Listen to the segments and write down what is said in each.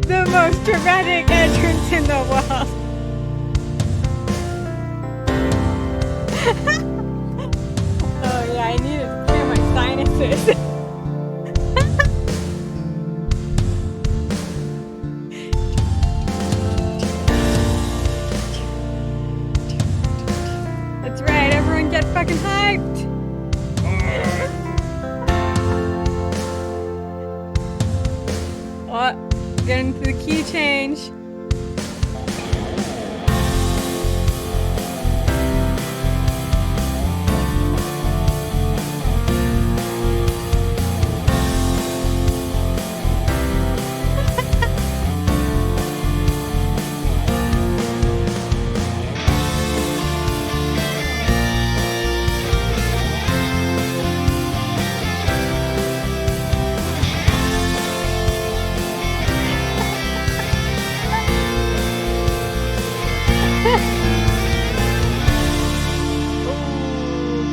The most dramatic entrance in the world. Oh yeah, I need to clear my sinuses. That's right, everyone get fucking hyped. Oh, getting to the key change.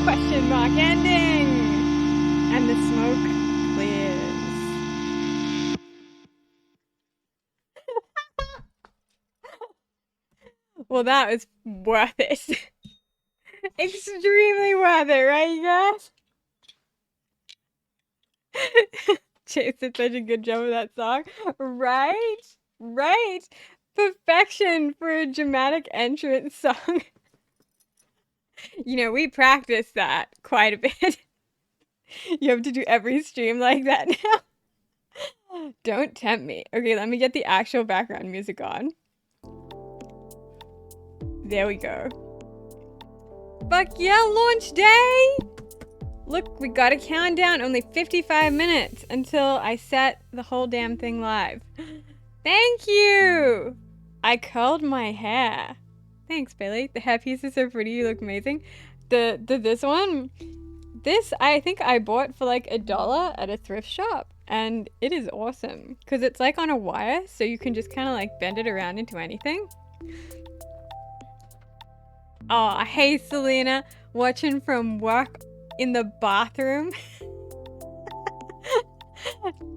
Question mark ending, and the smoke clears. Well, that was worth it. Extremely worth it, right, you guys? Chase did such a good job of that song. Right? Right. Perfection for a dramatic entrance song. You know, we practice that quite a bit. You have to do every stream like that now. Don't tempt me. Okay, let me get the actual background music on. There we go. Fuck yeah, launch day! Look, we got a countdown, only 55 minutes until I set the whole damn thing live. Thank you! I curled my hair. Thanks, Bailey. The hairpiece is so pretty, you look amazing. This one, this I think I bought for like $1 at a thrift shop. And it is awesome, because it's like on a wire, so you can just kind of like bend it around into anything. Oh, hey Selena, watching from work in the bathroom.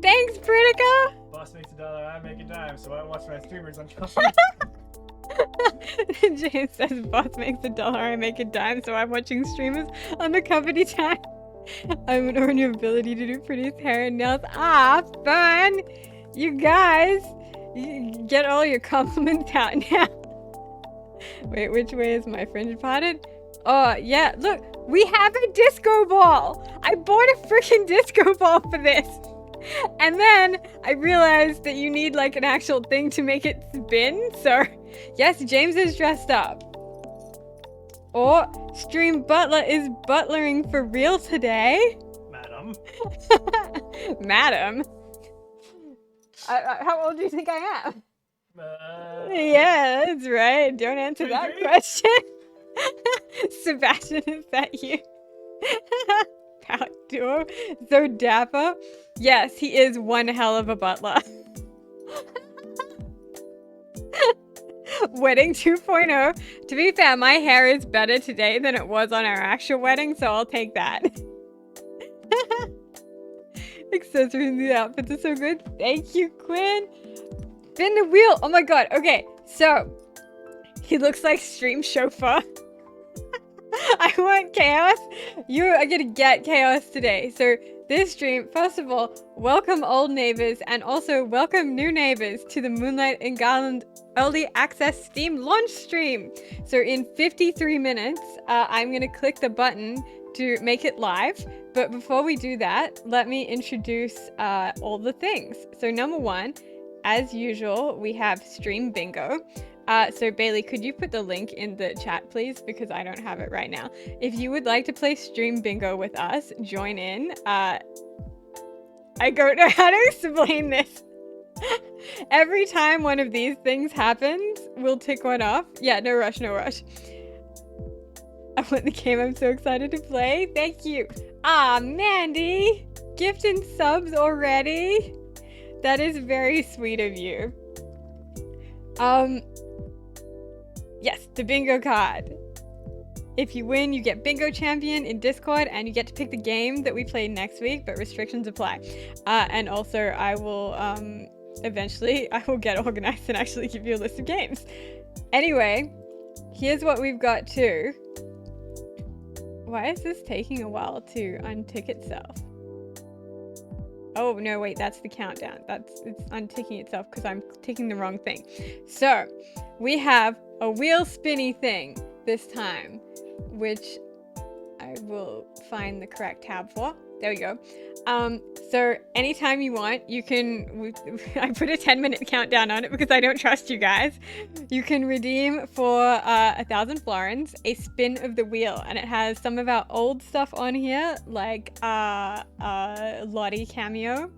Thanks, Pritika! Boss makes $1, I make a dime, so I watch my streamers on Twitch. James says, boss makes $1, I make a dime, so I'm watching streamers on the company time. I'm an earn your ability to do pretty hair and nails. Ah, fun! You guys, you get all your compliments out now. Wait, which way is my fringe parted? Oh, yeah, look, we have a disco ball! I bought a freaking disco ball for this! And then I realized that you need like an actual thing to make it spin, so yes, James is dressed up. Or Stream Butler is butlering for real today. Madam. Madam? How old do you think I am? Yeah, that's right. Don't answer that question. Sebastian, is that you? Pout duo. So dapper. Yes, he is one hell of a butler. Wedding 2.0. To be fair, my hair is better today than it was on our actual wedding, so I'll take that. Accessories in the outfits are so good. Thank you, Quinn. Spin the wheel. Oh my god. Okay, so he looks like stream chauffeur. I want chaos. You are gonna get chaos today. So this stream, first of all, welcome old neighbors and also welcome new neighbors to the Moonlight and Garland Early Access Steam launch stream. So in 53 minutes, I'm gonna click the button to make it live. But before we do that, let me introduce all the things. So number one, as usual, we have stream bingo. So Bailey, could you put the link in the chat, please? Because I don't have it right now. If you would like to play stream bingo with us, join in. I don't know how to explain this. Every time one of these things happens, we'll tick one off. Yeah, no rush, no rush. I want the game. I'm so excited to play. Thank you. Ah, Mandy, gifting subs already. That is very sweet of you. Yes, the bingo card. If you win, you get Bingo Champion in Discord, and you get to pick the game that we play next week, but restrictions apply. And also, I will eventually get organized and actually give you a list of games. Anyway, here's what we've got too. Why is this taking a while to untick itself? Oh no, wait, that's the countdown. It's unticking itself because I'm ticking the wrong thing. So we have a wheel spinny thing this time, which I will find the correct tab for. There we go. So anytime you want, you can, I put a 10-minute countdown on it because I don't trust you guys. You can redeem for 1,000 florins a spin of the wheel, and it has some of our old stuff on here, like Lottie cameo,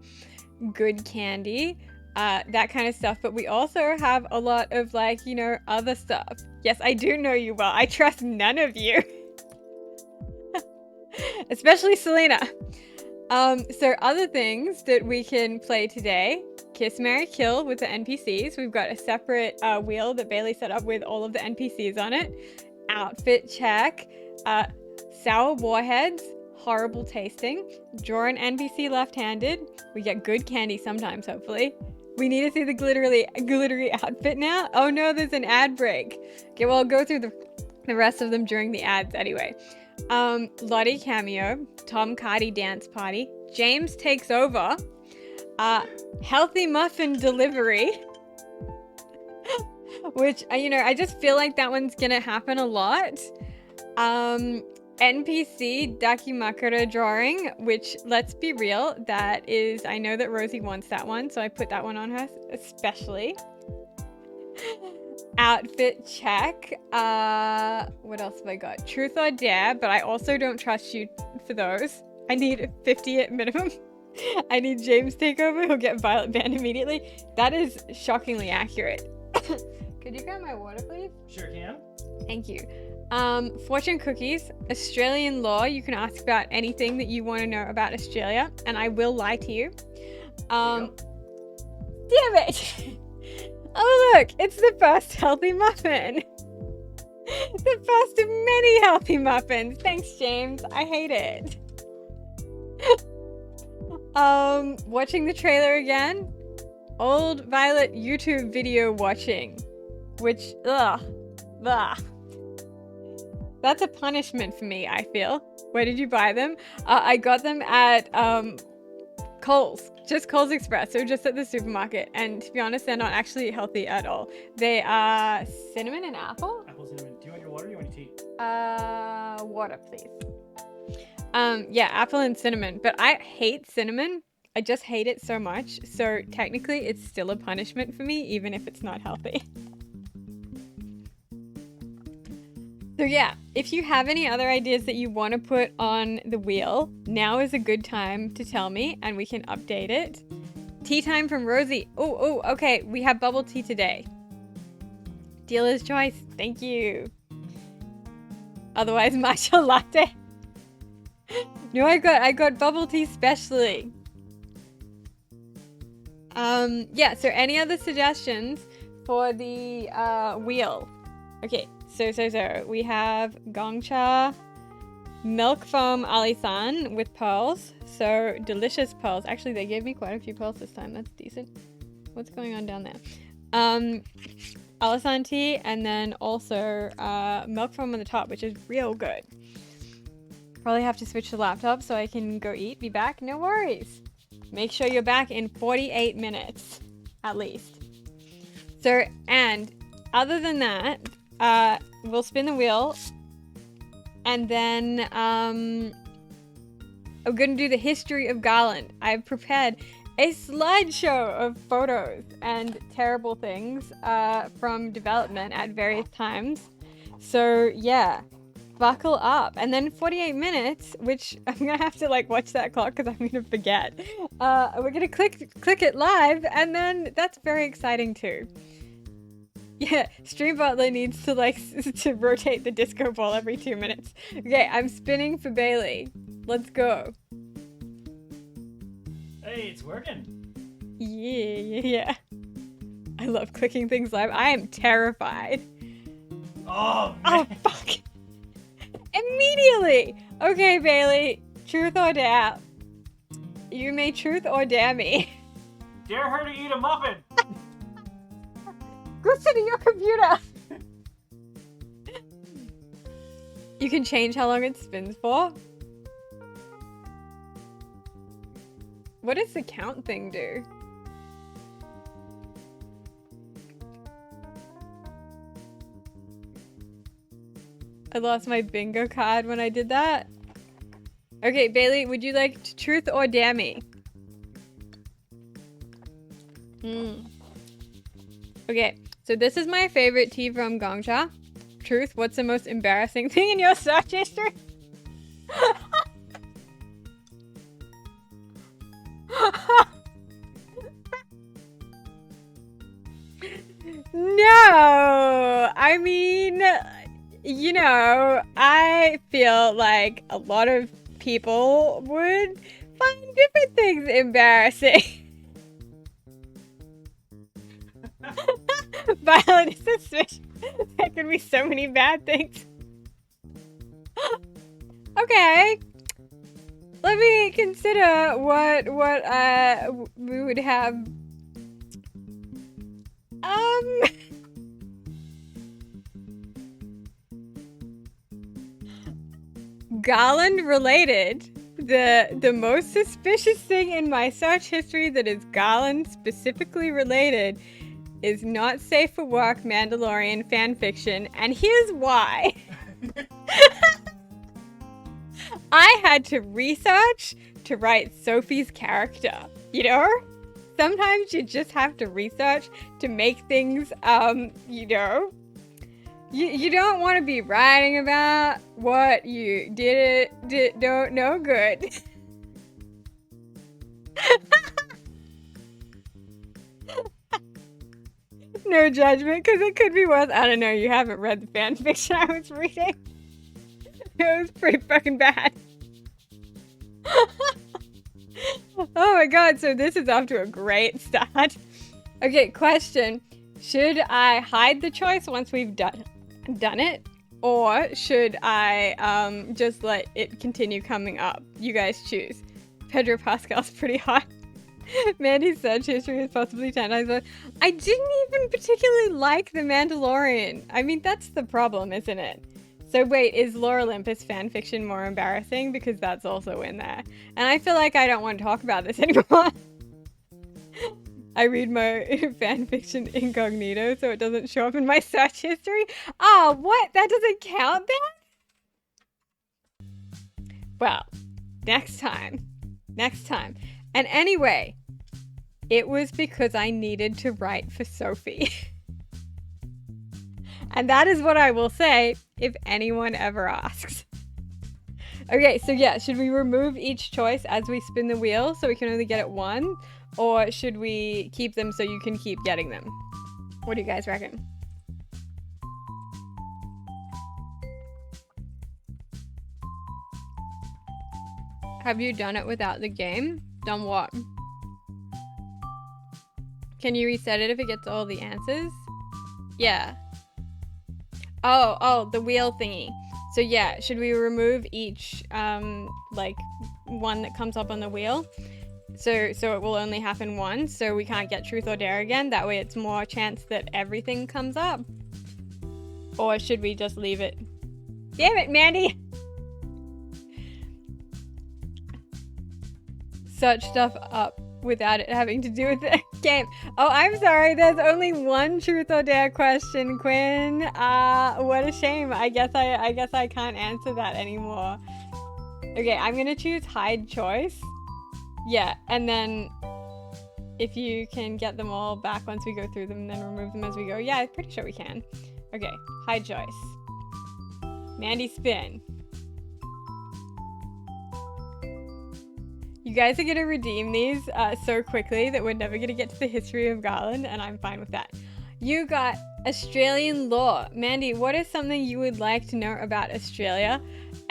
good candy, that kind of stuff. But we also have a lot of, like, you know, other stuff. Yes, I do know you well. I trust none of you. Especially Selena. So other things that we can play today: Kiss, Marry, Kill with the NPCs. We've got a separate wheel that Bailey set up with all of the NPCs on it. Outfit check. Sour warheads, horrible tasting. Draw an NPC left-handed. We get good candy sometimes, hopefully. We need to see the glittery outfit now. Oh no, there's an ad break. Okay, well, I'll go through the rest of them during the ads anyway. Lottie cameo, Tom Cardy dance party, James takes over, healthy muffin delivery, which, you know, I just feel like that one's gonna happen a lot. NPC Dakimakura drawing, which, let's be real, that is, I know that Rosie wants that one, so I put that one on her especially. Outfit check. What else have I got? Truth or dare, but I also don't trust you for those. I need 50 at minimum. I need James takeover. He'll get violet banned immediately. That is shockingly accurate. Could you grab my water, please? Sure can. Thank you. Fortune cookies, Australian law. You can ask about anything that you want to know about Australia, and I will lie to you. Damn it! Oh look, it's the first healthy muffin. The first of many healthy muffins. Thanks, James. I hate it. Watching the trailer again. Old Violet YouTube video watching, which, ugh. That's a punishment for me, I feel. Where did you buy them? I got them at Coles. Just Coles Express, so just at the supermarket. And to be honest, they're not actually healthy at all. They are cinnamon and apple. Apple cinnamon. Do you want your water or do you want your tea? Water, please. Yeah, apple and cinnamon. But I hate cinnamon. I just hate it so much. So technically, it's still a punishment for me, even if it's not healthy. So yeah, if you have any other ideas that you want to put on the wheel, now is a good time to tell me and we can update it. Tea time from Rosie. Oh, okay. We have bubble tea today. Dealer's choice. Thank you. Otherwise, matcha latte. No, I got bubble tea specially. Yeah, so any other suggestions for the wheel? Okay. So we have Gongcha, milk foam alisan with pearls. So delicious pearls. Actually, they gave me quite a few pearls this time. That's decent. What's going on down there? Alisan tea, and then also milk foam on the top, which is real good. Probably have to switch the laptop so I can go eat. Be back. No worries. Make sure you're back in 48 minutes, at least. So, and other than that, we'll spin the wheel, and then I'm going to do the history of Garland. I've prepared a slideshow of photos and terrible things from development at various times. So yeah, buckle up. And then 48 minutes, which I'm going to have to like watch that clock because I'm going to forget. We're going to click it live, and then that's very exciting too. Yeah, Stream Butler needs to to rotate the disco ball every 2 minutes. Okay, I'm spinning for Bailey. Let's go. Hey, it's working. Yeah. I love clicking things live. I am terrified. Oh, man. Oh, fuck. immediately. Okay, Bailey, truth or dare? You may truth or dare me. Dare her to eat a muffin. Go sit in your computer. You can change how long it spins for. What does the count thing do? I lost my bingo card when I did that. Okay, Bailey, would you like to truth or dare me? Okay, so this is my favorite tea from Gongcha. Truth, what's the most embarrassing thing in your search history? No, I mean, you know, I feel like a lot of people would find different things embarrassing. Violet is suspicious. There could be so many bad things. Okay. Let me consider what we would have. Garland related. The most suspicious thing in my search history that is Garland specifically related is not safe for work Mandalorian fanfiction, and here's why. I had to research to write Sophie's character, you know? Sometimes you just have to research to make things, you know? You don't want to be writing about what you don't know good. No judgment, because it could be worse. I don't know, you haven't read the fanfiction I was reading. It was pretty fucking bad. Oh my god, so this is off to a great start. Okay, question. Should I hide the choice once we've done it? Or should I just let it continue coming up? You guys choose. Pedro Pascal's pretty hot. Mandy's search history is possibly 10 times worse. I didn't even particularly like The Mandalorian. I mean, that's the problem, isn't it? So wait, is Lore Olympus fanfiction more embarrassing? Because that's also in there. And I feel like I don't want to talk about this anymore. I read my fanfiction incognito so it doesn't show up in my search history. Oh, what? That doesn't count then? Well, next time. And anyway, it was because I needed to write for Sophie. And that is what I will say if anyone ever asks. Okay, so yeah, should we remove each choice as we spin the wheel so we can only get it one? Or should we keep them so you can keep getting them? What do you guys reckon? Have you done it without the game? Done what? Can you reset it if it gets all the answers? Yeah. Oh, the wheel thingy. So yeah, should we remove each, like, one that comes up on the wheel? So it will only happen once, so we can't get truth or dare again. That way it's more chance that everything comes up. Or should we just leave it? Damn it, Mandy! Search stuff up without it having to do with the game. Oh, I'm sorry, there's only one truth or dare question, Quinn. What a shame. I guess I can't answer that anymore. Okay, I'm gonna choose hide choice. Yeah, and then if you can get them all back once we go through them, then remove them as we go. Yeah, I'm pretty sure we can. Okay, hide choice. Mandy spin. You guys are gonna redeem these so quickly that we're never gonna get to the history of Garland, and I'm fine with that. You got Australian law. Mandy, what is something you would like to know about Australia?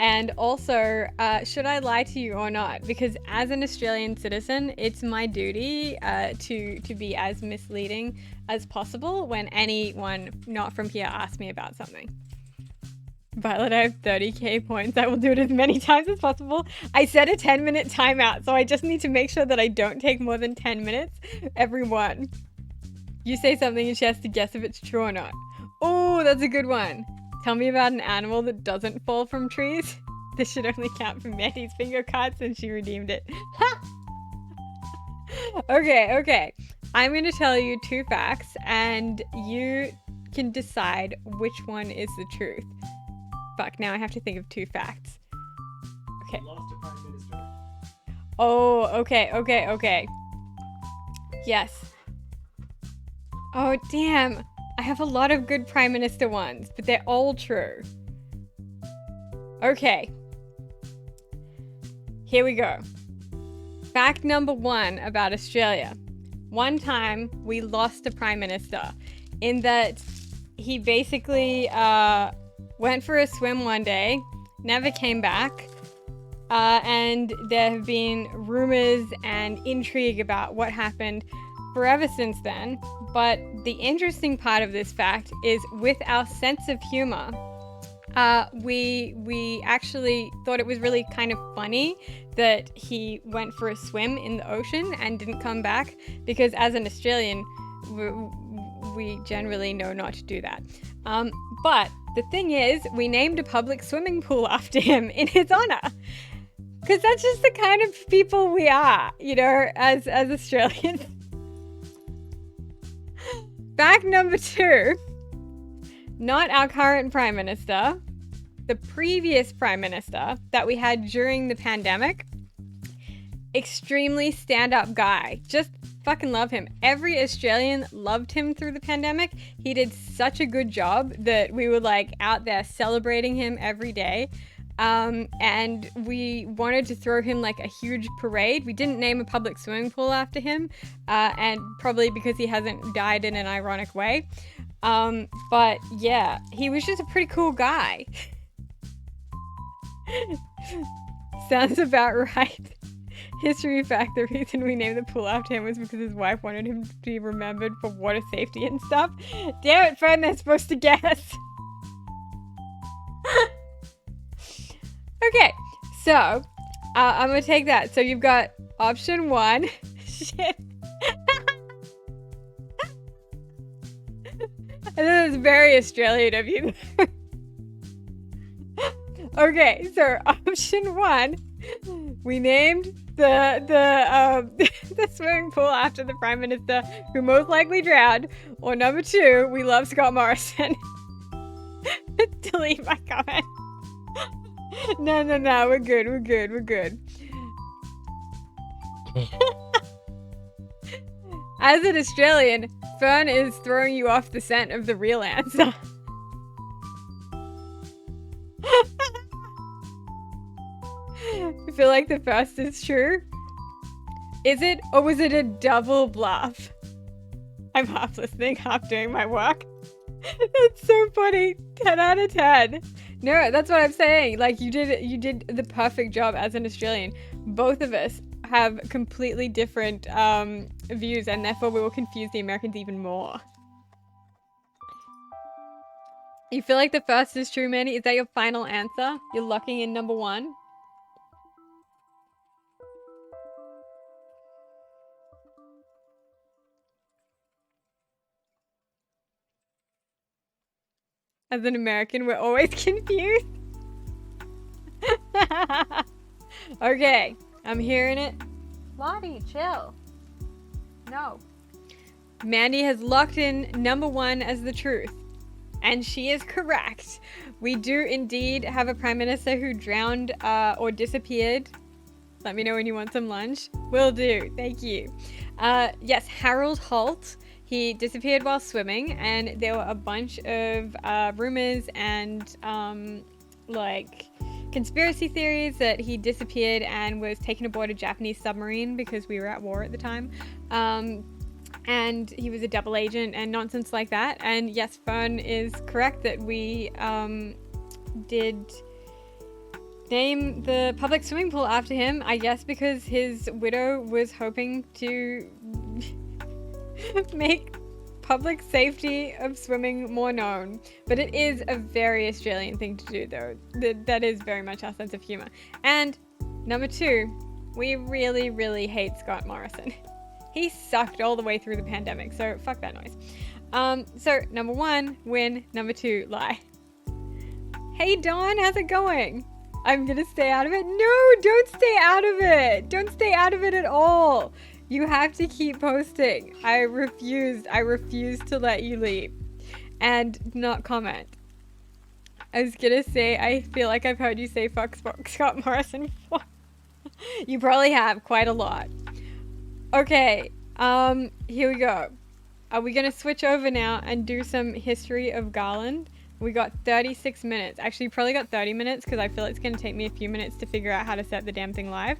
And also, should I lie to you or not? Because as an Australian citizen, it's my duty to be as misleading as possible when anyone not from here asks me about something. Violet, I have 30k points. I will do it as many times as possible. I set a 10-minute timeout, so I just need to make sure that I don't take more than 10 minutes every one. You say something and she has to guess if it's true or not. Oh, that's a good one. Tell me about an animal that doesn't fall from trees. This should only count for Mandy's finger cards and she redeemed it. Okay. I'm going to tell you 2 facts and you can decide which one is the truth. Fuck, now I have to think of 2 facts. Okay. Lost a prime minister. Oh, okay. Yes. Oh, damn. I have a lot of good prime minister ones, but they're all true. Okay. Here we go. Fact number 1 about Australia. One time we lost a prime minister in that he basically went for a swim one day, never came back, and there have been rumors and intrigue about what happened forever since then. But the interesting part of this fact is with our sense of humor, we actually thought it was really kind of funny that he went for a swim in the ocean and didn't come back, because as an Australian, we generally know not to do that. But the thing is, we named a public swimming pool after him in his honor, because that's just the kind of people we are, you know, as Australians. Fact number 2, not our current prime minister, the previous prime minister that we had during the pandemic. Extremely stand-up guy. Just fucking love him. Every Australian loved him through the pandemic. He did such a good job that we were like out there celebrating him every day. And we wanted to throw him like a huge parade. We didn't name a public swimming pool after him, and probably because he hasn't died in an ironic way. But yeah, he was just a pretty cool guy. Sounds about right. History fact, the reason we named the pool after him was because his wife wanted him to be remembered for water safety and stuff. Damn it, friend, they're supposed to guess. Okay, so I'm gonna take that. So you've got option 1. Shit. I think that's very Australian of you. Okay, so option 1, we named the swimming pool after the Prime Minister who most likely drowned. Or number 2, we love Scott Morrison. Delete my comment. No, we're good. As an Australian, Fern is throwing you off the scent of the real answer. I feel like the first is true. Is it, or was it a double bluff? I'm half listening, half doing my work. That's so funny. 10 out of 10. No, that's what I'm saying. Like, you did the perfect job as an Australian. Both of us have completely different views, and therefore we will confuse the Americans even more. You feel like the first is true, Manny? Is that your final answer? You're locking in number 1? As an American, we're always confused. Okay, I'm hearing it. Lottie, chill. No. Mandy has locked in number 1 as the truth. And she is correct. We do indeed have a prime minister who drowned or disappeared. Let me know when you want some lunch. Will do. Thank you. Yes, Harold Holt. He disappeared while swimming, and there were a bunch of rumors and like conspiracy theories that he disappeared and was taken aboard a Japanese submarine because we were at war at the time. And he was a double agent and nonsense like that. And yes, Fern is correct that we did name the public swimming pool after him, I guess because his widow was hoping to make public safety of swimming more known. But it is a very Australian thing to do, though. That is very much our sense of humor. And number 2, we really, really hate Scott Morrison. He sucked all the way through the pandemic, so fuck that noise. So number 1, win. Number 2, lie. Hey Dawn, how's it going? I'm gonna stay out of it. No, don't stay out of it. Don't stay out of it at all. You have to keep posting. I refuse to let you leave and not comment. I was gonna say, I feel like I've heard you say fuck Scott Morrison before. You probably have quite a lot. Okay, here we go. Are we gonna switch over now and do some history of Garland? We got 36 minutes. Actually, you probably got 30 minutes because I feel it's gonna take me a few minutes to figure out how to set the damn thing live.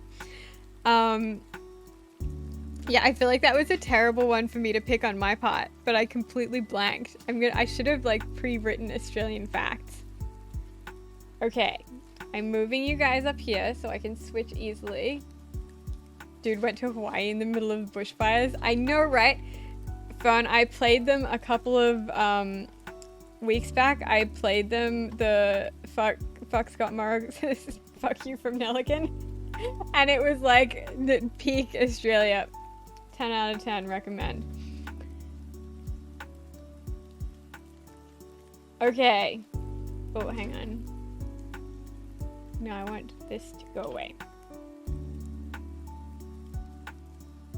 Yeah, I feel like that was a terrible one for me to pick on my part, but I completely blanked. I should have like pre-written Australian facts. Okay, I'm moving you guys up here so I can switch easily. Dude went to Hawaii in the middle of bushfires. I know, right? Fun. I played them a couple of weeks back. I played them the fuck Scott Morrison fuck you from Nelligan, and it was like the peak Australia. 10 out of 10 recommend. Okay. Oh, hang on. No, I want this to go away.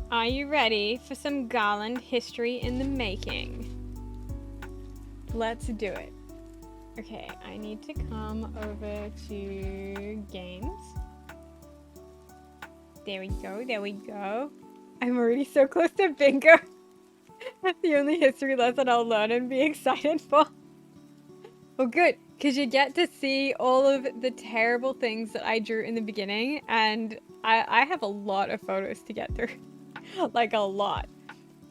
Are you ready for some Garland history in the making? Let's do it. Okay, I need to come over to games. There we go, there we go. I'm already so close to bingo. That's the only history lesson I'll learn and be excited for. Well, good, because you get to see all of the terrible things that I drew in the beginning, and I have a lot of photos to get through. Like, a lot.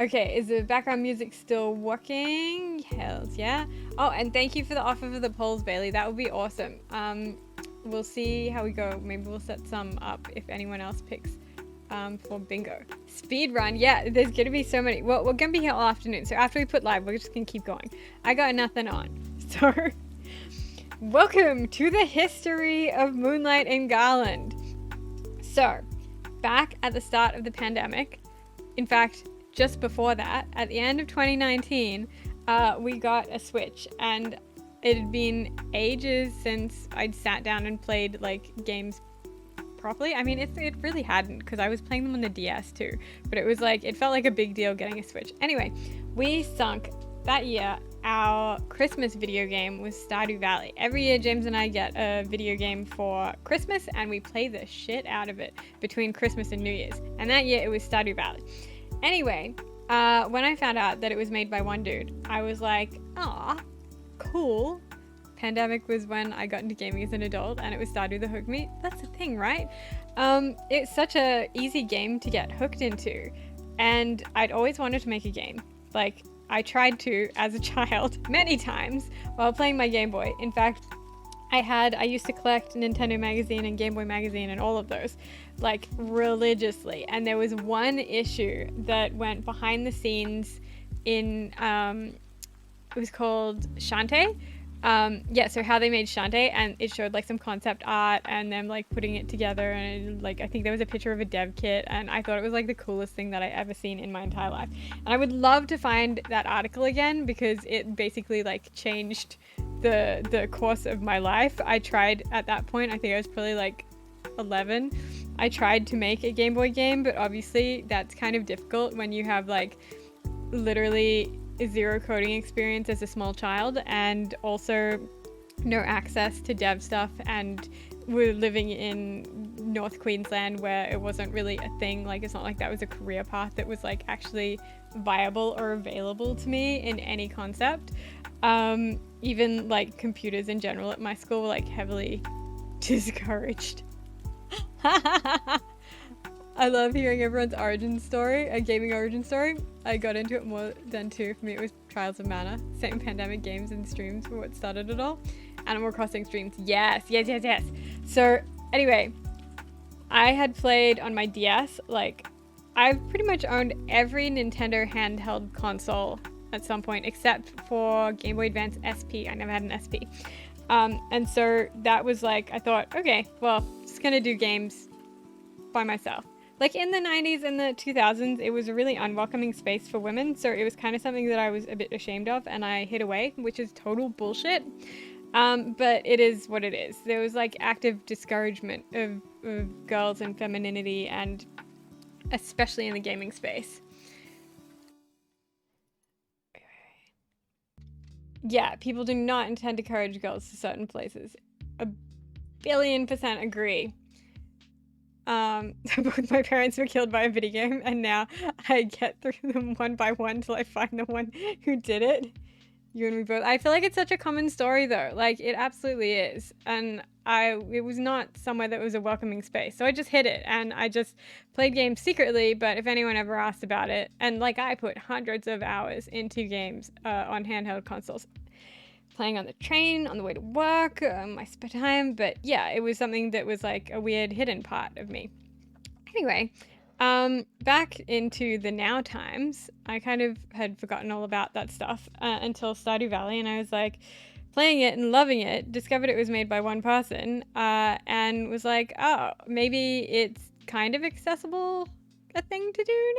Okay, is the background music still working? Hells yeah. Oh, and thank you for the offer for the polls, Bailey. That would be awesome. We'll see how we go. Maybe we'll set some up if anyone else picks for bingo. Speed run, yeah, there's gonna be so many. Well, we're gonna be here all afternoon, so after we put live, we're just gonna keep going. I got nothing on. So, welcome to the history of Moonlight and Garland. So, back at the start of the pandemic, in fact, just before that, at the end of 2019, we got a Switch, and it had been ages since I'd sat down and played like games properly. I mean, it really hadn't, because I was playing them on the DS too, but it was like, it felt like a big deal getting a Switch. Anyway, we sunk that year. Our Christmas video game was Stardew Valley. Every year James and I get a video game for Christmas, and we play the shit out of it between Christmas and New Year's, and that year it was Stardew Valley. Anyway, when I found out that it was made by one dude, I was like, ah, cool. Pandemic was when I got into gaming as an adult, and it was Stardew that hooked me. That's the thing, right? It's such a easy game to get hooked into, and I'd always wanted to make a game. Like, I tried to as a child many times while playing my Game Boy. In fact, I used to collect Nintendo Magazine and Game Boy Magazine and all of those, like, religiously. And there was one issue that went behind the scenes in, it was called Shantae. Yeah, so how they made Shantae, and it showed like some concept art and them like putting it together, and like I think there was a picture of a dev kit, and I thought it was like the coolest thing that I ever seen in my entire life. And I would love to find that article again, because it basically like changed the course of my life. I tried at that point, I think I was probably like 11. I tried to make a Game Boy game, but obviously that's kind of difficult when you have like literally zero coding experience as a small child, and also no access to dev stuff, and we're living in North Queensland where it wasn't really a thing. Like, it's not like that was a career path that was like actually viable or available to me in any concept. Even like computers in general at my school were like heavily discouraged. I love hearing everyone's origin story, a gaming origin story. I got into it more than two. For me, it was Trials of Mana. Same pandemic games and streams were what started it all. Animal Crossing streams. Yes. So anyway, I had played on my DS. Like, I've pretty much owned every Nintendo handheld console at some point, except for Game Boy Advance SP. I never had an SP. And so that was like, I thought, okay, well, just gonna do games by myself. Like in the 90s and the 2000s, it was a really unwelcoming space for women, so it was kind of something that I was a bit ashamed of, and I hid away, which is total bullshit. But it is what it is. There was like active discouragement of girls and femininity, and especially in the gaming space. Yeah, people do not intend to encourage girls to certain places. 1,000,000,000% agree. Both my parents were killed by a video game, and now I get through them one by one till I find the one who did it. You and me both. I feel like it's such a common story though. Like it absolutely is. And it was not somewhere that was a welcoming space. So I just hid it and I just played games secretly, but if anyone ever asked about it, and like I put hundreds of hours into games on handheld consoles. Playing on the train, on the way to work, my spare time, but yeah, it was something that was like a weird hidden part of me. Anyway, back into the now times, I kind of had forgotten all about that stuff until Stardew Valley, and I was like playing it and loving it, discovered it was made by one person, and was like, oh, maybe it's kind of accessible, a thing to do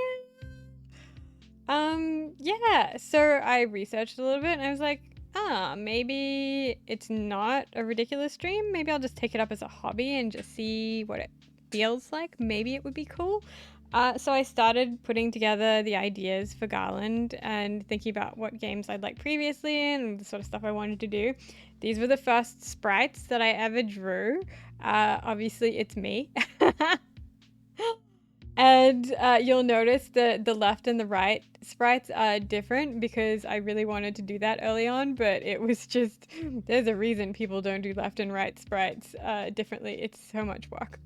now? Yeah, so I researched a little bit, and I was like, maybe it's not a ridiculous dream. Maybe I'll just take it up as a hobby and just see what it feels like. Maybe it would be cool. So I started putting together the ideas for Garland and thinking about what games I'd liked previously and the sort of stuff I wanted to do. These were the first sprites that I ever drew. Obviously, it's me. And you'll notice that the left and the right sprites are different because I really wanted to do that early on, but it was just, there's a reason people don't do left and right sprites differently. It's so much work.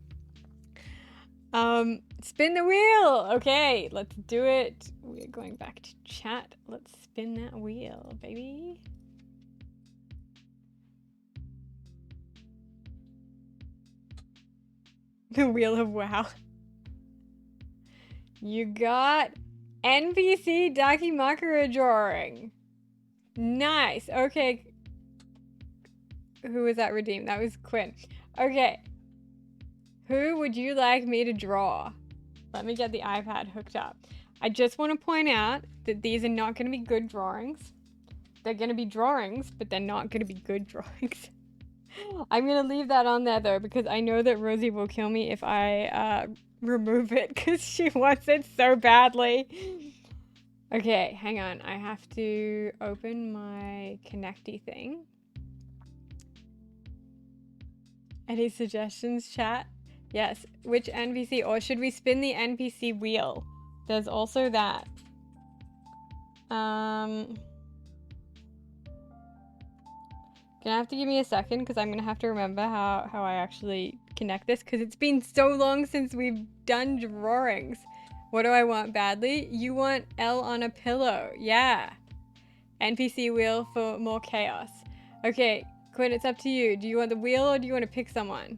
Spin the wheel. Okay, let's do it. We're going back to chat. Let's spin that wheel, baby. The wheel of wow. You got NPC Dakimakura drawing. Nice. Okay. Who was that redeemed? That was Quinn. Okay. Who would you like me to draw? Let me get the iPad hooked up. I just want to point out that these are not going to be good drawings. They're going to be drawings, but they're not going to be good drawings. I'm going to leave that on there though, because I know that Rosie will kill me if I remove it because she wants it so badly. Okay, hang on. I have to open my connecty thing. Any suggestions, chat? Yes. Which NPC? Or should we spin the NPC wheel? There's also that. Gonna have to give me a second because I'm gonna have to remember how I actually connect this because it's been so long since we've done drawings. What do I want badly? You want L on a pillow. Yeah. NPC wheel for more chaos. Okay, Quinn, it's up to you. Do you want the wheel or do you want to pick someone?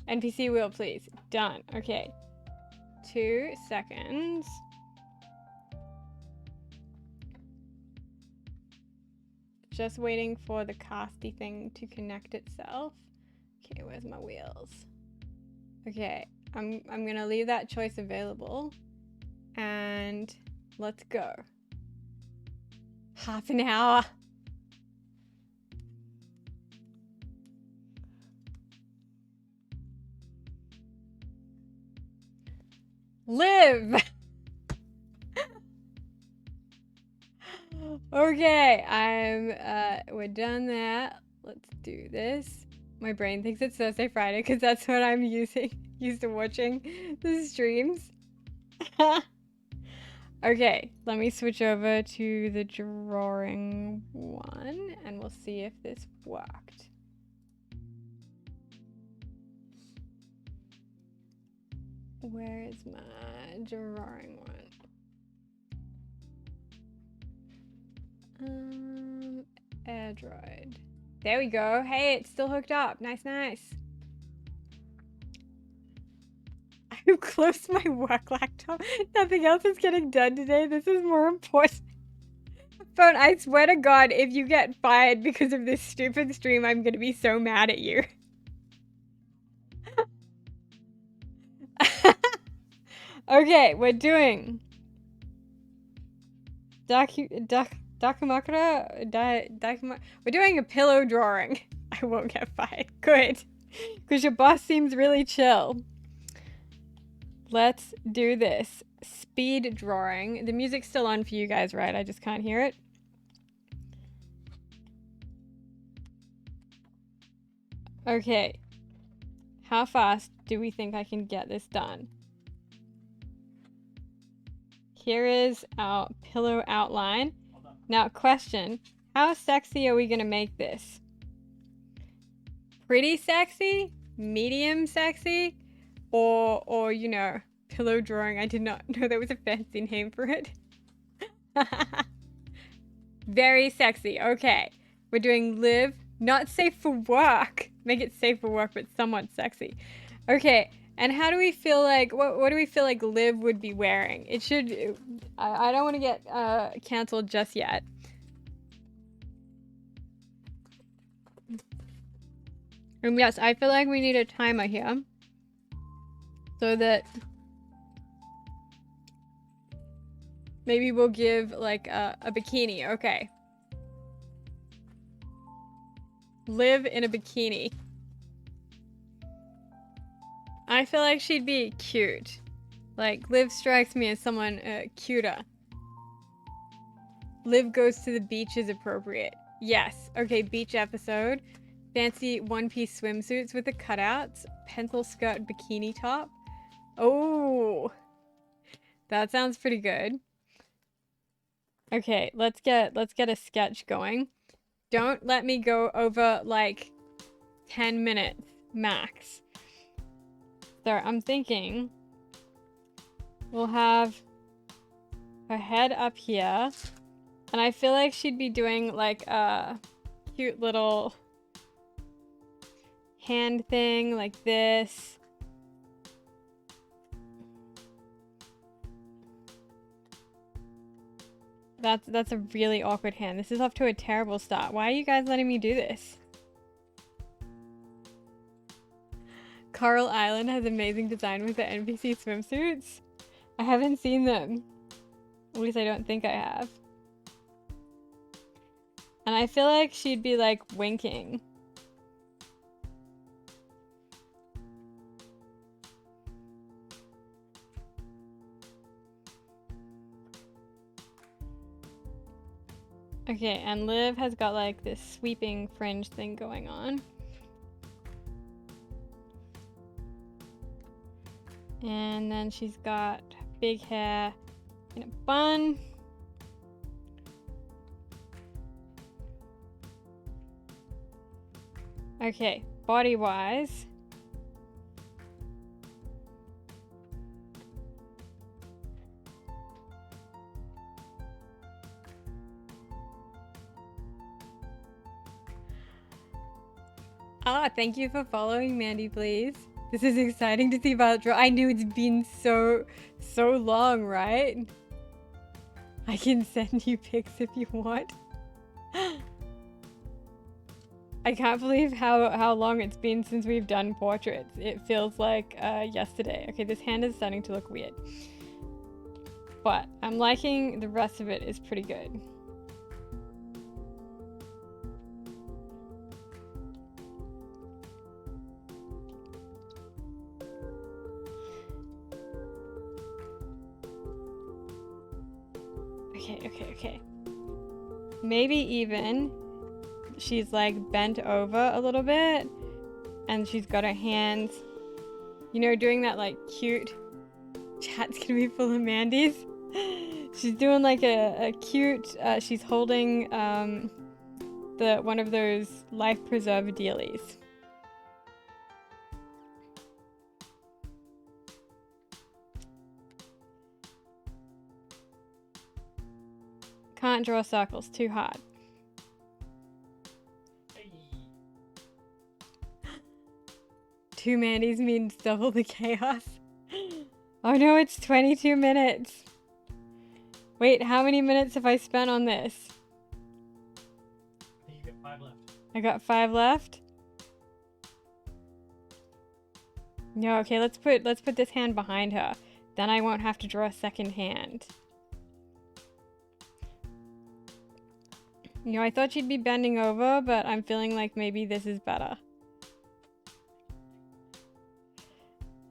NPC wheel, please. Done. Okay. 2 seconds. Just waiting for the casty thing to connect itself. Okay, where's my wheels? Okay, I'm gonna leave that choice available. And let's go. Half an hour. Live! Okay, we're done that. Let's do this. My brain thinks it's Thursday, Friday, because that's what I'm used to watching the streams. Okay, let me switch over to the drawing one, and we'll see if this worked. Where is my drawing one? AirDroid. There we go. Hey, it's still hooked up. Nice, nice. I closed my work laptop. Nothing else is getting done today. This is more important. Phone, I swear to God, if you get fired because of this stupid stream, I'm gonna be so mad at you. Okay, we're doing we're doing a pillow drawing. I won't get fired. Good. Because your boss seems really chill. Let's do this. Speed drawing. The music's still on for you guys, right? I just can't hear it. Okay. How fast do we think I can get this done? Here is our pillow outline. Now, question. How sexy are we going to make this? Pretty sexy? Medium sexy? Or, you know, pillow drawing. I did not know there was a fancy name for it. Very sexy. Okay. We're doing live. Not safe for work. Make it safe for work, but somewhat sexy. Okay. And how do we feel like, what do we feel like Liv would be wearing? It should, I don't want to get canceled just yet. And yes, I feel like we need a timer here. So that maybe we'll give like a bikini. Okay. Liv in a bikini. I feel like she'd be cute. Like, Liv strikes me as someone cuter. Liv goes to the beach is appropriate. Yes. Okay, beach episode. Fancy one-piece swimsuits with the cutouts. Pencil skirt bikini top. Oh, that sounds pretty good. Okay, let's get a sketch going. Don't let me go over like 10 minutes max. So I'm thinking we'll have her head up here, and I feel like she'd be doing like a cute little hand thing like this. That's a really awkward hand. This is off to a terrible start. Why are you guys letting me do this? Coral Island has amazing design with the NPC swimsuits. I haven't seen them. At least I don't think I have. And I feel like she'd be like winking. Okay, and Liv has got like this sweeping fringe thing going on. And then she's got big hair in a bun. Okay, body-wise. Thank you for following, Mandy, please. This is exciting to see Violet draw. I knew it's been so long, right? I can send you pics if you want. I can't believe how long it's been since we've done portraits. It feels like yesterday. Okay, this hand is starting to look weird. But I'm liking the rest of it is pretty good. Okay. Maybe even she's like bent over a little bit and she's got her hands, you know, doing that like cute, chat's gonna be full of Mandy's. She's doing like a cute, she's holding one of those life preserve dealies. Can't draw circles, too hard. Hey. 2 Mandys means double the chaos. Oh no, it's 22 minutes. Wait, how many minutes have I spent on this? I got 5 left. No, okay, let's put this hand behind her. Then I won't have to draw a second hand. You know, I thought she'd be bending over, but I'm feeling like maybe this is better.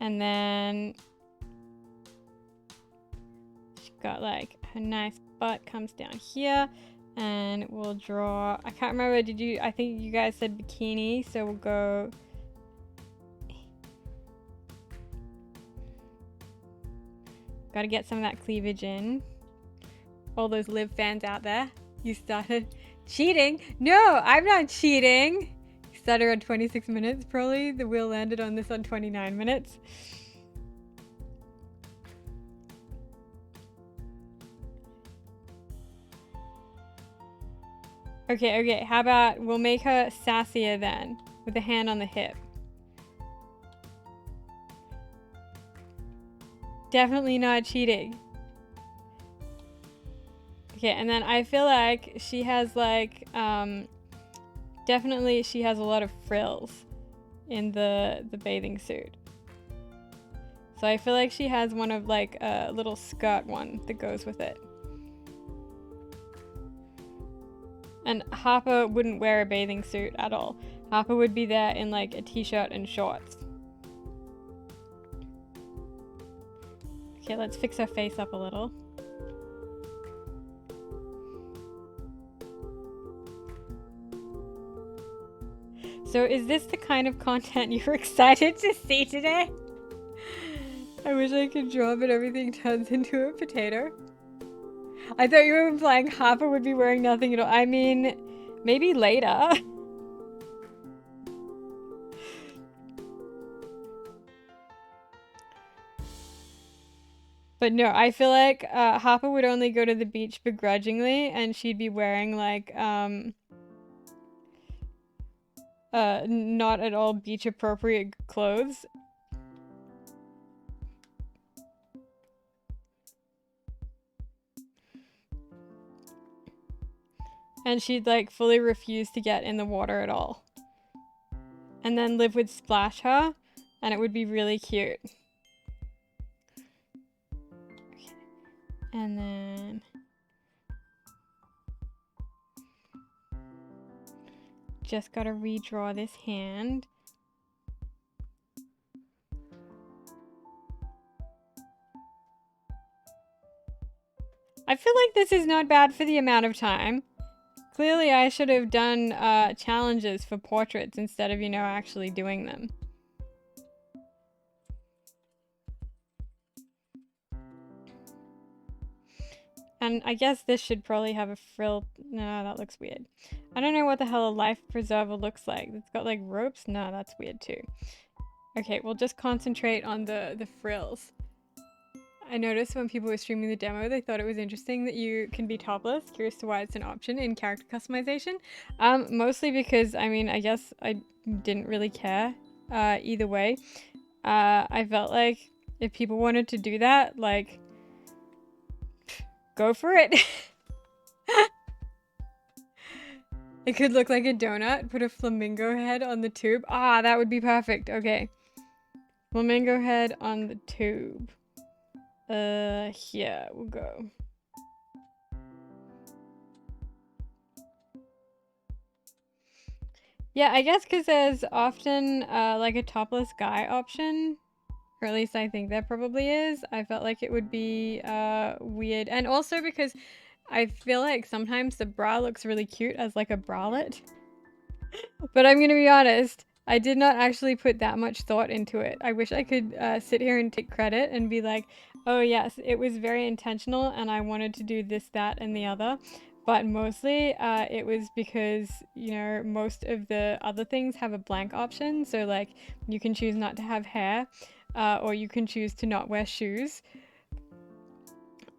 And then she's got like her nice butt comes down here, and we'll draw, I can't remember, I think you guys said bikini, so we'll go, gotta get some of that cleavage in. All those Liv fans out there, you started cheating. No, I'm not cheating. You started on 26 minutes probably. The wheel landed on this on 29 minutes. Okay, how about we'll make her sassier then, with a hand on the hip. Definitely not cheating. Okay, and then I feel like she has like, definitely she has a lot of frills in the bathing suit. So I feel like she has one of like a little skirt one that goes with it. And Harper wouldn't wear a bathing suit at all. Harper would be there in like a t-shirt and shorts. Okay, let's fix her face up a little. So is this the kind of content you're excited to see today? I wish I could draw, but everything turns into a potato. I thought you were implying Harper would be wearing nothing at all. I mean, maybe later. But no, I feel like Harper would only go to the beach begrudgingly, and she'd be wearing like not at all beach appropriate clothes. And she'd like fully refuse to get in the water at all. And then Liv would splash her, and it would be really cute. Okay. And then just gotta redraw this hand. I feel like this is not bad for the amount of time. Clearly I should have done challenges for portraits instead of, you know, actually doing them. And I guess this should probably have a frill. No, that looks weird. I don't know what the hell a life preserver looks like. It's got like ropes? No, that's weird too. Okay, we'll just concentrate on the frills. I noticed when people were streaming the demo, they thought it was interesting that you can be topless. Curious to why it's an option in character customization. Mostly because, I mean, I guess I didn't really care either way. I felt like if people wanted to do that, like, go for it. It could look like a donut. Put a flamingo head on the tube. Ah, that would be perfect. Okay. Flamingo head on the tube. Here we'll go. Yeah, I guess because there's often like a topless guy option, or at least I think there probably is. I felt like it would be weird, and also because I feel like sometimes the bra looks really cute as like a bralette. But I'm gonna be honest, I did not actually put that much thought into it. I wish I could sit here and take credit and be like, oh yes, it was very intentional and I wanted to do this, that, and the other. But mostly it was because, you know, most of the other things have a blank option. So like you can choose not to have hair or you can choose to not wear shoes.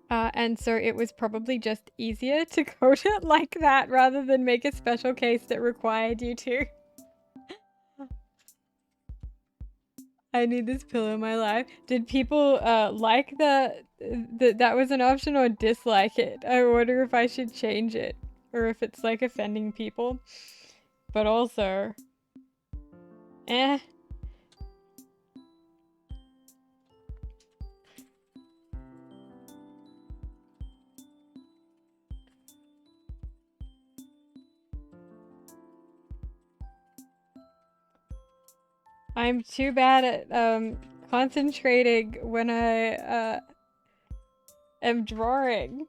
And so it was probably just easier to code it like that rather than make a special case that required you to. I need this pillow in my life. Did people like that was an option or dislike it? I wonder if I should change it or if it's like offending people. but also, eh. I'm too bad at concentrating when I am drawing.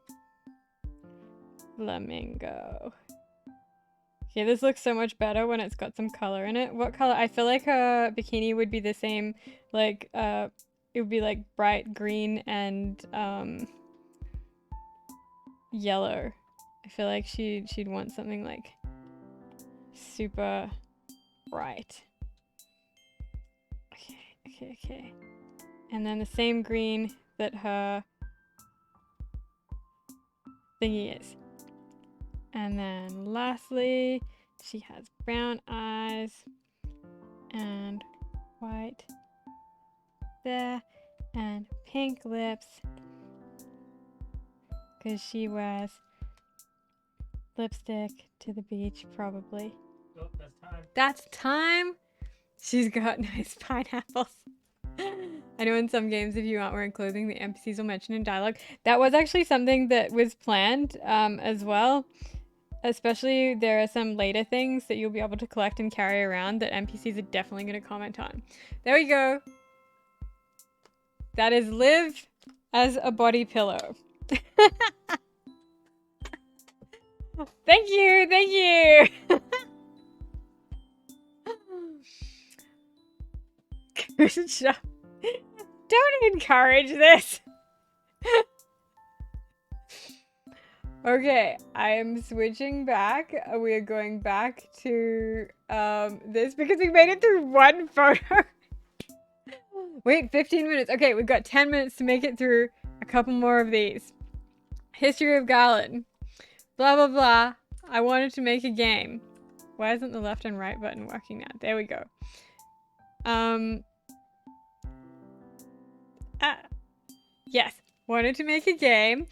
Flamingo. Yeah, this looks so much better when it's got some color in it. What color? I feel like her bikini would be the same, like, it would be like bright green and yellow. I feel like she'd want something like super bright. Okay. And then the same green that her thingy is. And then lastly, she has brown eyes and white there and pink lips because she wears lipstick to the beach probably. Oh, that's time. That's time! She's got nice pineapples. I know in some games if you aren't wearing clothing, the NPCs will mention in dialogue. That was actually something that was planned as well. Especially there are some later things that you'll be able to collect and carry around that NPCs are definitely going to comment on. There we go. That is live as a body pillow. Thank you. Good job. Don't encourage this. Okay, I am switching back. We are going back to this because we made it through one photo. Wait, 15 minutes. Okay, we've got 10 minutes to make it through a couple more of these. History of Garland. Blah, blah, blah. I wanted to make a game. Why isn't the left and right button working now? There we go. Yes, wanted to make a game.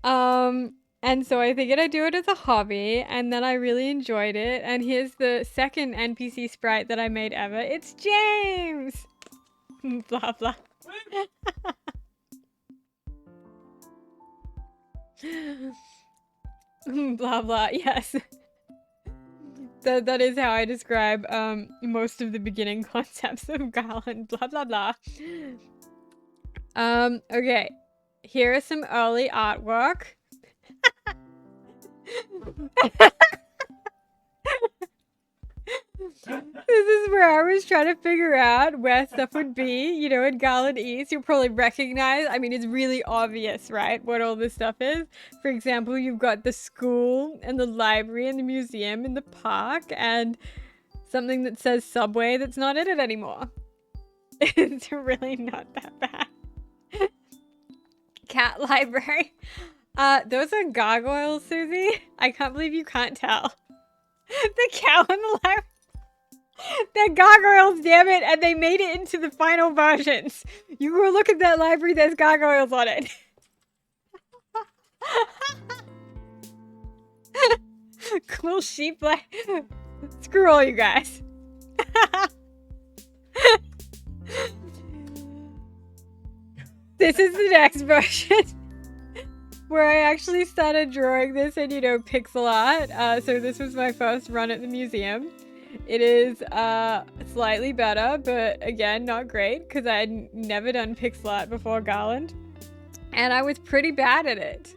And so I figured I'd do it as a hobby, and then I really enjoyed it. And here's the second NPC sprite that I made ever. It's James! Blah, blah. Blah, blah, yes. That is how I describe most of the beginning concepts of Garland. Blah, blah, blah. Okay. Here is some early artwork. This is where I was trying to figure out where stuff would be, you know, in Garland East. You'll probably recognize, I mean, it's really obvious, right, what all this stuff is. For example, you've got the school and the library and the museum and the park and something that says Subway that's not in it anymore. It's really not that bad. Cat library. Those are gargoyles, Susie. I can't believe you can't tell. The cow in the library. They're gargoyles, damn it, and they made it into the final versions. You go look at that library, there's gargoyles on it. Cool sheep Screw all you guys. This is the next version. Where I actually started drawing this in, you know, pixel art. So this was my first run at the museum. It is slightly better, but again, not great because I had never done pixel art before Garland. And I was pretty bad at it.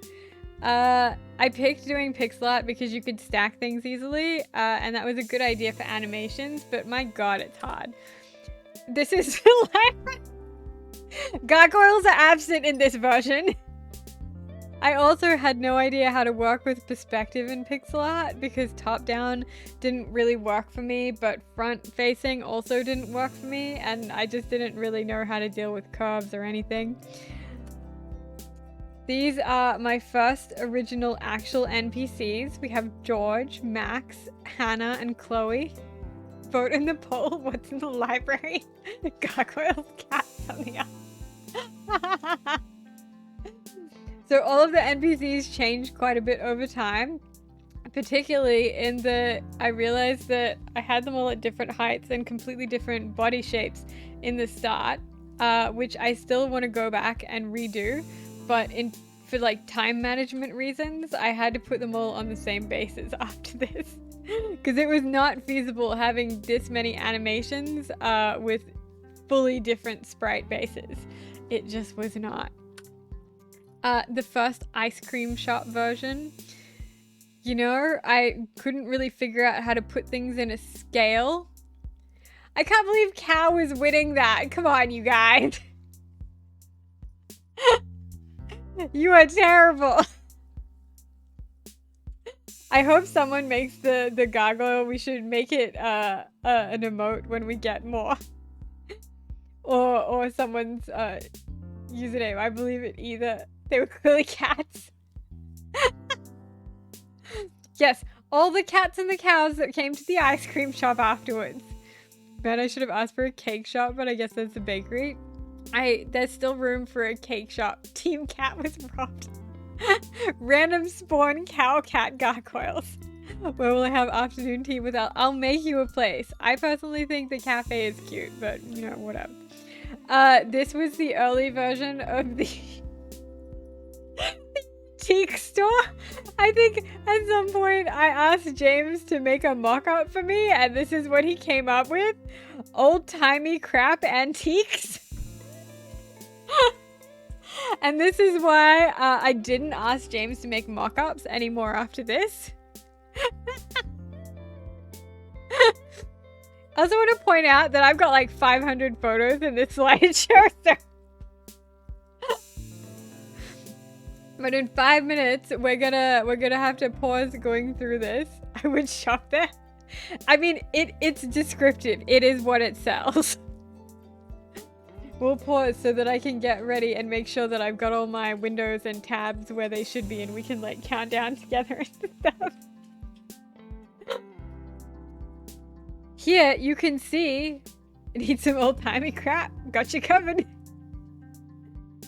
I picked doing pixel art because you could stack things easily, and that was a good idea for animations, but my god, it's hard. This is hilarious. Gargoyles are absent in this version. I also had no idea how to work with perspective in pixel art because top-down didn't really work for me, but front-facing also didn't work for me, and I just didn't really know how to deal with curves or anything. These are my first original actual NPCs. We have George, Max, Hannah, and Chloe. Vote in the poll. What's in the library? Gargoyles, cats, something else. So all of the NPCs changed quite a bit over time. Particularly in the, I realized that I had them all at different heights and completely different body shapes in the start, which I still want to go back and redo, but for like time management reasons, I had to put them all on the same bases after this, because it was not feasible having this many animations with fully different sprite bases. It just was not. The first ice cream shop version, you know, I couldn't really figure out how to put things in a scale. I can't believe Cow is winning that. Come on, you guys. You are terrible. I hope someone makes the gargoyle. We should make it an emote when we get more. Or someone's username. I believe it either. They were clearly cats. Yes, all the cats and the cows that came to the ice cream shop afterwards. Man, I should have asked for a cake shop, but I guess that's a bakery. There's still room for a cake shop. Team Cat was robbed. Random spawn cow cat gargoyles. Where will I have afternoon tea without? I'll make you a place. I personally think the cafe is cute, but you know, whatever. This was the early version of the Teak store. I think at some point I asked James to make a mock-up for me, and this is what he came up with. Old-timey crap antiques. And this is why I didn't ask James to make mock-ups anymore after this. I also want to point out that I've got like 500 photos in this slideshow, so but in 5 minutes, we're gonna have to pause going through this. I would shop there. I mean, it's descriptive. It is what it sells. We'll pause so that I can get ready and make sure that I've got all my windows and tabs where they should be, and we can like count down together and stuff. Here you can see. Need some old-timey crap. Got you covered.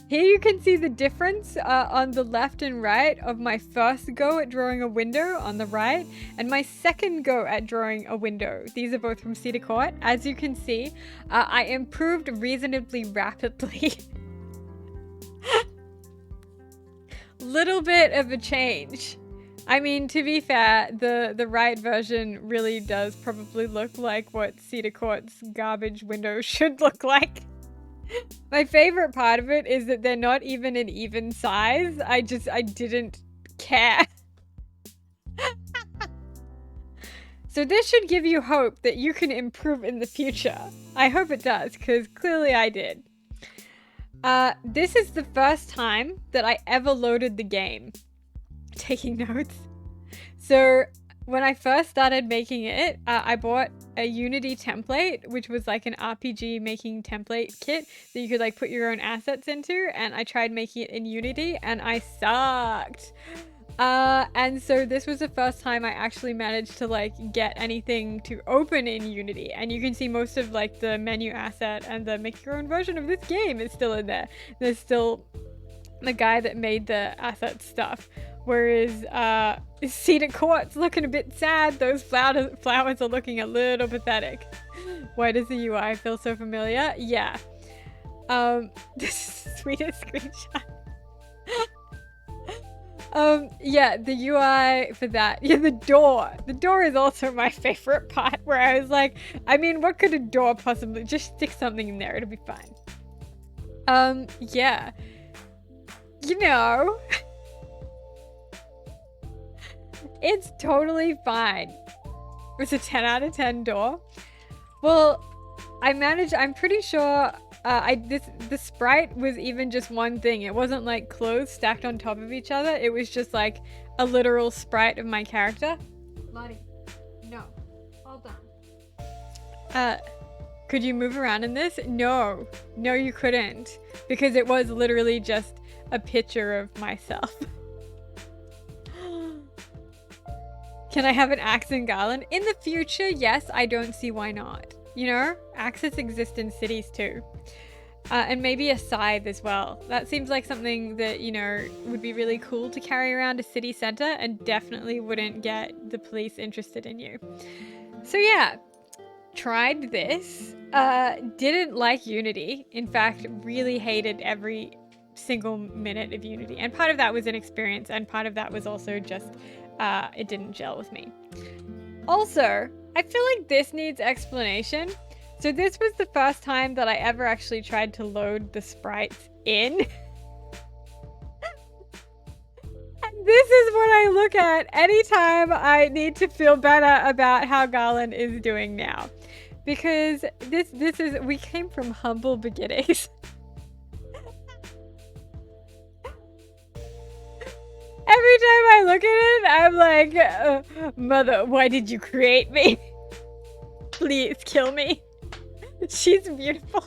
Here you can see the difference on the left and right of my first go at drawing a window on the right and my second go at drawing a window. These are both from Cedar Court. As you can see, I improved reasonably rapidly. Little bit of a change. I mean, to be fair, the right version really does probably look like what Cedar Court's garbage window should look like. My favorite part of it is that they're not even an even size. I didn't care. So this should give you hope that you can improve in the future. I hope it does, because clearly I did. This is the first time that I ever loaded the game. Taking notes. So when I first started making it, I bought a Unity template, which was like an RPG making template kit that you could like put your own assets into, and I tried making it in Unity and I sucked. And so this was the first time I actually managed to like get anything to open in Unity, and you can see most of like the menu asset and the make your own version of this game is still in there. There's still the guy that made the asset stuff. Whereas Cedar Court's looking a bit sad. Those flowers are looking a little pathetic. Why does the UI feel so familiar? Yeah. This is the sweetest screenshot. Yeah, the UI for that. Yeah, the door. The door is also my favorite part, where I was like, I mean, what could a door possibly... Just stick something in there, it'll be fine. Yeah. You know... It's totally fine. It's a 10 out of 10 door. Well, I'm pretty sure the sprite was even just one thing. It wasn't like clothes stacked on top of each other. It was just like a literal sprite of my character. Lottie, no. Hold on. Could you move around in this? No. No, you couldn't. Because it was literally just a picture of myself. Can I have an axe in Garland? In the future, yes, I don't see why not. You know, axes exist in cities too. And maybe a scythe as well. That seems like something that, you know, would be really cool to carry around a city center and definitely wouldn't get the police interested in you. So yeah, tried this. Didn't like Unity. In fact, really hated every single minute of Unity. And part of that was inexperience, and part of that was also just it didn't gel with me. Also, I feel like this needs explanation. So this was the first time that I ever actually tried to load the sprites in. And this is what I look at anytime I need to feel better about how Garland is doing now. Because this is, we came from humble beginnings. Every time I look at it, I'm like, Mother, why did you create me? Please kill me. She's beautiful.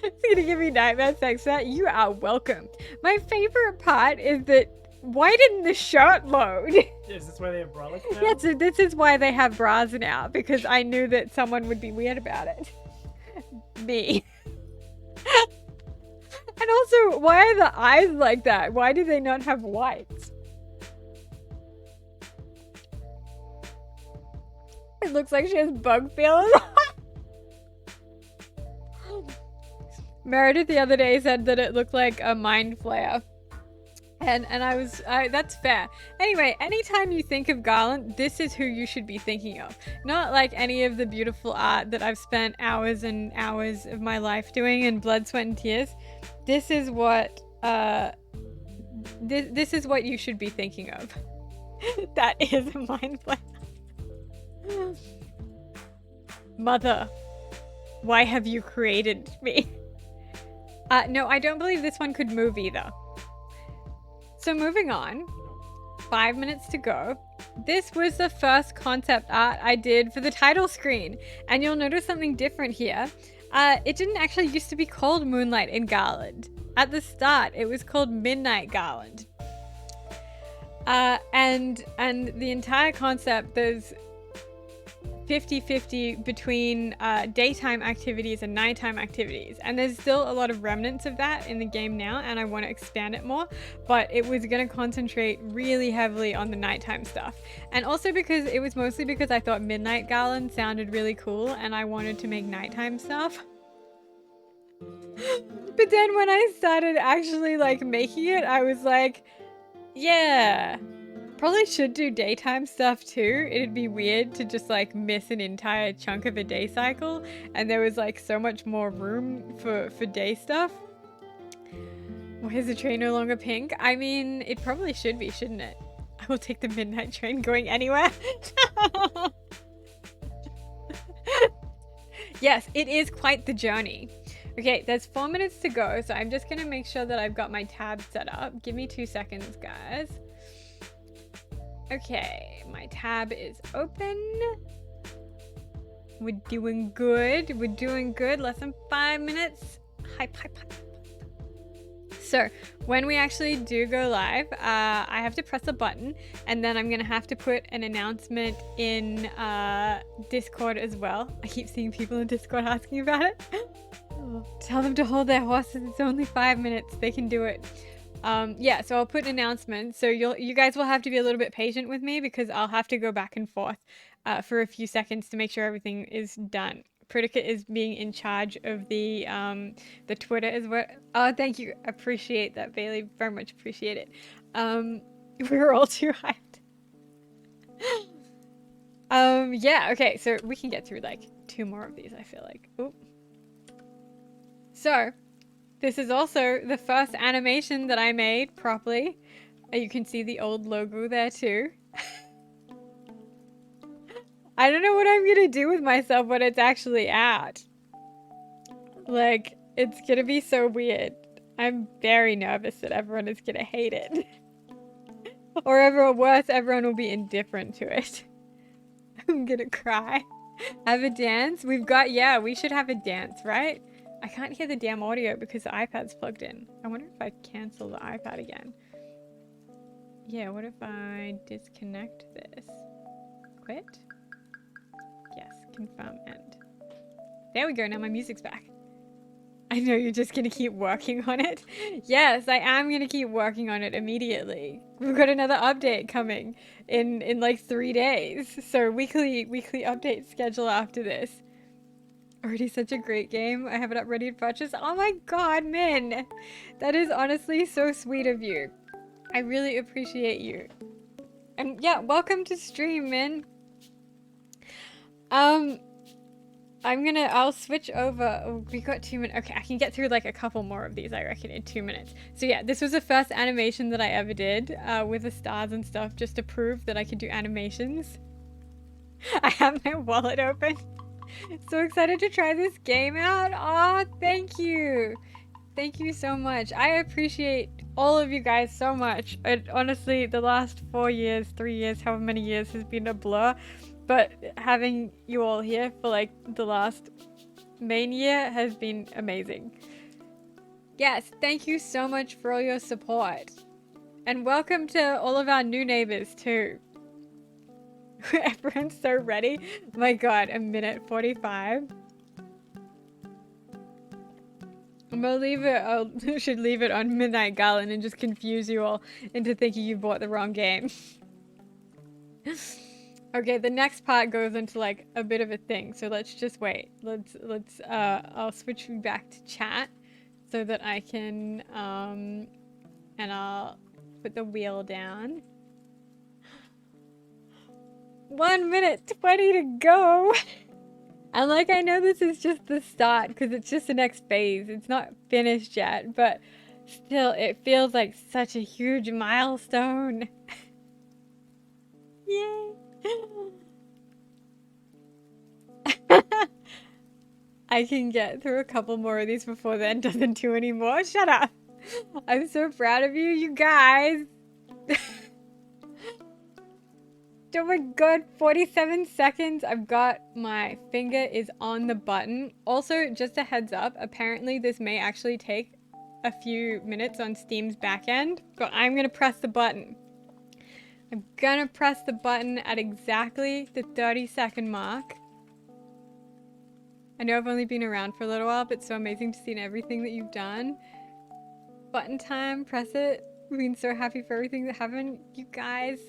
It's gonna give me nightmare sex for that. You are welcome. My favorite part is that why didn't the shirt load? Is this why they have bralettes now? Yeah, so this is why they have bras now, because I knew that someone would be weird about it. Me. And also, why are the eyes like that? Why do they not have whites? It looks like she has bug feelings. Meredith the other day said that it looked like a mind flare. And that's fair. Anyway, anytime you think of Garland, this is who you should be thinking of. Not like any of the beautiful art that I've spent hours and hours of my life doing in blood, sweat, and tears. This is what this is what you should be thinking of. That is a mind flare. Mother, why have you created me? No, I don't believe this one could move either. So moving on, 5 minutes to go. This was the first concept art I did for the title screen. And you'll notice something different here. It didn't actually used to be called Moonlight in Garland. At the start, it was called Midnight Garland. And the entire concept, there's 50-50 between daytime activities and nighttime activities, and there's still a lot of remnants of that in the game now, and I want to expand it more, but it was going to concentrate really heavily on the nighttime stuff. And also because it was mostly because I thought Midnight Garland sounded really cool and I wanted to make nighttime stuff. But then when I started actually like making it, I was like, yeah, probably should do daytime stuff too. It'd be weird to just like miss an entire chunk of a day cycle, and there was like so much more room for day stuff. Why is the train no longer pink? I mean, it probably should be, shouldn't it? I will take the midnight train going anywhere. Yes, it is quite the journey. Okay, there's 4 minutes to go, so I'm just gonna make sure that I've got my tab set up. Give me 2 seconds, guys. Okay, my tab is open. We're doing good. We're doing good. Less than 5 minutes. Hype, hype, hype. So when we actually do go live, I have to press a button, and then I'm gonna have to put an announcement in Discord as well. I keep seeing people in Discord asking about it. Tell them to hold their horses. It's only 5 minutes. They can do it. Yeah, so I'll put an announcement. So you guys will have to be a little bit patient with me, because I'll have to go back and forth for a few seconds to make sure everything is done. Predicate is being in charge of the Twitter as well. Oh, thank you. Appreciate that, Bailey. Very much appreciate it. We were all too hyped. Yeah, okay, so we can get through like 2 more of these, I feel like. Oop. So, this is also the first animation that I made properly. You can see the old logo there too. I don't know what I'm gonna do with myself when it's actually out. Like, it's gonna be so weird. I'm very nervous that everyone is gonna hate it. Or everyone, worse, everyone will be indifferent to it. I'm gonna cry. Have a dance? We've got, yeah, we should have a dance, right? I can't hear the damn audio because the iPad's plugged in. I wonder if I cancel the iPad again. Yeah, what if I disconnect this? Quit? Yes, confirm end. There we go, now my music's back. I know you're just gonna keep working on it. Yes, I am gonna keep working on it immediately. We've got another update coming in like 3 days. So weekly update schedule after this. Already such a great game. I have it up ready to purchase. Oh my god, Min! That is honestly so sweet of you. I really appreciate you. And yeah, welcome to stream, Min. I'll switch over. Oh, we got 2 minutes. Okay, I can get through like a couple more of these, I reckon, in 2 minutes. So yeah, this was the first animation that I ever did with the stars and stuff, just to prove that I could do animations. I have my wallet open. So excited to try this game out. Oh, thank you. Thank you so much. I appreciate all of you guys so much. Honestly, the last 4 years, 3 years, however many years has been a blur. But having you all here for like the last main year has been amazing. Yes, thank you so much for all your support. And welcome to all of our new neighbors too. Everyone's so ready. My god, 1:45. I'm gonna leave it, I should leave it on Midnight Garland and just confuse you all into thinking you bought the wrong game. Okay, the next part goes into like a bit of a thing, so let's just wait. I'll switch you back to chat so that I can, and I'll put the wheel down. 1:20 to go. And like, I know this is just the start because it's just the next phase. It's not finished yet, but still it feels like such a huge milestone. Yay. I can get through a couple more of these before then doesn't do anymore. Shut up. I'm so proud of you, you guys. Oh my god, 47 seconds. I've got my finger is on the button. Also, just a heads up, apparently this may actually take a few minutes on Steam's back end, but I'm gonna press the button. I'm gonna press the button at exactly the 30-second mark. I know I've only been around for a little while, but it's so amazing to see everything that you've done. Button time, press it. We've been so happy for everything that happened. You guys,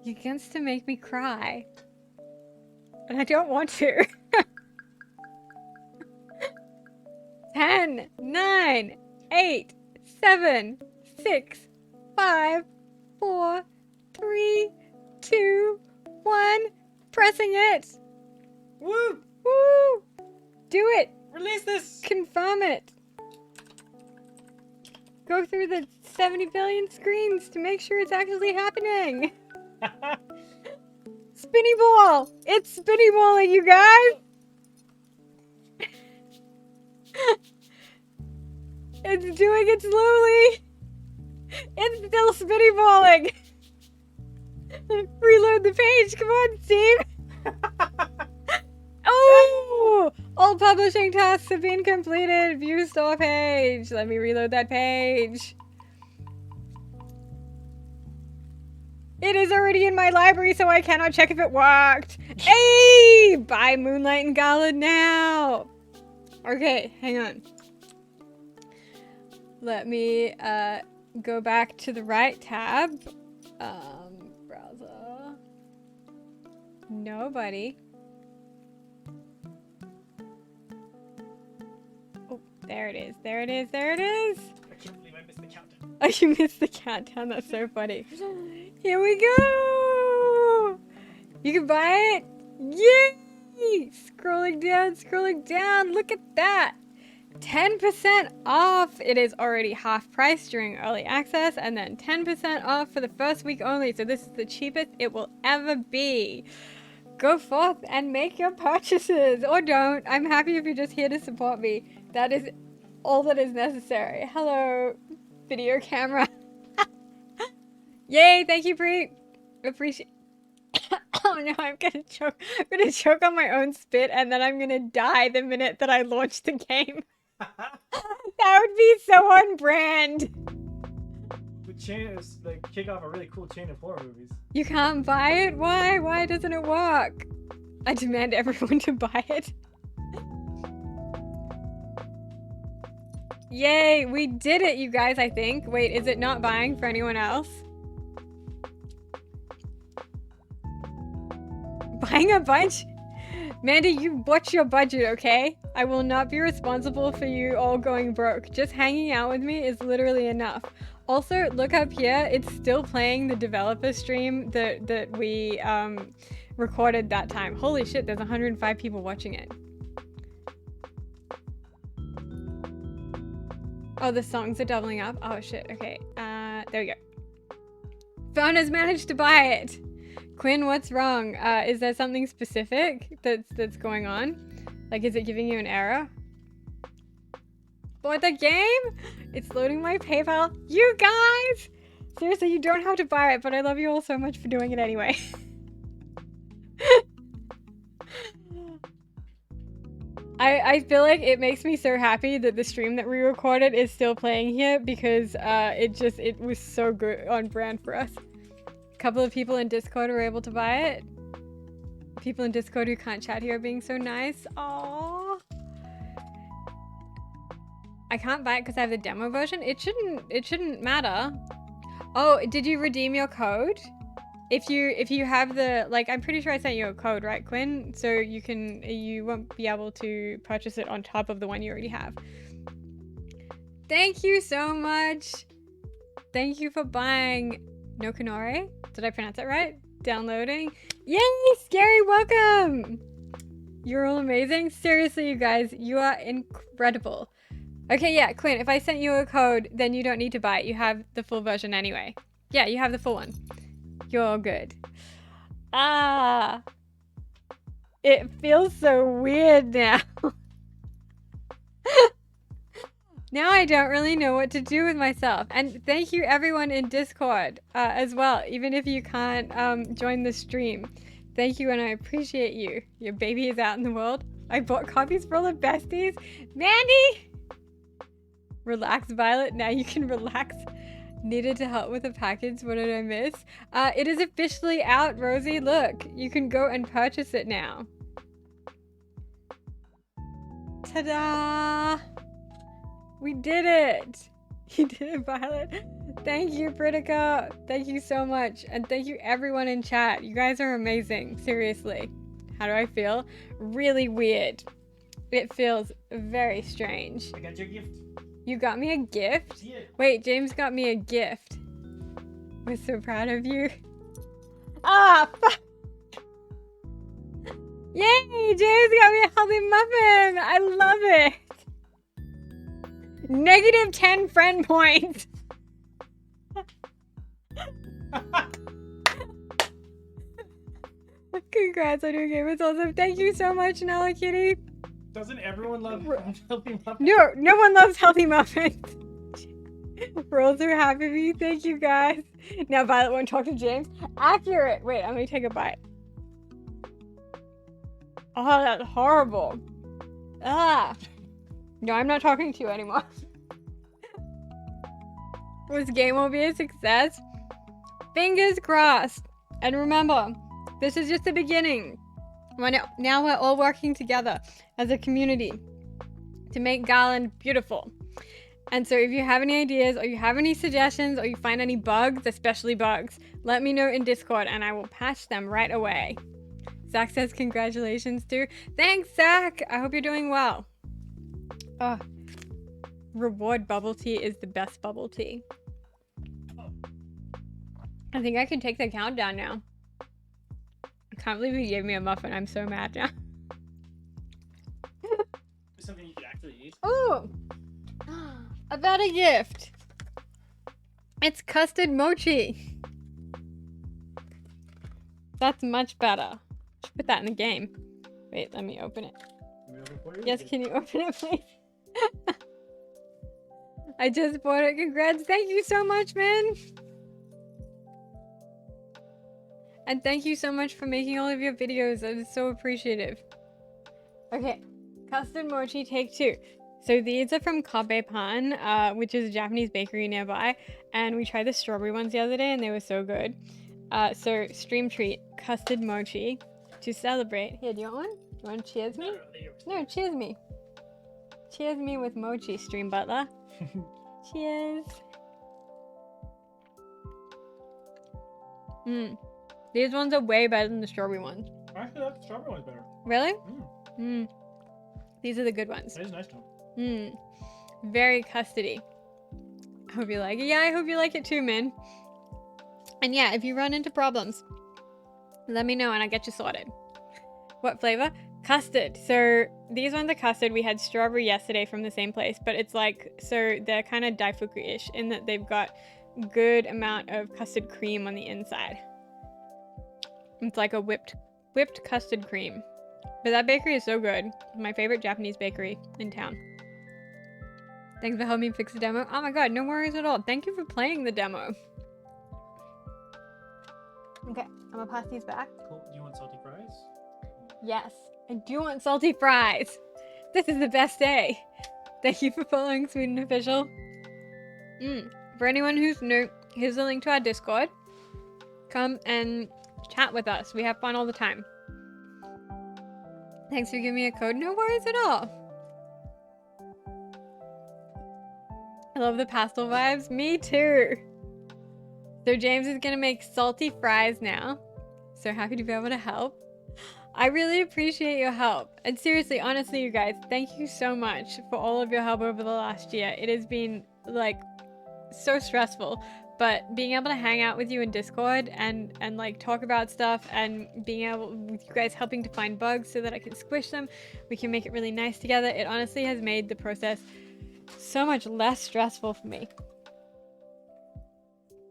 you're going to make me cry. And I don't want to. 10, 9, 8, 7, 6, 5, 4, 3, 2, 1. Pressing it. Woo! Woo! Do it. Release this! Confirm it. Go through the 70 billion screens to make sure it's actually happening. Spinny ball! It's spinny balling, you guys! It's doing it slowly! It's still spinny balling! Reload the page, come on, Steve! Oh! All publishing tasks have been completed. View store page. Let me reload that page. It is already in my library, so I cannot check if it worked. Hey! Buy Moonlight and Garland now. Okay, hang on. Let me go back to the right tab. Browser. Nobody. Oh, there it is. There it is. There it is. I can't believe I missed the countdown. Oh, you missed the countdown. That's so funny. Here we go. You can buy it. Yay! Scrolling down. Look at that. 10% off. It is already half price during early access, and then 10% off for the first week only. So this is the cheapest it will ever be. Go forth and make your purchases, or don't. I'm happy if you're just here to support me. That is all that is necessary. Hello, video camera. Yay, thank you, Bree. Appreciate. Oh no, I'm gonna choke. I'm gonna choke on my own spit, and then I'm gonna die the minute that I launch the game. That would be so on brand. We kick off a really cool chain of horror movies. You can't buy it? Why? Why doesn't it work? I demand everyone to buy it. Yay, we did it, you guys, I think. Wait, is it not buying for anyone else? Buying a bunch? Mandy, you watch your budget, okay? I will not be responsible for you all going broke. Just hanging out with me is literally enough. Also, look up here. It's still playing the developer stream that we recorded that time. Holy shit, there's 105 people watching it. Oh, the songs are doubling up. Oh shit, okay. There we go. Phone has managed to buy it. Quinn, what's wrong? Is there something specific that's going on? Like, is it giving you an error? Bought the game? It's loading my PayPal. You guys! Seriously, you don't have to buy it, but I love you all so much for doing it anyway. I feel like it makes me so happy that the stream that we recorded is still playing here because it was so good on brand for us. A couple of people in Discord were able to buy it. People in Discord who can't chat here are being so nice. Aww. I can't buy it because I have the demo version. It shouldn't matter. Oh, did you redeem your code? If you have the, like, I'm pretty sure I sent you a code, right, Quinn? So you won't be able to purchase it on top of the one you already have. Thank you so much. Thank you for buying Nokanore. Did I pronounce that right? Downloading. Yay, Scary, welcome. You're all amazing. Seriously, you guys, you are incredible. Okay, yeah, Quinn, if I sent you a code, then you don't need to buy it. You have the full version anyway. Yeah, you have the full one. You're all good. Ah. It feels so weird now. Now I don't really know what to do with myself. And thank you everyone in Discord as well, even if you can't join the stream. Thank you and I appreciate you. Your baby is out in the world. I bought copies for all the besties. Mandy! Relax, Violet. Now you can relax. Needed to help with a package. What did I miss? It is officially out, Rosie. Look, you can go and purchase it now. Ta-da! We did it! You did it, Violet. Thank you, Pritika. Thank you so much. And thank you everyone in chat. You guys are amazing. Seriously. How do I feel? Really weird. It feels very strange. I got your gift. You got me a gift? Yeah. Wait, James got me a gift. We're so proud of you. Ah, fuck! Yay, James got me a healthy muffin! I love it! Negative 10 friend points! Congrats on your game, it's awesome. Thank you so much, Nella Kitty. Doesn't everyone love healthy muffins? No one loves healthy muffins. Rolls are happy for you. Thank you, guys. Now Violet won't talk to James. Accurate. Wait, I'm gonna take a bite. Oh, that's horrible. Ah. No, I'm not talking to you anymore. This game will be a success. Fingers crossed. And remember, this is just the beginning. Now we're all working together as a community to make Garland beautiful. And so if you have any ideas or you have any suggestions or you find any bugs, especially bugs, let me know in Discord and I will patch them right away. Zach says congratulations too. Thanks, Zach. I hope you're doing well. Oh, reward bubble tea is the best bubble tea. I think I can take the countdown now. I can't believe he gave me a muffin. I'm so mad now. Something you can actually eat. Oh, about a gift. It's custard mochi. That's much better. Should put that in the game. Wait, let me open it. Yes, can you open it, please? I just bought it. Congrats. Thank you so much, man. And thank you so much for making all of your videos. That is so appreciative. Okay, custard mochi take 2. So these are from Kabe Pan, which is a Japanese bakery nearby. And we tried the strawberry ones the other day and they were so good. So stream treat, custard mochi to celebrate. Here, do you want one? Do you want to cheers me? No, cheers me. Cheers me with mochi, stream butler. Cheers. These ones are way better than the strawberry ones. I actually like the strawberry ones better. Really? These are the good ones. It is nice though. Very custardy. I hope you like it. Yeah, I hope you like it too, man. And yeah, if you run into problems, let me know and I'll get you sorted. What flavor? Custard. So these ones are custard. We had strawberry yesterday from the same place, but it's like, so they're kind of daifuku-ish in that they've got good amount of custard cream on the inside. It's like a whipped custard cream. But that bakery is so good. My favorite Japanese bakery in town. Thanks for helping me fix the demo. Oh my god, no worries at all. Thank you for playing the demo. Okay, I'm gonna pass these back. Cool. Do you want salty fries? Yes, I do want salty fries. This is the best day. Thank you for following Sweden Official. For anyone who's new, here's the link to our Discord. Come and chat with us. We have fun all the time. Thanks for giving me a code. No worries at all. I love the pastel vibes. Me too. So James is gonna make salty fries now. So happy to be able to help. I really appreciate your help. And seriously, honestly, you guys, thank you so much for all of your help over the last year. It has been like so stressful, but being able to hang out with you in Discord and like talk about stuff and being able with you guys helping to find bugs so that I can squish them, we can make it really nice together. It honestly has made the process so much less stressful for me.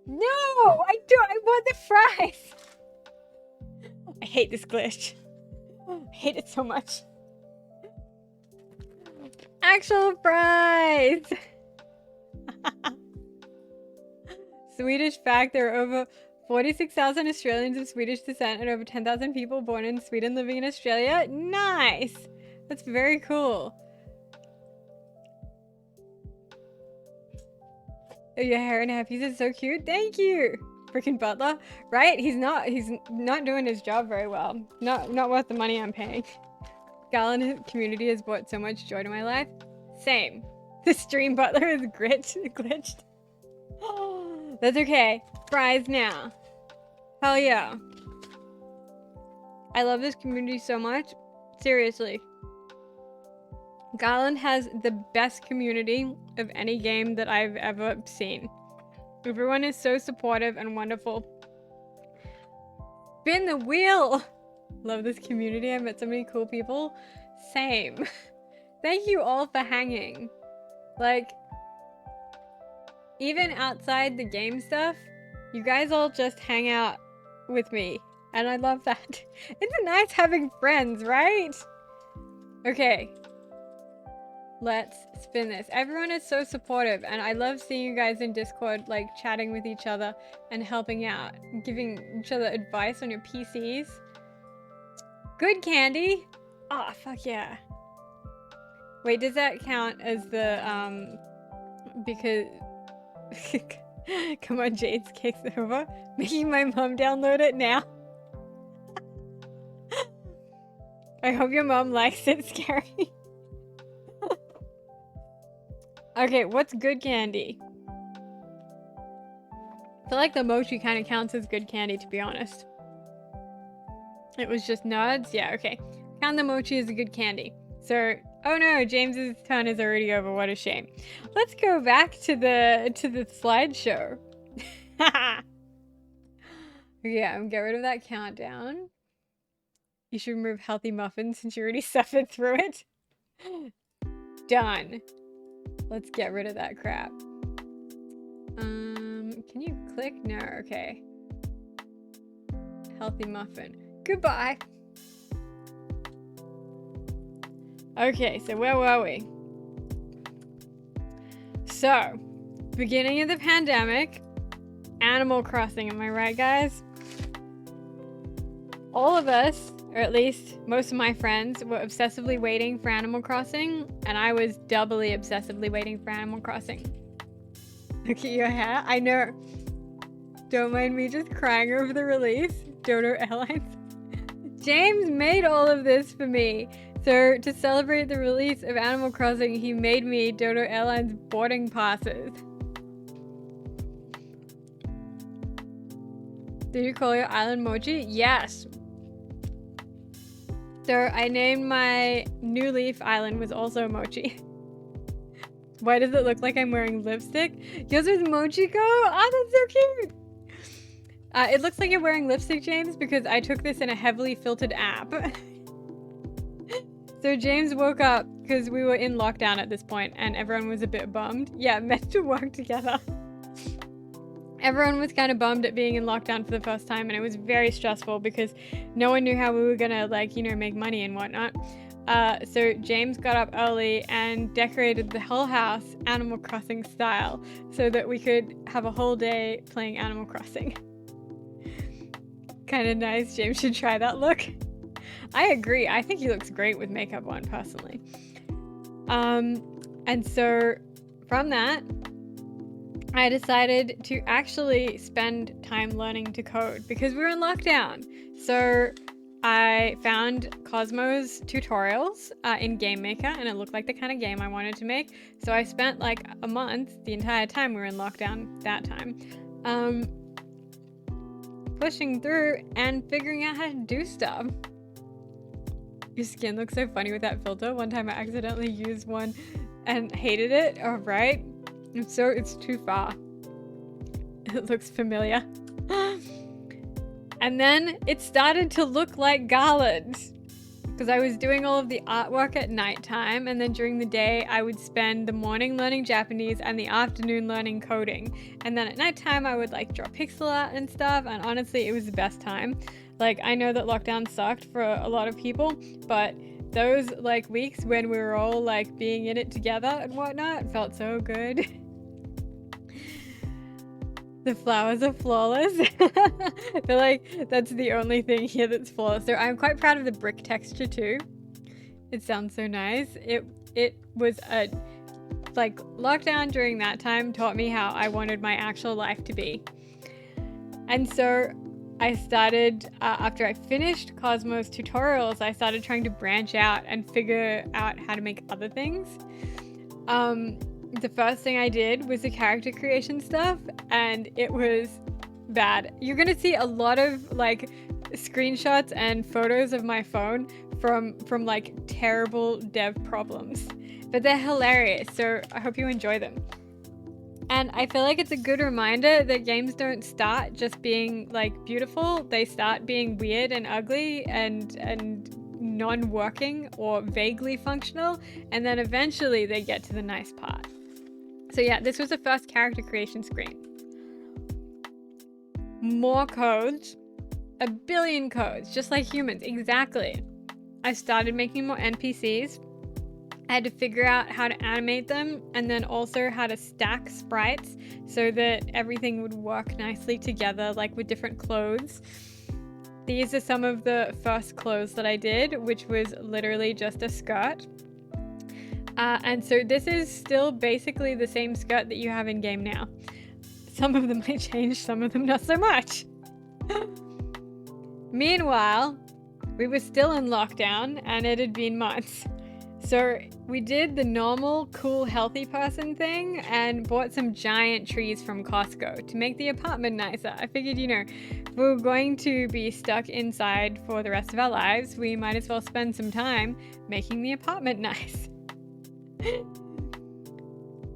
No, I want the fries. I hate this glitch. I hate it so much. Actual fries. Swedish fact, there are over 46,000 Australians of Swedish descent and over 10,000 people born in Sweden living in Australia. Nice. That's very cool. Oh, your hair and hairpiece is so cute. Thank you. Freaking butler. Right? He's not doing his job very well. Not worth the money I'm paying. Garland community has brought so much joy to my life. Same. The stream butler is glitched. That's okay. Fries now. Hell yeah. I love this community so much. Seriously. Garland has the best community of any game that I've ever seen. Everyone is so supportive and wonderful. Spin the wheel! Love this community. I met so many cool people. Same. Thank you all for hanging. Like, even outside the game stuff, you guys all just hang out with me. And I love that. It's nice having friends, right? Okay. Let's spin this. Everyone is so supportive and I love seeing you guys in Discord like chatting with each other and helping out, giving each other advice on your PCs. Good candy. Oh, fuck yeah. Wait, does that count as the because come on, Jade's cake's over. Making my mom download it now. I hope your mom likes it, Scary. Okay, what's good candy? I feel like the mochi kind of counts as good candy, to be honest. It was just nuts? Yeah, okay. Count the mochi as a good candy. So, oh no, James's turn is already over. What a shame. Let's go back to the slideshow. Yeah, get rid of that countdown. You should remove healthy muffins since you already suffered through it. Done. Let's get rid of that crap. Can you click? No, okay. Healthy muffin. Goodbye. Okay, so where were we? So, beginning of the pandemic, Animal Crossing, am I right, guys? All of us, or at least most of my friends, were obsessively waiting for Animal Crossing, and I was doubly obsessively waiting for Animal Crossing. Look at your hair. I know. Don't mind me just crying over the release. Dodo Airlines. James made all of this for me. So to celebrate the release of Animal Crossing, he made me Dodo Airlines boarding passes. Did you call your island Mochi? Yes. So I named my New Leaf island was also Mochi. Why does it look like I'm wearing lipstick? Yours is Mochi Go? Oh, that's so cute. It looks like you're wearing lipstick, James, because I took this in a heavily filtered app. So James woke up because we were in lockdown at this point and everyone was a bit bummed. Yeah, meant to work together. Everyone was kind of bummed at being in lockdown for the first time, and it was very stressful because no one knew how we were gonna, like, you know, make money and whatnot. So James got up early and decorated the whole house Animal Crossing style so that we could have a whole day playing Animal Crossing. Kind of nice. James should try that look. I agree. I think he looks great with makeup on, personally. And so from that, I decided to actually spend time learning to code because we were in lockdown. So I found Cosmo's tutorials in Game Maker, and it looked like the kind of game I wanted to make. So I spent like a month, the entire time we were in lockdown that time, pushing through and figuring out how to do stuff. Your skin looks so funny with that filter. One time I accidentally used one and hated it. Oh, right? It's too far. It looks familiar. And then it started to look like Garland because I was doing all of the artwork at nighttime, and then during the day I would spend the morning learning Japanese and the afternoon learning coding. And then at nighttime I would like draw pixel art and stuff, and honestly it was the best time. Like, I know that lockdown sucked for a lot of people, but those like weeks when we were all like being in it together and whatnot felt so good. The flowers are flawless. I feel like that's the only thing here that's flawless. So I'm quite proud of the brick texture too. It sounds so nice. It was a, like, lockdown during that time taught me how I wanted my actual life to be. And so I started, after I finished Cosmo's tutorials, I started trying to branch out and figure out how to make other things. The first thing I did was the character creation stuff, and it was bad. You're gonna see a lot of like screenshots and photos of my phone from like terrible dev problems, but they're hilarious, so I hope you enjoy them. And I feel like it's a good reminder that games don't start just being like beautiful. They start being weird and ugly and non-working or vaguely functional, and then eventually they get to the nice part. So yeah, this was the first character creation screen. More codes, a billion codes, just like humans, exactly. I started making more NPCs. I had to figure out how to animate them, and then also how to stack sprites so that everything would work nicely together, like with different clothes. These are some of the first clothes that I did, which was literally just a skirt. And so this is still basically the same skirt that you have in game now. Some of them might change, some of them not so much. Meanwhile, we were still in lockdown and it had been months. So we did the normal, cool, healthy person thing and bought some giant trees from Costco to make the apartment nicer. I figured, you know, if we were going to be stuck inside for the rest of our lives, we might as well spend some time making the apartment nice.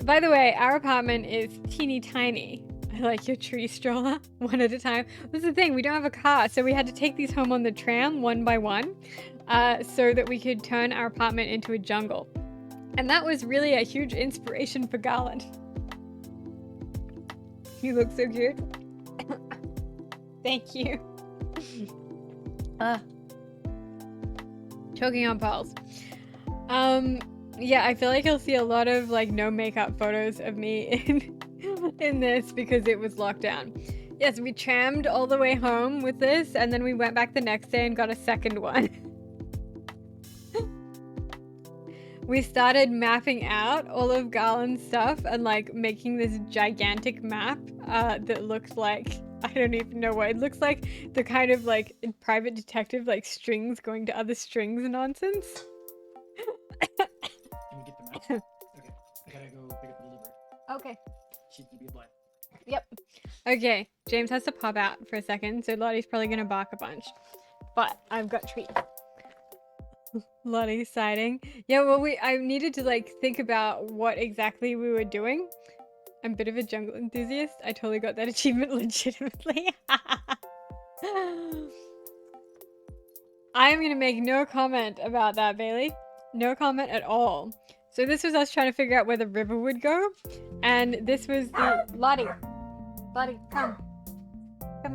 By the way, our apartment is teeny tiny. I like your tree stroller, one at a time. This is the thing, we don't have a car, so we had to take these home on the tram one by one so that we could turn our apartment into a jungle. And that was really a huge inspiration for Garland. You look so cute. Thank you. Choking on pearls. Yeah, I feel like you'll see a lot of like no makeup photos of me in this because it was locked down. Yes, we trammed all the way home with this, and then we went back the next day and got a second one. We started mapping out all of Garland's stuff and like making this gigantic map that looked like, I don't even know what, it looks like the kind of like Private Detective like strings going to other strings nonsense. Can we get them out? Okay. I gotta go pick up the liver. Okay. She's gonna be blind. Yep. Okay, James has to pop out for a second, so Lottie's probably gonna bark a bunch. But I've got treats. Lottie exciting. Yeah, well, I needed to like think about what exactly we were doing. I'm a bit of a jungle enthusiast. I totally got that achievement legitimately. I am gonna make no comment about that, Bailey. No comment at all. So this was us trying to figure out where the river would go, and this was the Lottie. Lottie, come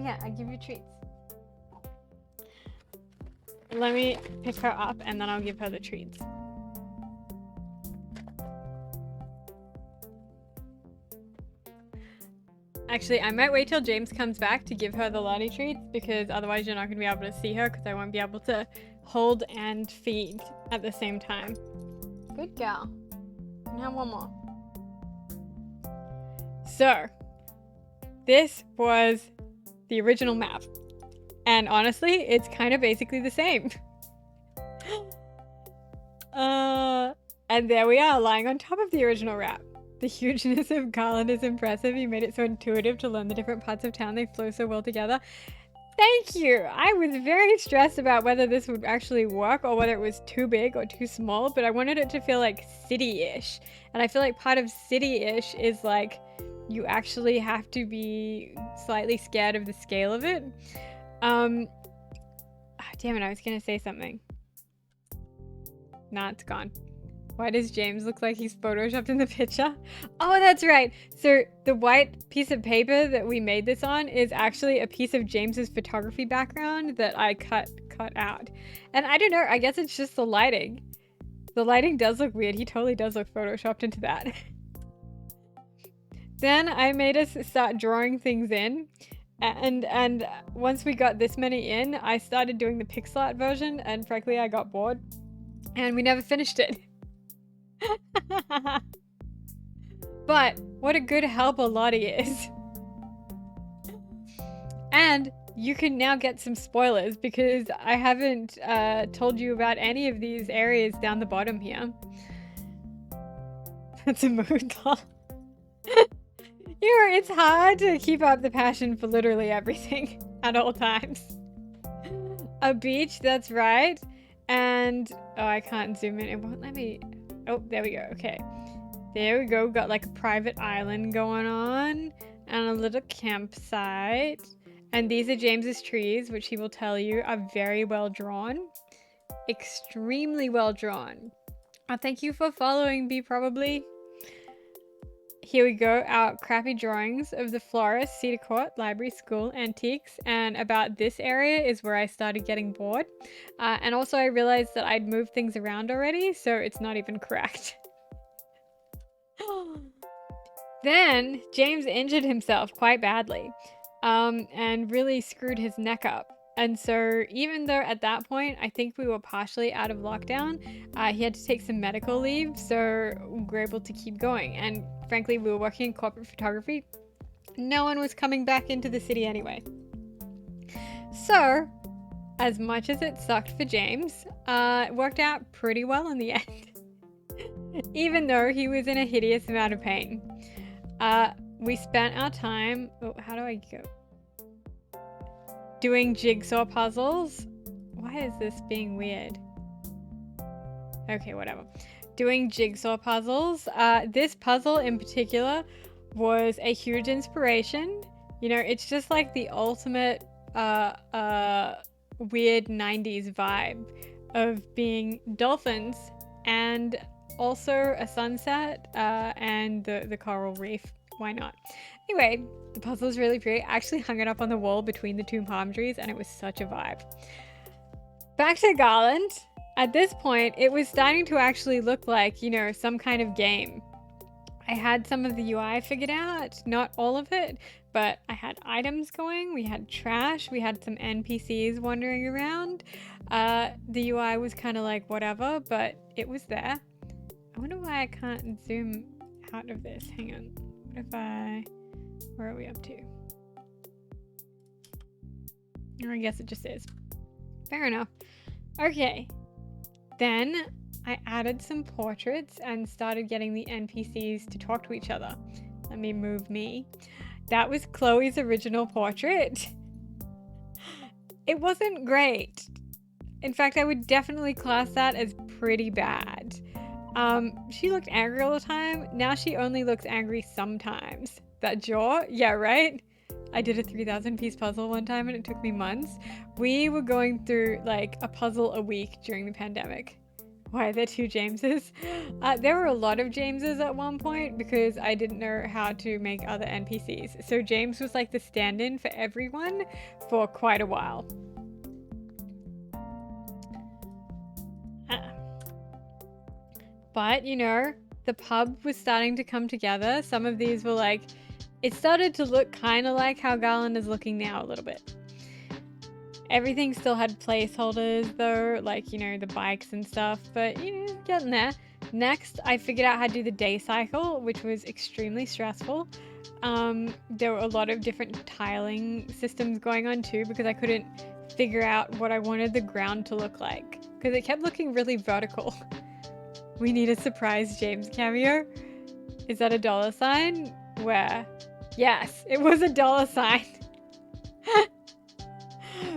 here. I give you treats. Let me pick her up, and then I'll give her the treats. Actually, I might wait till James comes back to give her the Lottie treats, because otherwise you're not going to be able to see her, because I won't be able to hold and feed at the same time. Good girl. Now one more. So, this was the original map. And honestly, it's kind of basically the same. And there we are, lying on top of the original map. The hugeness of Garland is impressive. You made it so intuitive to learn the different parts of town. They flow so well together. Thank you! I was very stressed about whether this would actually work or whether it was too big or too small, but I wanted it to feel like city-ish. And I feel like part of city-ish is like you actually have to be slightly scared of the scale of it. Damn it, I was gonna say something. Nah, it's gone. Why does James look like he's photoshopped in the picture? Oh, that's right. So the white piece of paper that we made this on is actually a piece of James's photography background that I cut out. And I don't know, I guess it's just the lighting. The lighting does look weird. He totally does look photoshopped into that. Then I made us start drawing things in. And once we got this many in, I started doing the pixel art version, and frankly, I got bored. And we never finished it. But what a good helper Lottie is. And you can now get some spoilers because I haven't told you about any of these areas down the bottom here. That's a mood doll. You know, it's hard to keep up the passion for literally everything at all times. A beach, that's right. And, oh, I can't zoom in. It won't let me. Oh, there we go. Okay. There we go. Got like a private island going on and a little campsite. And these are James's trees, which he will tell you are very well drawn. Extremely well drawn. Oh, thank you for following me, probably. Here we go, our crappy drawings of the florist, Cedar Court, library, school, antiques, and about this area is where I started getting bored. And also I realized that I'd moved things around already, so it's not even correct. Then James injured himself quite badly, and really screwed his neck up. And so even though at that point, I think we were partially out of lockdown, he had to take some medical leave, so we were able to keep going. And frankly, we were working in corporate photography. No one was coming back into the city anyway. So, as much as it sucked for James, it worked out pretty well in the end. Even though he was in a hideous amount of pain. We spent our time... Oh, how do I go? Doing jigsaw puzzles. Why is this being weird? Okay, whatever. Doing jigsaw puzzles. This puzzle in particular was a huge inspiration. You know, it's just like the ultimate weird 90s vibe of being dolphins and also a sunset and the coral reef. Why not? Anyway, the puzzle is really pretty. I actually hung it up on the wall between the two palm trees and it was such a vibe. Back to Garland. At this point, it was starting to actually look like, you know, some kind of game. I had some of the UI figured out, not all of it, but I had items going, we had trash, we had some NPCs wandering around. The UI was kind of like whatever, but it was there. I wonder why I can't zoom out of this. Hang on. What if I... Where are we up to? I guess it just is. Fair enough. Okay. Then I added some portraits and started getting the NPCs to talk to each other. Let me move me. That was Chloe's original portrait. It wasn't great. In fact, I would definitely class that as pretty bad. She looked angry all the time. Now she only looks angry sometimes. That jaw? Yeah, right? I did a 3,000 piece puzzle one time and it took me months. We were going through like a puzzle a week during the pandemic. Why are there two Jameses? There were a lot of Jameses at one point because I didn't know how to make other NPCs. So James was like the stand-in for everyone for quite a while. But, you know, the pub was starting to come together. Some of these were like, it started to look kind of like how Garland is looking now a little bit. Everything still had placeholders though, like, you know, the bikes and stuff, but, you know, getting there. Next, I figured out how to do the day cycle, which was extremely stressful. There were a lot of different tiling systems going on too, because I couldn't figure out what I wanted the ground to look like, because it kept looking really vertical. We need a surprise James cameo. Is that a $sign? Where? Yes, it was a $sign.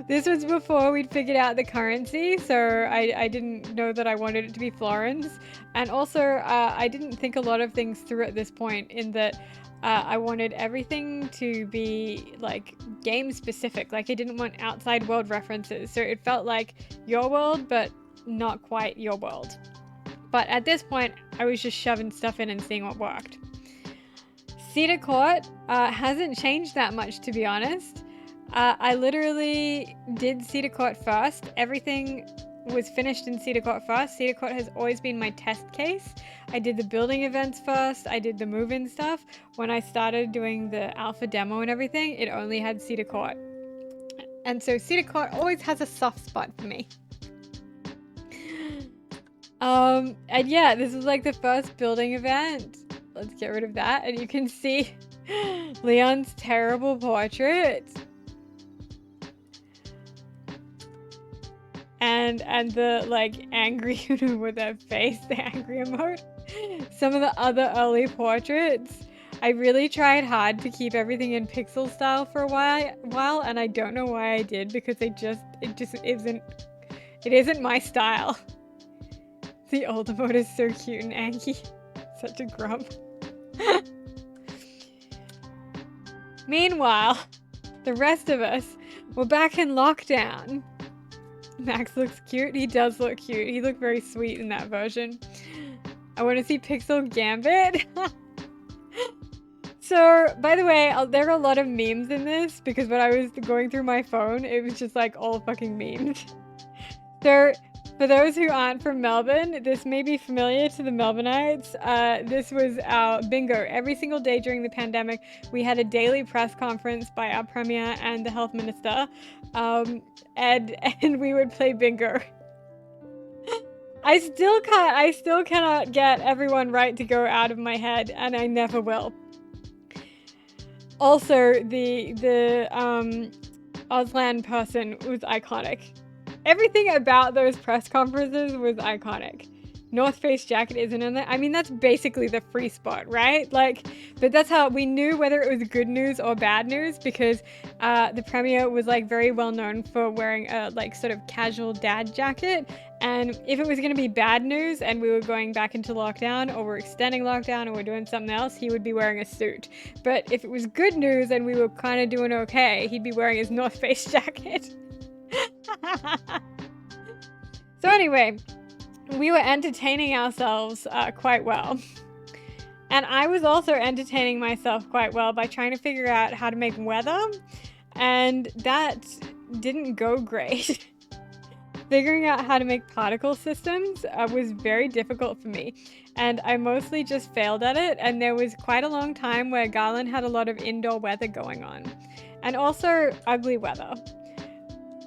This was before we'd figured out the currency, so I didn't know that I wanted it to be florins. And also, I didn't think a lot of things through at this point, in that I wanted everything to be like game specific. Like I didn't want outside world references, so it felt like your world, but not quite your world. But at this point, I was just shoving stuff in and seeing what worked. Cedar Court hasn't changed that much, to be honest. I literally did Cedar Court first. Everything was finished in Cedar Court first. Cedar Court has always been my test case. I did the building events first. I did the move-in stuff. When I started doing the alpha demo and everything, it only had Cedar Court. And so Cedar Court always has a soft spot for me. And yeah, this was like the first building event. Let's get rid of that. And you can see Leon's terrible portrait. And the like angry with their face, the angry emote. Some of the other early portraits. I really tried hard to keep everything in pixel style for a while, and I don't know why I did, because it just isn't my style. The old emote is so cute and angry. Such a grump. Meanwhile, the rest of us were back in lockdown. Max looks cute. He does look cute. He looked very sweet in that version. I want to see Pixel Gambit. So, by the way, there are a lot of memes in this, because when I was going through my phone, it was just like all fucking memes. So, for those who aren't from Melbourne, this may be familiar to the Melbourneites. This was our bingo. Every single day during the pandemic, we had a daily press conference by our Premier and the Health Minister, and we would play bingo. I still cannot get everyone right to go out of my head, and I never will. Also, the Auslan person was iconic. Everything about those press conferences was iconic. North Face jacket isn't in there. I mean, that's basically the free spot, right? Like, but that's how we knew whether it was good news or bad news, because the Premier was like very well known for wearing a like sort of casual dad jacket. And if it was going to be bad news and we were going back into lockdown, or we're extending lockdown, or we're doing something else, he would be wearing a suit. But if it was good news and we were kind of doing okay, he'd be wearing his North Face jacket. So anyway, we were entertaining ourselves quite well. And I was also entertaining myself quite well by trying to figure out how to make weather, and that didn't go great. Figuring out how to make particle systems was very difficult for me, and I mostly just failed at it, and there was quite a long time where Garland had a lot of indoor weather going on, and also ugly weather.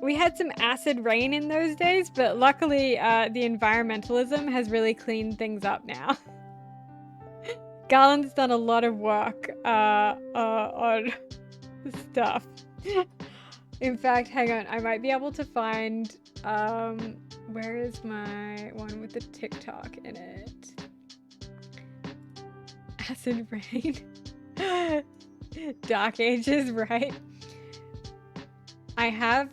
We had some acid rain in those days, but luckily the environmentalism has really cleaned things up now. Garland's done a lot of work on stuff. In fact, hang on, I might be able to find Where is my one with the TikTok in it? Acid Rain. Dark Ages, right? I have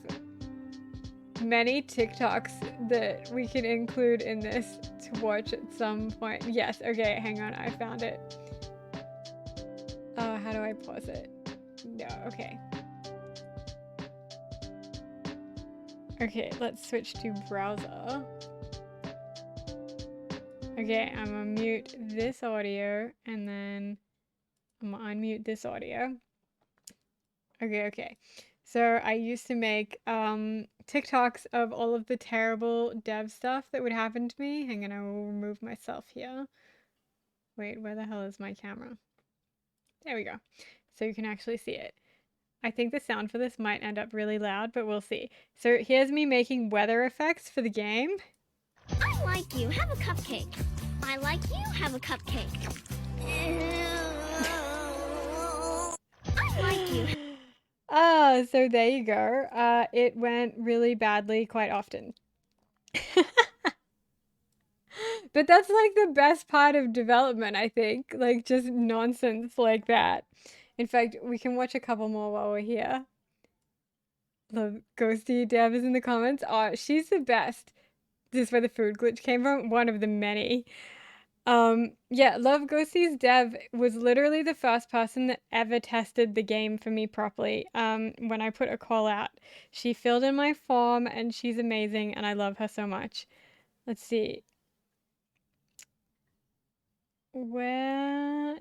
many TikToks that we can include in this to watch at some point. Yes, okay, hang on, I found it. How do I pause it? No, okay. Okay, let's switch to browser. Okay, I'm gonna mute this audio and then I'm gonna unmute this audio. Okay. So I used to make TikToks of all of the terrible dev stuff that would happen to me. Hang on, I will remove myself here. Wait, where the hell is my camera? There we go. So you can actually see it. I think the sound for this might end up really loud, but we'll see. So here's me making weather effects for the game. I like you. Have a cupcake. I like you. Have a cupcake. I like you. Oh, so there you go. It went really badly quite often. But that's like the best part of development, I think. Like just nonsense like that. In fact, we can watch a couple more while we're here. Love Ghosty Dev is in the comments. Oh, she's the best. This is where the food glitch came from. One of the many. Yeah, Love Ghosty's Dev was literally the first person that ever tested the game for me properly. When I put a call out, she filled in my form and she's amazing and I love her so much. Let's see. Where...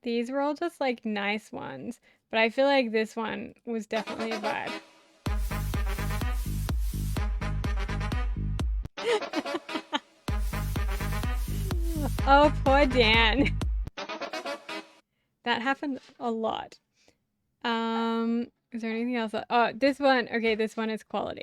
These were all just like nice ones, but I feel like this one was definitely a vibe. Oh, poor Dan. That happened a lot. Is there anything else? Oh, this one. Okay, this one is quality.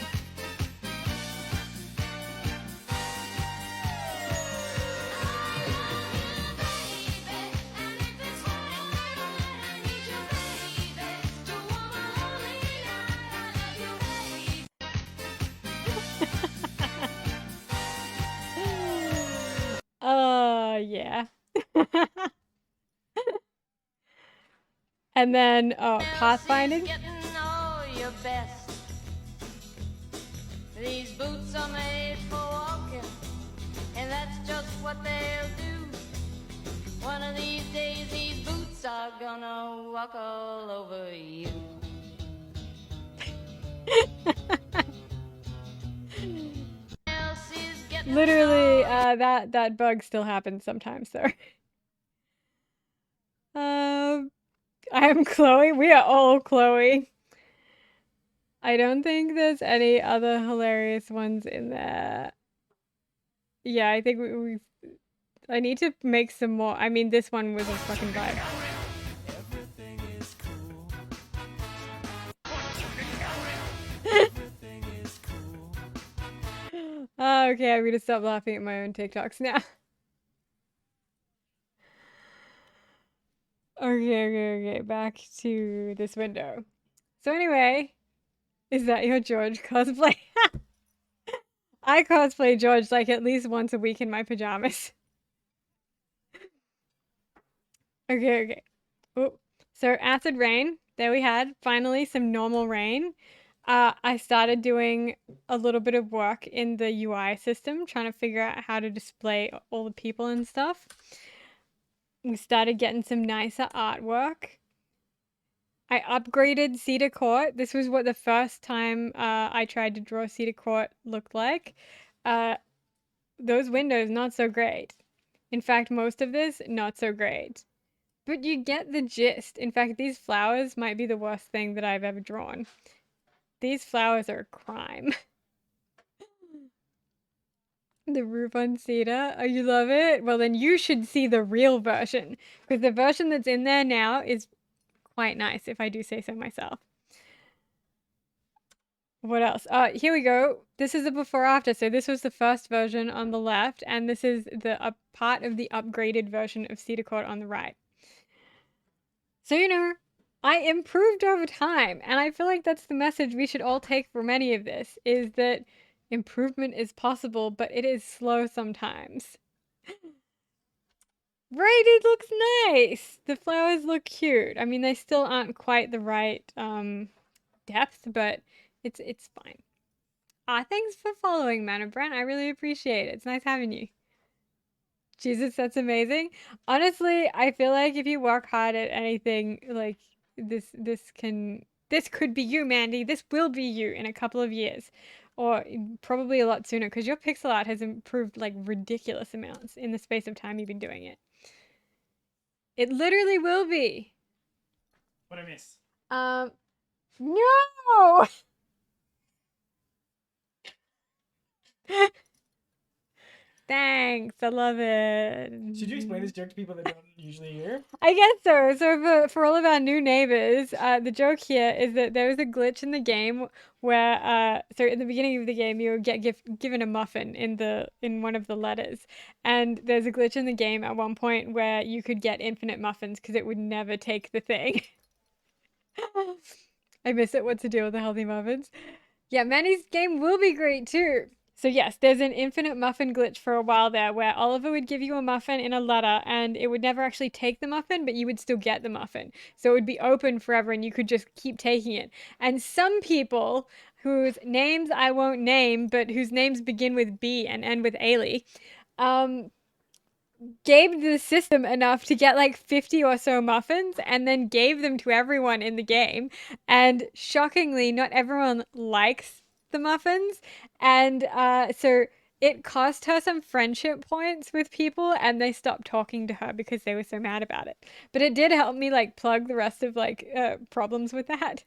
Oh, yeah. And then, pathfinding. These boots are made for walking, and that's just what they'll do. One of these days, these boots are gonna walk all over you. Literally, that bug still happens sometimes, though. I am Chloe. We are all Chloe. I don't think there's any other hilarious ones in there. Yeah, I think I need to make some more. I mean, this one was a fucking vibe. Oh, okay, I'm gonna stop laughing at my own TikToks now. Okay, back to this window. So anyway, is that your George cosplay? I cosplay George like at least once a week in my pajamas. Okay. Oh, so acid rain. There we had finally some normal rain. I started doing a little bit of work in the UI system, trying to figure out how to display all the people and stuff. We started getting some nicer artwork. I upgraded Cedar Court. This was what the first time I tried to draw Cedar Court looked like. Those windows, not so great. In fact, most of this, not so great. But you get the gist. In fact, these flowers might be the worst thing that I've ever drawn. These flowers are a crime. The roof on Cedar. Oh, you love it? Well, then you should see the real version. Because the version that's in there now is quite nice, if I do say so myself. What else? Here we go. This is the before after. So this was the first version on the left, and this is the part of the upgraded version of Cedar Court on the right. So, you know, I improved over time, and I feel like that's the message we should all take from any of this, is that improvement is possible, but it is slow sometimes. Right, it looks nice. The flowers look cute. I mean, they still aren't quite the right depth, but it's fine. Thanks for following, Mana Brent. I really appreciate it. It's nice having you. Jesus, that's amazing. Honestly, I feel like if you work hard at anything, like this could be you, Mandy. This will be you in a couple of years, or probably a lot sooner, because your pixel art has improved like ridiculous amounts in the space of time you've been doing it. It literally will be. What I miss? No. Thanks, I love it. Should you explain this joke to people that don't usually hear? I guess so. So for all of our new neighbors, the joke here is that there was a glitch in the game where so in the beginning of the game you would get given a muffin in one of the letters, and there's a glitch in the game at one point where you could get infinite muffins because it would never take the thing. I miss it. What's the deal with the healthy muffins? Yeah, Manny's game will be great too. So yes, there's an infinite muffin glitch for a while there where Oliver would give you a muffin in a letter and it would never actually take the muffin, but you would still get the muffin. So it would be open forever and you could just keep taking it. And some people whose names I won't name, but whose names begin with B and end with Ailey, gamed the system enough to get like 50 or so muffins and then gave them to everyone in the game. And shockingly, not everyone likes the muffins. And so it cost her some friendship points with people and they stopped talking to her because they were so mad about it. But it did help me like plug the rest of like problems with that,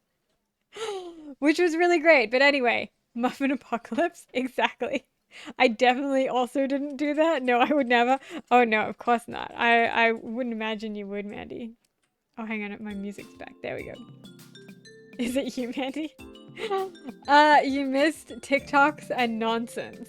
which was really great. But anyway, muffin apocalypse, exactly. I definitely also didn't do that. No, I would never. Oh no, of course not. I wouldn't imagine you would, Mandy. Oh, hang on, my music's back. There we go. Is it you, Mandy? You missed TikToks and nonsense.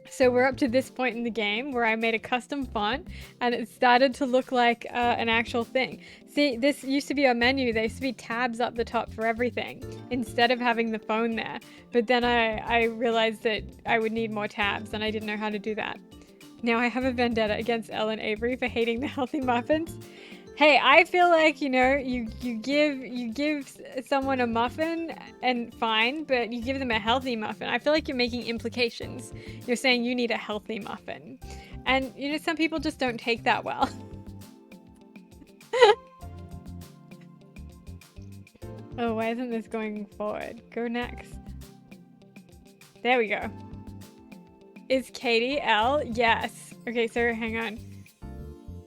So we're up to this point in the game where I made a custom font and it started to look like an actual thing. See, this used to be a menu. There used to be tabs up the top for everything instead of having the phone there. But then I realized that I would need more tabs and I didn't know how to do that. Now I have a vendetta against Elle and Avery for hating the healthy muffins. Hey, I feel like, you know, you give someone a muffin and fine, but you give them a healthy muffin. I feel like you're making implications. You're saying you need a healthy muffin. And, you know, some people just don't take that well. Oh, why isn't this going forward? Go next. There we go. Is Katie L? Yes. Okay, so hang on.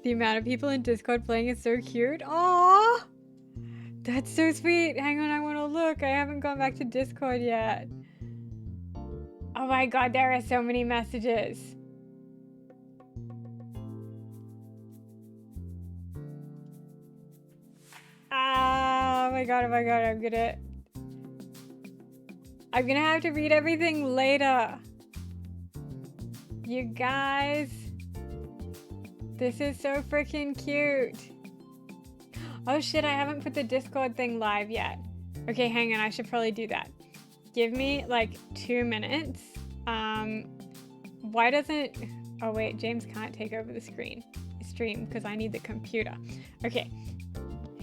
The amount of people in Discord playing is so cute. Aww! That's so sweet. Hang on, I want to look. I haven't gone back to Discord yet. Oh my god, there are so many messages. Oh my god, I'm gonna have to read everything later. You guys. This is so freaking cute. Oh shit, I haven't put the Discord thing live yet. Okay, hang on, I should probably do that. Give me like 2 minutes. Why doesn't... Oh wait, James can't take over the stream because I need the computer. Okay,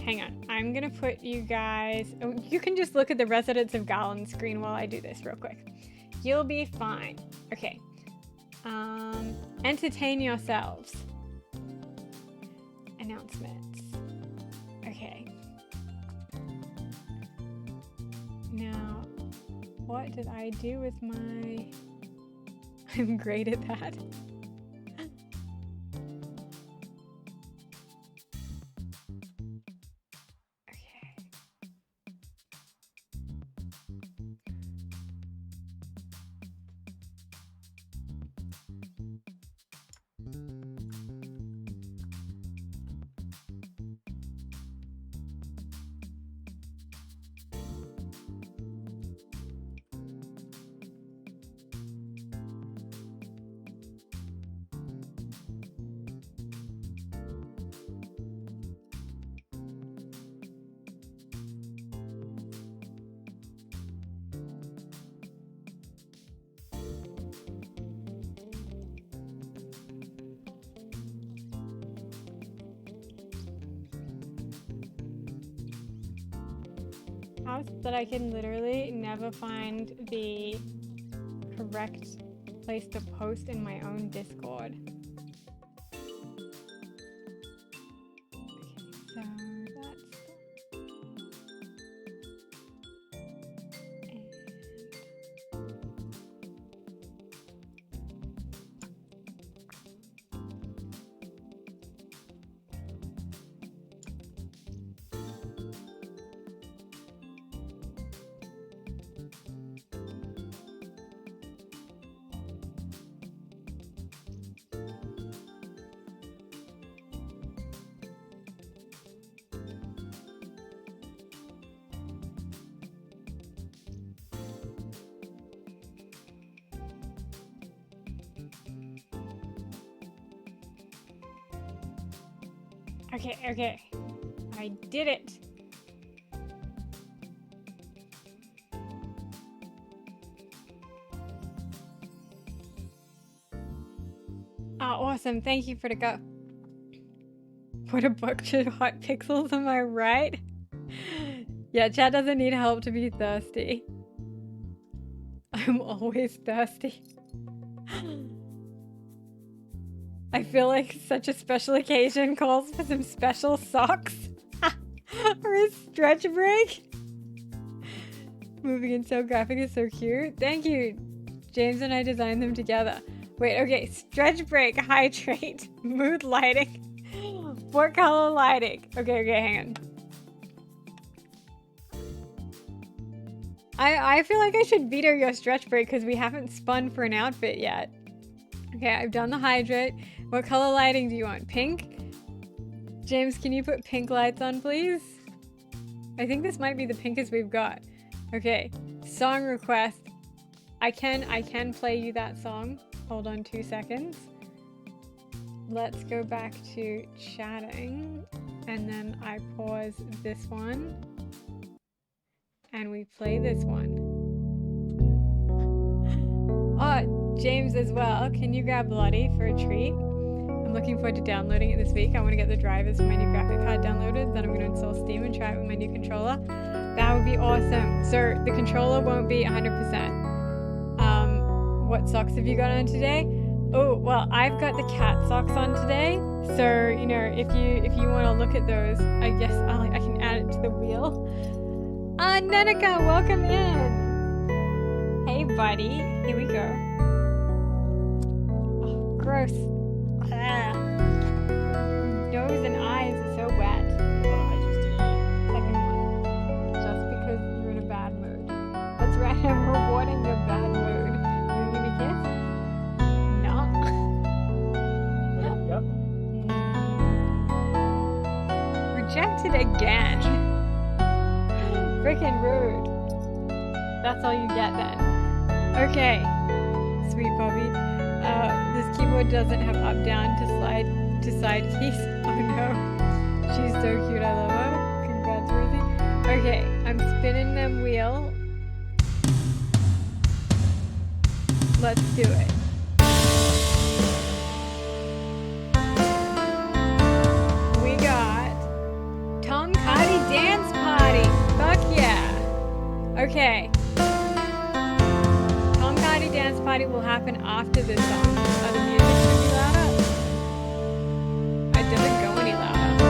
hang on. I'm gonna put you guys... Oh, you can just look at the Residents of Garland screen while I do this real quick. You'll be fine. Okay. Entertain yourselves. Announcements. Okay. Now, what did I do with my... I'm great at that. Okay. house that I can literally never find the correct place to post in my own Discord. Okay, so that's okay. I did it. Oh, awesome. Thank you for the go. Put a book to hot pixels, am I right? Yeah, chat doesn't need help to be thirsty. I'm always thirsty. I feel like such a special occasion calls for some special socks. Or a stretch break. Moving in so graphic is so cute. Thank you. James and I designed them together. Wait, okay. Stretch break, hydrate, mood lighting, what color lighting? Okay, hang on. I feel like I should veto your stretch break because we haven't spun for an outfit yet. Okay, I've done the hydrate. What color lighting do you want? Pink? James, can you put pink lights on, please? I think this might be the pinkest we've got. Okay, song request. I can play you that song. Hold on 2 seconds. Let's go back to chatting. And then I pause this one. And we play this one. Oh, James as well. Can you grab Lottie for a treat? I'm looking forward to downloading it this week. I want to get the drivers for my new graphic card downloaded. Then I'm going to install Steam and try it with my new controller. That would be awesome. So the controller won't be 100%. What socks have you got on today? Oh, well, I've got the cat socks on today. So, you know, if you want to look at those, I guess I can add it to the wheel. Nenica, welcome in. Hey, buddy. Here we go. Oh, gross. Ah. Nose and eyes are so wet. I just did. Second one. Just because you're in a bad mood. That's right, I'm rewarding your bad mood. You gonna give me a kiss? No. Yep. Rejected again. Freaking rude. That's all you get then. Okay. Sweet Bobby. This keyboard doesn't have up down to side keys. Oh no. She's so cute, I love her. Congrats, Rosie. Okay, I'm spinning them wheel. Let's do it. We got Tom Cardi Dance Party. Fuck yeah. Okay. Tom Cardi Dance Party will happen after this song. Oh, the music should be louder. It doesn't go any louder.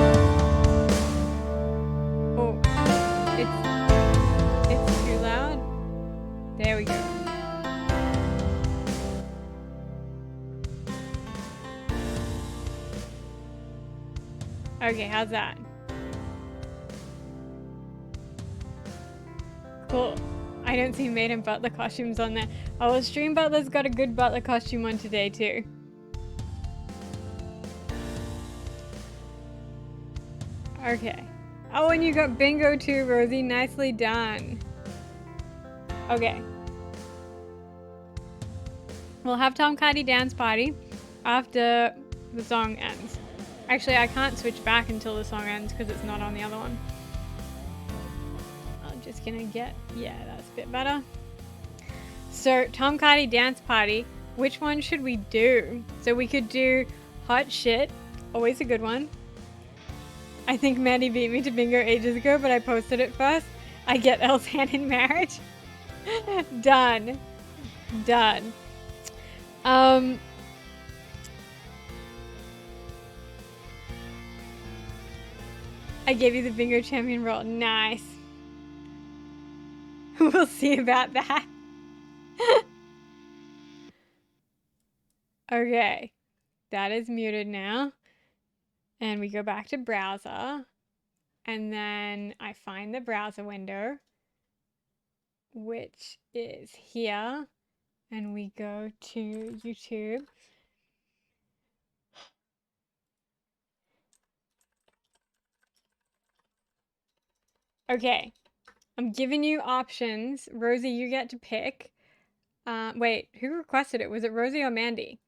Oh, it's too loud. There we go. Okay, how's that? Cool. I don't see Maid and Butler costumes on there. Oh, well, Stream Butler's got a good Butler costume on today, too. Okay. Oh, and you got bingo too, Rosie. Nicely done. Okay. We'll have Tom Cardi Dance Party after the song ends. Actually, I can't switch back until the song ends because it's not on the other one. I'm just gonna get... Yeah, that's a bit better. So, Tom Cardi Dance Party. Which one should we do? So we could do Hot Shit. Always a good one. I think Maddie beat me to bingo ages ago, but I posted it first. I get Elle's hand in marriage. Done. Done. I gave you the bingo champion role. Nice. We'll see about that. Okay. That is muted now. And we go back to browser. And then I find the browser window, which is here. And we go to YouTube. Okay. I'm giving you options. Rosie, you get to pick. Wait, who requested it? Was it Rosie or Mandy?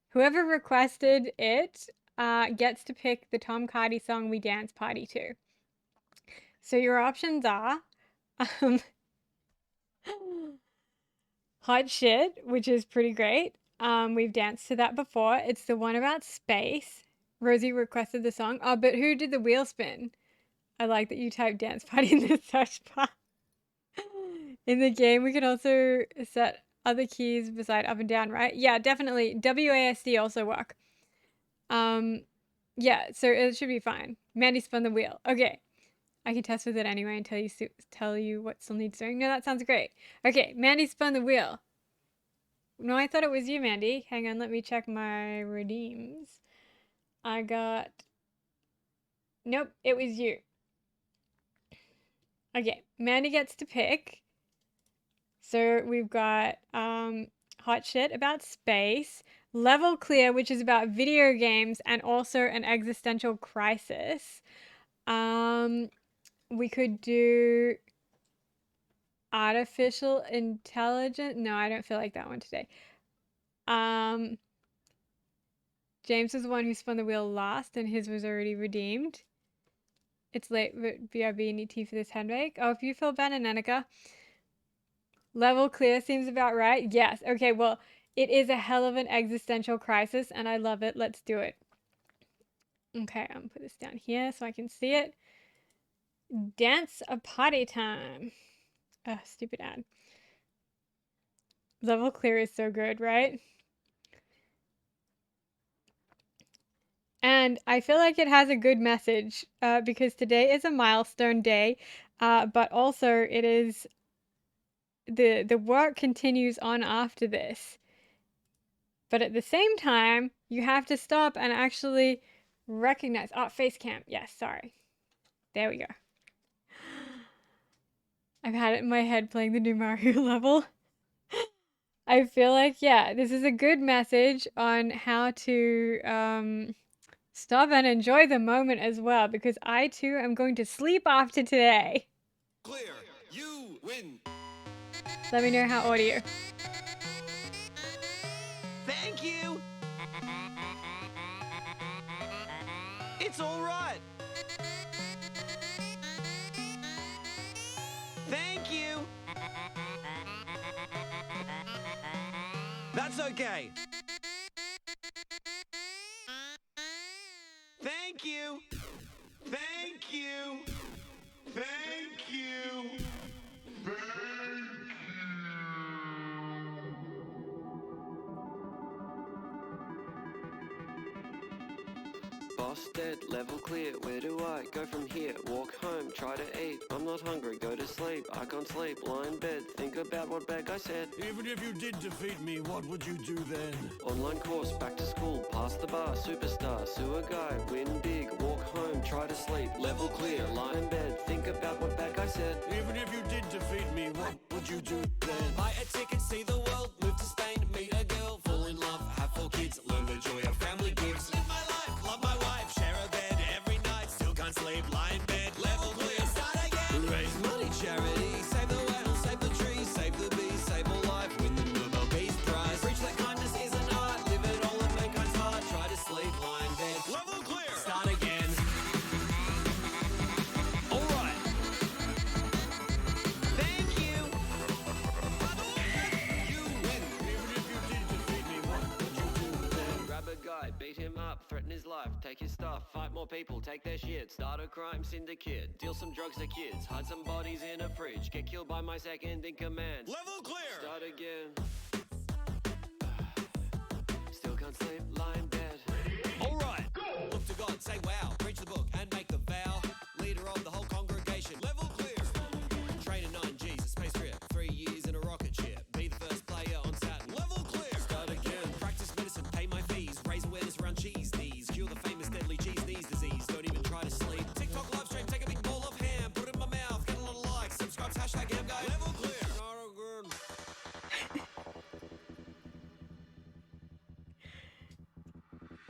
Whoever requested it gets to pick the Tom Cardy song We Dance Party to. So your options are Hot Shit, which is pretty great. We've danced to that before. It's the one about space. Rosie requested the song. Oh, but who did the wheel spin? I like that you typed dance party in the search bar. In the game, we can also set other keys beside up and down, right? Yeah, definitely. WASD also work. Yeah, so it should be fine. Mandy spun the wheel. Okay. I can test with it anyway and tell you what still needs doing. No, that sounds great. Okay, Mandy spun the wheel. No, I thought it was you, Mandy. Hang on, let me check my redeems. I got... Nope, it was you. Okay, Mandy gets to pick. So we've got Hot Shit about space, Level Clear, which is about video games and also an existential crisis. We could do Artificial Intelligence. No, I don't feel like that one today. James was the one who spun the wheel last and his was already redeemed. It's late, but BRB, need tea for this headache. Oh, if you feel better, Nanika. Level Clear seems about right. Yes. Okay, well, it is a hell of an existential crisis, and I love it. Let's do it. Okay, I'm going to put this down here so I can see it. Dance a party time. Ugh, stupid ad. Level Clear is so good, right? And I feel like it has a good message because today is a milestone day, but also it is the work continues on after this. But at the same time, you have to stop and actually recognize. Oh, face cam. Yes, sorry. There we go. I've had it in my head playing the new Mario level. I feel like, yeah, this is a good message on how to stop and enjoy the moment as well, because I too am going to sleep after today. Clear, you win. Let me know how audio. Thank you. It's all right. Thank you. That's okay. Thank you. Thank you. Thank you. Boss dead, level clear, where do I go from here? Walk home, try to eat, I'm not hungry, go to sleep, I can't sleep, lie in bed, think about what bag I said. Even if you did defeat me, what would you do then? Online course, back to school, pass the bar, superstar, sue a guy, win big, walk home, try to sleep, level clear, lie in bed, think about what bag I said. Even if you did defeat me, what would you do then? Buy a ticket, see the world, move to Spain, meet a girl, fall in love, have 4 kids, learn the joy of family gifts. Live my life, love my wife, share a bed every night, still can't sleep, lie in bed, level clear, start again. Raise money, charity, save the whale, save the trees, save the bees, save all life, win the Nobel Peace Prize. Preach that kindness is an art, live it all in mankind's heart, try to sleep, lie in bed, level clear, start again. All right. Thank you. You win. threaten his life, take his stuff, fight more people, take their shit, start a crime syndicate, deal some drugs to kids, hide some bodies in a fridge, get killed by my second in command. Level clear! Start again. Still can't sleep, lie in bed. Alright, look to God, say wow, preach the book and make the vow. Leader of the whole congregation, level clear. Train a 9Gs, a space trip, 3 years in a rocket ship. Be the first player on Saturn, level clear. Start again, practice medicine, pay my fees, raise awareness around cheese knees, cure the famous deadly cheese knees disease. Don't even try to sleep. TikTok live stream, take a big ball of ham, put it in my mouth, get a lot of likes, subscribe, hashtag ham guy, level clear. Start again.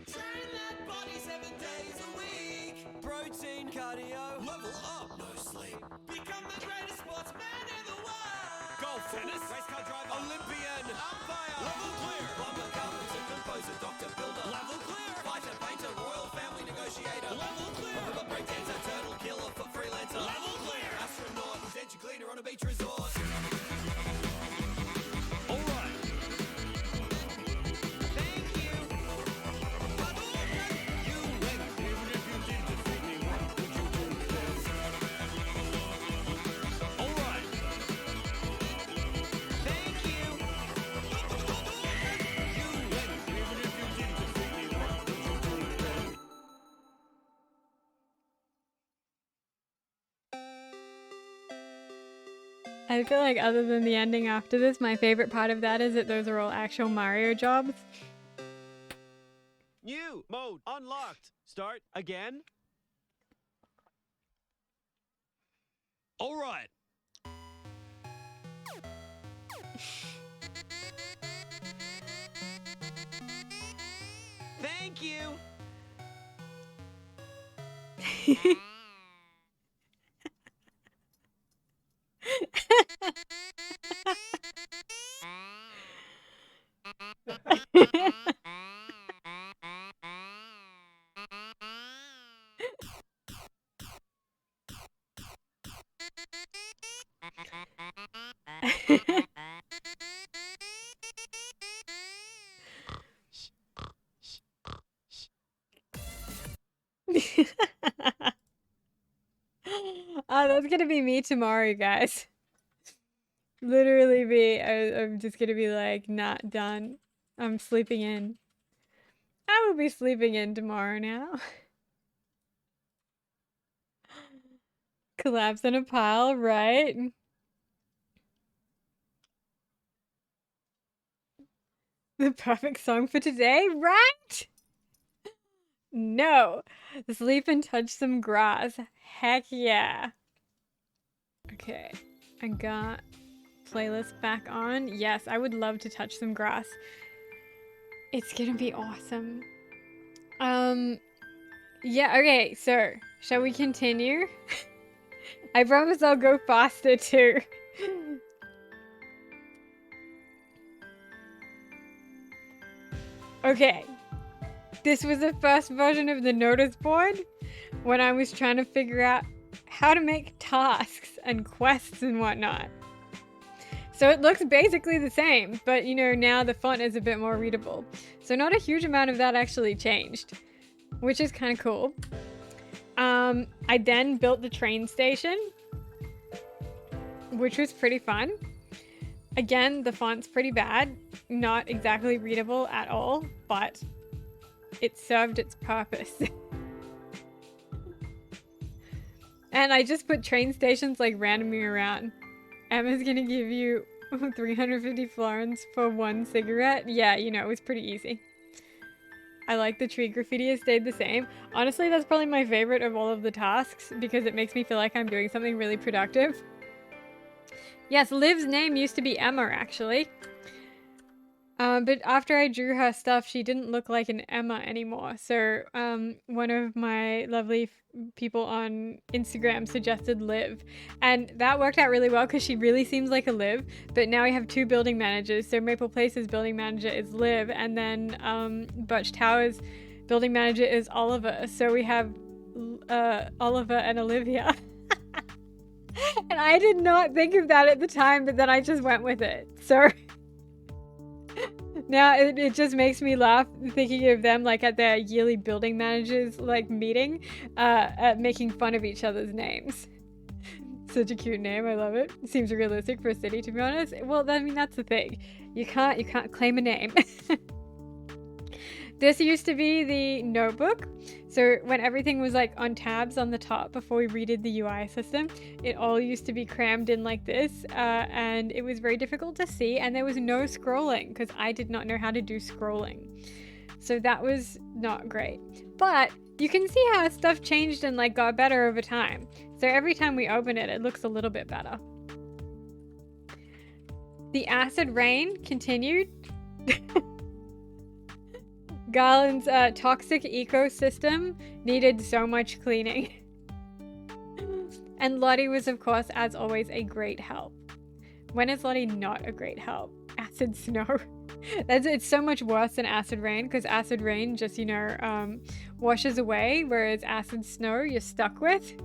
Train that body 7 days a week. Protein, cardio, Level up, no sleep. Become the greatest sportsman in the world. Golf, tennis, race car driver, Olympian, umpire. Level clear. Plumber, carpenter, composer, doctor, builder. Level clear. Fighter, painter, royal family negotiator. Level clear. Robot, breakdancer, turtle killer for freelancer. Level clear. Astronaut, denture cleaner on a beach resort. All right. Thank you. You win. Even if you did defeat me, what would you do then? All right. Thank you. You win. Even if you did defeat me, what would you do then? I feel like other than the ending after this, my favorite part of that is that those are all actual Mario jobs. New mode unlocked. Start again. All right. Thank you. Oh, that's gonna be me tomorrow, guys. Literally me. I'm just gonna be like, not done. I'm sleeping in. I will be sleeping in tomorrow now. Collapse in a pile, right? The perfect song for today, right? No. Sleep and touch some grass. Heck yeah. Okay. I got playlist back on. Yes, I would love to touch some grass. It's gonna be awesome. Yeah, okay, so shall we continue? I promise I'll go faster too. Okay. This was the first version of the notice board when I was trying to figure out how to make tasks and quests and whatnot. So it looks basically the same, but you know, now the font is a bit more readable. So not a huge amount of that actually changed, which is kind of cool. I then built the train station, which was pretty fun. Again, the font's pretty bad, not exactly readable at all, but it served its purpose. And I just put train stations like randomly around. Emma's gonna give you 350 florins for 1 cigarette. Yeah, you know, it was pretty easy. I like the tree graffiti, it stayed the same. Honestly, that's probably my favorite of all of the tasks because it makes me feel like I'm doing something really productive. Yes, Liv's name used to be Emma, actually. But after I drew her stuff, she didn't look like an Emma anymore. So one of my lovely people on Instagram suggested Liv. And that worked out really well because she really seems like a Liv. But now we have 2 building managers. So Maple Place's building manager is Liv. And then Birch Towers' building manager is Oliver. So we have Oliver and Olivia. And I did not think of that at the time, but then I just went with it. So Now it just makes me laugh thinking of them like at their yearly building managers like meeting, making fun of each other's names. Such a cute name, I love it. Seems realistic for a city, to be honest. Well, I mean, that's the thing. You can't claim a name. This used to be the notebook. So when everything was like on tabs on the top before we redid the UI system, it all used to be crammed in like this, and it was very difficult to see, and there was no scrolling because I did not know how to do scrolling. So that was not great. But you can see how stuff changed and like got better over time. So every time we open it, it looks a little bit better. The acid rain continued. Garland's toxic ecosystem needed so much cleaning. And Lottie was, of course, as always, a great help. When is Lottie not a great help? Acid snow. It's so much worse than acid rain, because acid rain just, you know, washes away, whereas acid snow you're stuck with.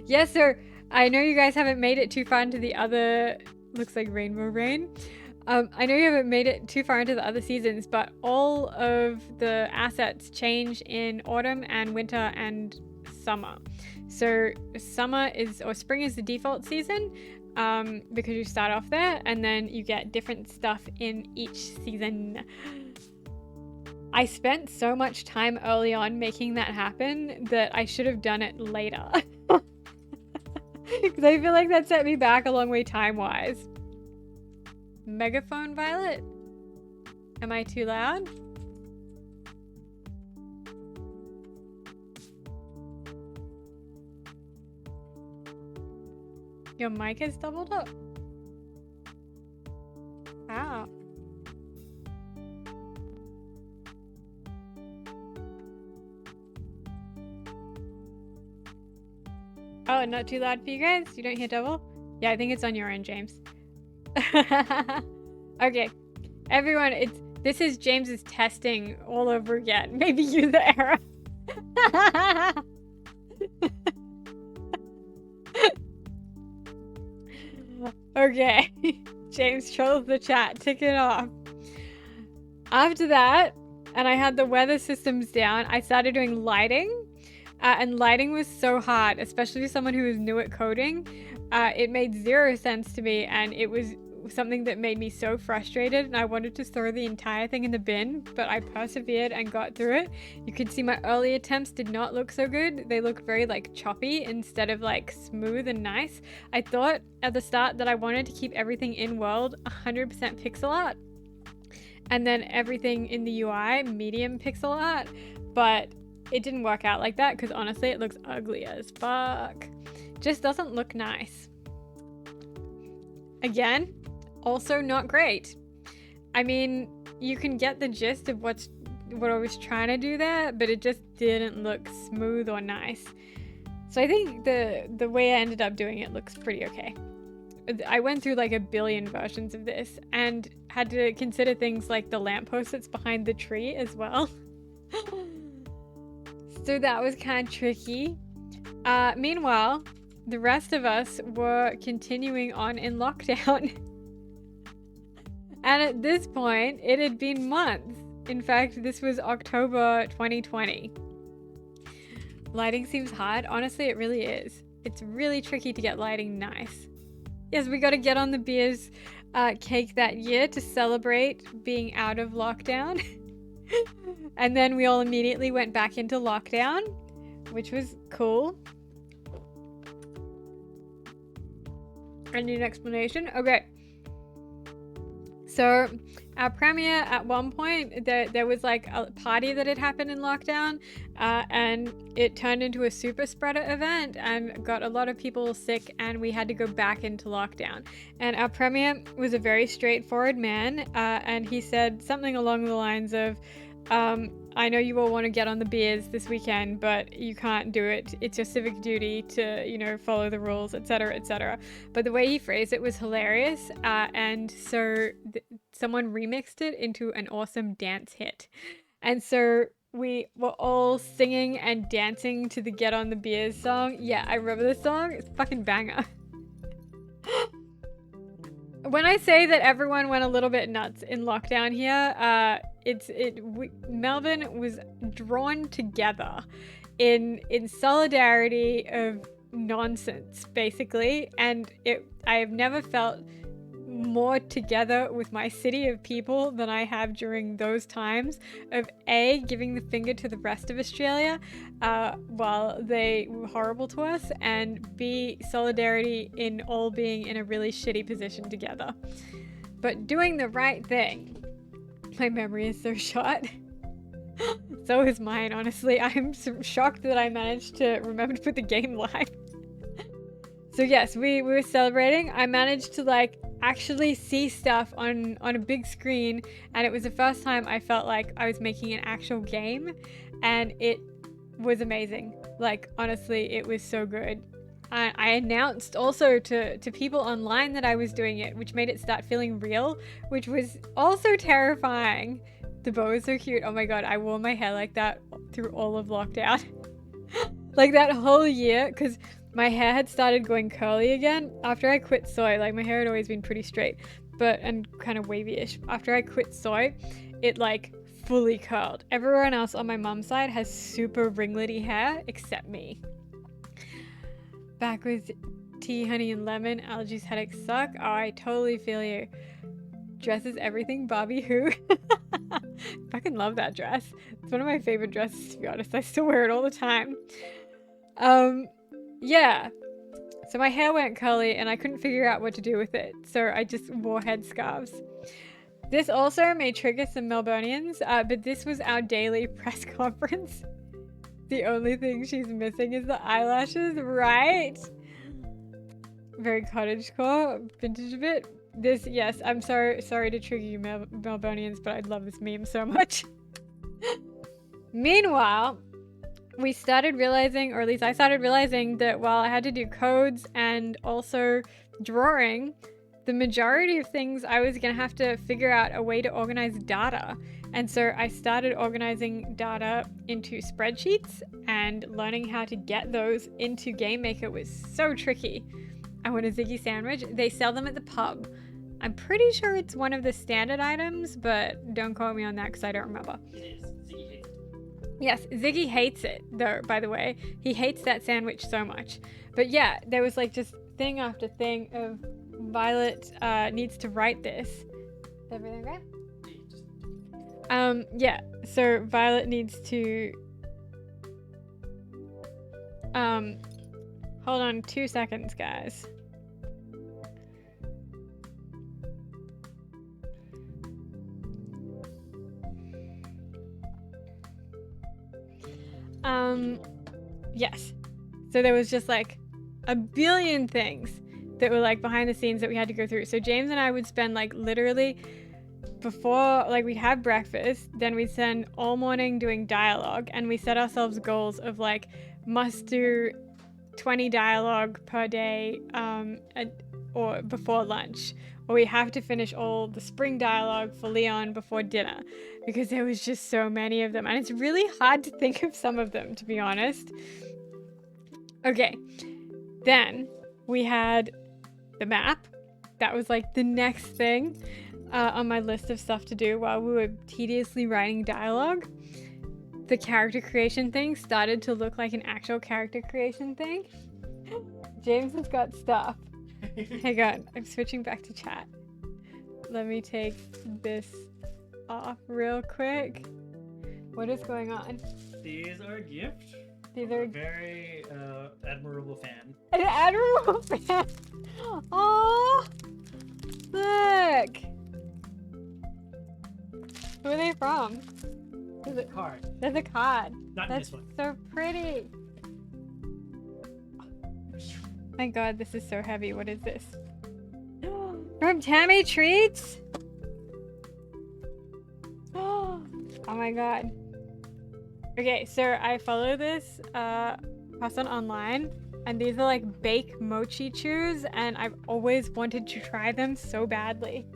Yes, so I know you guys haven't made it too far into the other... Looks like rainbow rain. I know you haven't made it too far into the other seasons, but all of the assets change in autumn and winter and summer. So summer is, or spring is the default season, because you start off there and then you get different stuff in each season. I spent so much time early on making that happen that I should have done it later. Because I feel like that set me back a long way time-wise. Megaphone Violet? Am I too loud? Your mic is doubled up? Wow. Oh, not too loud for you guys? You don't hear double? Yeah, I think it's on your end, James. Okay, everyone, this is James's testing all over again. Maybe use the error. Okay, James trolls the chat. Tick it off. After that, and I had the weather systems down, I started doing lighting. And lighting was so hard, especially for someone who was new at coding. It made zero sense to me, and it was something that made me so frustrated, and I wanted to throw the entire thing in the bin, but I persevered and got through it. You can see my early attempts did not look so good. They looked very like choppy instead of like smooth and nice. I thought at the start that I wanted to keep everything in world 100% pixel art, and then everything in the UI medium pixel art, but it didn't work out like that because honestly it looks ugly as fuck. Just doesn't look nice. Again, also not great. I mean, you can get the gist of what I was trying to do there, but it just didn't look smooth or nice. So I think the way I ended up doing it looks pretty okay. I went through like a billion versions of this and had to consider things like the lamppost that's behind the tree as well. So that was kind of tricky. Meanwhile, the rest of us were continuing on in lockdown. And at this point, it had been months. In fact, this was October 2020. Lighting seems hard. Honestly, it really is. It's really tricky to get lighting nice. Yes, we got to get on the beers cake that year to celebrate being out of lockdown. And then we all immediately went back into lockdown, which was cool. I need an explanation. Okay. So our premiere at one point, there was like a party that had happened in lockdown, and it turned into a super spreader event and got a lot of people sick, and we had to go back into lockdown. And our premiere was a very straightforward man, and he said something along the lines of, I know you all want to get on the beers this weekend, but you can't do it. It's your civic duty to, you know, follow the rules, etc., etc. But the way he phrased it was hilarious, and so someone remixed it into an awesome dance hit. And so we were all singing and dancing to the Get on the Beers song. Yeah, I remember this song. It's fucking banger. when I say that everyone went a little bit nuts in lockdown here, Melbourne was drawn together in solidarity of nonsense, basically, and I have never felt more together with my city of people than I have during those times of A, giving the finger to the rest of Australia while they were horrible to us, and B, solidarity in all being in a really shitty position together. But doing the right thing. My memory is so shot. So is mine, honestly. I'm shocked that I managed to remember to put the game live. So yes, we were celebrating. I managed to like actually see stuff on a big screen, and it was the first time I felt like I was making an actual game, and it was amazing. Like, honestly, it was so good. I announced also to people online that I was doing it, which made it start feeling real, which was also terrifying. The bow is so cute. Oh my god, I wore my hair like that through all of lockdown. Like that whole year, because my hair had started going curly again after I quit soy. Like, my hair had always been pretty straight, and kind of wavy-ish. After I quit soy, it like fully curled. Everyone else on my mom's side has super ringlety hair except me. Back with tea, honey, and lemon. Allergies, headaches suck. Oh, I totally feel you. Dresses everything Barbie who. Fucking love that dress. It's one of my favorite dresses, to be honest. I still wear it all the time. Yeah. So my hair went curly and I couldn't figure out what to do with it. So I just wore headscarves. This also may trigger some Melburnians, but this was our daily press conference. The only thing she's missing is the eyelashes, right? Very cottagecore, vintage a bit. This, yes, I'm sorry to trigger you Melburnians, but I love this meme so much. Meanwhile, we started realizing, or at least I started realizing, that while I had to do codes and also drawing, the majority of things I was going to have to figure out a way to organize data. And so I started organizing data into spreadsheets, and learning how to get those into Game Maker was so tricky. I want a Ziggy sandwich. They sell them at the pub. I'm pretty sure it's one of the standard items, but don't quote me on that because I don't remember. It is. Ziggy hates it. Yes, Ziggy hates it, though, by the way. He hates that sandwich so much. But yeah, there was like just thing after thing of Violet needs to write this. Is everything okay? Yeah, so Violet needs to hold on 2 seconds, guys. Yes. So there was just like a billion things that were like behind the scenes that we had to go through. So James and I would spend like literally before, like, we'd have breakfast, then we'd spend all morning doing dialogue, and we set ourselves goals of like must do 20 dialogue per day or before lunch, or we have to finish all the spring dialogue for Leon before dinner, because there was just so many of them, and it's really hard to think of some of them, to be honest. Okay, then we had the map. That was like the next thing on my list of stuff to do while we were tediously writing dialogue. The character creation thing started to look like an actual character creation thing. James has got stuff. Hang on, I'm switching back to chat. Let me take this off real quick. What is going on? These are a gift. These are a very admirable fan. An admirable fan. Oh, look. Who are they from? There's a card. There's a card. Not That's this one. so pretty. My god, this is so heavy. What is this? From Tammy Treats? Oh my god. Okay, so I follow this person online, and these are like bake mochi chews, and I've always wanted to try them so badly.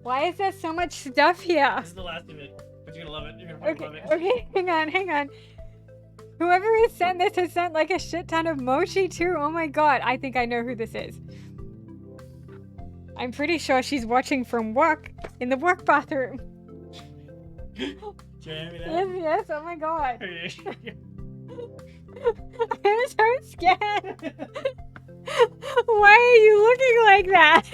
Why is there so much stuff here? This is the last of it, but you're gonna love it. You're gonna fucking love it. Okay, hang on. Whoever has sent this has sent like a shit ton of mochi too. Oh my god, I think I know who this is. I'm pretty sure she's watching from work in the work bathroom. Yes, oh my god. I'm so scared. Why are you looking like that?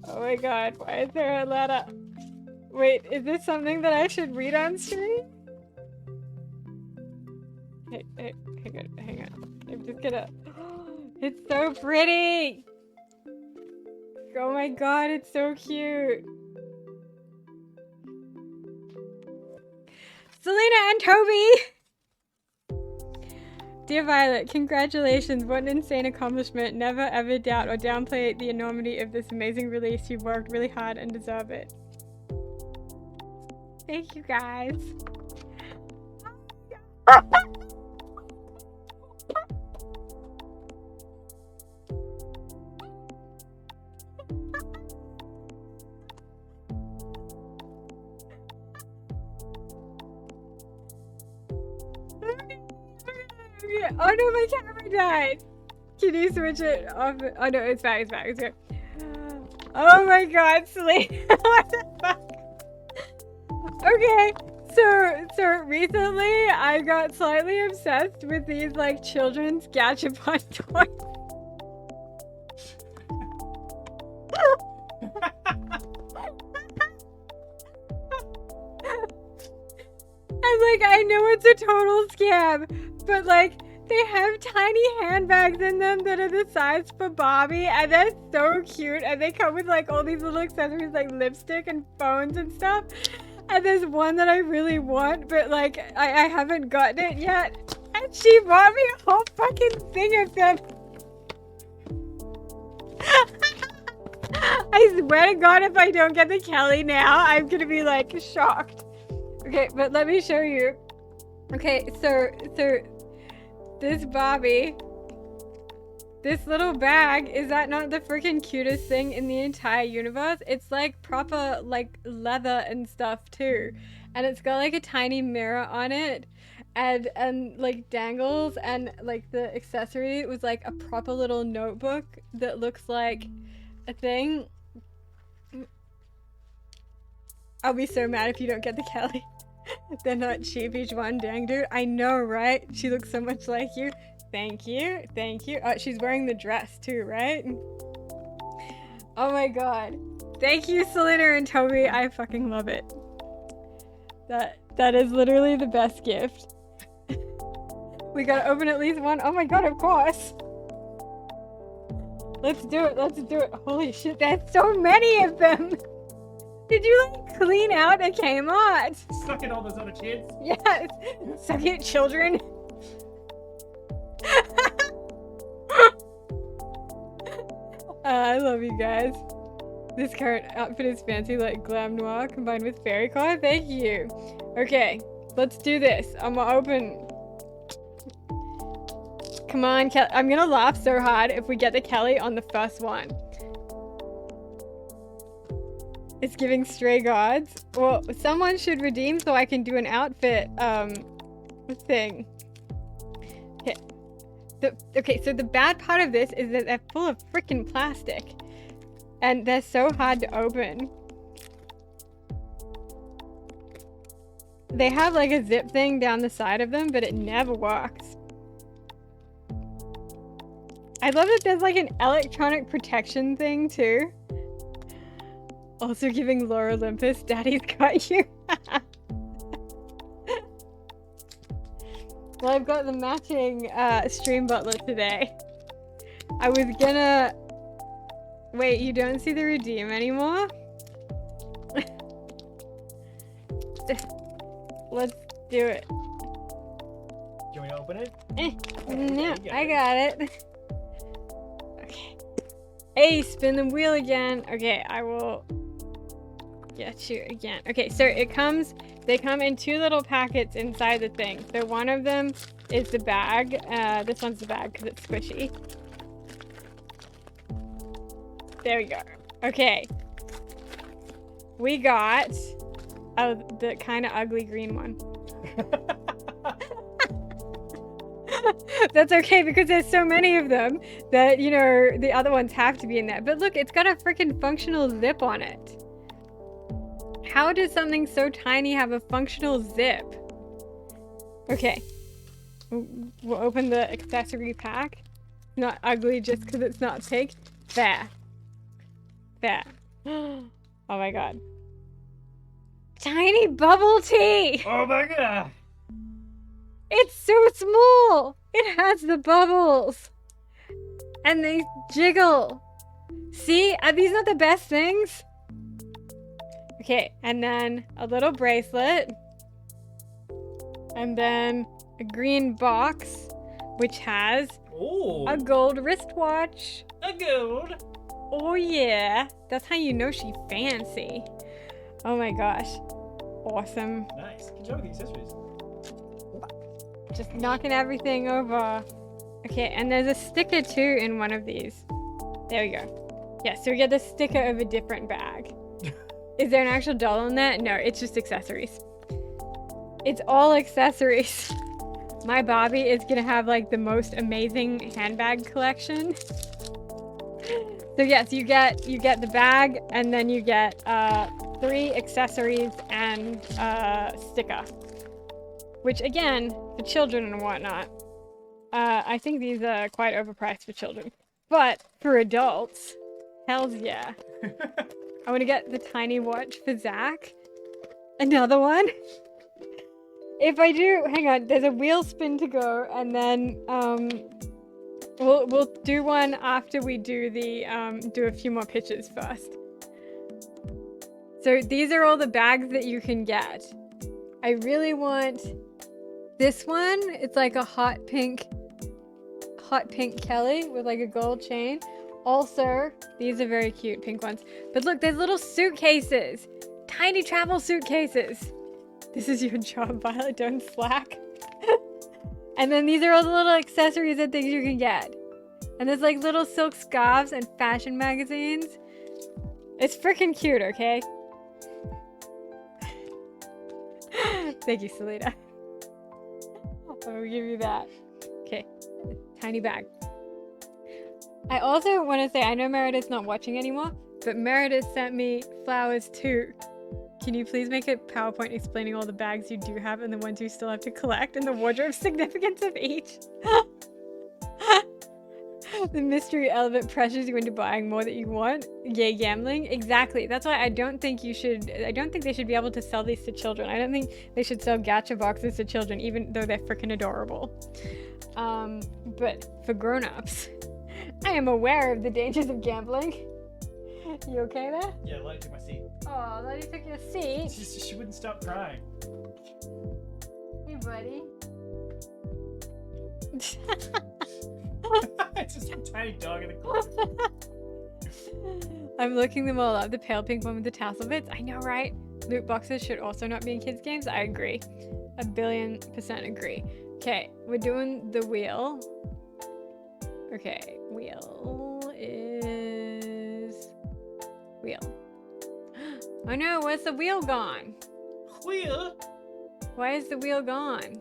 Oh my god, why is there a letter? Wait, is this something that I should read on stream? Hey, hang on. I'm just gonna... It's so pretty! Oh my god, it's so cute. Selena and Toby! Dear Violet, congratulations. What an insane accomplishment. Never ever doubt or downplay the enormity of this amazing release. You've worked really hard and deserve it. Thank you guys. Oh no, my camera died. Can you switch it off? Oh no, it's back, it's good. Oh my god, Selena. What the fuck? Okay, so recently I got slightly obsessed with these like children's Gachapon toys. And like I know it's a total scam, but like they have tiny handbags in them that are the size for Barbie, and they're so cute, and they come with like all these little accessories like lipstick and phones and stuff. And there's one that I really want, but like I haven't gotten it yet. And she bought me a whole fucking thing of them. I swear to God, if I don't get the Kelly now, I'm gonna be like shocked. Okay, but let me show you. Okay, so this Barbie, this little bag, is that not the freaking cutest thing in the entire universe? It's like proper like leather and stuff too, and it's got like a tiny mirror on it, and like dangles, and like the accessory was like a proper little notebook that looks like a thing. I'll be so mad if you don't get the Kelly. They're not cheap, each one, dang dude. I know, right? She looks so much like you. Thank you, thank you. Oh, she's wearing the dress too, right? Oh my god. Thank you, Selena and Toby. I fucking love it. That is literally the best gift. We gotta open at least one. Oh my god, of course. Let's do it, let's do it. Holy shit, there's so many of them. Did you like clean out a Kmart? Suck it, all those other kids. Yes. Suck it, children. I love you guys. This current outfit is fancy, like glam noir combined with fairy core. Thank you. Okay, let's do this. I'm gonna open. Come on, Kelly. I'm gonna laugh so hard if we get the Kelly on the first one. It's giving stray gods. Well, someone should redeem so I can do an outfit thing. Okay, so the bad part of this is that they're full of freaking plastic. And they're so hard to open. They have like a zip thing down the side of them, but it never works. I love that there's like an electronic protection thing too. Also giving Laura Olympus, Daddy's got you. Well, I've got the matching stream butler today. I was gonna... Wait, you don't see the redeem anymore? Let's do it. Do you want me to open it? No, I got it. Okay. Hey, spin the wheel again. Okay, I will get you again. Okay, so they come in two little packets inside the thing. So one of them is the bag. This one's the bag because it's squishy. There we go. Okay. We got the kind of ugly green one. That's okay because there's so many of them that, you know, the other ones have to be in there. But look, it's got a freaking functional zip on it. How does something so tiny have a functional zip? Okay. We'll open the accessory pack. Not ugly just because it's not pink. There. There. Oh my god. Tiny bubble tea! Oh my god! It's so small! It has the bubbles! And they jiggle! See? Are these not the best things? Okay, and then a little bracelet. And then a green box, which has Oh! a gold wristwatch. A gold! Oh yeah, that's how you know she's fancy. Oh my gosh, awesome. Nice. Good job with the accessories. Just knocking everything over. Okay, and there's a sticker too in one of these. There we go. Yeah, so we get the sticker of a different bag. Is there an actual doll on that? No, it's just accessories. It's all accessories. My Barbie is gonna have like the most amazing handbag collection. So yes, you get the bag, and then you get 3 accessories and a sticker. Which again, for children and whatnot, I think these are quite overpriced for children. But for adults, hells yeah. I want to get the tiny watch for Zach. Another one. If I do, hang on, there's a wheel spin to go, and then we'll do one after we do the do a few more pictures first. So these are all the bags that you can get. I really want this one. It's like a hot pink Kelly with like a gold chain. Also, these are very cute pink ones. But look, there's little suitcases, tiny travel suitcases. This is your job, Violet, don't slack. And then these are all the little accessories and things you can get. And there's like little silk scarves and fashion magazines. It's freaking cute, okay? Thank you, Selena. I'm gonna give you that. Okay, tiny bag. I also want to say, I know Meredith's not watching anymore, but Meredith sent me flowers too. Can you please make a PowerPoint explaining all the bags you do have and the ones you still have to collect and the wardrobe significance of each? The mystery element pressures you into buying more that you want. Yay, gambling. Exactly. That's why I don't think they should be able to sell these to children. I don't think they should sell gacha boxes to children, even though they're freaking adorable. But for grown-ups, I am aware of the dangers of gambling. You okay there? Yeah, Lottie took my seat. Oh, Lottie took your seat. She wouldn't stop crying. Hey, buddy. It's just a tiny dog in the corner. I'm looking them all up. The pale pink one with the tassel bits. I know, right? Loot boxes should also not be in kids' games. I agree. 1,000,000,000% agree. Okay, we're doing the wheel. Okay, wheel is... Wheel. Oh no, where's the wheel gone? Wheel? Why is the wheel gone?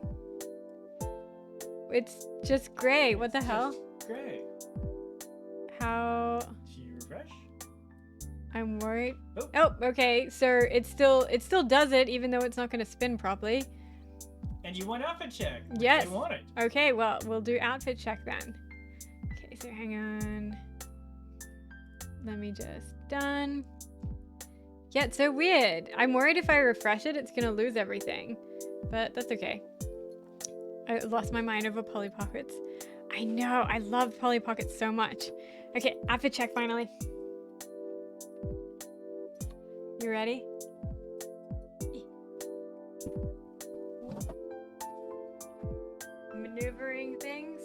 It's just gray. What the hell? Great. How? Did you refresh? I'm worried. Oh. Oh, okay. So it still does it, even though it's not going to spin properly. And you want outfit check. Yes. You want it. Okay, well, we'll do outfit check then. Okay, so hang on. Let me just done. Yeah, it's so weird. I'm worried if I refresh it, it's gonna lose everything. But that's okay. I lost my mind over Polly Pockets. I know, I love Polly Pockets so much. Okay, outfit check finally. You ready? Maneuvering things.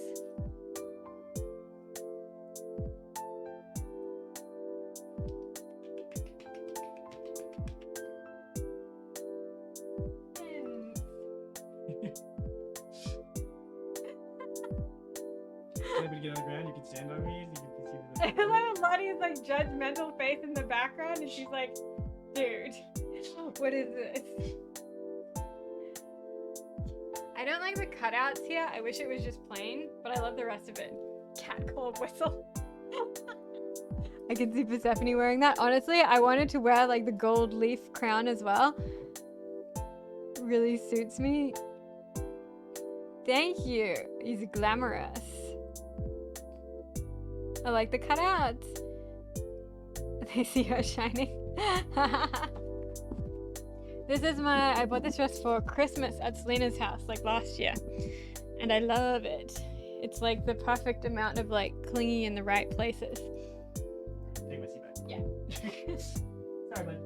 Anybody get on the ground? You can stand on me. You can see I love Lottie's like judgmental face in the background, and she's like, "Dude, what is this?" I don't don't like the cutouts here. I wish it was just plain, but I love the rest of it. Cat call whistle. I can see Persephone wearing that. Honestly, I wanted to wear like the gold leaf crown as well. Really suits me. Thank you. He's glamorous. I like the cutouts. They see her shining. This is I bought this dress for Christmas at Selena's house like last year. And I love it. It's like the perfect amount of like clingy in the right places. Take my seat back. Yeah. Sorry, bud.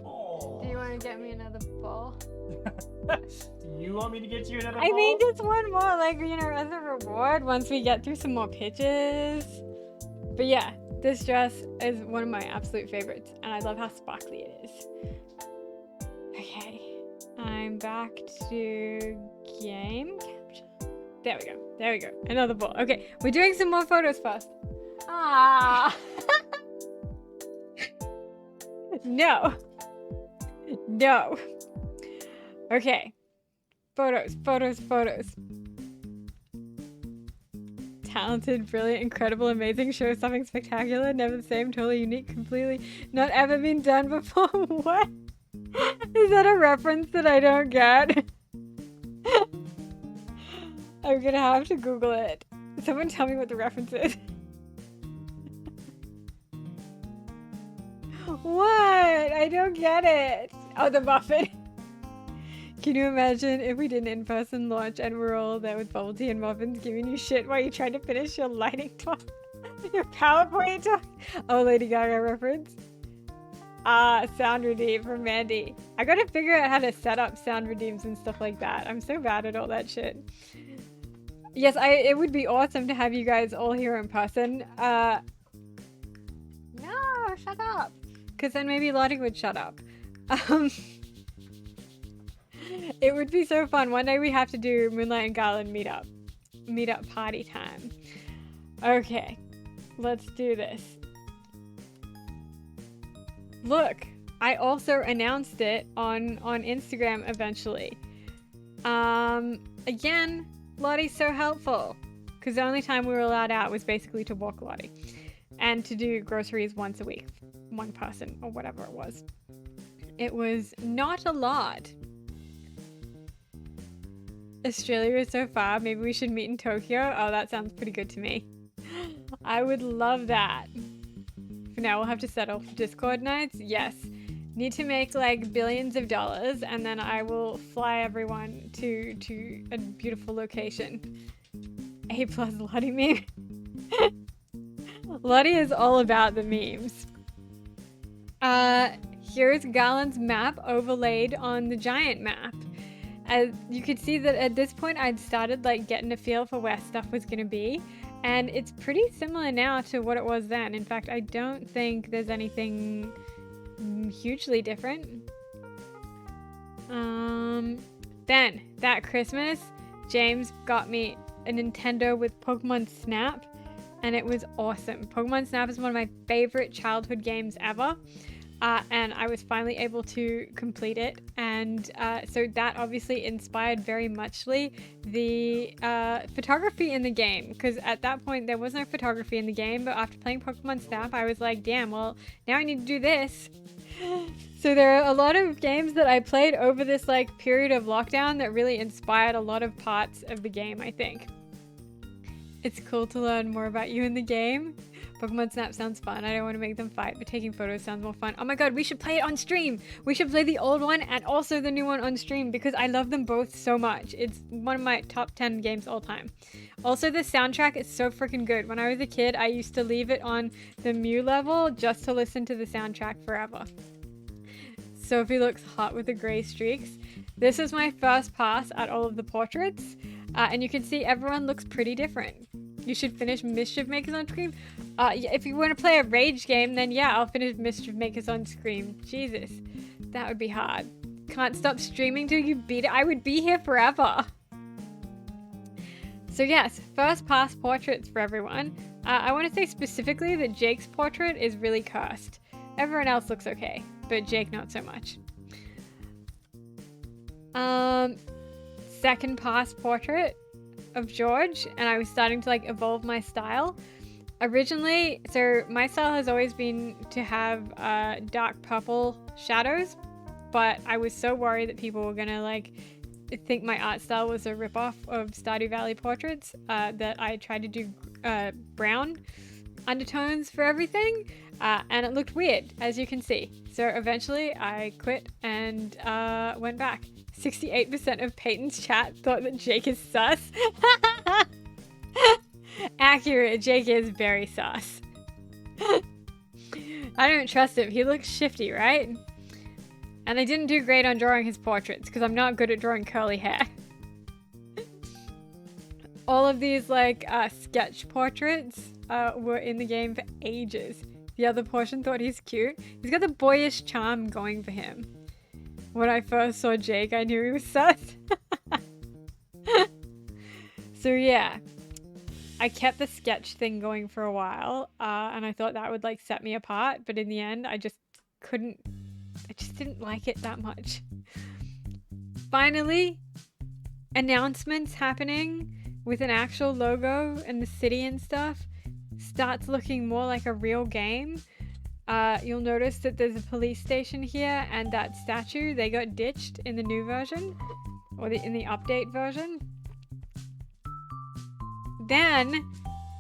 Oh. Do you want to get me another ball? Do you want me to get you another I ball? mean, just one more, like, you know, as a reward once we get through some more pitches. But yeah, this dress is one of my absolute favorites, and I love how sparkly it is. Okay, I'm back to game capture. There we go. There we go. Another ball. Okay, we're doing some more photos first. Ah. No. No. Okay. Photos, photos, photos. Talented, brilliant, incredible, amazing, show something spectacular, never the same, totally unique, completely not ever been done before. What? Is that a reference that I don't get? I'm gonna have to Google it. Someone tell me what the reference is. What? I don't get it. Oh, the muffin. Can you imagine if we did an in-person launch and we're all there with bubble tea and muffins giving you shit while you try to finish your lighting talk? Your PowerPoint talk? Oh, Lady Gaga reference. Sound redeem from Mandy. I gotta figure out how to set up sound redeems and stuff like that. I'm so bad at all that shit. Yes, it would be awesome to have you guys all here in person. No, shut up. Because then maybe Lottie would shut up. It would be so fun. One day we have to do Moonlight and Garland meetup party time. Okay, let's do this. Look, I also announced it on Instagram eventually. Again, Lottie's so helpful because the only time we were allowed out was basically to walk Lottie and to do groceries once a week, one person or whatever it was. It was not a lot. Australia is so far. Maybe we should meet in Tokyo. Oh, that sounds pretty good to me. I would love that. For now, we'll have to settle for Discord nights. Yes. Need to make like billions of dollars and then I will fly everyone to a beautiful location. A+ Lottie meme. Lottie is all about the memes. Here's Garland's map overlaid on the giant map. As you could see that at this point I'd started like getting a feel for where stuff was going to be, and it's pretty similar now to what it was then. In fact, I don't think there's anything hugely different. Then that Christmas, James got me a Nintendo with Pokemon Snap, and it was awesome. Pokemon Snap is one of my favorite childhood games ever. And I was finally able to complete it, and so that obviously inspired very muchly the photography in the game, because at that point there was no photography in the game, but after playing Pokemon Snap I was like, damn, well now I need to do this. So there are a lot of games that I played over this like period of lockdown that really inspired a lot of parts of the game, I think. It's cool to learn more about you in the game. Pokemon Snap sounds fun. I don't want to make them fight, but taking photos sounds more fun. Oh my god, we should play it on stream! We should play the old one and also the new one on stream because I love them both so much. It's one of my top 10 games all time. Also, the soundtrack is so freaking good. When I was a kid, I used to leave it on the Mew level just to listen to the soundtrack forever. Sophie looks hot with the grey streaks. This is my first pass at all of the portraits, and you can see everyone looks pretty different. You should finish Mischief Makers on Scream. If you want to play a rage game, then yeah, I'll finish Mischief Makers on Scream. Jesus, that would be hard. Can't stop streaming till you beat it. I would be here forever. So yes, first pass portraits for everyone. I want to say specifically that Jake's portrait is really cursed. Everyone else looks okay, but Jake not so much. Second pass portrait of George, and I was starting to like evolve my style. Originally, so my style has always been to have dark purple shadows, but I was so worried that people were gonna like think my art style was a ripoff of Stardew Valley portraits that I tried to do brown undertones for everything, and it looked weird, as you can see. So eventually I quit and went back. 68% of Peyton's chat thought that Jake is sus. Accurate, Jake is very sus. I don't trust him. He looks shifty, right? And I didn't do great on drawing his portraits because I'm not good at drawing curly hair. All of these like sketch portraits were in the game for ages. The other portion thought he's cute. He's got the boyish charm going for him. When I first saw Jake, I knew he was sus. So yeah, I kept the sketch thing going for a while, and I thought that would like set me apart, but in the end, I just didn't like it that much. Finally, announcements happening with an actual logo and the city and stuff starts looking more like a real game. You'll notice that there's a police station here, and that statue, they got ditched in the new version, or in the update version. Then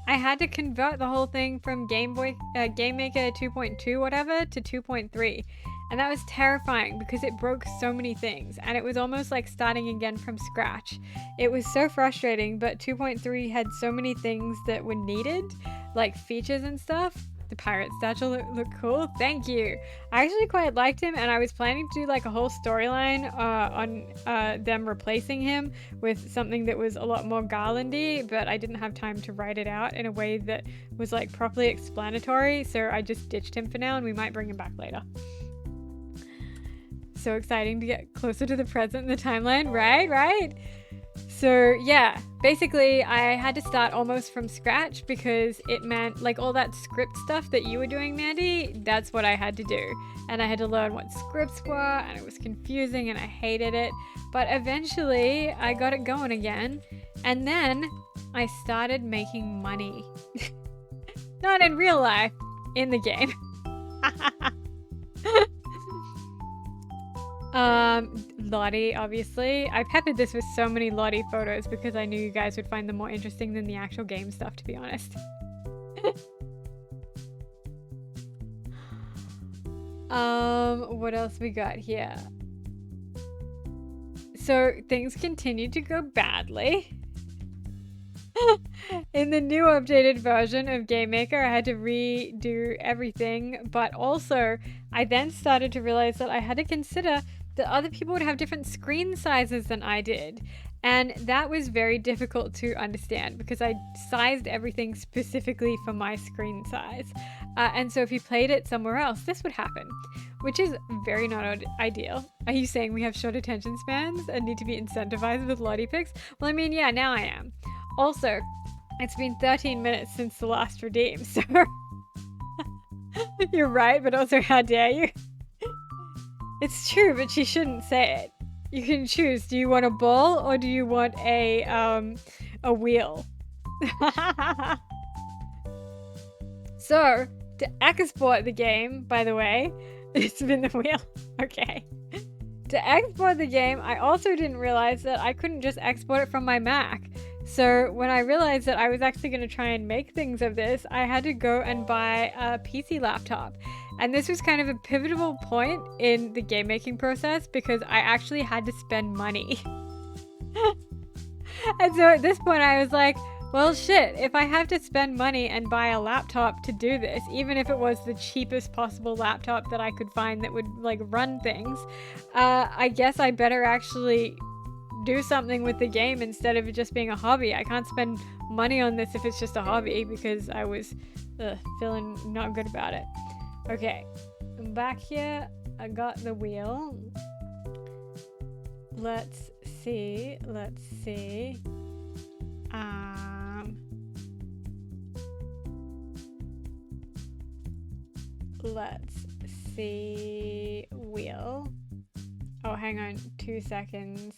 I had to convert the whole thing from Game Maker 2.2 whatever to 2.3, and that was terrifying because it broke so many things, and it was almost like starting again from scratch. It was so frustrating, but 2.3 had so many things that were needed, like features and stuff. The pirate statue looked cool. Thank you. I actually quite liked him, and I was planning to do like a whole storyline on them replacing him with something that was a lot more Garlandy, but I didn't have time to write it out in a way that was like properly explanatory, so I just ditched him for now, and we might bring him back later. So exciting to get closer to the present in the timeline, right? So yeah, basically I had to start almost from scratch because it meant like all that script stuff that you were doing, Mandy, that's what I had to do. And I had to learn what scripts were, and it was confusing and I hated it. But eventually I got it going again, and then I started making money. Not in real life, in the game. Lottie, obviously. I peppered this with so many Lottie photos because I knew you guys would find them more interesting than the actual game stuff, to be honest. What else we got here? So things continue to go badly. In the new updated version of Game Maker, I had to redo everything, but also I then started to realize that I had to consider that other people would have different screen sizes than I did, and that was very difficult to understand because I sized everything specifically for my screen size, and so if you played it somewhere else, this would happen, which is very not ideal. Are you saying we have short attention spans and need to be incentivized with Lottie pics? Well, I mean, yeah, now I am. Also, it's been 13 minutes since the last redeem, so you're right, but also how dare you? It's true, but she shouldn't say it. You can choose. Do you want a ball or do you want a wheel? So, to export the game, by the way, it's been the wheel. Okay. To export the game, I also didn't realize that I couldn't just export it from my Mac. So when I realized that I was actually going to try and make things of this, I had to go and buy a PC laptop. And this was kind of a pivotal point in the game making process because I actually had to spend money. And so at this point I was like, well shit, if I have to spend money and buy a laptop to do this, even if it was the cheapest possible laptop that I could find that would like run things, I guess I better actually do something with the game instead of it just being a hobby. I can't spend money on this if it's just a hobby because I was feeling not good about it. Okay, I'm back here. I got the wheel. Let's see. Let's see wheel. Oh, hang on 2 seconds.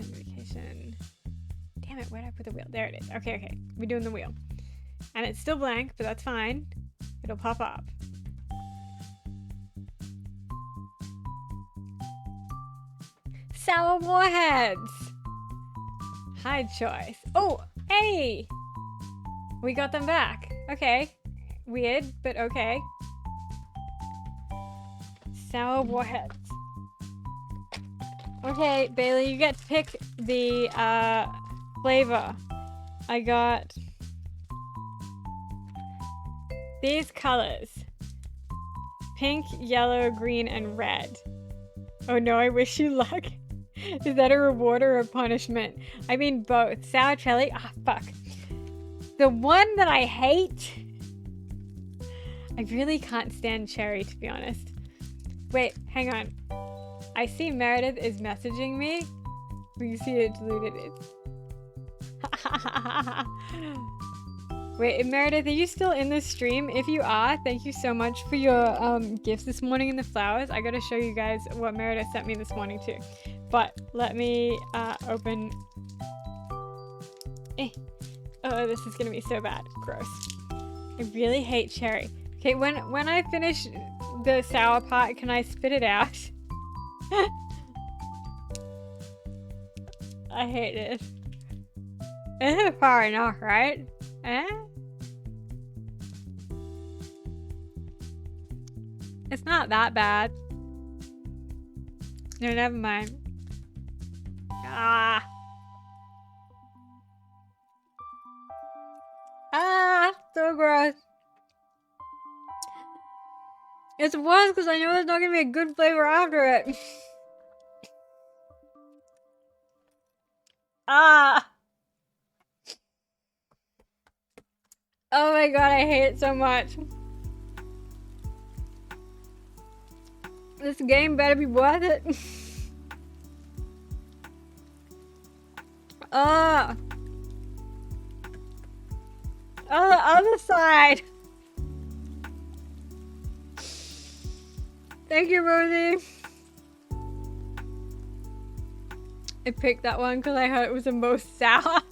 Vacation. Damn it, where'd I put the wheel? There it is. Okay. We're doing the wheel. And it's still blank, but that's fine. It'll pop up. Sour warheads! Hide choice. Oh, hey! We got them back. Okay. Weird, but okay. Sour warheads. Okay, Bailey, you get to pick the flavor. I got these colors. Pink, yellow, green, and red. Oh no, I wish you luck. Is that a reward or a punishment? I mean both. Sour cherry. Ah, fuck. The one that I hate. I really can't stand cherry, to be honest. Wait, hang on. I see Meredith is messaging me. We see it deleted. Wait, Meredith, are you still in the stream? If you are, thank you so much for your gifts this morning in the flowers. I gotta show you guys what Meredith sent me this morning too. But let me open. Oh, this is gonna be so bad. Gross. I really hate cherry. Okay, when I finish the sour part, can I spit it out? I hate it. It's far enough, right? It's not that bad. No, never mind. So gross. It's worse because I know there's not gonna be a good flavor after it. Oh my god, I hate it so much. This game better be worth it. Oh, the other side. Thank you, Rosie. I picked that one because I heard it was the most sour.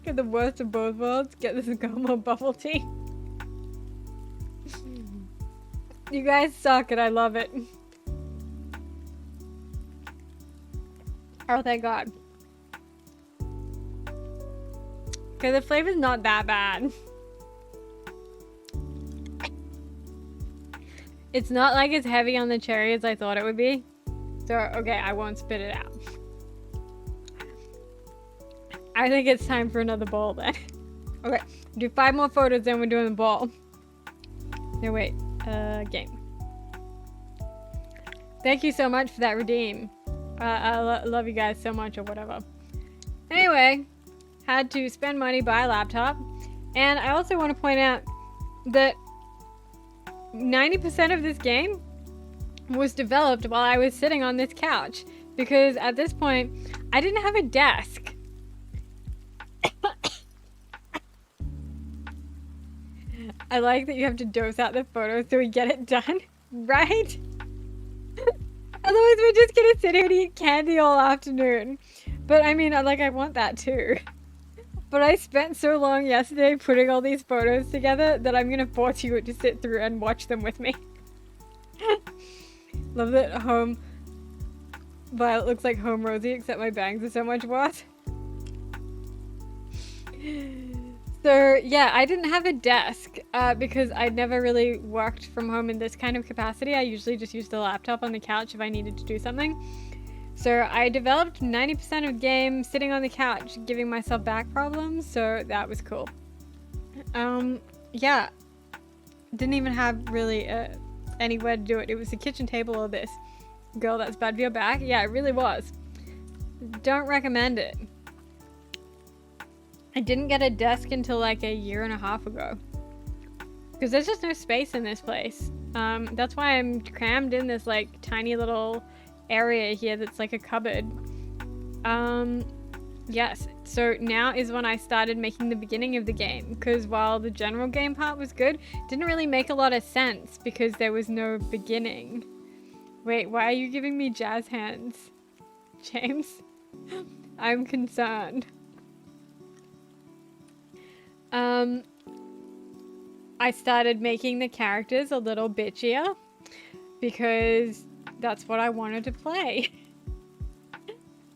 Get the worst of both worlds. Get this Goma bubble tea. You guys suck and I love it. Oh, thank God. Okay, the flavor's not that bad. It's not like as heavy on the cherry as I thought it would be. So, okay, I won't spit it out. I think it's time for another bowl then. Okay, do 5 more photos, then we're doing the bowl. No, wait. Game. Thank you so much for that redeem. I love you guys so much or whatever. Anyway, had to spend money, buy a laptop. And I also want to point out that 90% of this game was developed while I was sitting on this couch. Because at this point, I didn't have a desk. I like that you have to dose out the photos so we get it done, right? Otherwise we're just gonna sit here and eat candy all afternoon. But I mean, I want that too. But I spent so long yesterday putting all these photos together that I'm gonna force you to sit through and watch them with me. Love that home Violet looks like home Rosie, except my bangs are so much worse. So yeah, I didn't have a desk because I'd never really worked from home in this kind of capacity. I usually just used the laptop on the couch if I needed to do something. So I developed 90% of the game sitting on the couch, giving myself back problems, so that was cool. Yeah, didn't even have really anywhere to do it. It was the kitchen table or this. Girl, that's bad for your back. Yeah, it really was. Don't recommend it. I didn't get a desk until like a year and a half ago. Because there's just no space in this place. That's why I'm crammed in this like tiny little area here that's like a cupboard. Yes, so now is when I started making the beginning of the game, because while the general game part was good, it didn't really make a lot of sense because there was no beginning. Wait, why are you giving me jazz hands, James? I'm concerned. I started making the characters a little bitchier because that's what I wanted to play.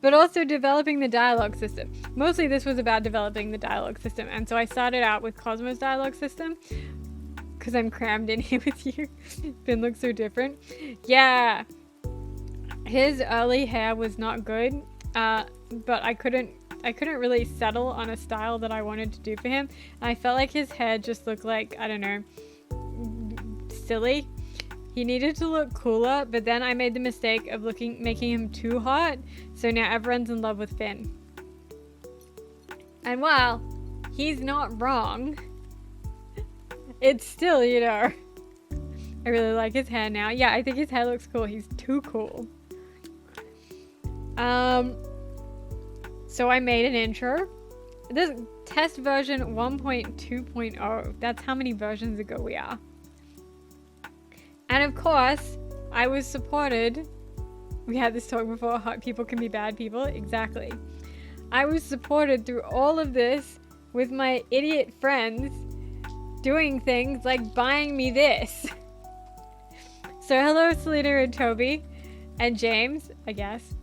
But also developing the dialogue system. Mostly this was about developing the dialogue system. And so I started out with Cosmo's dialogue system because I'm crammed in here with you. Finn looks so different. Yeah. His early hair was not good, but I couldn't really settle on a style that I wanted to do for him. And I felt like his hair just looked like, I don't know, silly. He needed to look cooler, but then I made the mistake of making him too hot, so now everyone's in love with Finn. And while he's not wrong, it's still, you know, I really like his hair now. Yeah, I think his hair looks cool. He's too cool. So I made an intro. This test version 1.2.0. That's how many versions ago we are. And of course, I was supported. We had this talk before, hot people can be bad people. Exactly. I was supported through all of this with my idiot friends doing things like buying me this. So hello, Selena and Toby and James, I guess.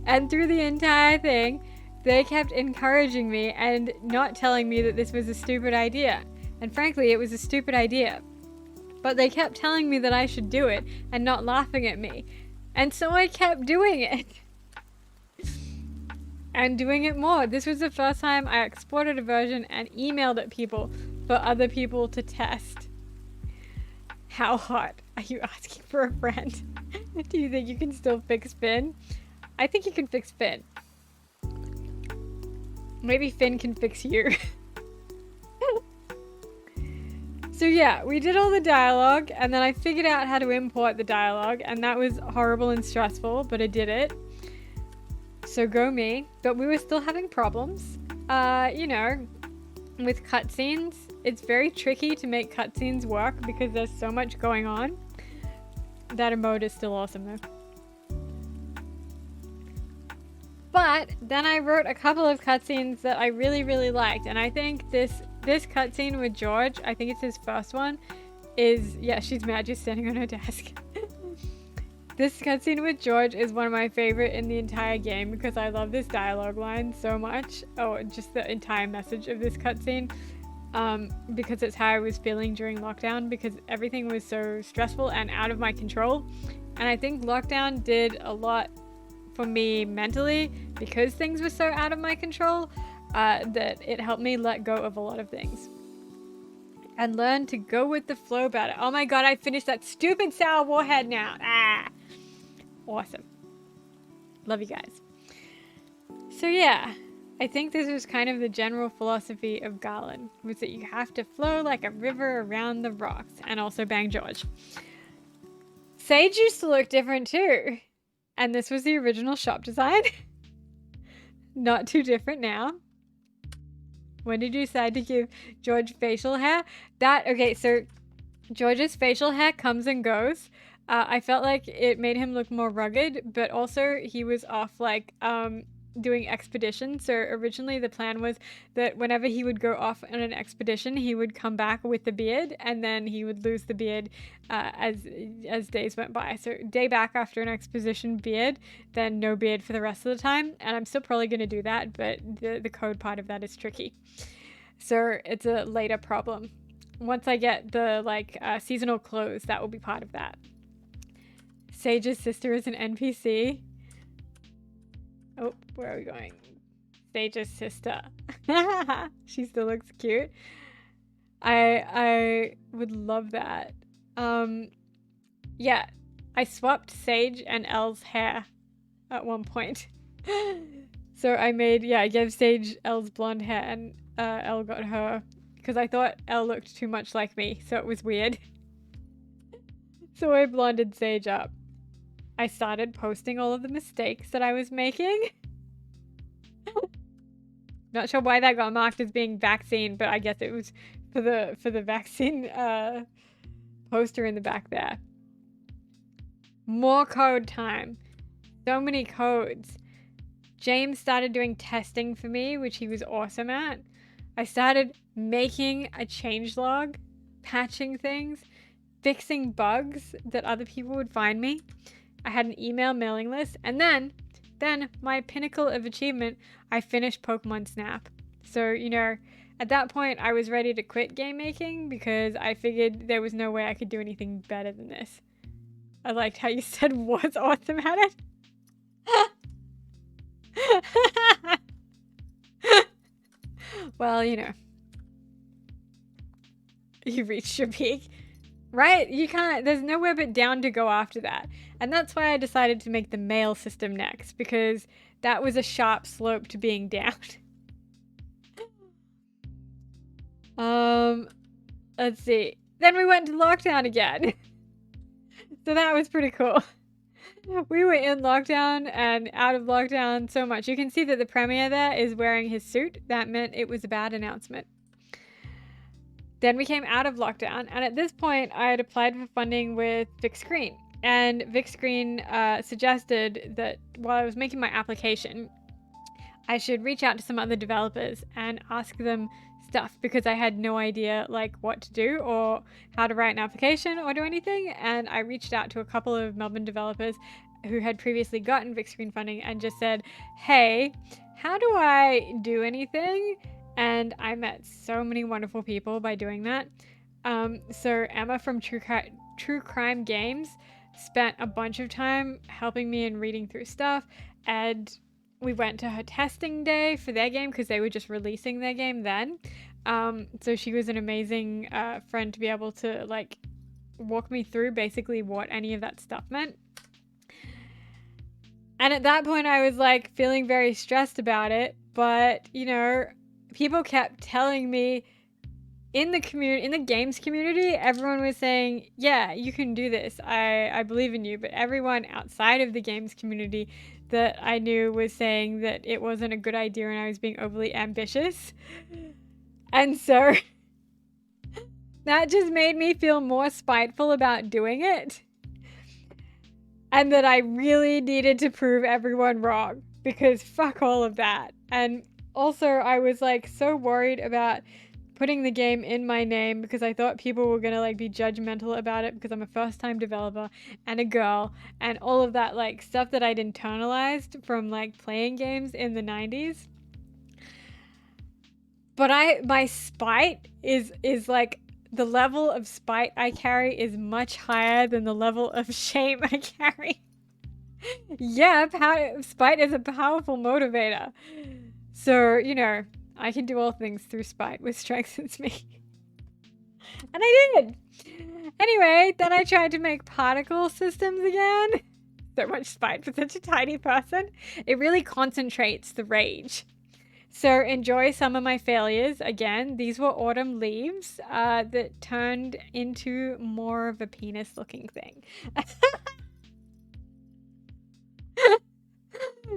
And through the entire thing, they kept encouraging me and not telling me that this was a stupid idea. And frankly, it was a stupid idea. But they kept telling me that I should do it and not laughing at me. And so I kept doing it. And doing it more. This was the first time I exported a version and emailed it people for other people to test. How hot are you asking for a friend? Do you think you can still fix Finn? I think you can fix Finn. Maybe Finn can fix you. So yeah, we did all the dialogue, and then I figured out how to import the dialogue, and that was horrible and stressful, but I did it. So go me. But we were still having problems. You know, with cutscenes, it's very tricky to make cutscenes work because there's so much going on. That emote is still awesome though. But then I wrote a couple of cutscenes that I really, really liked, and I think this cutscene with George, I think it's his first one, is, yeah, she's mad just standing on her desk. This cutscene with George is one of my favorite in the entire game because I love this dialogue line so much. Oh, just the entire message of this cutscene. Because it's how I was feeling during lockdown because everything was so stressful and out of my control. And I think lockdown did a lot for me mentally because things were so out of my control. That it helped me let go of a lot of things and learn to go with the flow about it. Oh my god, I finished that stupid sour warhead now. Ah, awesome. Love you guys. So yeah, I think this was kind of the general philosophy of Garland, was that you have to flow like a river around the rocks and also bang George. Sage used to look different too, and this was the original shop design. Not too different now. When did you decide to give George facial hair? Okay, so George's facial hair comes and goes. I felt like it made him look more rugged, but also he was off like doing expeditions. So originally the plan was that whenever he would go off on an expedition, he would come back with the beard and then he would lose the beard as days went by. So day back after an exposition, beard, then no beard for the rest of the time. And I'm still probably going to do that, but the code part of that is tricky. So it's a later problem. Once I get the seasonal clothes, that will be part of that. Sage's sister is an NPC. Oh, where are we going? Sage's sister. She still looks cute. I would love that. Yeah, I swapped Sage and Elle's hair at one point. So I gave Sage Elle's blonde hair and Elle got her because I thought Elle looked too much like me, so it was weird. So I blonded Sage up. I started posting all of the mistakes that I was making. Not sure why that got marked as being vaccine, but I guess it was for the vaccine poster in the back there. More code time. So many codes. James started doing testing for me, which he was awesome at. I started making a changelog, patching things, fixing bugs that other people would find me. I had an email mailing list, and then my pinnacle of achievement, I finished Pokemon Snap. So, you know, at that point, I was ready to quit game making because I figured there was no way I could do anything better than this. I liked how you said was awesome at it. Well, you know, you reached your peak, right? You can't, there's nowhere but down to go after that. And that's why I decided to make the mail system next, because that was a sharp slope to being down. Let's see. Then we went to lockdown again. So that was pretty cool. We were in lockdown and out of lockdown so much. You can see that the premier there is wearing his suit. That meant it was a bad announcement. Then we came out of lockdown, and at this point, I had applied for funding with Vic Screen. And Vic Screen suggested that while I was making my application, I should reach out to some other developers and ask them stuff, because I had no idea like what to do or how to write an application or do anything. And I reached out to a couple of Melbourne developers who had previously gotten Vic Screen funding and just said, hey, how do I do anything? And I met so many wonderful people by doing that. So Emma from True Crime Games spent a bunch of time helping me and reading through stuff, and we went to her testing day for their game because they were just releasing their game then. So she was an amazing friend to be able to like walk me through basically what any of that stuff meant. And at that point I was like feeling very stressed about it, but you know, people kept telling me in the community, in the games community, everyone was saying, yeah, you can do this. I believe in you. But everyone outside of the games community that I knew was saying that it wasn't a good idea and I was being overly ambitious. And so that just made me feel more spiteful about doing it. And that I really needed to prove everyone wrong, because fuck all of that. And also I was like so worried about putting the game in my name because I thought people were gonna like be judgmental about it because I'm a first-time developer and a girl and all of that like stuff that I'd internalized from like playing games in the 90s. But my spite is like the level of spite I carry is much higher than the level of shame I carry. Yeah, spite is a powerful motivator. So, you know, I can do all things through spite, which strengthens me. And I did! Anyway, then I tried to make particle systems again. So much spite for such a tiny person. It really concentrates the rage. So enjoy some of my failures. Again, these were autumn leaves that turned into more of a penis-looking thing.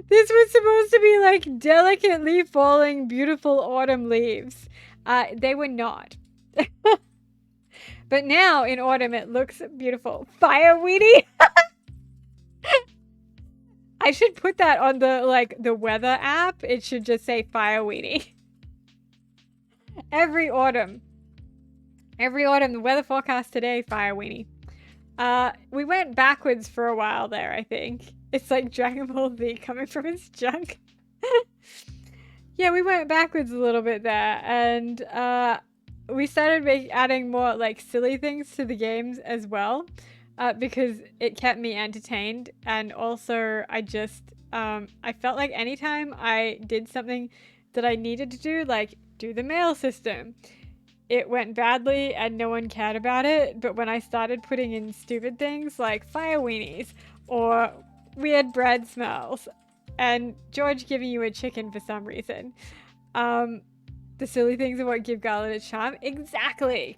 This was supposed to be like delicately falling, beautiful autumn leaves. They were not. But now in autumn it looks beautiful. Fire weenie. I should put that on the weather app. It should just say fire weenie. Every autumn, the weather forecast today, fire weenie. We went backwards for a while there, I think. It's like Dragon Ball Z coming from its junk. Yeah, we went backwards a little bit there, and we started adding more like silly things to the games as well, because it kept me entertained. And also I just I felt like anytime I did something that I needed to do, like do the mail system, it went badly and no one cared about it. But when I started putting in stupid things like fire weenies or weird bread smells and George giving you a chicken for some reason, the silly things are what give Garland its charm. Exactly.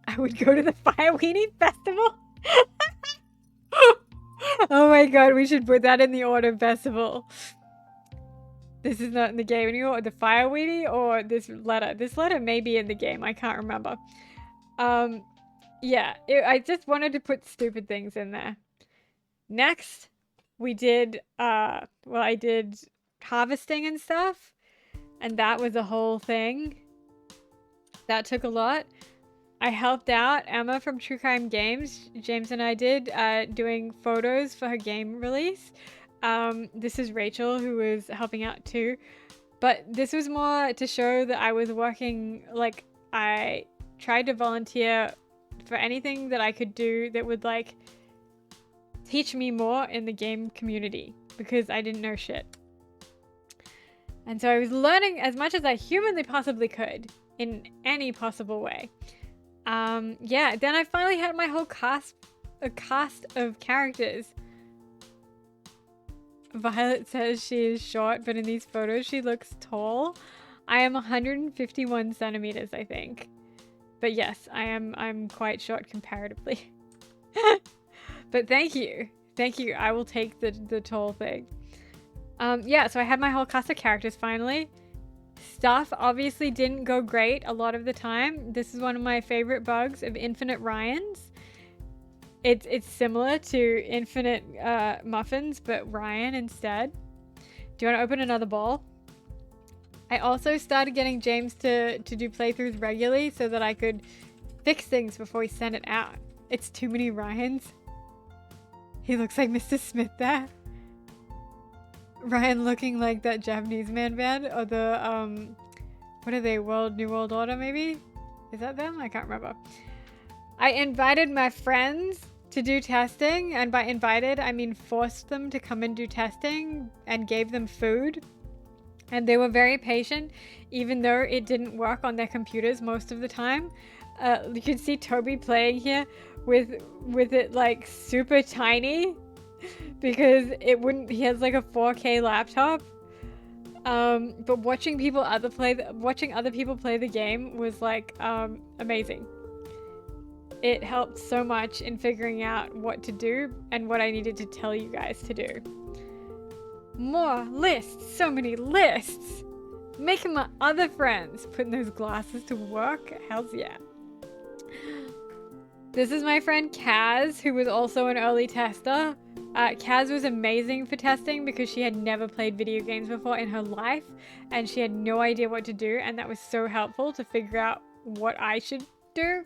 I would go to the fire weenie festival. Oh my god, we should put that in the autumn festival. This is not in the game anymore. The fire weenie or this letter? This letter may be in the game. I can't remember. Yeah, I just wanted to put stupid things in there. Next, we did, well, I did harvesting and stuff. And that was a whole thing. That took a lot. I helped out Emma from True Crime Games. James and I did, doing photos for her game release. This is Rachel who was helping out too. But this was more to show that I was working, like, I tried to volunteer for anything that I could do that would, like, teach me more in the game community. Because I didn't know shit. And so I was learning as much as I humanly possibly could in any possible way. Yeah, then I finally had my whole cast of characters. Violet says she is short, but in these photos she looks tall. I am 151 centimeters, I think. But yes, I'm quite short comparatively. But thank you. Thank you. I will take the tall thing. Yeah, so I had my whole cast of characters finally. Stuff obviously didn't go great a lot of the time. This is one of my favorite bugs of Infinite Ryans. It's similar to Infinite Muffins, but Ryan instead. Do you want to open another bowl? I also started getting James to do playthroughs regularly so that I could fix things before we send it out. It's too many Ryans. He looks like Mr. Smith there. Ryan looking like that Japanese man band or the what are they, New World Order maybe? Is that them? I can't remember. I invited my friends to do testing, and by invited I mean forced them to come and do testing and gave them food, and they were very patient even though it didn't work on their computers most of the time. You can see Toby playing here with it like super tiny because it wouldn't, he has like a 4K laptop. But watching other people play the game was like amazing. It helped so much in figuring out what to do and what I needed to tell you guys to do. More lists, so many lists. Making my other friends, putting those glasses to work, hells yeah. This is my friend Kaz, who was also an early tester. Kaz was amazing for testing because she had never played video games before in her life and she had no idea what to do, and that was so helpful to figure out what I should do.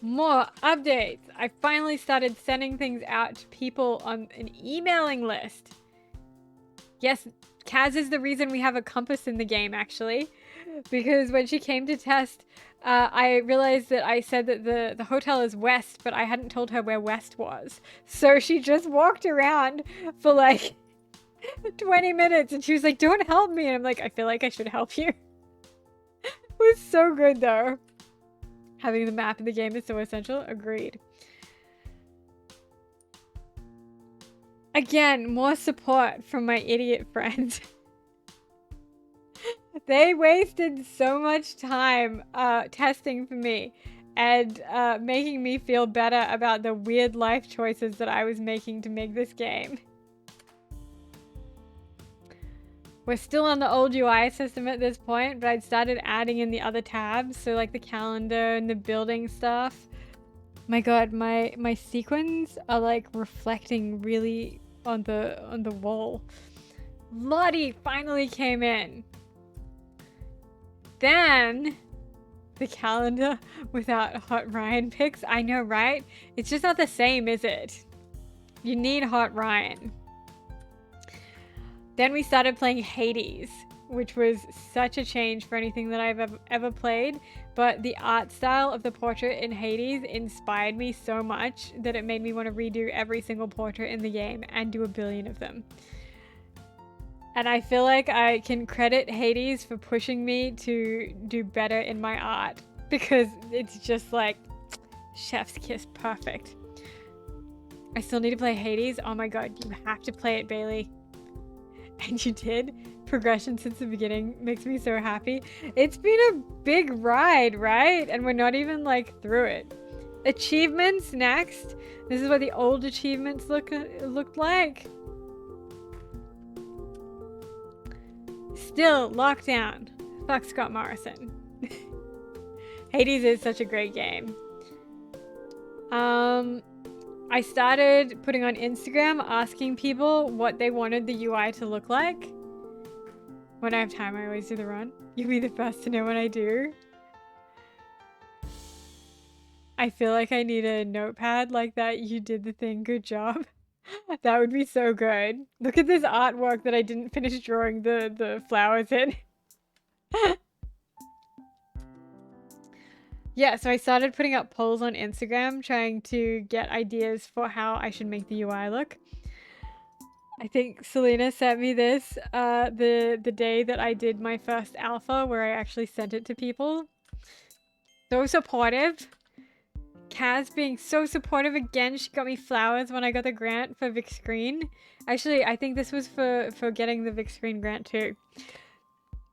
More updates. I finally started sending things out to people on an emailing list. Yes, Kaz is the reason we have a compass in the game, actually, because when she came to test, I realized that I said that the hotel is west, but I hadn't told her where west was. So she just walked around for like 20 minutes and she was like, don't help me. And I'm like, I feel like I should help you. It was so good though. Having the map in the game is so essential. Agreed. Again, more support from my idiot friends. They wasted so much time testing for me and making me feel better about the weird life choices that I was making to make this game. We're still on the old UI system at this point, but I'd started adding in the other tabs, so like the calendar and the building stuff. My god, my sequins are like reflecting really on the wall. Lottie finally came in. Then the calendar without Hot Ryan pics. I know, right? It's just not the same, is it? You need Hot Ryan. Then we started playing Hades, which was such a change for anything that I've ever played. But the art style of the portrait in Hades inspired me so much that it made me want to redo every single portrait in the game and do a billion of them. And I feel like I can credit Hades for pushing me to do better in my art because it's just like chef's kiss perfect. I still need to play Hades. Oh my god, you have to play it, Bailey. And you did. Progression since the beginning makes me so happy. It's been a big ride, right? And we're not even like through it. Achievements next. This is what the old achievements looked like. Still lockdown. Fuck Scott Morrison. Hades is such a great game. I started putting on Instagram asking people what they wanted the UI to look like. When I have time, I always do the run. You'll be the first to know when I do. I feel like I need a notepad like that. You did the thing. Good job. That would be so good. Look at this artwork that I didn't finish drawing the flowers in. Yeah, so I started putting up polls on Instagram trying to get ideas for how I should make the UI look. I think Selena sent me this the day that I did my first alpha, where I actually sent it to people. So supportive. Kaz being so supportive again. She got me flowers when I got the grant for Vic Screen. Actually, I think this was for getting the Vic Screen grant too.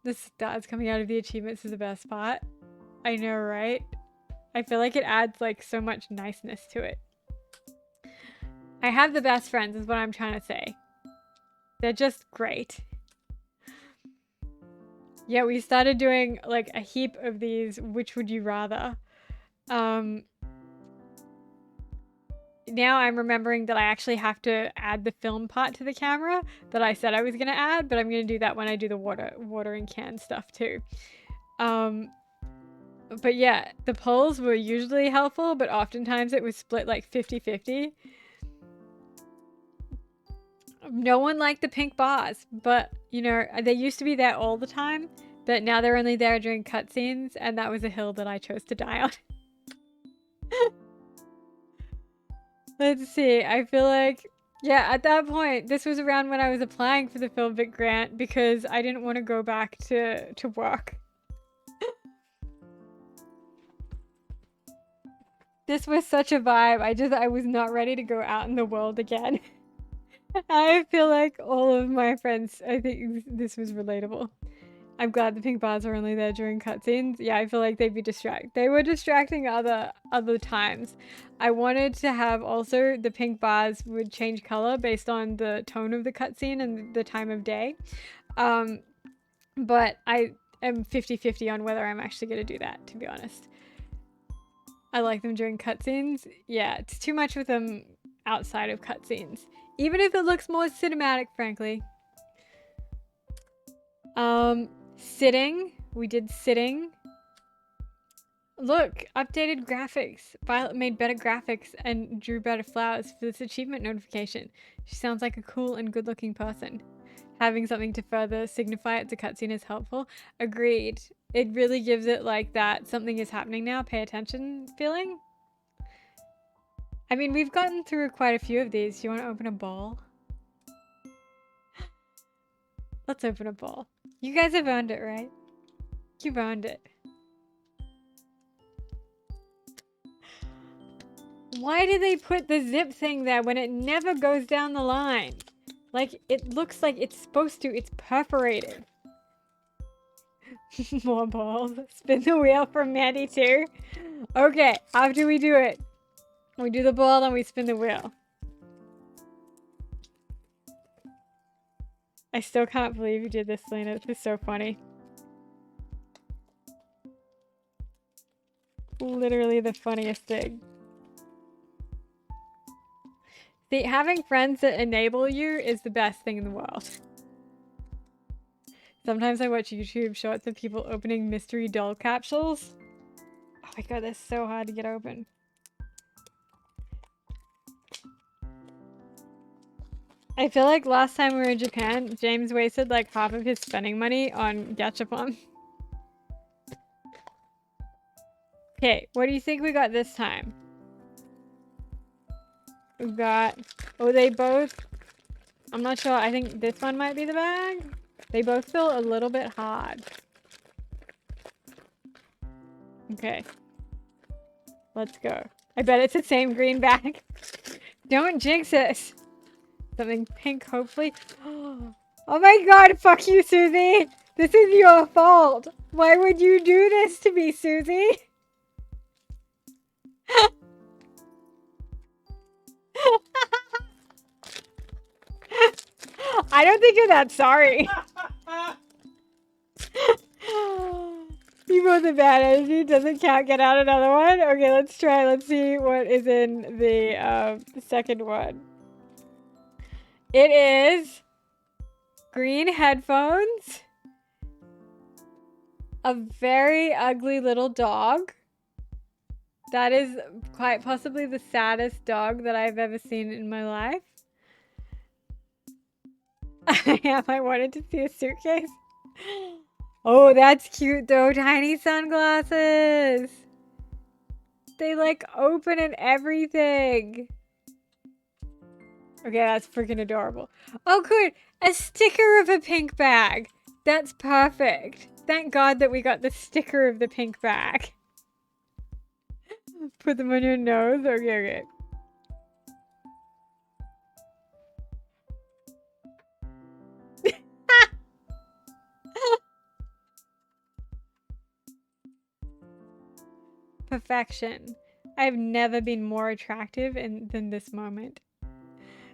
The stars coming out of the achievements is the best part. I know, right? I feel like it adds like so much niceness to it. I have the best friends is what I'm trying to say. They're just great. Yeah, we started doing like a heap of these which would you rather. Now I'm remembering that I actually have to add the film part to the camera that I said I was going to add, but I'm going to do that when I do the watering can stuff too. But yeah, the polls were usually helpful, but oftentimes it was split like 50-50. No one liked the pink bars, but you know, they used to be there all the time, but now they're only there during cutscenes, and that was a hill that I chose to die on. Let's see, I feel like, yeah, at that point, this was around when I was applying for the Filmvic grant because I didn't want to go back to work. This was such a vibe. I was not ready to go out in the world again. I feel like all of my friends, I think this was relatable. I'm glad the pink bars are only there during cutscenes. Yeah, I feel like they'd be they were distracting other times. I wanted to have also the pink bars would change color based on the tone of the cutscene and the time of day. But I am 50-50 on whether I'm actually going to do that, to be honest. I like them during cutscenes. Yeah, it's too much with them outside of cutscenes. Even if it looks more cinematic, frankly. Sitting. We did sitting. Look, updated graphics. Violet made better graphics and drew better flowers for this achievement notification. She sounds like a cool and good-looking person. Having something to further signify it's a cutscene is helpful. Agreed. It really gives it like that something is happening now, pay attention feeling. I mean, we've gotten through quite a few of these. Do you want to open a ball? Let's open a ball. You guys have earned it, right? You've earned it. Why did they put the zip thing there when it never goes down the line? Like, it looks like it's supposed to. It's perforated. More balls. Spin the wheel from Mandy too. Okay, after we do it, we do the ball, then we spin the wheel. I still can't believe you did this, Selena. This was so funny. Literally the funniest thing. See, having friends that enable you is the best thing in the world. Sometimes I watch YouTube shorts of people opening mystery doll capsules. Oh my god, that's so hard to get open. I feel like last time we were in Japan, James wasted like half of his spending money on gachapon. Okay, what do you think we got this time? We got, oh, they both, I'm not sure, I think this one might be the bag. They both feel a little bit hard. Okay. Let's go. I bet it's the same green bag. Don't jinx it. Something pink, hopefully. Oh my god, fuck you, Susie. This is your fault. Why would you do this to me, Susie? I don't think you're that sorry. You brought the bad energy. Doesn't count. Get out another one. Okay, let's try. Let's see what is in the second one. It is green headphones, a very ugly little dog. That is quite possibly the saddest dog that I've ever seen in my life. I wanted to see a suitcase. Oh, that's cute though. Tiny sunglasses. They like open and everything. Okay, that's freaking adorable. Oh, good. A sticker of a pink bag. That's perfect. Thank God that we got the sticker of the pink bag. Put them on your nose. Okay, okay. Perfection. I've never been more attractive than this moment.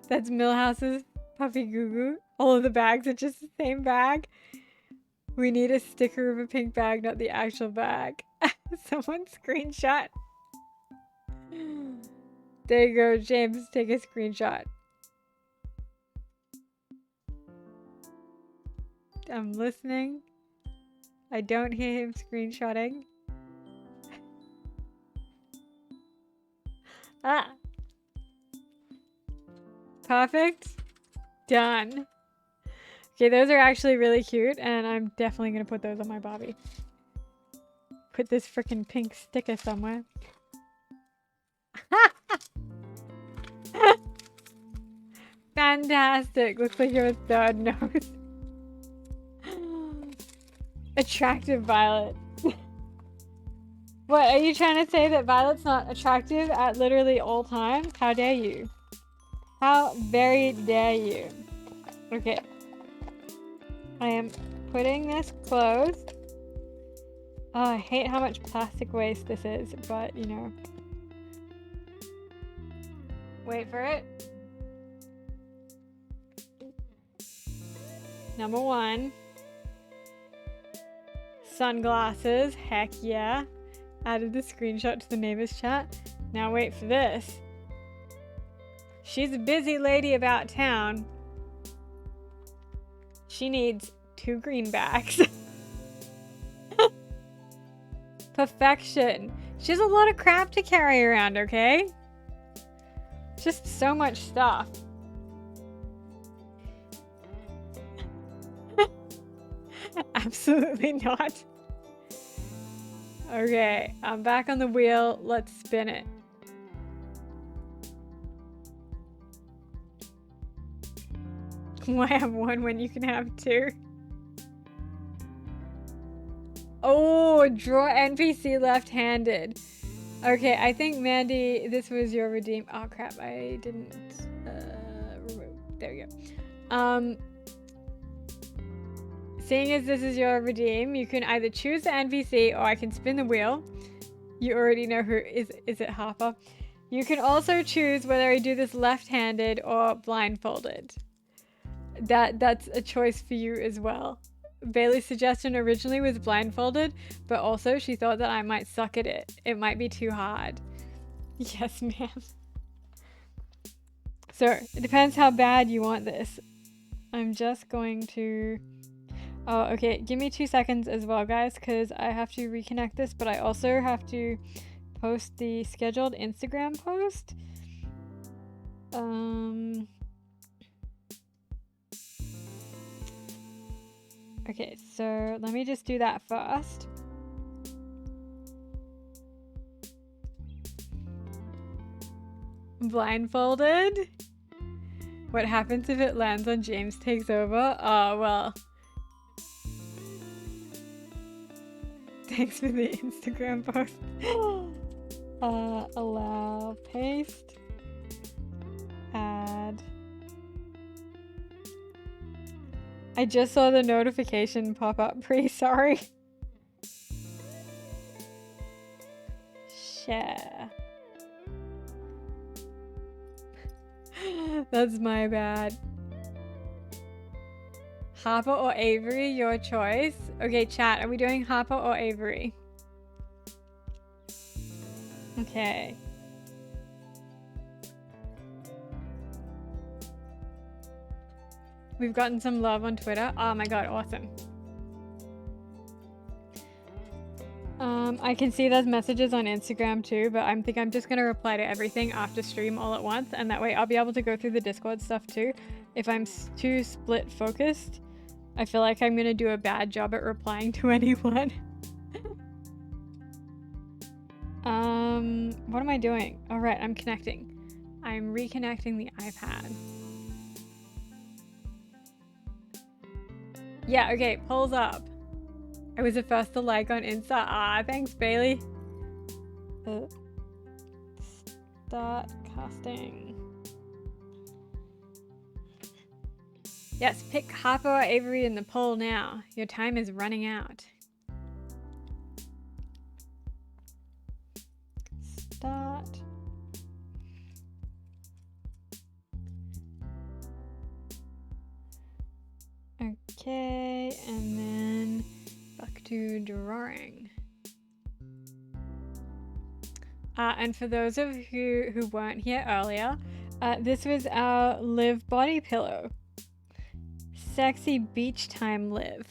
That's Millhouse's Puffy Goo Goo. All of the bags are just the same bag. We need a sticker of a pink bag, not the actual bag. Someone screenshot. There you go, James. Take a screenshot. I'm listening. I don't hear him screenshotting. Ah. Perfect. Done. Okay, those are actually really cute, and I'm definitely gonna put those on my Barbie. Put this freaking pink sticker somewhere. Fantastic. Looks like you're a third nose. Attractive Violet. What, are you trying to say that Violet's not attractive at literally all times? How dare you? How very dare you? Okay. I am putting this closed. Oh, I hate how much plastic waste this is, but you know. Wait for it. Number one. Sunglasses. Heck yeah. Added the screenshot to the neighbor's chat. Now wait for this. She's a busy lady about town. She needs 2 green bags. Perfection. She has a lot of crap to carry around, okay? Just so much stuff. Absolutely not. Okay, I'm back on the wheel. Let's spin it. Why have one when you can have 2? Oh, draw NPC left-handed. Okay, I think Mandy, this was your redeem. Oh crap, I didn't remove. There we go. Seeing as this is your redeem, you can either choose the NPC or I can spin the wheel. You already know who is it Harper? You can also choose whether I do this left-handed or blindfolded. That's a choice for you as well. Bailey's suggestion originally was blindfolded, but also she thought that I might suck at it. It might be too hard. Yes, ma'am. So, it depends how bad you want this. I'm just going to... Oh, okay. Give me 2 seconds as well, guys, because I have to reconnect this, but I also have to post the scheduled Instagram post. Okay, so let me just do that first. Blindfolded? What happens if it lands on James Takes Over? Oh, well. Thanks for the Instagram post. Allow, paste, add. I just saw the notification pop up. Pretty sorry. Share. That's my bad. Harper or Avery, your choice. Okay, chat, are we doing Harper or Avery? Okay. We've gotten some love on Twitter. Oh my god, awesome. I can see there's messages on Instagram too, but I think I'm just going to reply to everything after stream all at once, and that way I'll be able to go through the Discord stuff too. If I'm too split focused, I feel like I'm going to do a bad job at replying to anyone. What am I doing? All right, I'm connecting. I'm reconnecting the iPad. Yeah, okay, polls up. I was the first to like on Insta. Ah, thanks, Bailey. Start casting. Yes, pick Harper or Avery in the poll now. Your time is running out. Start. Okay, and then back to drawing. And for those of you who weren't here earlier, this was our Liv body pillow. Sexy beach time Liv.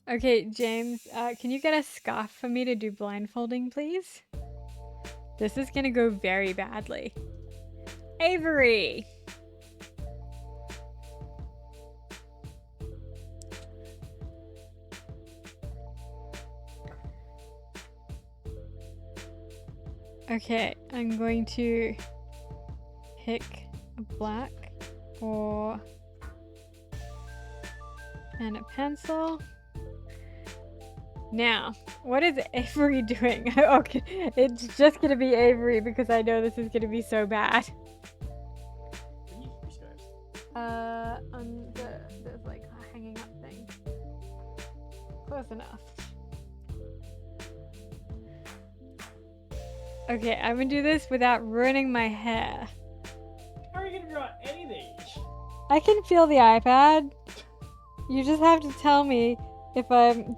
Okay, James, can you get a scarf for me to do blindfolding, please? This is gonna go very badly. Avery! Okay, I'm going to pick a black or and a pencil. Now, what is Avery doing? Okay, it's just gonna be Avery because I know this is gonna be so bad. On there's like a hanging up thing. Close enough. Okay, I'm gonna do this without ruining my hair. How are you gonna draw anything? I can feel the iPad. You just have to tell me if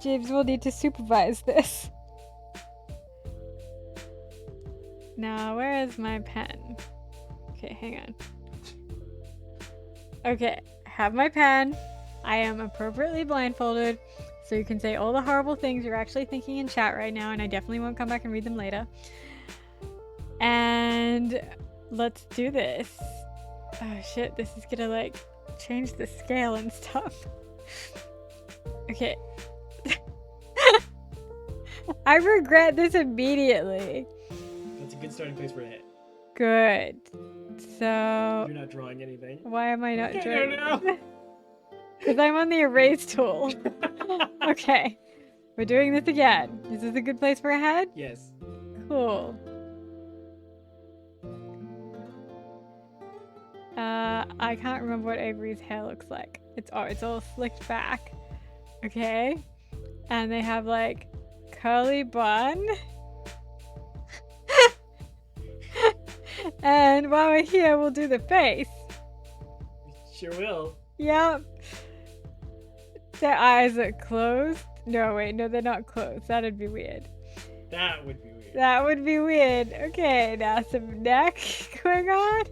James will need to supervise this. Now, where is my pen? Okay, hang on. Okay, I have my pen. I am appropriately blindfolded, so you can say all the horrible things you're actually thinking in chat right now, and I definitely won't come back and read them later. And let's do this. Oh shit, this is gonna like change the scale and stuff. Okay. I regret this immediately. That's a good starting place for a hit. Good. So You're not drawing anything. why am I not drawing? I don't know. Because I'm on the erase tool. Okay. We're doing this again. Is this a good place for a head? Yes. Cool. I can't remember what Avery's hair looks like. It's all slicked back. Okay. And they have like curly bun. And while we're here, we'll do the face. Sure will. Yep. Their eyes are closed. No, wait, no, they're not closed. That'd be weird. That would be weird. That would be weird. Okay, now some neck going on.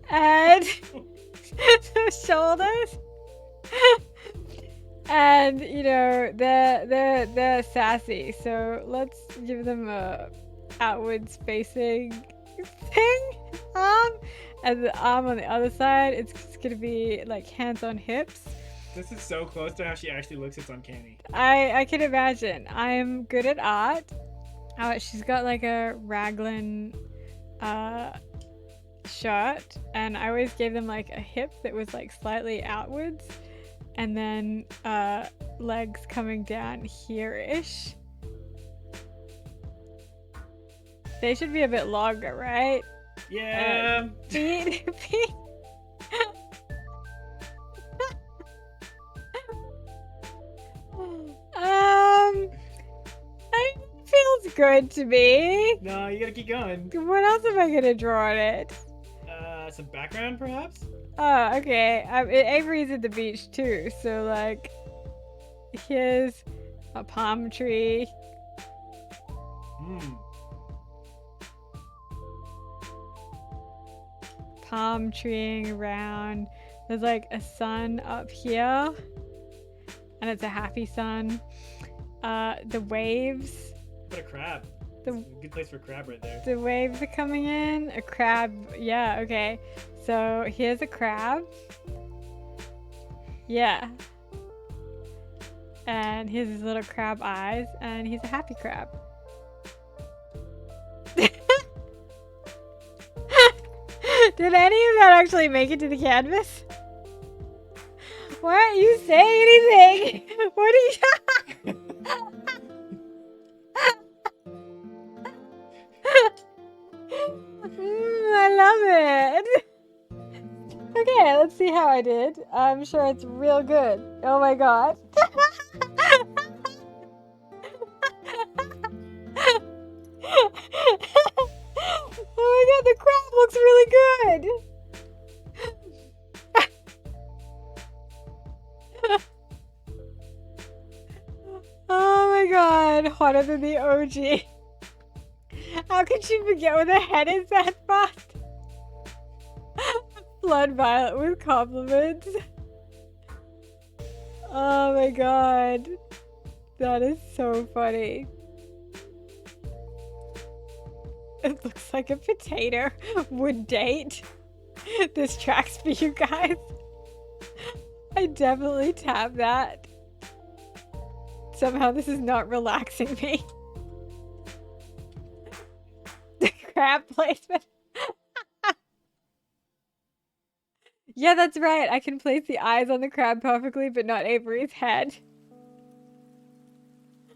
And some shoulders. And, you know, they're sassy. So let's give them a outwards facing thing. And the arm on the other side, it's just gonna be like hands on hips. This is so close to how she actually looks, it's uncanny. I can imagine. I'm good at art. She's got like a raglan shirt, and I always gave them like a hip that was like slightly outwards, and then legs coming down here-ish. They should be a bit longer, right? Yeah. Feet. It feels good to me. No, you gotta keep going. What else am I gonna draw on it? Some background, perhaps? Oh, okay. Avery's at the beach too, so like, here's a palm tree. Hmm. Palm treeing around. There's like a sun up here, and it's a happy sun. The waves. What a crab. The- That's a good place for a crab right there. The waves are coming in. A crab. Yeah, okay. So here's a crab. Yeah. And here's his little crab eyes, and he's a happy crab. Did any of that actually make it to the canvas? Why aren't you saying anything? What are you... I love it. Okay, let's see how I did. I'm sure it's real good. Oh my god. Oh my god, the crab looks really good. Oh my god, hotter than the OG. How could you forget what the head is that fast? Blood violet with compliments. Oh my god. That is so funny. It looks like a potato would date. This track's for you guys. I definitely tap that. Somehow this is not relaxing me. The crab placement. Yeah, that's right. I can place the eyes on the crab perfectly, but not Avery's head.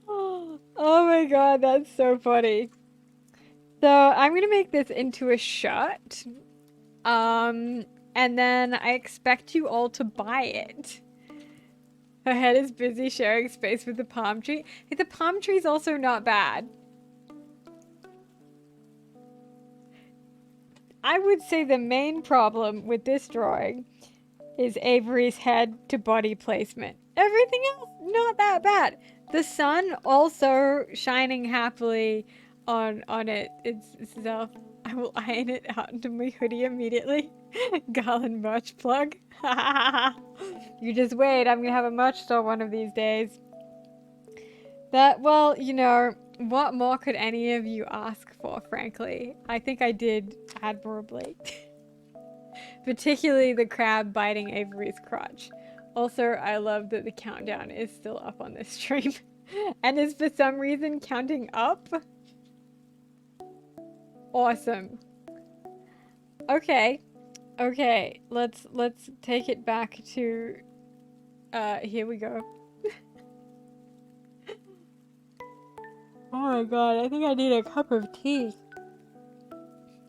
Oh my god, that's so funny. So I'm gonna make this into a shirt. And then I expect you all to buy it. Her head is busy sharing space with the palm tree. Hey, the palm tree's also not bad. I would say the main problem with this drawing is Avery's head to body placement. Everything else, not that bad. The sun also shining happily on it itself. I will iron it out into my hoodie immediately. Garland merch plug. You just wait, I'm gonna have a merch store one of these days. That, well, you know, what more could any of you ask for, frankly? I think I did admirably. Particularly the crab biting Avery's crotch. Also, I love that the countdown is still up on this stream. And is for some reason counting up. Awesome. Okay. Okay, let's take it back to here we go. Oh my god, I think I need a cup of tea.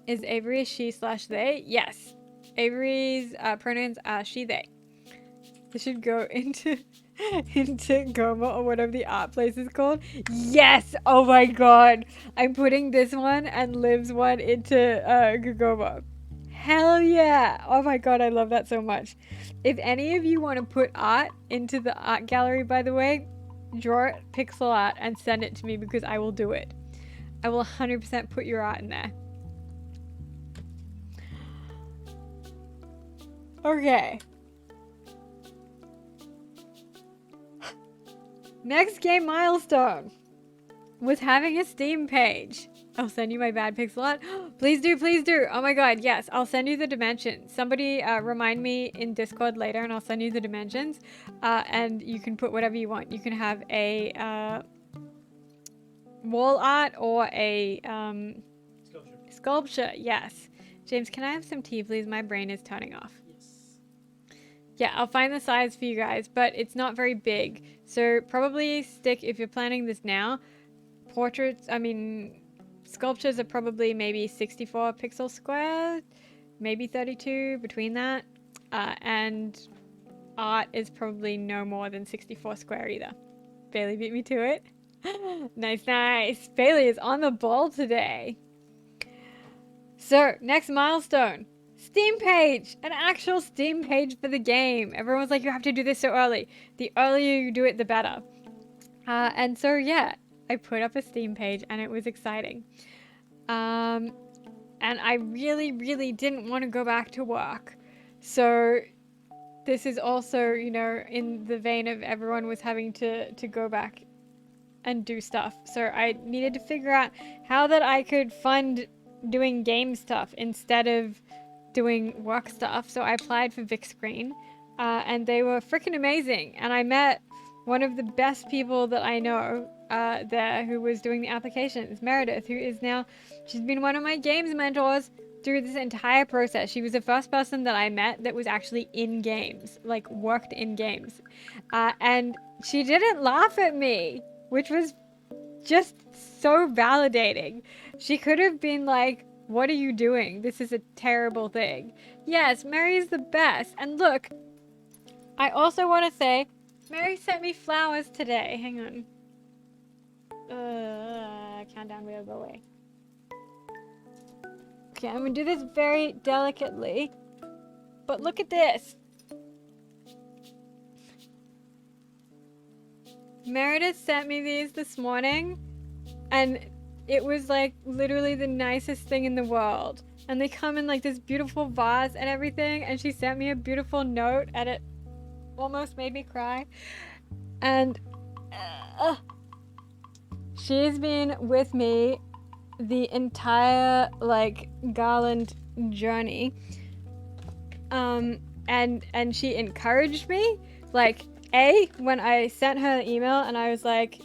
Is Avery a she/they? Yes. Avery's pronouns are she, they. This should go into Goma or whatever the art place is called. Yes! Oh my god. I'm putting this one and Liv's one into Goma. Hell yeah! Oh my god, I love that so much. If any of you want to put art into the art gallery, by the way, draw it, pixel art, and send it to me because I will do it. I will 100% put your art in there. Okay. Next game milestone was having a Steam page. I'll send you my bad pixel art. Please do, please do. Oh my god, yes. I'll send you the dimensions. Somebody remind me in Discord later and I'll send you the dimensions. And you can put whatever you want. You can have a wall art or a sculpture. Yes. James, can I have some tea, please? My brain is turning off. Yes. Yeah, I'll find the size for you guys, but it's not very big. So probably stick, if you're planning this now, sculptures are probably maybe 64 pixels square, maybe 32, between that. And art is probably no more than 64 square either. Bailey beat me to it. Nice, nice. Bailey is on the ball today. So, next milestone. Steam page, an actual Steam page for the game. Everyone was like, you have to do this so early. The earlier you do it, the better. And so, yeah, I put up a Steam page and it was exciting. And I really, really didn't want to go back to work. So this is also, you know, in the vein of everyone was having to go back and do stuff. So I needed to figure out how that I could fund doing game stuff instead of doing work stuff. So I applied for Vic Screen, and they were freaking amazing. And I met one of the best people that I know there who was doing the applications, Meredith, who is now, she's been one of my games mentors through this entire process. She was the first person that I met that was actually in games, like worked in games. And she didn't laugh at me, which was just so validating. She could have been like, what are you doing? This is a terrible thing. Yes, Mary is the best. And look, I also want to say, Mary sent me flowers today. Hang on. Countdown wheel, go away. Okay, I'm gonna do this very delicately. But look at this. Meredith sent me these this morning, and it was like literally the nicest thing in the world. And they come in like this beautiful vase and everything, and she sent me a beautiful note, and it almost made me cry. And she's been with me the entire like Garland journey, and she encouraged me, like, when I sent her an email and I was like,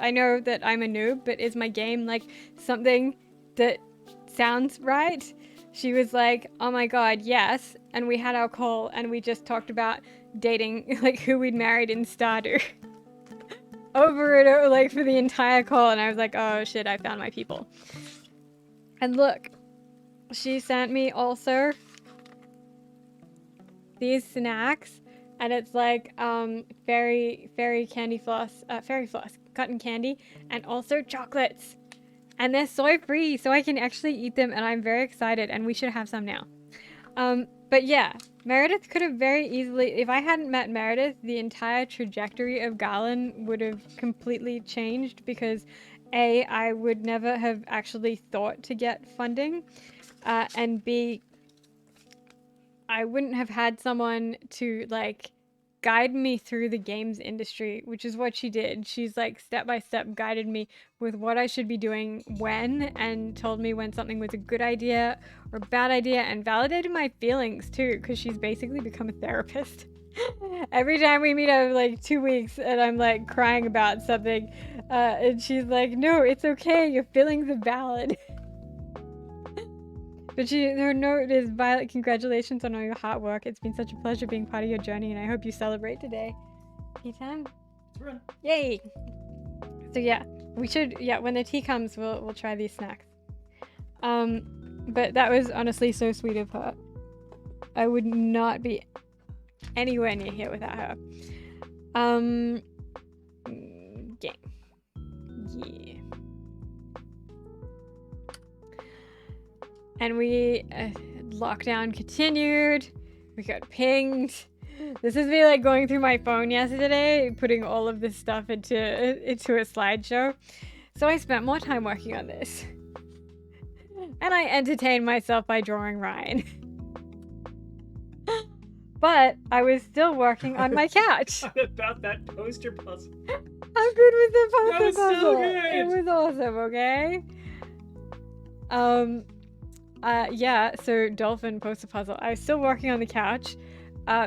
I know that I'm a noob, but is my game like something that sounds right? She was like, oh my god, yes. And we had our call and we just talked about dating, like who we'd married in Stardew. Over and over, like for the entire call. And I was like, oh shit, I found my people. And look, she sent me also these snacks. And it's like fairy candy floss, fairy floss, cotton candy, and also chocolates. And they're soy free, so I can actually eat them, and I'm very excited, and we should have some now. But yeah, Meredith could have very easily, if I hadn't met Meredith, the entire trajectory of Garland would have completely changed, because A, I would never have actually thought to get funding, and B, I wouldn't have had someone to like guide me through the games industry, which is what she did. She's like step by step guided me with what I should be doing when, and told me when something was a good idea or a bad idea, and validated my feelings too, because she's basically become a therapist. Every time we meet over like 2 weeks and I'm like crying about something, and she's like, no, it's okay, your feelings are valid. But her note is, Violet, congratulations on all your hard work. It's been such a pleasure being part of your journey, and I hope you celebrate today. P10? Yay! So yeah, we should, when the tea comes, we'll try these snacks. But that was honestly so sweet of her. I would not be anywhere near here without her. Yeah. And we, lockdown continued, we got pinged. This is me like going through my phone yesterday, putting all of this stuff into a slideshow. So I spent more time working on this. And I entertained myself by drawing Ryan. But I was still working on my couch. About that poster puzzle. How good was the poster That was puzzle? so good. It was awesome, okay? Yeah, so Dolphin poster puzzle. I was still working on the couch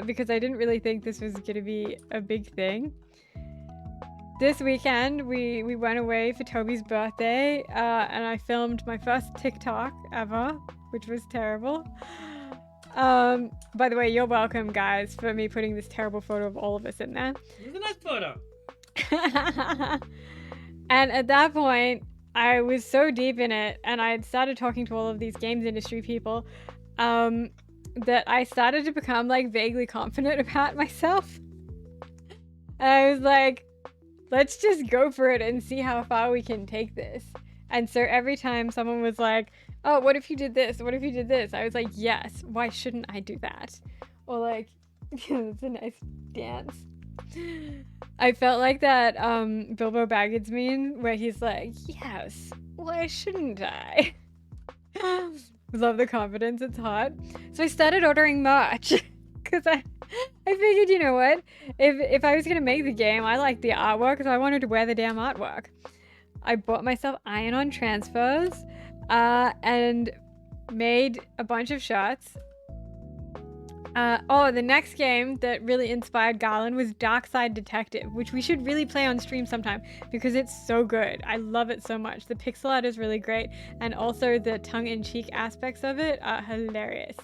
because I didn't really think this was going to be a big thing. This weekend, we went away for Toby's birthday, and I filmed my first TikTok ever, which was terrible. By the way, you're welcome, guys, for me putting this terrible photo of all of us in there. It was a nice photo. And at that point, I was so deep in it, and I had started talking to all of these games industry people, that I started to become like vaguely confident about myself. And I was like, let's just go for it and see how far we can take this. And so every time someone was like, oh, what if you did this? What if you did this? I was like, yes, why shouldn't I do that? Or like, it's a nice dance. I felt like that Bilbo Baggins meme where he's like, yes, why shouldn't I? Love the confidence, it's hot. So I started ordering merch because I figured, you know what, if I was gonna make the game, I like the artwork, so I wanted to wear the damn artwork. I bought myself iron-on transfers and made a bunch of shirts. Oh, the next game that really inspired Garland was Dark Side Detective, which we should really play on stream sometime because it's so good. I love it so much. The pixel art is really great, and also the tongue-in-cheek aspects of it are hilarious.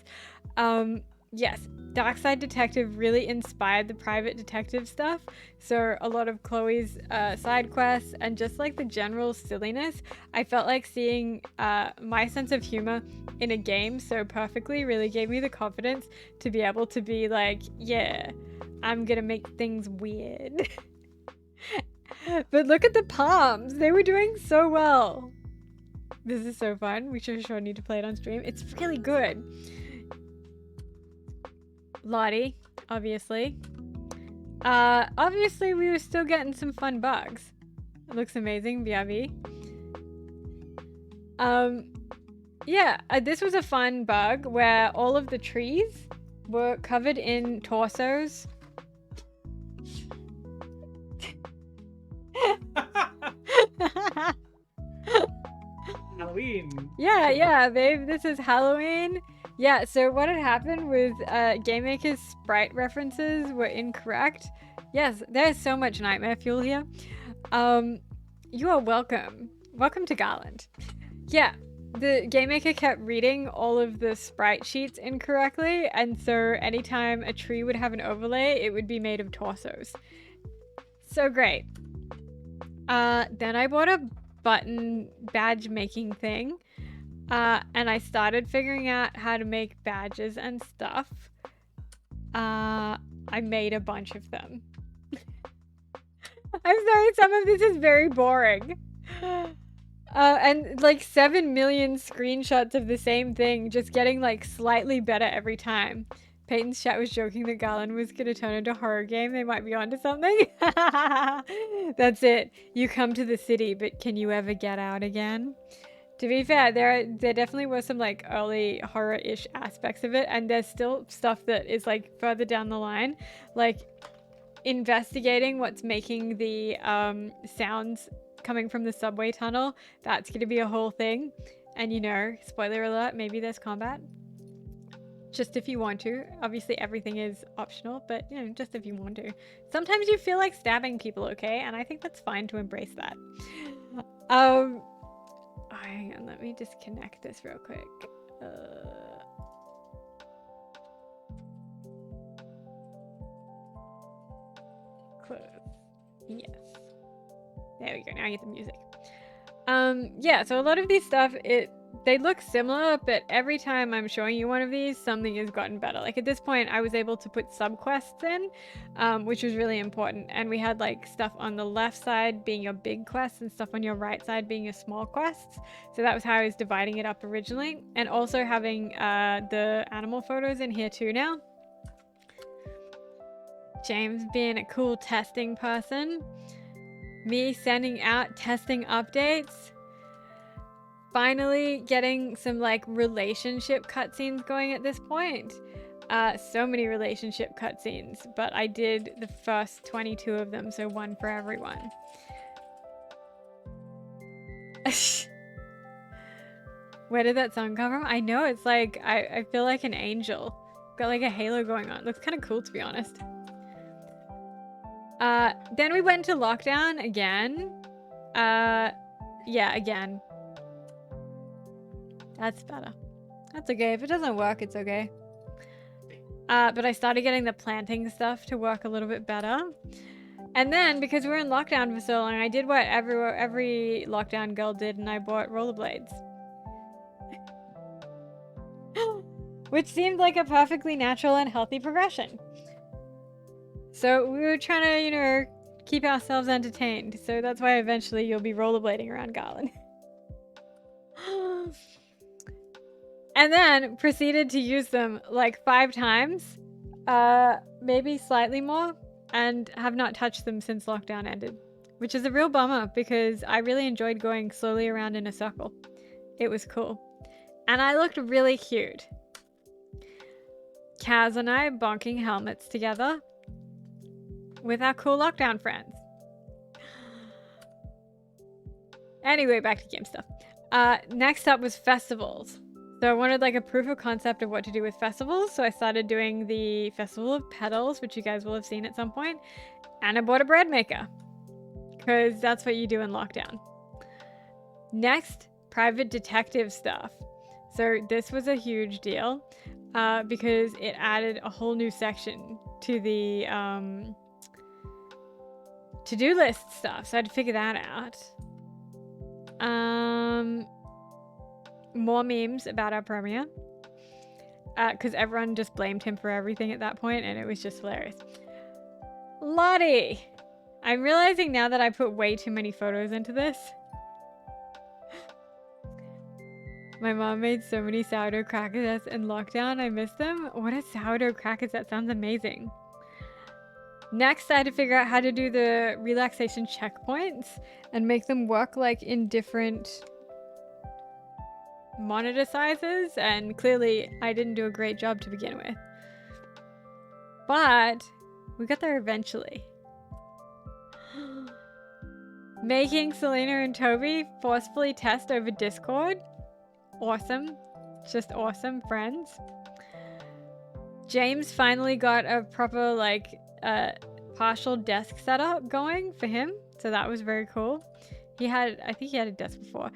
Yes, Dark Side Detective really inspired the private detective stuff. So a lot of Chloe's side quests and just like the general silliness. I felt like seeing my sense of humor in a game so perfectly really gave me the confidence to be able to be like, yeah, I'm gonna make things weird. But look at the palms. They were doing so well. This is so fun. We sure need to play it on stream. It's really good. Lottie, obviously. Obviously we were still getting some fun bugs. It looks amazing, BRB. Yeah, this was a fun bug where all of the trees were covered in torsos. Halloween. Yeah, babe. This is Halloween. Yeah, so what had happened with Game Maker's sprite references were incorrect. Yes, there's so much nightmare fuel here. You are welcome. Welcome to Garland. Yeah, the Game Maker kept reading all of the sprite sheets incorrectly, and so anytime a tree would have an overlay, it would be made of torsos. So great. Then I bought a button badge making thing. And I started figuring out how to make badges and stuff. I made a bunch of them. I'm sorry, some of this is very boring. And like 7 million screenshots of the same thing, just getting like slightly better every time. Peyton's chat was joking that Garland was gonna turn into a horror game. They might be onto something. That's it. You come to the city, but can you ever get out again? To be fair, there definitely were some like early horror-ish aspects of it, and there's still stuff that is like further down the line, like investigating what's making the sounds coming from the subway tunnel. That's going to be a whole thing. And you know, spoiler alert, maybe there's combat. Just if you want to. Obviously everything is optional, but you know, just if you want to. Sometimes you feel like stabbing people, okay? And I think that's fine to embrace that. Hang on, let me disconnect this real quick. Close. Yes. There we go. Now I get the music. Yeah, so a lot of these stuff, they look similar, but every time I'm showing you one of these, something has gotten better. Like at this point, I was able to put subquests in, which was really important. And we had like stuff on the left side being your big quests and stuff on your right side being your small quests. So that was how I was dividing it up originally. And also having the animal photos in here too now. James being a cool testing person. Me sending out testing updates. Finally getting some like relationship cutscenes going at this point. So many relationship cutscenes, but I did the first 22 of them, so one for everyone. Where did that song come from? I know, it's like, I feel like an angel. Got like a halo going on. Looks kind of cool, to be honest. Then we went to lockdown again. Yeah, again. That's better. That's okay. If it doesn't work, it's okay. But I started getting the planting stuff to work a little bit better. And then, because we were in lockdown for so long, I did what every lockdown girl did, and I bought rollerblades. Which seemed like a perfectly natural and healthy progression. So we were trying to, you know, keep ourselves entertained. So that's why eventually you'll be rollerblading around Garland. And then proceeded to use them like 5 times, maybe slightly more, and have not touched them since lockdown ended, which is a real bummer because I really enjoyed going slowly around in a circle. It was cool. And I looked really cute. Kaz and I bonking helmets together with our cool lockdown friends. Anyway, back to game stuff. Next up was festivals. So I wanted like a proof of concept of what to do with festivals. So I started doing the Festival of Petals, which you guys will have seen at some point. And I bought a bread maker because that's what you do in lockdown. Next, private detective stuff. So this was a huge deal because it added a whole new section to the to-do list stuff. So I had to figure that out. More memes about our premiere because everyone just blamed him for everything at that point, and it was just hilarious. Lottie! I'm realizing now that I put way too many photos into this. My mom made so many sourdough crackers in lockdown. I miss them. What are sourdough crackers? That sounds amazing. Next, I had to figure out how to do the relaxation checkpoints and make them work like in different monitor sizes, and clearly I didn't do a great job to begin with. But we got there eventually. Making Selena and Toby forcefully test over Discord. Awesome. Just awesome friends. James finally got a proper like partial desk setup going for him, so that was very cool. I think he had a desk before.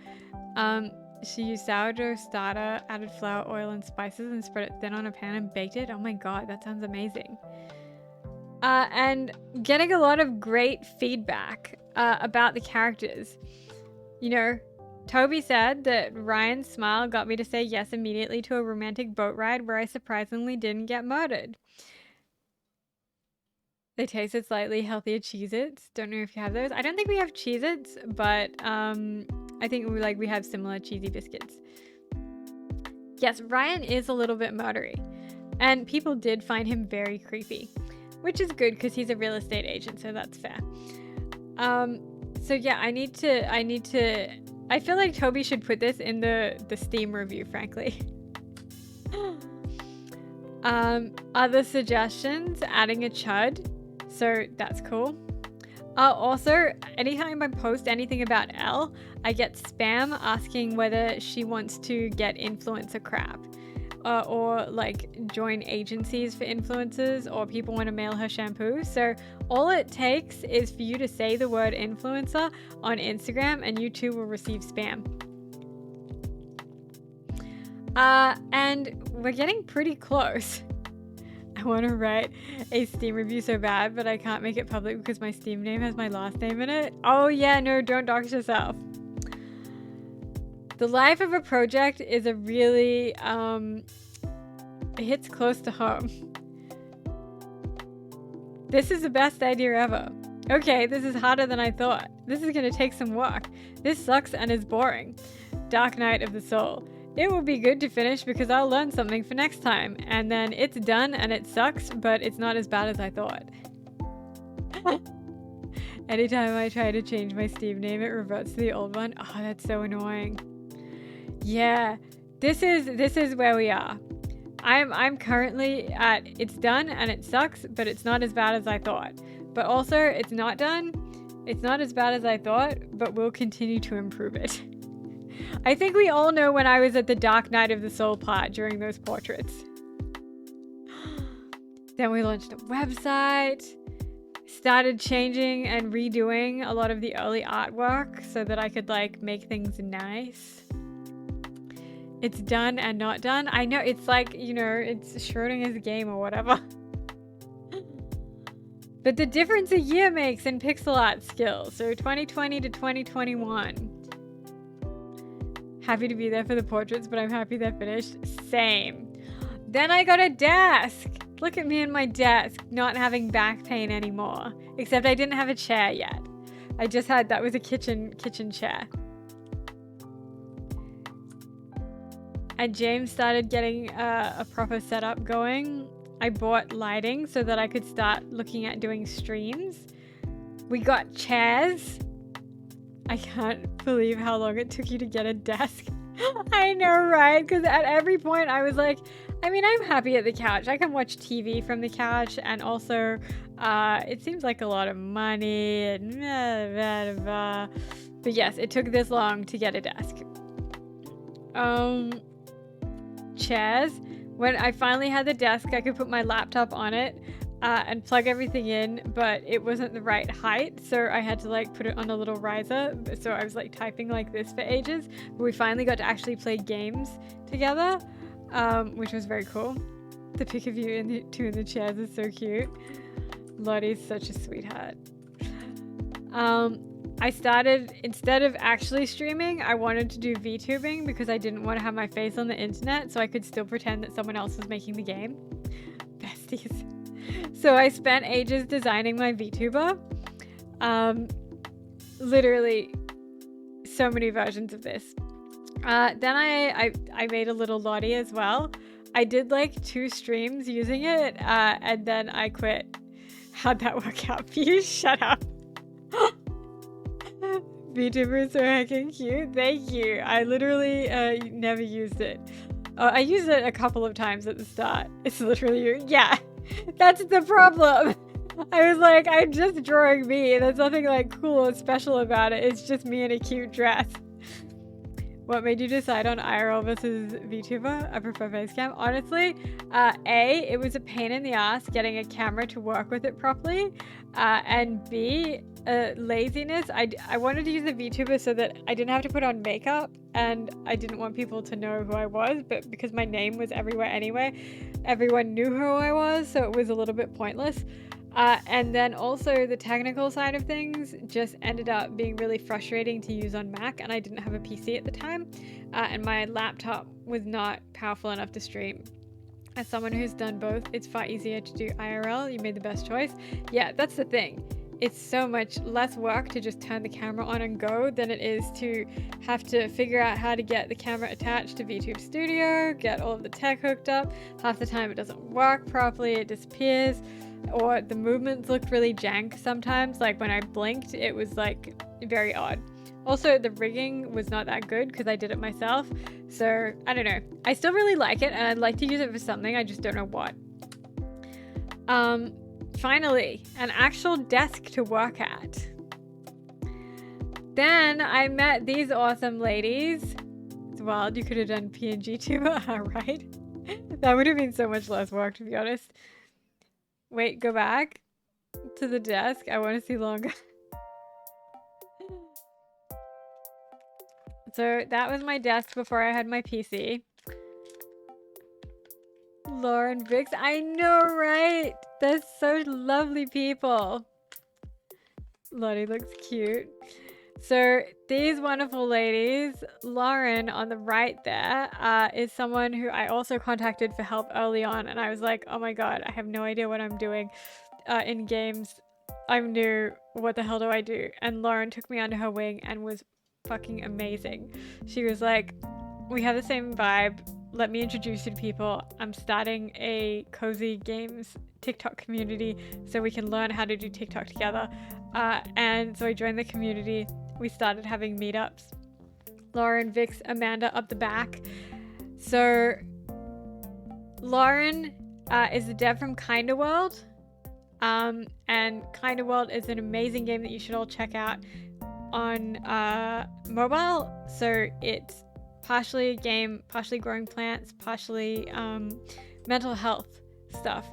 She used sourdough starter, added flour, oil, and spices, and spread it thin on a pan and baked it. Oh my god, that sounds amazing. And getting a lot of great feedback about the characters. You know, Toby said that Ryan's smile got me to say yes immediately to a romantic boat ride where I surprisingly didn't get murdered. They tasted slightly healthier Cheez-Its. Don't know if you have those. I don't think we have Cheez-Its, but I think we have similar cheesy biscuits. Yes, Ryan is a little bit murdery, and people did find him very creepy, which is good because he's a real estate agent, so that's fair. So yeah, I feel like Toby should put this in the Steam review, frankly. Other suggestions, adding a chud. So that's cool. Also, anytime I post anything about Elle, I get spam asking whether she wants to get influencer crap. Or like join agencies for influencers, or people want to mail her shampoo. So all it takes is for you to say the word influencer on Instagram and you too will receive spam. And we're getting pretty close. I want to write a Steam review so bad, but I can't make it public because my Steam name has my last name in it. Oh yeah, no, don't dox yourself. The life of a project is a really, it hits close to home. This is the best idea ever. Okay, this is harder than I thought. This is gonna take some work. This sucks and is boring. Dark Night of the Soul. It will be good to finish because I'll learn something for next time. And then it's done and it sucks, but it's not as bad as I thought. Anytime I try to change my Steam name, it reverts to the old one. Oh, that's so annoying. Yeah, this is where we are. I'm currently at it's done and it sucks, but it's not as bad as I thought. But also, it's not done. It's not as bad as I thought, but we'll continue to improve it. I think we all know when I was at the Dark Night of the Soul part during those portraits. Then we launched a website, started changing and redoing a lot of the early artwork so that I could like make things nice. It's done and not done. I know, it's like, you know, it's Schrodinger's game or whatever. But the difference a year makes in pixel art skills. So 2020 to 2021. Happy to be there for the portraits, but I'm happy they're finished. Same. Then I got a desk. Look at me and my desk, not having back pain anymore. Except I didn't have a chair yet. I just had, that was a kitchen chair. and James started getting a proper setup going, I bought lighting so that I could start looking at doing streams. We got chairs. I can't believe how long it took you to get a desk. I know, right? Because at every point I was like, I mean, I'm happy at the couch. I can watch TV from the couch, and also it seems like a lot of money and blah, blah, blah. But yes, it took this long to get a desk. Chairs. When I finally had the desk, I could put my laptop on it and plug everything in, but it wasn't the right height, so I had to like put it on a little riser. So I was like typing like this for ages. But we finally got to actually play games together, which was very cool. The pic of you two in the chairs is so cute. Lottie's such a sweetheart. I started, instead of actually streaming, I wanted to do VTubing because I didn't want to have my face on the internet so I could still pretend that someone else was making the game. Besties. So I spent ages designing my VTuber. Literally so many versions of this. Then I made a little Lottie as well. I did like 2 streams using it, and then I quit. How'd that work out for you? Shut up. VTuber is so heckin' cute. Thank you. I literally never used it. I used it a couple of times at the start. It's literally, yeah, that's the problem. I was like, I'm just drawing me. There's nothing like cool or special about it. It's just me in a cute dress. What made you decide on IRL versus VTuber? I prefer Facecam. Honestly, A, it was a pain in the ass getting a camera to work with it properly. And B, laziness. I wanted to use a VTuber so that I didn't have to put on makeup, and I didn't want people to know who I was, but because my name was everywhere anyway, everyone knew who I was, so it was a little bit pointless. And then also the technical side of things just ended up being really frustrating to use on Mac, and I didn't have a PC at the time, and my laptop was not powerful enough to stream. As someone who's done both, it's far easier to do IRL. You made the best choice. Yeah, that's the thing. It's so much less work to just turn the camera on and go than it is to have to figure out how to get the camera attached to VTube Studio, get all of the tech hooked up. Half the time it doesn't work properly, it disappears, or the movements look really jank sometimes. Like when I blinked, it was like very odd. Also, the rigging was not that good because I did it myself. So I don't know. I still really like it and I'd like to use it for something. I just don't know what. Finally, an actual desk to work at. Then I met these awesome ladies. It's wild. You could have done PNG too, right? That would have been so much less work, to be honest. Wait, go back to the desk. I want to see longer. So that was my desk before I had my PC. Lauren, Vix, I know, right? They're so lovely people. Lottie looks cute. So these wonderful ladies, Lauren on the right there, is someone who I also contacted for help early on, and I was like, oh my god, I have no idea what I'm doing in games. I'm new. What the hell do I do? And Lauren took me under her wing and was fucking amazing. She was like, we have the same vibe. Let me introduce you to people. I'm starting a cozy games TikTok community so we can learn how to do TikTok together. And so I joined the community. We started having meetups. Lauren, Vix, Amanda up the back. So Lauren is the dev from Kinda World. And Kinda World is an amazing game that you should all check out on mobile. So it's partially a game, partially growing plants, partially mental health stuff.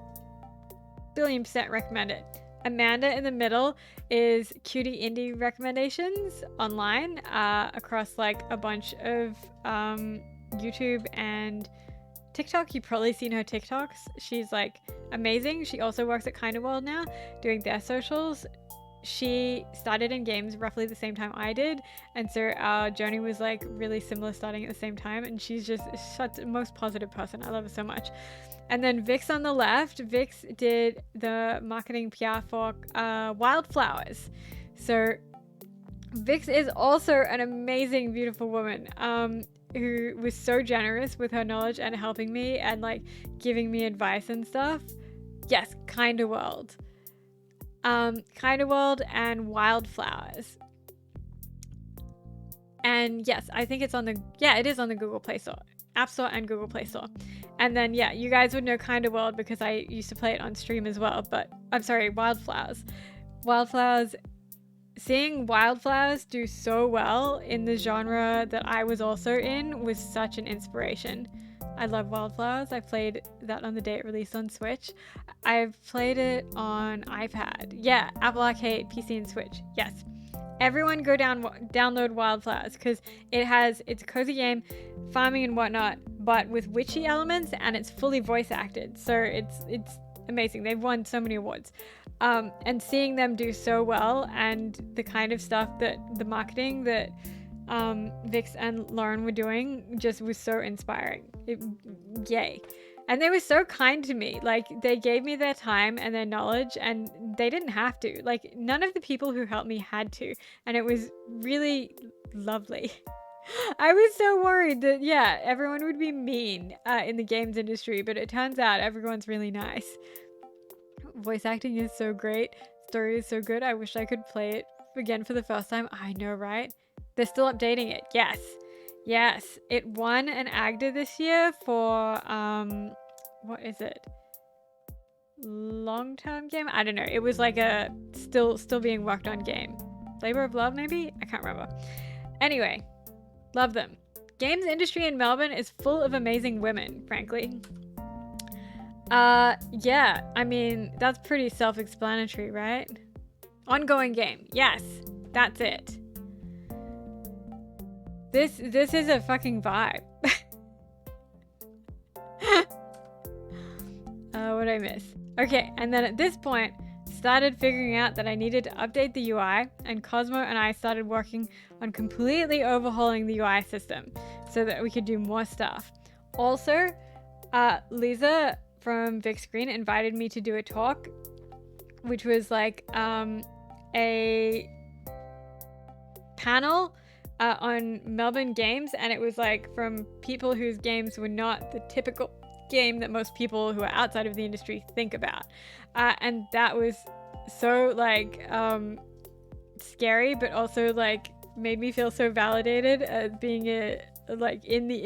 1,000,000% recommend it. Amanda in the middle is cutie indie recommendations online across like a bunch of YouTube and TikTok. You've probably seen her TikToks. She's like amazing. She also works at Kinda World now doing their socials. She started in games roughly the same time I did, and so our journey was like really similar, starting at the same time, and she's just such the most positive person. I love her so much. And then Vix on the left, Vix did the marketing PR for Wildflowers. So Vix is also an amazing, beautiful woman. who was so generous with her knowledge and helping me and like giving me advice and stuff. Yes, Kinda World. Kinda World and Wildflowers. And yes, I think it's on the, yeah, it is on the Google Play Store, App Store and Google Play Store. And then, yeah, you guys would know Kinda World because I used to play it on stream as well. But I'm sorry, Wildflowers. Wildflowers, seeing Wildflowers do so well in the genre that I was also in was such an inspiration. I love Wildflowers. I played that on the day it released on Switch. I've played it on iPad. Yeah, Apple Arcade, PC and Switch. Yes. Everyone go download Wildflowers because it's a cozy game, farming and whatnot, but with witchy elements, and it's fully voice acted. So it's amazing. They've won so many awards. And seeing them do so well, and the kind of stuff that the marketing that Vix and Lauren were doing just was so inspiring. Yay. And they were so kind to me. Like, they gave me their time and their knowledge, and they didn't have to. Like, none of the people who helped me had to. And it was really lovely. I was so worried that, yeah, everyone would be mean in the games industry, but it turns out everyone's really nice. Voice acting is so great. Story is so good. I wish I could play it again for the first time. I know, right? They're still updating it. Yes. Yes. It won an AGDA this year for, what is it? Long-term game? I don't know. It was like a still being worked on game. Labor of Love, maybe? I can't remember. Anyway, love them. Games industry in Melbourne is full of amazing women, frankly. Yeah, I mean, that's pretty self-explanatory, right? Ongoing game. Yes, that's it. This is a fucking vibe. What did I miss? Okay, and then at this point, started figuring out that I needed to update the UI, and Cosmo and I started working on completely overhauling the UI system so that we could do more stuff. Also, Lisa from Vix Green invited me to do a talk, which was like a panel on Melbourne games, and it was like from people whose games were not the typical game that most people who are outside of the industry think about, and that was so like scary, but also like made me feel so validated as being like in the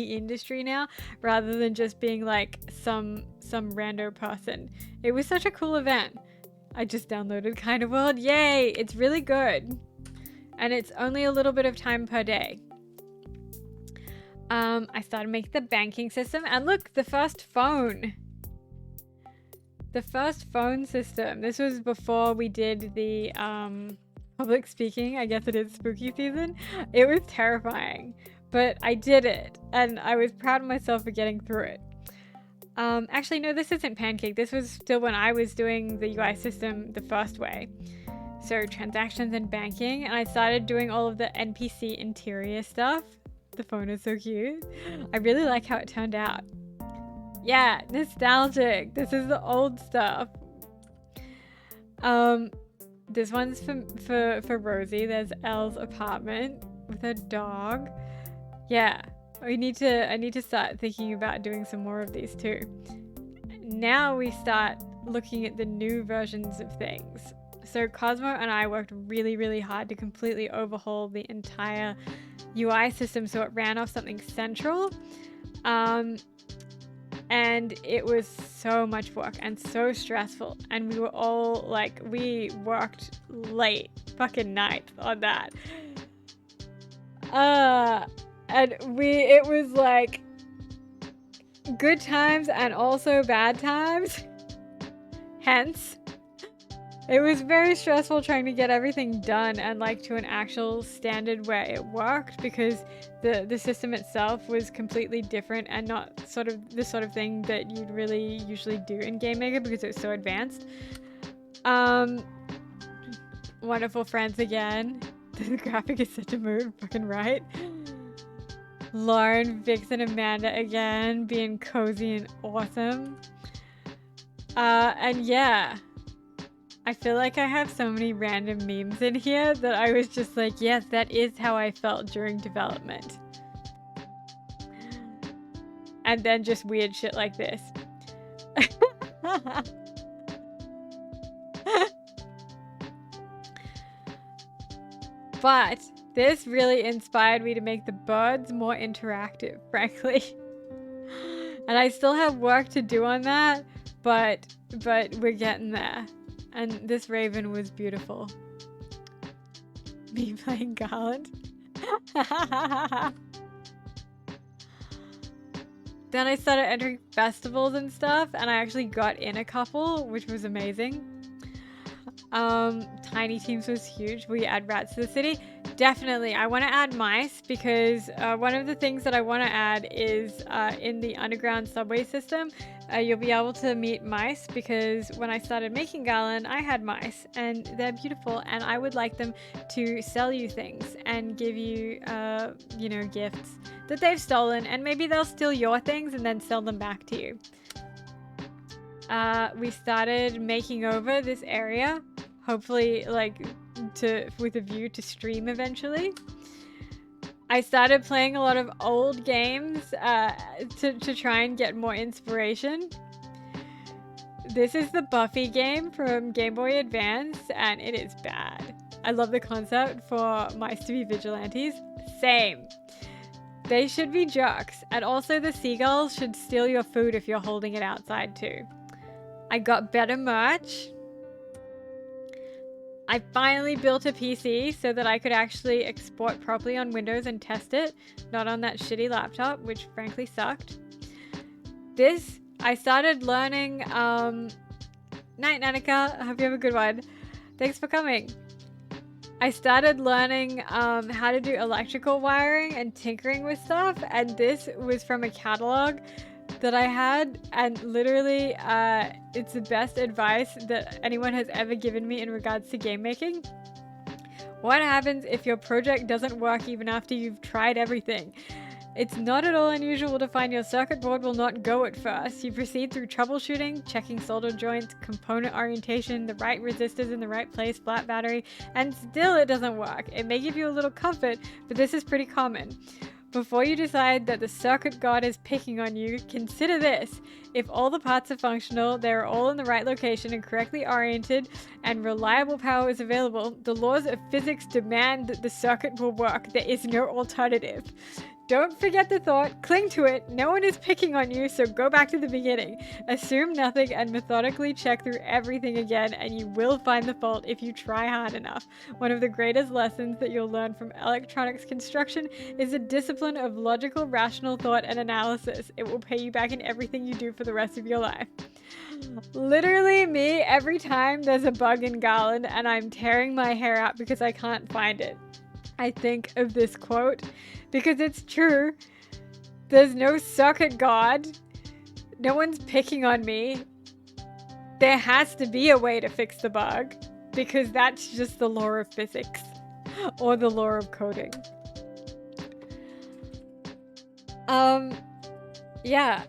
industry now, rather than just being like some rando person. It was such a cool event. I just downloaded Kinda World. Yay! It's really good. And it's only a little bit of time per day. I started making the banking system, and look, the first phone. The first phone system. This was before we did the public speaking. I guess it is spooky season. It was terrifying, but I did it, and I was proud of myself for getting through it. Actually, no, this isn't Pancake. This was still when I was doing the UI system the first way. So transactions and banking, and I started doing all of the NPC interior stuff. The phone is so cute. I really like how it turned out. Yeah, nostalgic. This is the old stuff. This one's for Rosie. There's Elle's apartment with her dog. Yeah, I need to start thinking about doing some more of these too. Now we start looking at the new versions of things. So Cosmo and I worked really, really hard to completely overhaul the entire UI system so it ran off something central. And it was so much work and so stressful. And we were all like, we worked late fucking nights on that. And it was like good times and also bad times. Hence, it was very stressful trying to get everything done and like to an actual standard where it worked, because the system itself was completely different and not sort of the sort of thing that you'd really usually do in Game Maker because it was so advanced. Wonderful friends again. The graphic is such a mood, fucking right. Lauren, Vix, and Amanda again being cozy and awesome. And yeah, I feel like I have so many random memes in here that I was just like, yes, that is how I felt during development. and then just weird shit like this. But this really inspired me to make the birds more interactive, frankly. And I still have work to do on that, but we're getting there. And this raven was beautiful. Me playing Garland. Then I started entering festivals and stuff, and I actually got in a couple, which was amazing. Tiny Teams was huge. Will you add rats to the city? Definitely. I want to add mice because one of the things that I want to add is in the underground subway system, you'll be able to meet mice, because when I started making Garland, I had mice and they're beautiful, and I would like them to sell you things and give you, you know, gifts that they've stolen, and maybe they'll steal your things and then sell them back to you. We started making over this area, hopefully like with a view to stream eventually. I started playing a lot of old games to try and get more inspiration. This is the Buffy game from Game Boy Advance, and it is bad. I love the concept for mice to be vigilantes. Same. They should be jerks, and also the seagulls should steal your food if you're holding it outside too. I got better merch. I finally built a PC so that I could actually export properly on Windows and test it, not on that shitty laptop, which frankly sucked. I started learning, Night Nanika, I hope you have a good one. Thanks for coming. I started learning how to do electrical wiring and tinkering with stuff, and this was from a catalog that I had, and literally it's the best advice that anyone has ever given me in regards to game making. What happens if your project doesn't work even after you've tried everything? It's not at all unusual to find your circuit board will not go at first. You proceed through troubleshooting, checking solder joints, component orientation, the right resistors in the right place, flat battery, and still it doesn't work. It may give you a little comfort, but this is pretty common. Before you decide that the circuit god is picking on you, consider this. If all the parts are functional, they are all in the right location and correctly oriented, and reliable power is available, the laws of physics demand that the circuit will work. There is no alternative. Don't forget the thought, cling to it, no one is picking on you, so go back to the beginning. Assume nothing and methodically check through everything again, and you will find the fault if you try hard enough. One of the greatest lessons that you'll learn from electronics construction is the discipline of logical, rational thought and analysis. It will pay you back in everything you do for the rest of your life. Literally me, every time there's a bug in Garland and I'm tearing my hair out because I can't find it, I think of this quote. Because it's true. There's no circuit god. No one's picking on me. There has to be a way to fix the bug, because that's just the law of physics or the law of coding. Yeah,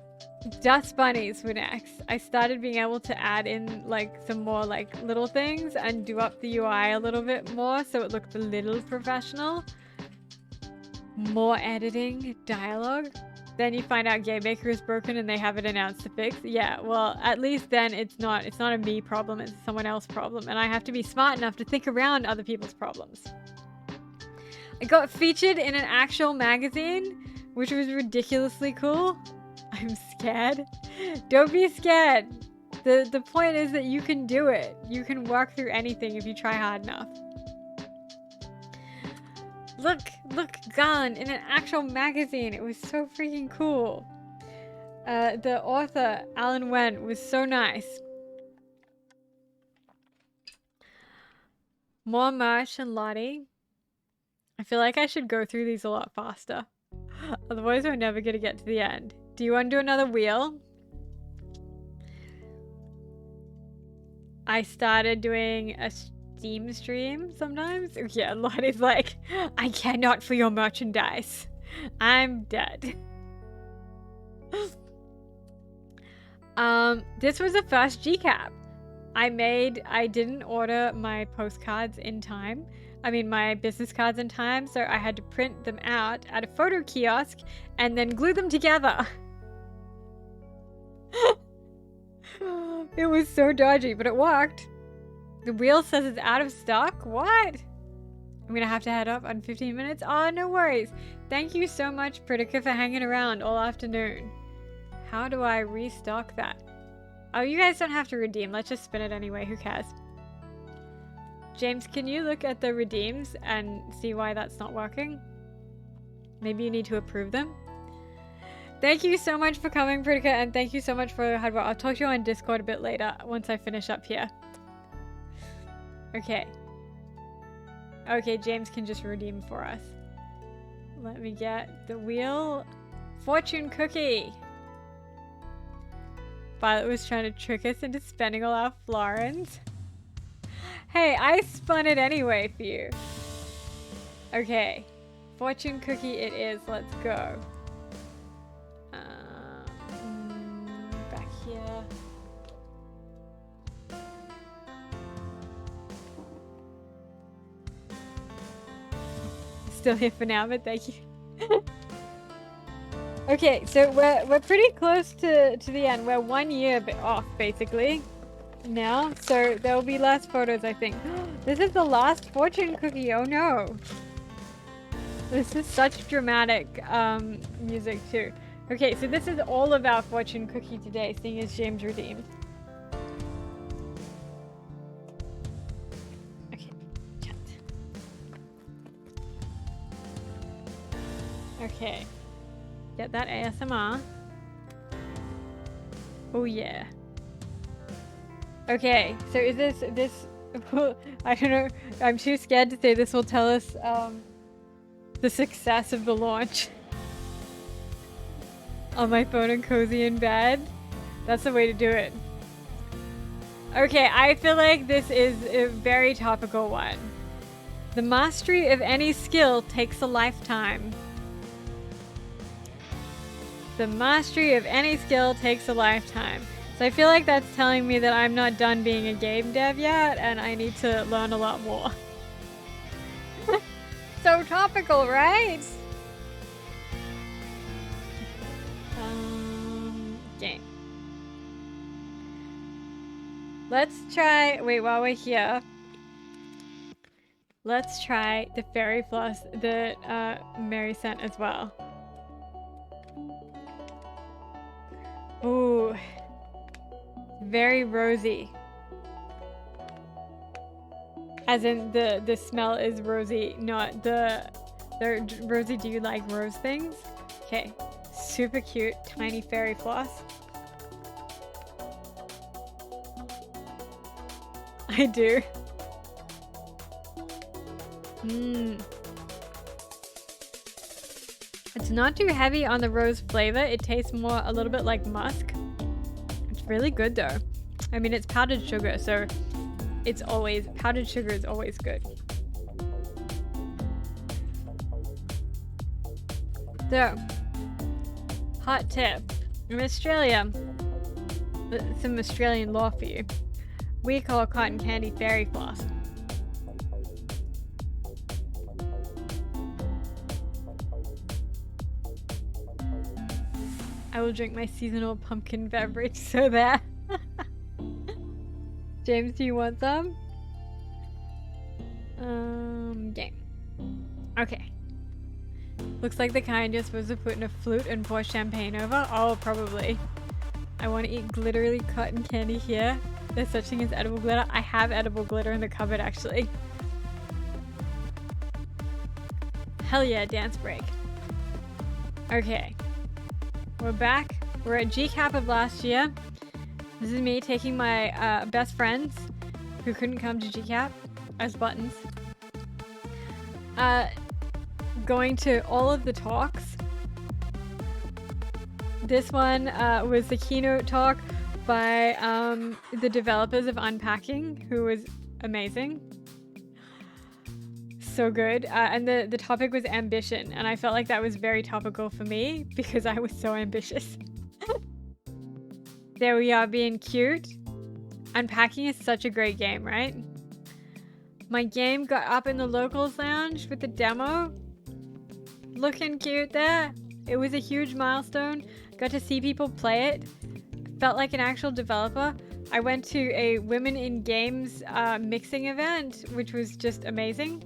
dust bunnies were next. I started being able to add in like some more like little things and do up the UI a little bit more so it looked a little professional. More editing, dialogue. Then you find out Game Maker is broken and they have it announced to fix. Yeah, well, at least then it's not a me problem, it's someone else's problem, and I have to be smart enough to think around other people's problems. I got featured in an actual magazine, which was ridiculously cool. I'm scared. Don't be scared. The point is that you can do it. You can work through anything if you try hard enough. Look, Garland in an actual magazine. It was so freaking cool. The author, Alan Wendt, was so nice. More merch and Lottie. I feel like I should go through these a lot faster. Otherwise, we're never going to get to the end. Do you want to do another wheel? I started doing a Steam stream sometimes. Yeah, Lottie's like, I cannot for your merchandise. I'm dead. This was the first GCAP. I didn't order my postcards in time. I mean, my business cards in time, so I had to print them out at a photo kiosk and then glue them together. It was so dodgy, but it worked. The wheel says it's out of stock. What? I'm gonna have to head up on 15 minutes. Oh, no worries. Thank you so much, Pritika, for hanging around all afternoon. How do I restock that? Oh, you guys don't have to redeem. Let's just spin it anyway. Who cares? James, can you look at the redeems and see why that's not working? Maybe you need to approve them. Thank you so much for coming, Pritika, and thank you so much for hard work. I'll talk to you on Discord a bit later once I finish up here. Okay. Okay, James can just redeem for us. Let me get the wheel. Fortune cookie. Violet was trying to trick us into spending all our florins. Hey, I spun it anyway for you. Okay. Fortune cookie it is. Let's go. Back here. Still here for now, but thank you. Okay, so we're pretty close to the end. We're 1 year off basically now, so there will be less photos, I think. This is the last fortune cookie. Oh no. This is such dramatic music too. Okay, so this is all of our fortune cookie today, seeing as James redeemed. Okay, chat. Okay. Get that ASMR. Oh yeah. Okay, so is this I don't know, I'm too scared to say this will tell us the success of the launch. On my phone and cozy in bed. That's the way to do it. Okay, I feel like this is a very topical one. The mastery of any skill takes a lifetime. The mastery of any skill takes a lifetime. So I feel like that's telling me that I'm not done being a game dev yet, and I need to learn a lot more. So topical, right? Game. Let's try, wait, while we're here, let's try the fairy floss that Mary sent as well. Ooh, very rosy. As in the smell is rosy, not the Rosie, do you like rose things? Okay, super cute, tiny fairy floss. I do. It's not too heavy on the rose flavor. It tastes more a little bit like musk. It's really good though. I mean, it's powdered sugar, so it's always, powdered sugar is always good. So, hot tip. In Australia, some Australian law for you. We call cotton candy fairy floss. I will drink my seasonal pumpkin beverage so that... James, do you want some? Game. Okay. Looks like the kind you're supposed to put in a flute and pour champagne over. Oh, probably. I want to eat glittery cotton candy here. There's such thing as edible glitter. I have edible glitter in the cupboard, actually. Hell yeah, dance break. Okay. We're back. We're at GCAP of last year. This is me taking my best friends who couldn't come to GCAP as buttons. Going to all of the talks. This one was the keynote talk by the developers of Unpacking, who was amazing. So good. And the topic was ambition, and I felt like that was very topical for me because I was so ambitious. There we are being cute. Unpacking is such a great game, right? My game got up in the locals lounge with the demo. Looking cute there. It was a huge milestone. Got to see people play it. felt like an actual developer. I went to a Women in Games mixing event, which was just amazing.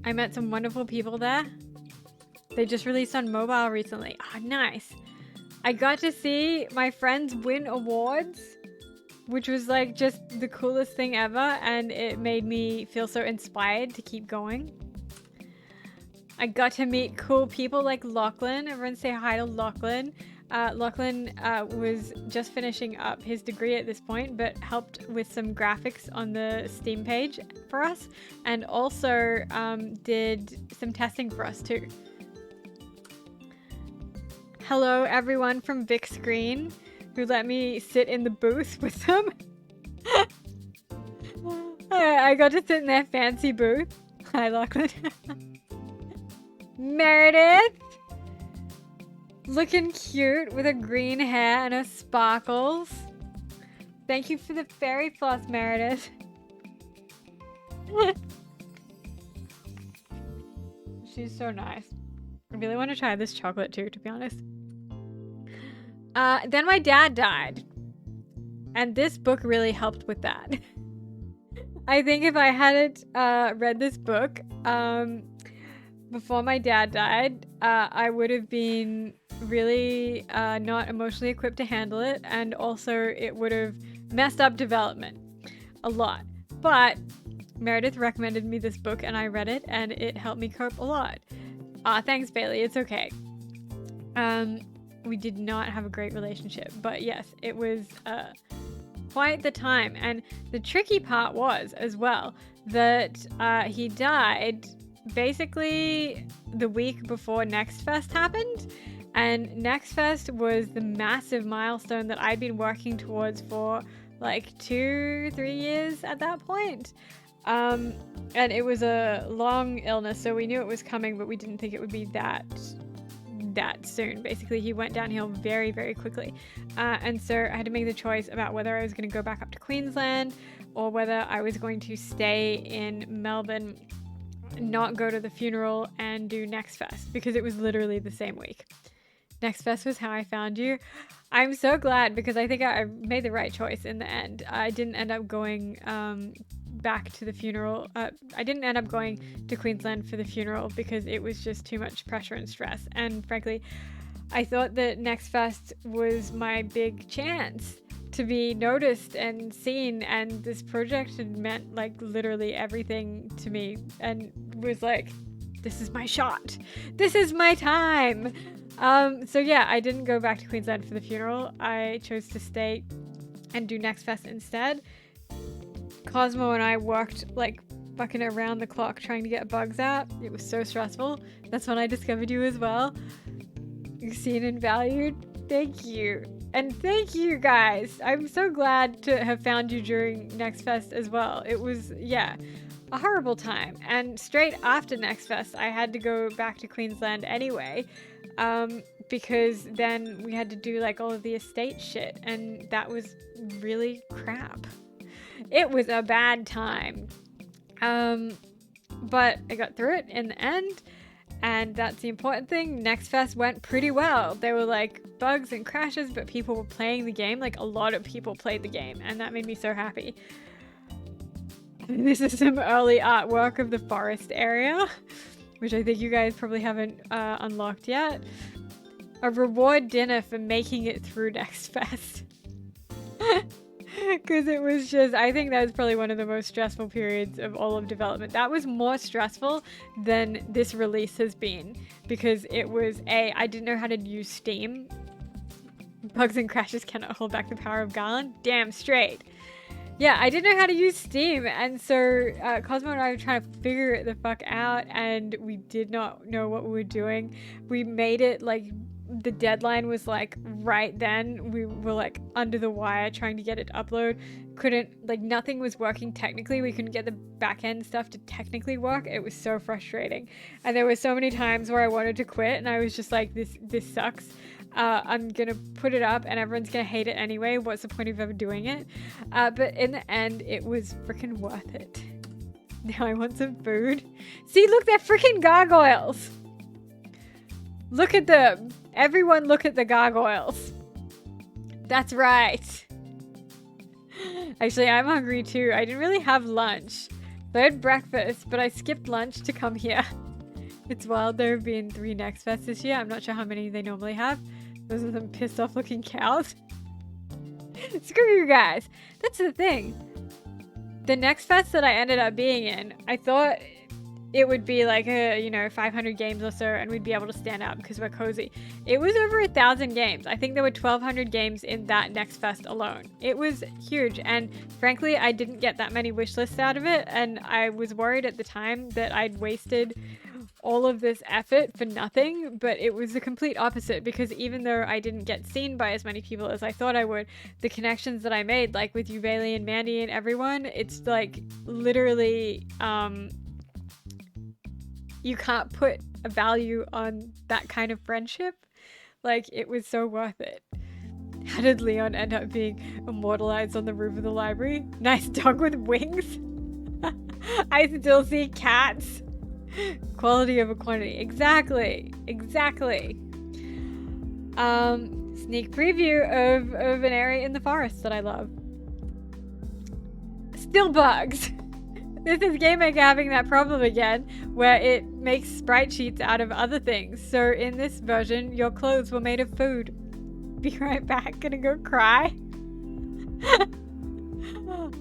I met some wonderful people there. They just released on mobile recently. Oh, nice. I got to see my friends win awards, which was like just the coolest thing ever, and it made me feel so inspired to keep going. I got to meet cool people like Lachlan. Everyone say hi to Lachlan. Lachlan was just finishing up his degree at this point, but helped with some graphics on the Steam page for us, and also did some testing for us too. Hello everyone from Vic Screen, who let me sit in the booth with them. I got to sit in their fancy booth. Hi Lachlan. Meredith, looking cute with her green hair and her sparkles. Thank you for the fairy floss, Meredith. She's so nice. I really want to try this chocolate too, to be honest. Then my dad died, and this book really helped with that. I think if I hadn't read this book before my dad died, I would have been really not emotionally equipped to handle it, and also it would have messed up development a lot. But Meredith recommended me this book and I read it, and it helped me cope a lot. Thanks, Bailey. It's okay. We did not have a great relationship, but yes, it was quite the time. And the tricky part was as well that he died basically the week before Next Fest happened. And Next Fest was the massive milestone that I'd been working towards for like 2-3 years at that point. And it was a long illness, so we knew it was coming, but we didn't think it would be that soon. Basically, he went downhill very, very quickly. And so I had to make the choice about whether I was going to go back up to Queensland or whether I was going to stay in Melbourne, not go to the funeral and do Next Fest, because it was literally the same week. Next Fest was how I found you. I'm so glad, because I think I made the right choice in the end. I didn't end up going back to the funeral. I didn't end up going to Queensland for the funeral because it was just too much pressure and stress. And frankly, I thought that Next Fest was my big chance to be noticed and seen, and this project had meant like literally everything to me, and was like, this is my shot. This is my time. So yeah, I didn't go back to Queensland for the funeral. I chose to stay and do Next Fest instead. Cosmo and I worked like fucking around the clock trying to get bugs out. It was so stressful. That's when I discovered you as well. You're seen and valued. Thank you. And thank you guys. I'm so glad to have found you during Next Fest as well. It was, yeah, a horrible time. And straight after Next Fest, I had to go back to Queensland anyway. Because then we had to do like all of the estate shit, and that was really crap. It was a bad time. But I got through it in the end, and that's the important thing. Next Fest went pretty well. There were like bugs and crashes, but people were playing the game. Like a lot of people played the game, and that made me so happy. This is some early artwork of the forest area, which I think you guys probably haven't unlocked yet. A reward dinner for making it through Next Fest. Because it was just, I think that was probably one of the most stressful periods of all of development. That was more stressful than this release has been, because it was I didn't know how to use Steam. Bugs and crashes cannot hold back the power of Garland. Damn straight. Yeah, I didn't know how to use Steam, and so Cosmo and I were trying to figure it the fuck out, and we did not know what we were doing. We made it like the deadline was like right then. We were like under the wire trying to get it to upload. Couldn't, like, nothing was working technically. We couldn't get the back end stuff to technically work. It was so frustrating, and there were so many times where I wanted to quit, and I was just like, this sucks. I'm gonna put it up and everyone's gonna hate it anyway. What's the point of ever doing it? But in the end, it was freaking worth it. Now I want some food. See, look, they're freaking gargoyles. Look at them. Everyone look at the gargoyles. That's right. Actually, I'm hungry too. I didn't really have lunch. So I had breakfast, but I skipped lunch to come here. It's wild. There have been 3 Next Fests this year. I'm not sure how many they normally have. Those are some pissed off looking cows. Screw you guys. That's the thing. The Next Fest that I ended up being in, I thought it would be like a, 500 games or so, and we'd be able to stand out because we're cozy. It was over 1,000 games. I think there were 1,200 games in that Next Fest alone. It was huge, and frankly, I didn't get that many wish lists out of it, and I was worried at the time that I'd wasted all of this effort for nothing, but it was the complete opposite, because even though I didn't get seen by as many people as I thought I would, the connections that I made, like with you, Bailey and Mandy and everyone, it's like literally, you can't put a value on that kind of friendship. Like, it was so worth it. How did Leon end up being immortalized on the roof of the library? Nice dog with wings. I still see cats. Quality over quantity. Exactly. Sneak preview of an area in the forest that I love. Still bugs. This is GameMaker having that problem again, where it makes sprite sheets out of other things. So in this version, your clothes were made of food. Be right back. Gonna go cry.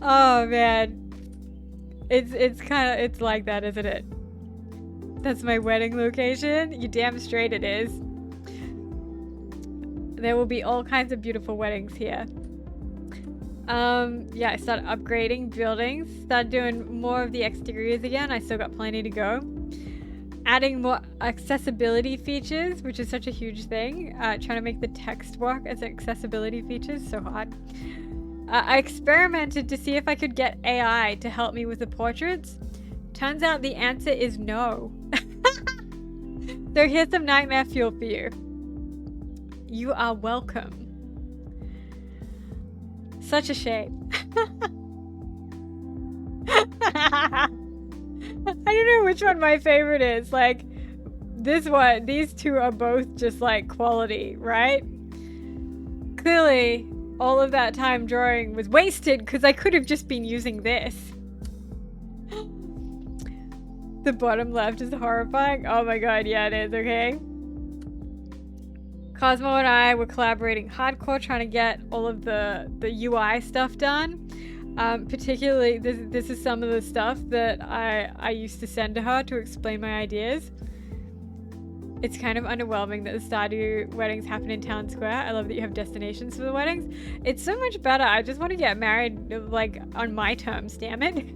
Oh man, it's like that, isn't it? That's my wedding location. You damn straight it is. There will be all kinds of beautiful weddings here. Yeah, I started upgrading buildings, started doing more of the exteriors again. I still got plenty to go. Adding more accessibility features, which is such a huge thing. Trying to make the text work as accessibility features, so hard. I experimented to see if I could get AI to help me with the portraits. Turns out the answer is no. So here's some nightmare fuel for you. You are welcome. Such a shame. I don't know which one my favorite is. Like, this one, these two are both just like quality, right? Clearly, all of that time drawing was wasted because I could have just been using this. The bottom left is horrifying. Oh my god, yeah, it is, okay? Cosmo and I were collaborating hardcore trying to get all of the UI stuff done. Particularly, this is some of the stuff that I used to send to her to explain my ideas. It's kind of underwhelming that the Stardew weddings happen in Town Square. I love that you have destinations for the weddings. It's so much better. I just want to get married, like, on my terms, damn it.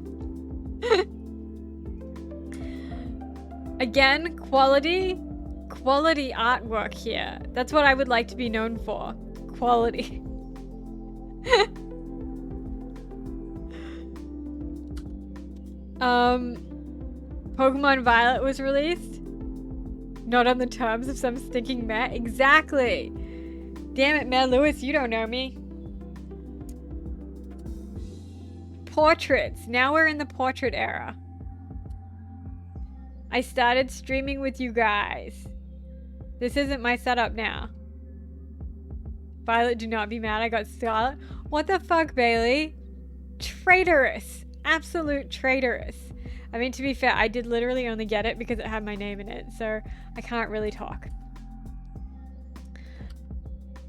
Again, quality artwork here. That's what I would like to be known for. Quality. Pokemon Violet was released. Not on the terms of some stinking meh. Exactly. Damn it, Mayor Lewis, you don't know me. Portraits. Now we're in the portrait era. I started streaming with you guys. This isn't my setup now. Violet, do not be mad. I got Scarlet. What the fuck, Bailey? Traitorous. Absolute traitorous. I mean, to be fair, I did literally only get it because it had my name in it, so I can't really talk.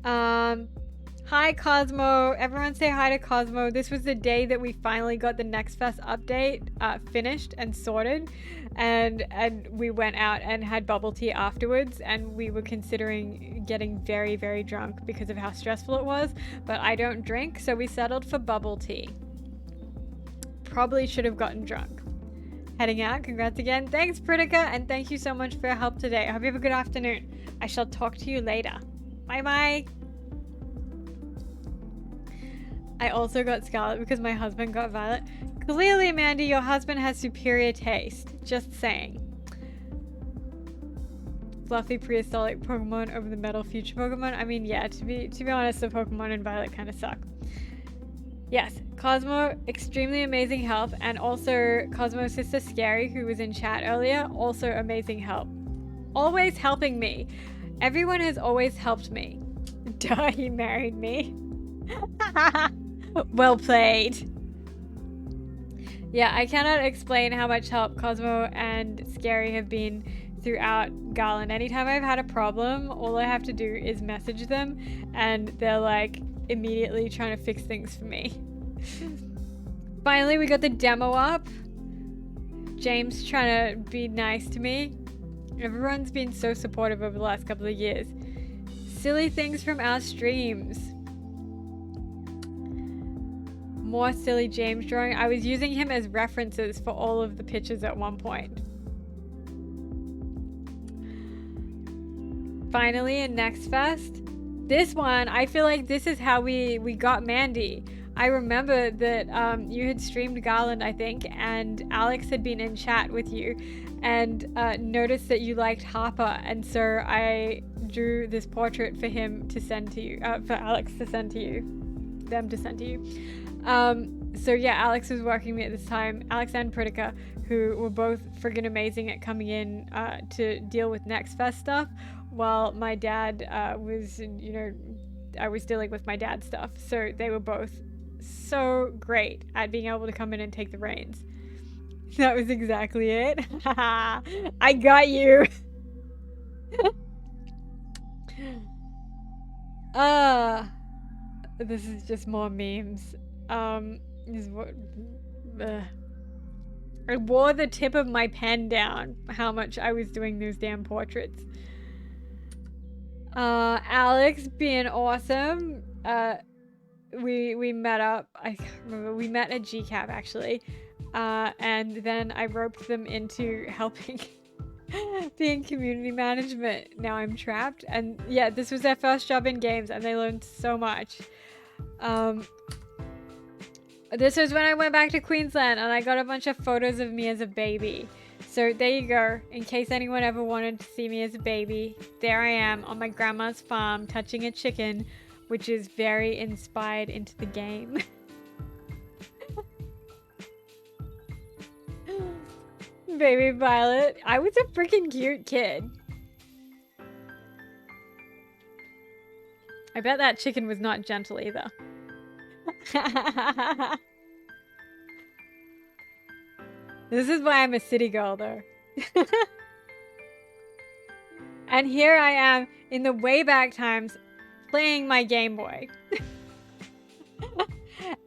Hi, Cosmo. Everyone say hi to Cosmo. This was the day that we finally got the Next Fest update finished and sorted, and we went out and had bubble tea afterwards, and we were considering getting very, very drunk because of how stressful it was, but I don't drink, so we settled for bubble tea. Probably should have gotten drunk. Heading out. Congrats again. Thanks, Pritika, and thank you so much for your help today. I hope you have a good afternoon. I shall talk to you later. Bye-bye. I also got Scarlet because my husband got Violet. Clearly, Mandy, your husband has superior taste. Just saying. Fluffy prehistoric Pokemon over the metal future Pokemon. I mean, yeah, to be honest, the Pokemon in Violet kind of suck. Yes, Cosmo, extremely amazing help, and also Cosmo's sister Scary, who was in chat earlier, also amazing help. Always helping me. Everyone has always helped me. Duh, he married me. Well played. Yeah, I cannot explain how much help Cosmo and Scary have been throughout Garland. Anytime I've had a problem, all I have to do is message them and they're like immediately trying to fix things for me. Finally, we got the demo up. James trying to be nice to me. Everyone's been so supportive over the last couple of years. Silly things from our streams. More silly James drawing. I was using him as references for all of the pictures at one point. Finally, in Next Fest. This one, I feel like this is how we got Mandy. I remember that you had streamed Garland, I think, and Alex had been in chat with you and noticed that you liked Harper, and so I drew this portrait for him to send to you, for Alex to send to you, them to send to you. So yeah, Alex was working with me at this time, Alex and Pritika, who were both friggin' amazing at coming in to deal with Next Fest stuff, while my dad was, you know, I was dealing with my dad's stuff. So they were both so great at being able to come in and take the reins. That was exactly it. I got you. This is just more memes. Is what I wore the tip of my pen down how much I was doing those damn portraits. Alex being awesome. We met up, I can't remember, we met at GCAP actually, and then I roped them into helping being community management. Now I'm trapped, and yeah, this was their first job in games and they learned so much. This was when I went back to Queensland and I got a bunch of photos of me as a baby. So there you go, in case anyone ever wanted to see me as a baby. There I am on my grandma's farm touching a chicken, which is very inspired into the game. Baby Violet. I was a freaking cute kid. I bet that chicken was not gentle either. This is why I'm a city girl though. And here I am in the way back times playing my Game Boy.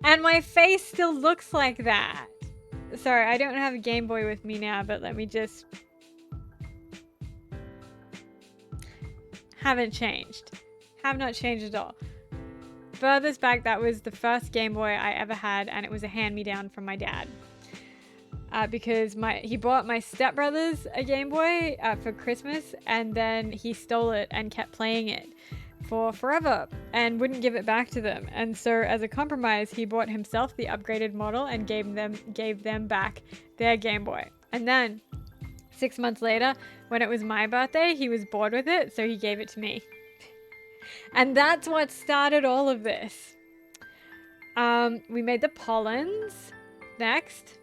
And my face still looks like that. Sorry, I don't have a Game Boy with me now, but let me just... Haven't changed. Have not changed at all. Furthest back, that was the first Game Boy I ever had, and it was a hand-me-down from my dad. Because he bought my stepbrothers a Game Boy for Christmas, and then he stole it and kept playing it for forever and wouldn't give it back to them. And so as a compromise, he bought himself the upgraded model and gave them back their Game Boy. And then 6 months later, when it was my birthday, he was bored with it, so he gave it to me. And that's what started all of this. We made the pollens next.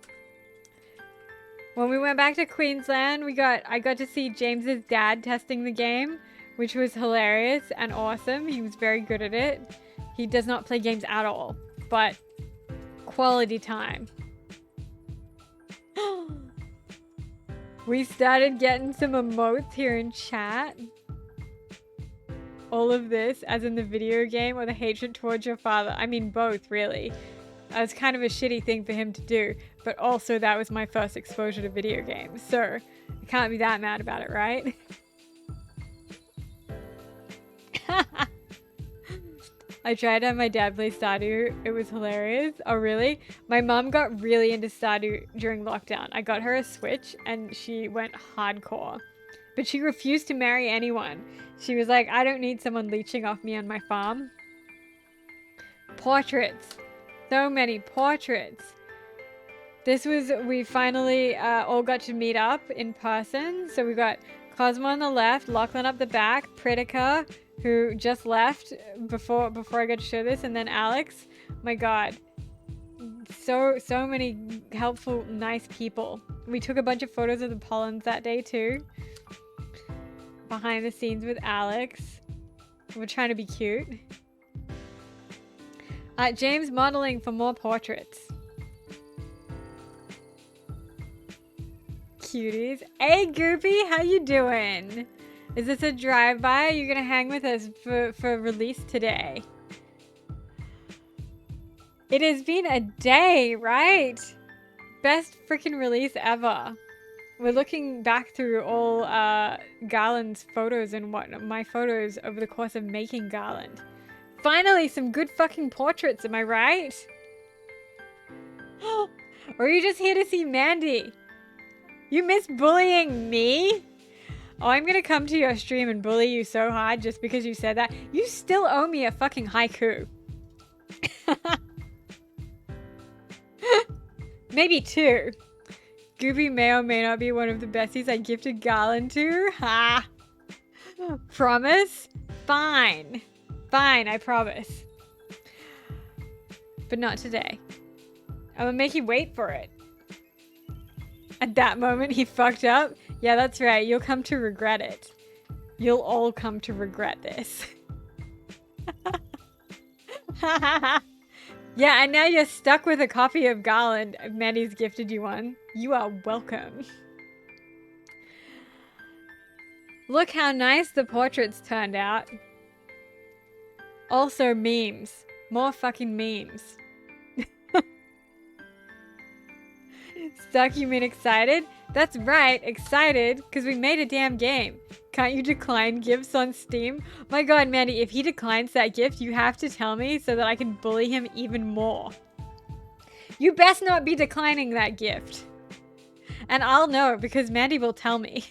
When we went back to Queensland, I got to see James's dad testing the game, which was hilarious and awesome. He was very good at it. He does not play games at all, but quality time. We started getting some emotes here in chat. All of this, as in the video game or the hatred towards your father. I mean, both, really. It was kind of a shitty thing for him to do, but also that was my first exposure to video games, so I can't be that mad about it, right? I tried to have my dad play Stardew. It was hilarious. Oh, really? My mom got really into Stardew during lockdown. I got her a Switch and she went hardcore. But she refused to marry anyone. She was like, I don't need someone leeching off me on my farm. Portraits. So many portraits. This was, we finally all got to meet up in person. So we got Cosmo on the left, Lachlan up the back, Pritika, who just left before I got to show this, and then Alex. My God. So many helpful, nice people. We took a bunch of photos of the pollens that day too. Behind the scenes with Alex. We're trying to be cute. James modeling for more portraits. Cuties. Hey, Goopy, how you doing? Is this a drive-by? Are you gonna hang with us for release today? It has been a day, right? Best freaking release ever. We're looking back through all Garland's photos and my photos over the course of making Garland. Finally, some good fucking portraits, am I right? Or are you just here to see Mandy? You miss bullying me? Oh, I'm gonna come to your stream and bully you so hard just because you said that. You still owe me a fucking haiku. Maybe 2. Goopy may or may not be one of the besties I gifted Garland to. Ha! Promise? Fine. Fine, I promise. But not today. I'm gonna make you wait for it. At that moment, he fucked up. Yeah, that's right. You'll come to regret it. You'll all come to regret this. Yeah, and now you're stuck with a copy of Garland. Mandy's gifted you one. You are welcome. Look how nice the portraits turned out. Also memes. More fucking memes. Stuck, you mean excited? That's right, excited, because we made a damn game. Can't you decline gifts on Steam? My god, Mandy, if he declines that gift, you have to tell me so that I can bully him even more. You best not be declining that gift. And I'll know, because Mandy will tell me.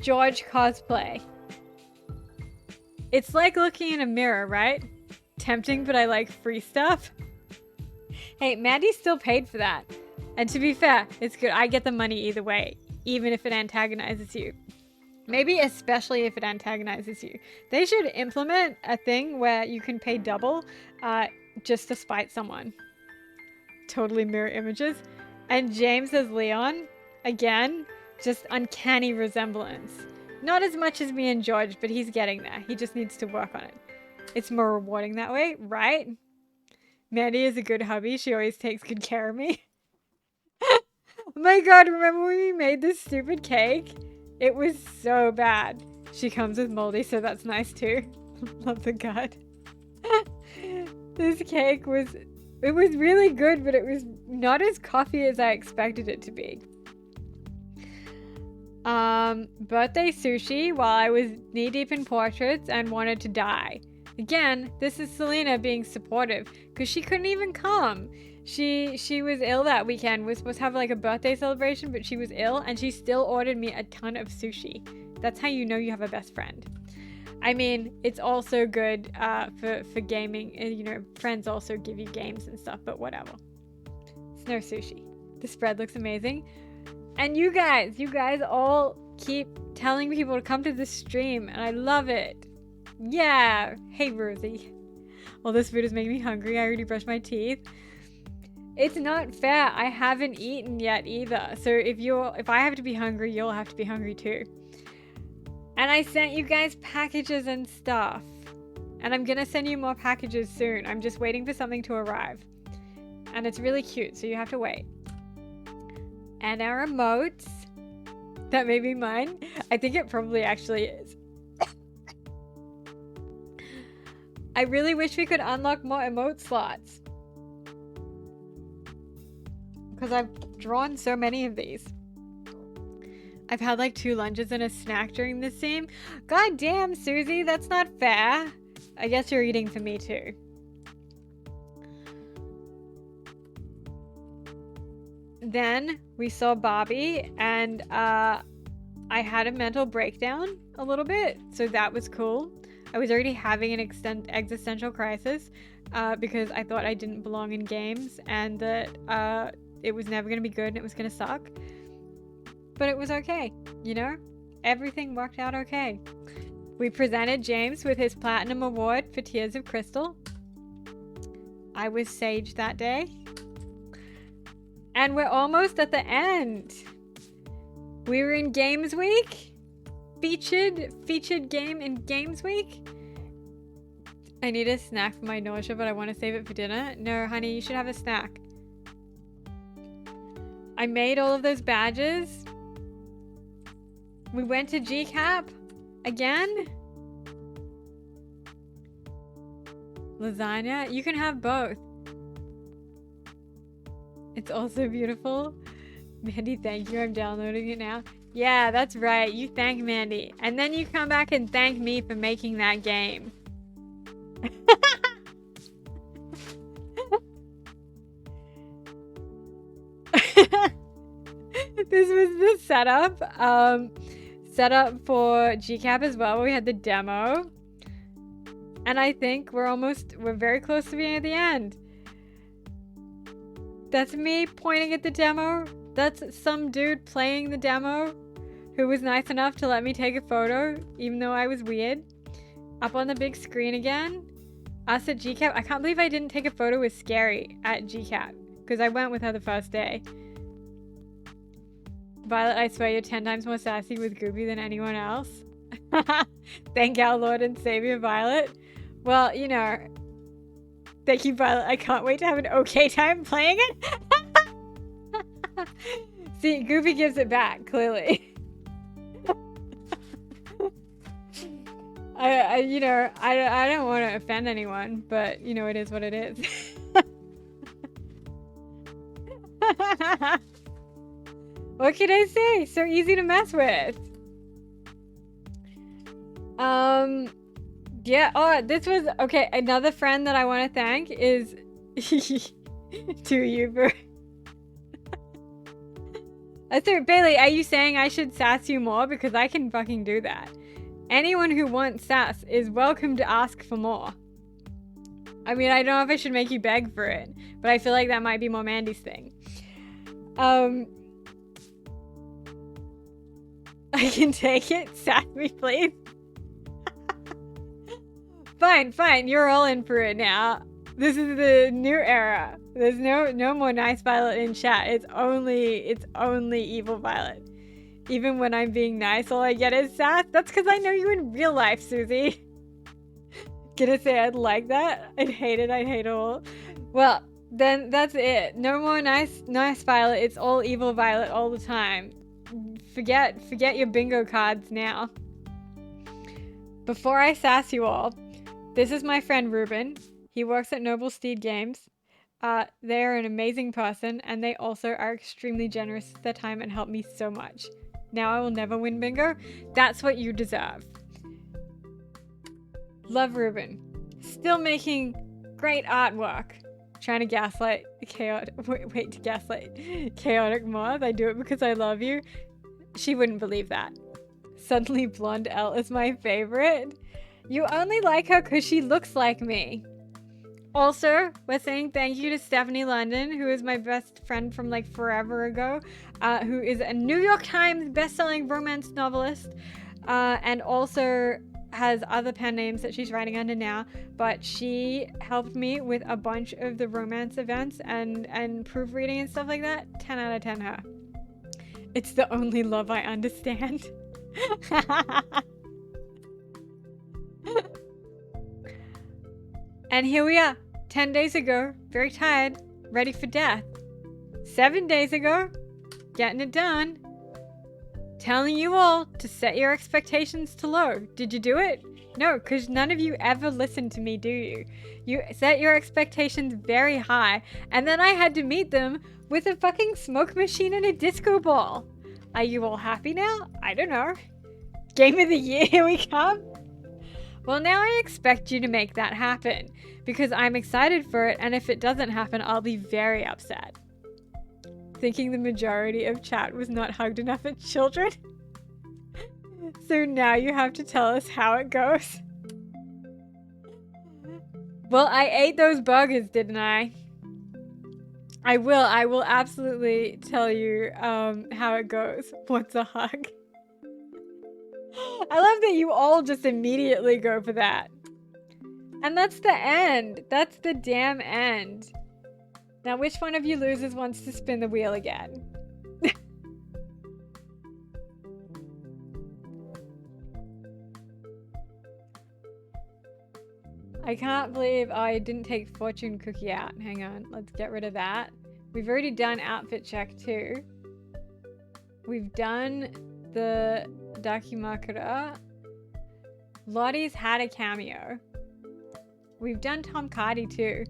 George cosplay. It's like looking in a mirror, right? Tempting, but I like free stuff. Hey, Mandy still paid for that. And to be fair, it's good. I get the money either way, even if it antagonizes you. Maybe especially if it antagonizes you. They should implement a thing where you can pay double just to spite someone. Totally mirror images. And James as Leon, again, just uncanny resemblance. Not as much as me and George, but he's getting there. He just needs to work on it. It's more rewarding that way, right? Mandy is a good hubby. She always takes good care of me. Oh my god, remember when we made this stupid cake? It was so bad. She comes with moldy, so that's nice too. Love the gut. This cake was really good, but it was not as coffee as I expected it to be. Birthday sushi while I was knee-deep in portraits and wanted to die. Again, this is Selena being supportive because she couldn't even come. She was ill that weekend. We were supposed to have like a birthday celebration, but she was ill and she still ordered me a ton of sushi. That's how you know you have a best friend. I mean, it's also good for gaming. And, you know, friends also give you games and stuff, but whatever. It's no sushi. The spread looks amazing. And you guys all keep telling people to come to the stream, and I love it. Yeah. Hey, Rosie. Well, this food is making me hungry. I already brushed my teeth. It's not fair. I haven't eaten yet either. So if I have to be hungry, you'll have to be hungry too. And I sent you guys packages and stuff. And I'm gonna send you more packages soon. I'm just waiting for something to arrive. And it's really cute, so you have to wait. And our emotes. That may be mine. I think it probably actually is. I really wish we could unlock more emote slots. Because I've drawn so many of these. I've had like 2 lunches and a snack during this scene. God damn, Susie, that's not fair. I guess you're eating for me too. Then we saw Barbie and I had a mental breakdown a little bit. So that was cool. I was already having an existential crisis because I thought I didn't belong in games and that it was never going to be good and it was going to suck. But it was okay, you know? Everything worked out okay. We presented James with his Platinum Award for Tears of Crystal. I was Sage that day. And we're almost at the end. We were in Games Week. featured game in Games Week. I need a snack for my nausea, but I want to save it for dinner. No, honey, you should have a snack. I made all of those badges. We went to GCAP again. Lasagna. You can have both. It's also beautiful. Mandy, thank you. I'm downloading it now. Yeah, that's right. You thank Mandy. And then you come back and thank me for making that game. This was the setup. Setup for GCAP as well. We had the demo. And I think we're very close to being at the end. That's me pointing at the demo. That's some dude playing the demo who was nice enough to let me take a photo, even though I was weird. Up on the big screen again. Us at GCAP. I can't believe I didn't take a photo with Scary at GCAP, because I went with her the first day. Violet, I swear you're 10 times more sassy with Goopy than anyone else. Thank our Lord and Savior, Violet. Well, you know, thank you, Violet. I can't wait to have an okay time playing it. See, Goopy gives it back, clearly. I don't want to offend anyone, but, you know, it is what it is. What can I say? So easy to mess with. Yeah, oh, this was, okay, another friend that I want to thank is to you, bro. So, Bailey, are you saying I should sass you more? Because I can fucking do that. Anyone who wants sass is welcome to ask for more. I mean, I don't know if I should make you beg for it, but I feel like that might be more Mandy's thing. I can take it. Sass me, please. Fine. You're all in for it now. This is the new era. There's no more nice Violet in chat. It's only evil Violet. Even when I'm being nice, all I get is sass. That's because I know you in real life, Susie. Gonna say I'd like that. I'd hate it all. Well, then that's it. No more nice Violet. It's all evil Violet all the time. Forget your bingo cards now. Before I sass you all, this is my friend Ruben. He works at Noble Steed Games. They are an amazing person, and they also are extremely generous with their time and help me so much. Now I will never win bingo. That's what you deserve. Love, Ruben. Still making great artwork. Trying to gaslight chaotic moth. I do it because I love you. She wouldn't believe that. Suddenly Blonde L is my favorite. You only like her because she looks like me. Also, we're saying thank you to Stephanie London, who is my best friend from like forever ago, who is a New York Times best-selling romance novelist, and also has other pen names that she's writing under now, but she helped me with a bunch of the romance events and proofreading and stuff like that. 10 out of 10 her. It's the only love I understand. And here we are, 10 days ago, very tired, ready for death. 7 days ago, getting it done. Telling you all to set your expectations to low. Did you do it? No, because none of you ever listen to me, do you? You set your expectations very high, and then I had to meet them with a fucking smoke machine and a disco ball. Are you all happy now? I don't know. Game of the year, here we come. Well, now I expect you to make that happen, because I'm excited for it, and if it doesn't happen, I'll be very upset. Thinking the majority of chat was not hugged enough at children. So now you have to tell us how it goes. Well, I ate those burgers, didn't I? I will absolutely tell you how it goes. What's a hug? I love that you all just immediately go for that. And that's the end. That's the damn end. Now, which one of you losers wants to spin the wheel again? I can't believe I didn't take fortune cookie out. Hang on, let's get rid of that. We've already done outfit check too. We've done the Dakimakura. Lottie's had a cameo. We've done Tom Cardi too.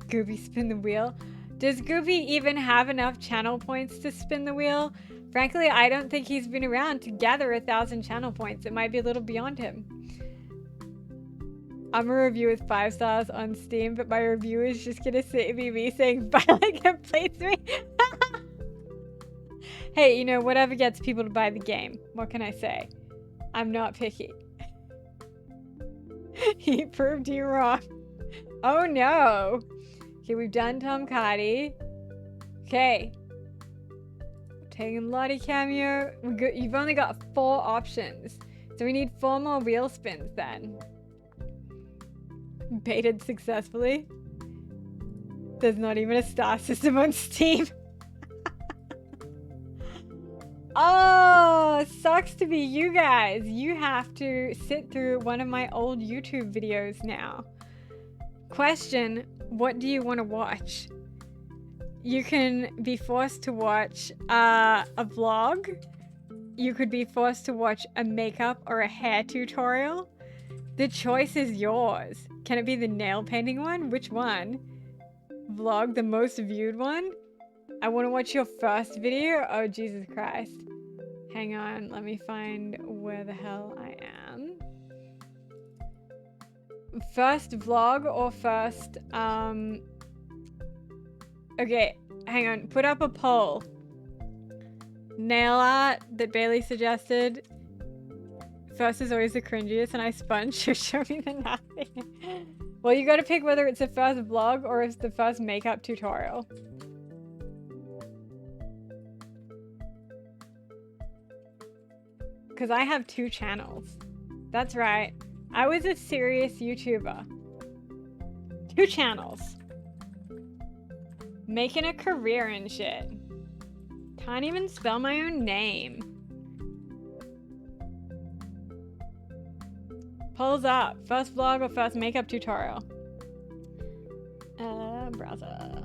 Gooby spin the wheel. Does Gooby even have enough channel points to spin the wheel? Frankly, I don't think he's been around to gather 1,000 channel points. It might be a little beyond him. I'm a review with 5 stars on Steam, but my review is just gonna be me saying Violet completes me. Hey, you know, whatever gets people to buy the game. What can I say? I'm not picky. He proved you wrong. Oh no. Okay, we've done Tom Cardi. Okay. Taking Lottie cameo. You've only got 4 options. So we need 4 more wheel spins then. Baited successfully. There's not even a star system on Steam. Oh, sucks to be you guys. You have to sit through one of my old YouTube videos now. Question, what do you want to watch? You can be forced to watch a vlog. You could be forced to watch a makeup or a hair tutorial. The choice is yours. Can it be the nail painting one? Which one? Vlog, the most viewed one? I want to watch your first video? Oh, Jesus Christ. Hang on, let me find where the hell I am. First vlog or first, okay, hang on, put up a poll. Nail art that Bailey suggested. First is always the cringiest, and I sponge, so show me the nothing. Well, you gotta pick whether it's the first vlog or it's the first makeup tutorial. Because I have 2 channels. That's right. I was a serious YouTuber. 2 channels. Making a career and shit. Can't even spell my own name. Polls up. First vlog or first makeup tutorial? Browser.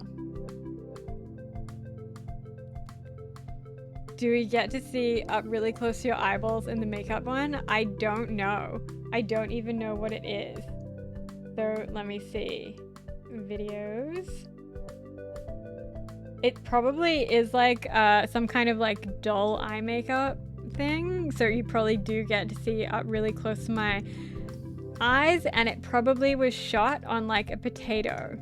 Do we get to see up really close to your eyeballs in the makeup one? I don't know. I don't even know what it is. So let me see. Videos. It probably is like some kind of like dull eye makeup thing. So you probably do get to see up really close to my eyes, and it probably was shot on like a potato.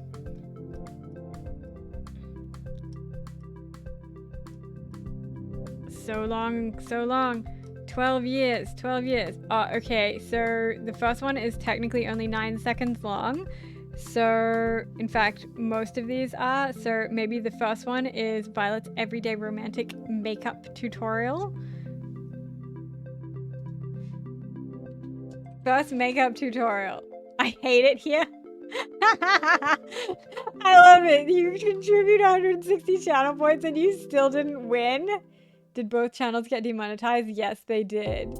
So long, so long. 12 years, 12 years. Oh, okay, so the first one is technically only 9 seconds long. So, in fact, most of these are. So maybe the first one is Violet's Everyday Romantic Makeup Tutorial. First makeup tutorial. I hate it here. I love it. You contribute 160 channel points and you still didn't win. Did both channels get demonetized? Yes, they did.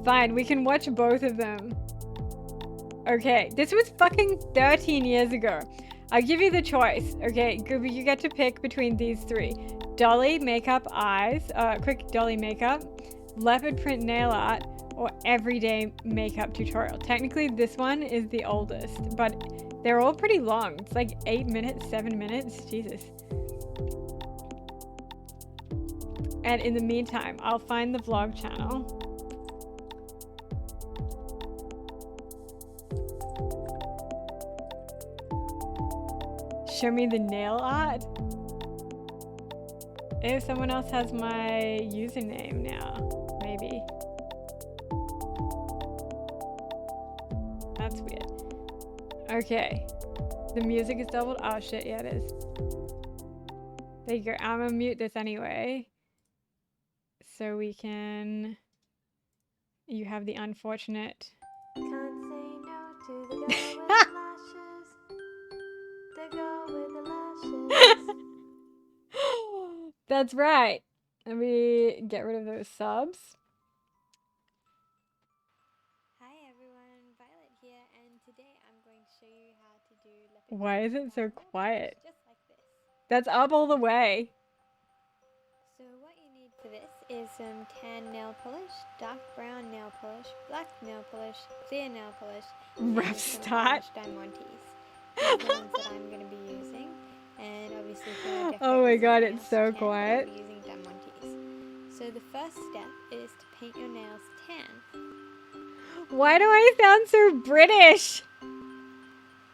Fine, we can watch both of them. Okay, this was fucking 13 years ago. I'll give you the choice. Okay, Gooby, you get to pick between these 3. Dolly makeup eyes, quick dolly makeup, leopard print nail art, or everyday makeup tutorial. Technically, this one is the oldest, but they're all pretty long. It's like 8 minutes, 7 minutes. Jesus. And in the meantime, I'll find the vlog channel. Show me the nail art. If someone else has my username now, maybe. That's weird. Okay. The music is doubled. Oh shit, yeah it is. There you go. I'm gonna mute this anyway. So we can... You have the unfortunate... Can't say no to the girl with the lashes. The girl with the lashes. That's right. Let me get rid of those subs. here, and today I'm going to show you how to do leopard Why print is it so nail polish, quiet? just like this. That's up all the way. So what you need for this is some tan nail polish, dark brown nail polish, black nail polish, clear nail polish, Rough and some start. varnish diamantes. These are the ones that I'm going to be using, and obviously for decorating Oh my god, something it's else so you can, but quiet. I'll be using diamantes. So the first step is to paint your nails tan. Why do I sound so British?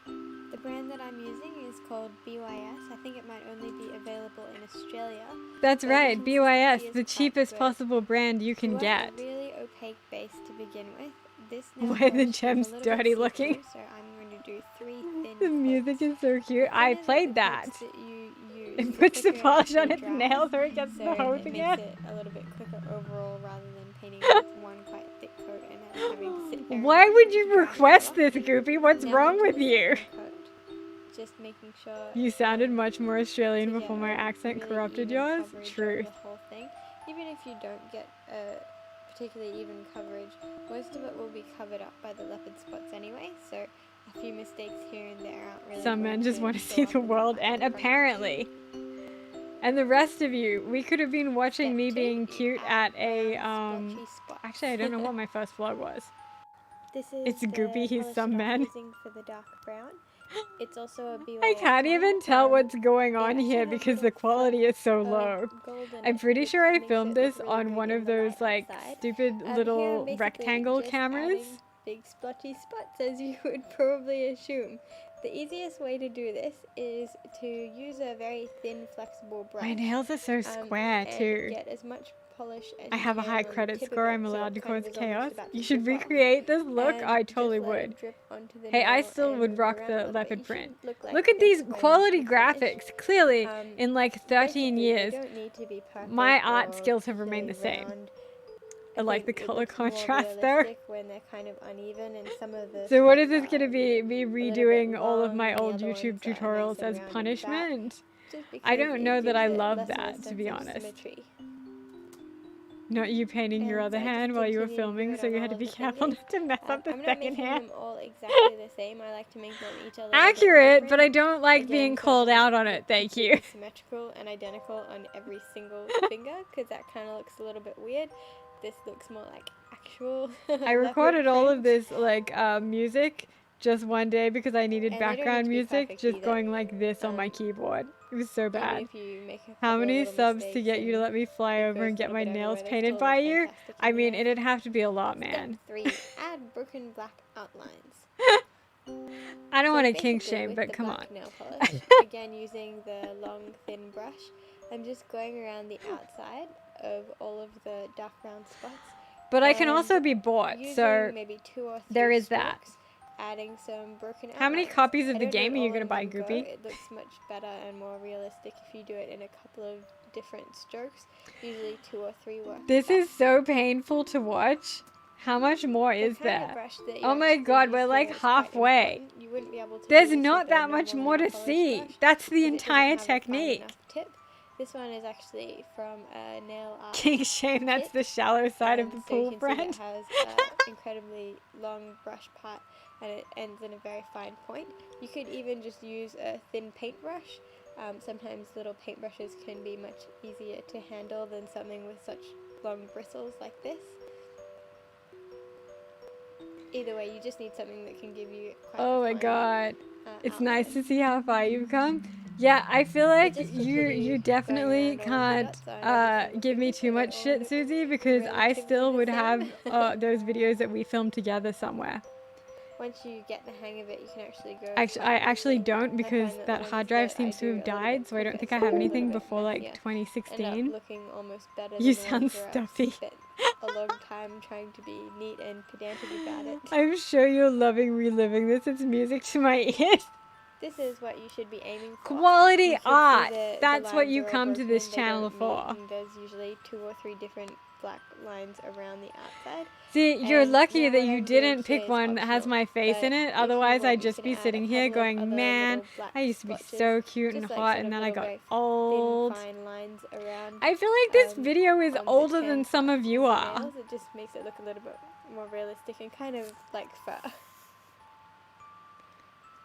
The brand that I'm using is called BYS. I think it might only be available in Australia. That's but right, the consistency BYS, is the quite cheapest good. possible brand you If can you get. want a really opaque base to begin with, this nail Why the polish is a gem's little dirty bit looking? see-through, so I'm going to do 3 thin The music coats. is so cute. The I thinners are played the that. coats that you use It the puts the quicker polish on it its dries, nails or it gets so the hose it again. makes it a little bit quicker overall rather than painting with one quite thick coat and then having to sit there and Why wait would for it you to dry request forever. this, Goopy? What's Now wrong onto with the you? second coat. Just making sure You sounded much more Australian to before get my a accent really corrupted even yours. coverage over Truth. the whole thing. Even if you don't get a particularly even coverage, most of it will be covered up by the leopard spots anyway, so a few mistakes here and there aren't really Some going men just to want to show see up the in world, final and product. apparently. And the rest of you, we could have been watching Step me 2, being you cute add at a, brown splotchy spots. actually I don't know what my first vlog was. This is It's the Goopy, he's polish some that I'm man. using for the dark brown. It's also a BYS I can't one. even tell what's going They on actually here have because the little quality is so flecks low. of gold in I'm it, pretty which sure I makes filmed it look this really on good one in of the those light like outside. stupid Here I'm little basically rectangle just cameras. adding big splotchy spots, as you would probably assume. The easiest way to do this is to use a very thin, flexible brush. My nails are so square and too. get as much polish as I you have a can high on the credit tip of score, it, I'm so allowed to it kind cause of is almost chaos. about You to should slip off. recreate this look, And I totally just let it would. drip onto the Hey, I nail still and would move rock around a the little bit. leopard You print. should look like Look at this these when quality you finish. graphics. Clearly, in like 13 Basically, years, they don't need to be perfect my art or skills have remained the particularly same. round. I like the think it color looks more contrast there. realistic when they're kind of uneven and some of the So what is spots this going to are be? Me a little bit redoing all of long my and the old other YouTube ones are nice tutorials and as rounded and fat, punishment? just I because don't it know that gives I it love less of a that, to be sense of honest. symmetry. Not you painting your And other so I just hand while you were continue to do filming, it so on you all had to of be the careful fingers. not to mess up the I'm not second making hand. them all exactly the same. I like to make them each a little bit Accurate, but different. I don't like Again, being so it called doesn't out on look it, thank you. completely symmetrical and identical on every single finger, because that kind of looks a little bit weird. This looks more like actual I recorded leopard all of print. this like music just one day because I needed And they don't need background to be music, perfect just either. going like this on my keyboard. It was so Even bad. if you make a How couple many little subs to mistakes get you to and let me fly it over goes and a get little my bit nails everywhere, they painted still by look you? fantastic I in the mean, end. it'd have to be a lot, man. Step 3. Add broken black outlines. I don't So want to kink basically, shame, with but the come black on. nail polish, again using the long thin brush, I'm just going around the outside of all of the dark brown spots. But I can and also be bought, using so maybe 2 or 3 there is that. strokes, adding some broken How many outlines. copies I of the don't do game it are you all going to in buy, one go. Goopy? It looks much better and more realistic if you do it in a couple of different strokes. Usually 2 or 3 work. This is so painful to watch. How much more The is kind of there? brush that you Oh my actually god, use we're here like is quite halfway. important. You wouldn't be able to do There's this not with a that much normal more to nail polish see. brush, That's the because it doesn't entire have a fine technique. enough tip. This one is actually from a nail art King shame, that's kit. the shallow side of And the so pool, you can friend. see it has an incredibly long brush part and it ends in a very fine point. You could even just use a thin paintbrush. Sometimes little paintbrushes can be much easier to handle than something with such long bristles like this. Either way, you just need something that can give you quite Oh a my fine, god. It's outline. nice to see how far you've come. Yeah, I feel like just you continue definitely going around all of the can't dots on every single give me finger too so they much all shit, look Susie, because I still relatively would the have same. those videos that we filmed together somewhere. Once you get the hang of it, you can actually go. Actually, I actually don't because that hard drive seems to have died, so I don't think I have anything before like End up 2016. looking almost better You than the sound ones where I've stuffy. spent a long time trying to be neat and pedantic about it. I'm sure you're loving reliving this. It's music to my ears. This is what you should be aiming for. Quality You should see art. the That's what lines you are all come to broken, this they channel don't meet, for. and there's usually 2 or 3 different black lines around the outside. See, you're And lucky now that what you I'm doing didn't here pick is one that has optional, my face but in it. if you Otherwise, want, I'd you just can be add a sitting here couple of going, other man, little black I used to be splotches, so cute and just like hot, sort and of then I little got very old. thin, fine lines around. I feel like this video is on the older tan than some part of you the are. nails. It just makes it look a little bit more realistic and kind of like fur.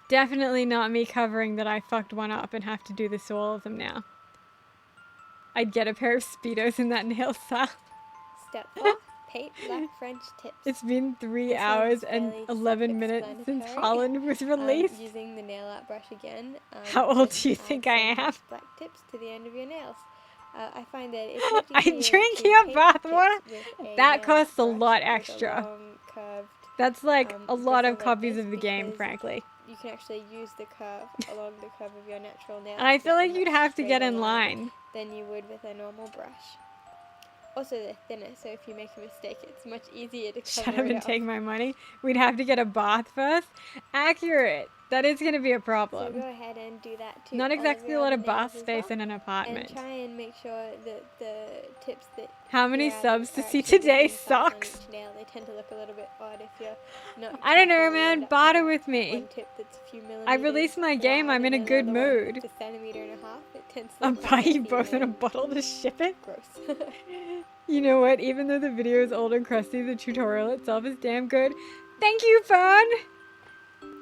Definitely not me covering that I fucked one up and have to do this to all of them now. I'd get a pair of Speedos in that nail style. Step 4. Paint black French tips. It's been 3 This hours one's and fairly 11 minutes since self-explanatory. Holland was released. Using the nail art brush again. How old just do you add think I some am? black tips to the end of your nails. I find that it's much I easier drink to your paint bath tips water? with a That nail costs a brush lot with extra. long, curved, That's like a lot bristle of like copies this of the game, because frankly. you can actually use the curve along the curve of your natural nail. And I to feel make like a you'd much have to get straighter in line. than you would with a normal brush. Also, they're thinner, so if you make a mistake, it's much easier to cover Shut up it and up. take my money. We'd have to get a bath first. Accurate. That is going to be a So problem. go ahead and do that too. Not all of exactly your a lot other of bath nails as space well. in an apartment. And try and make sure that the tips that How many you're adding subs to are see actually the today same size on sucks? each nail. They tend to look a little bit odd if you're not I don't know, careful. You man. end up Barter having with me. one tip that's a few I millimeters released my game. wide I'm in a and good another one mood. that's a centimeter and a half. It tends to I'll look buy quite you messy both in a and bottle to ship it. gross. You know what? Even though the video is old and crusty, the tutorial itself is damn good. Thank you, Fern!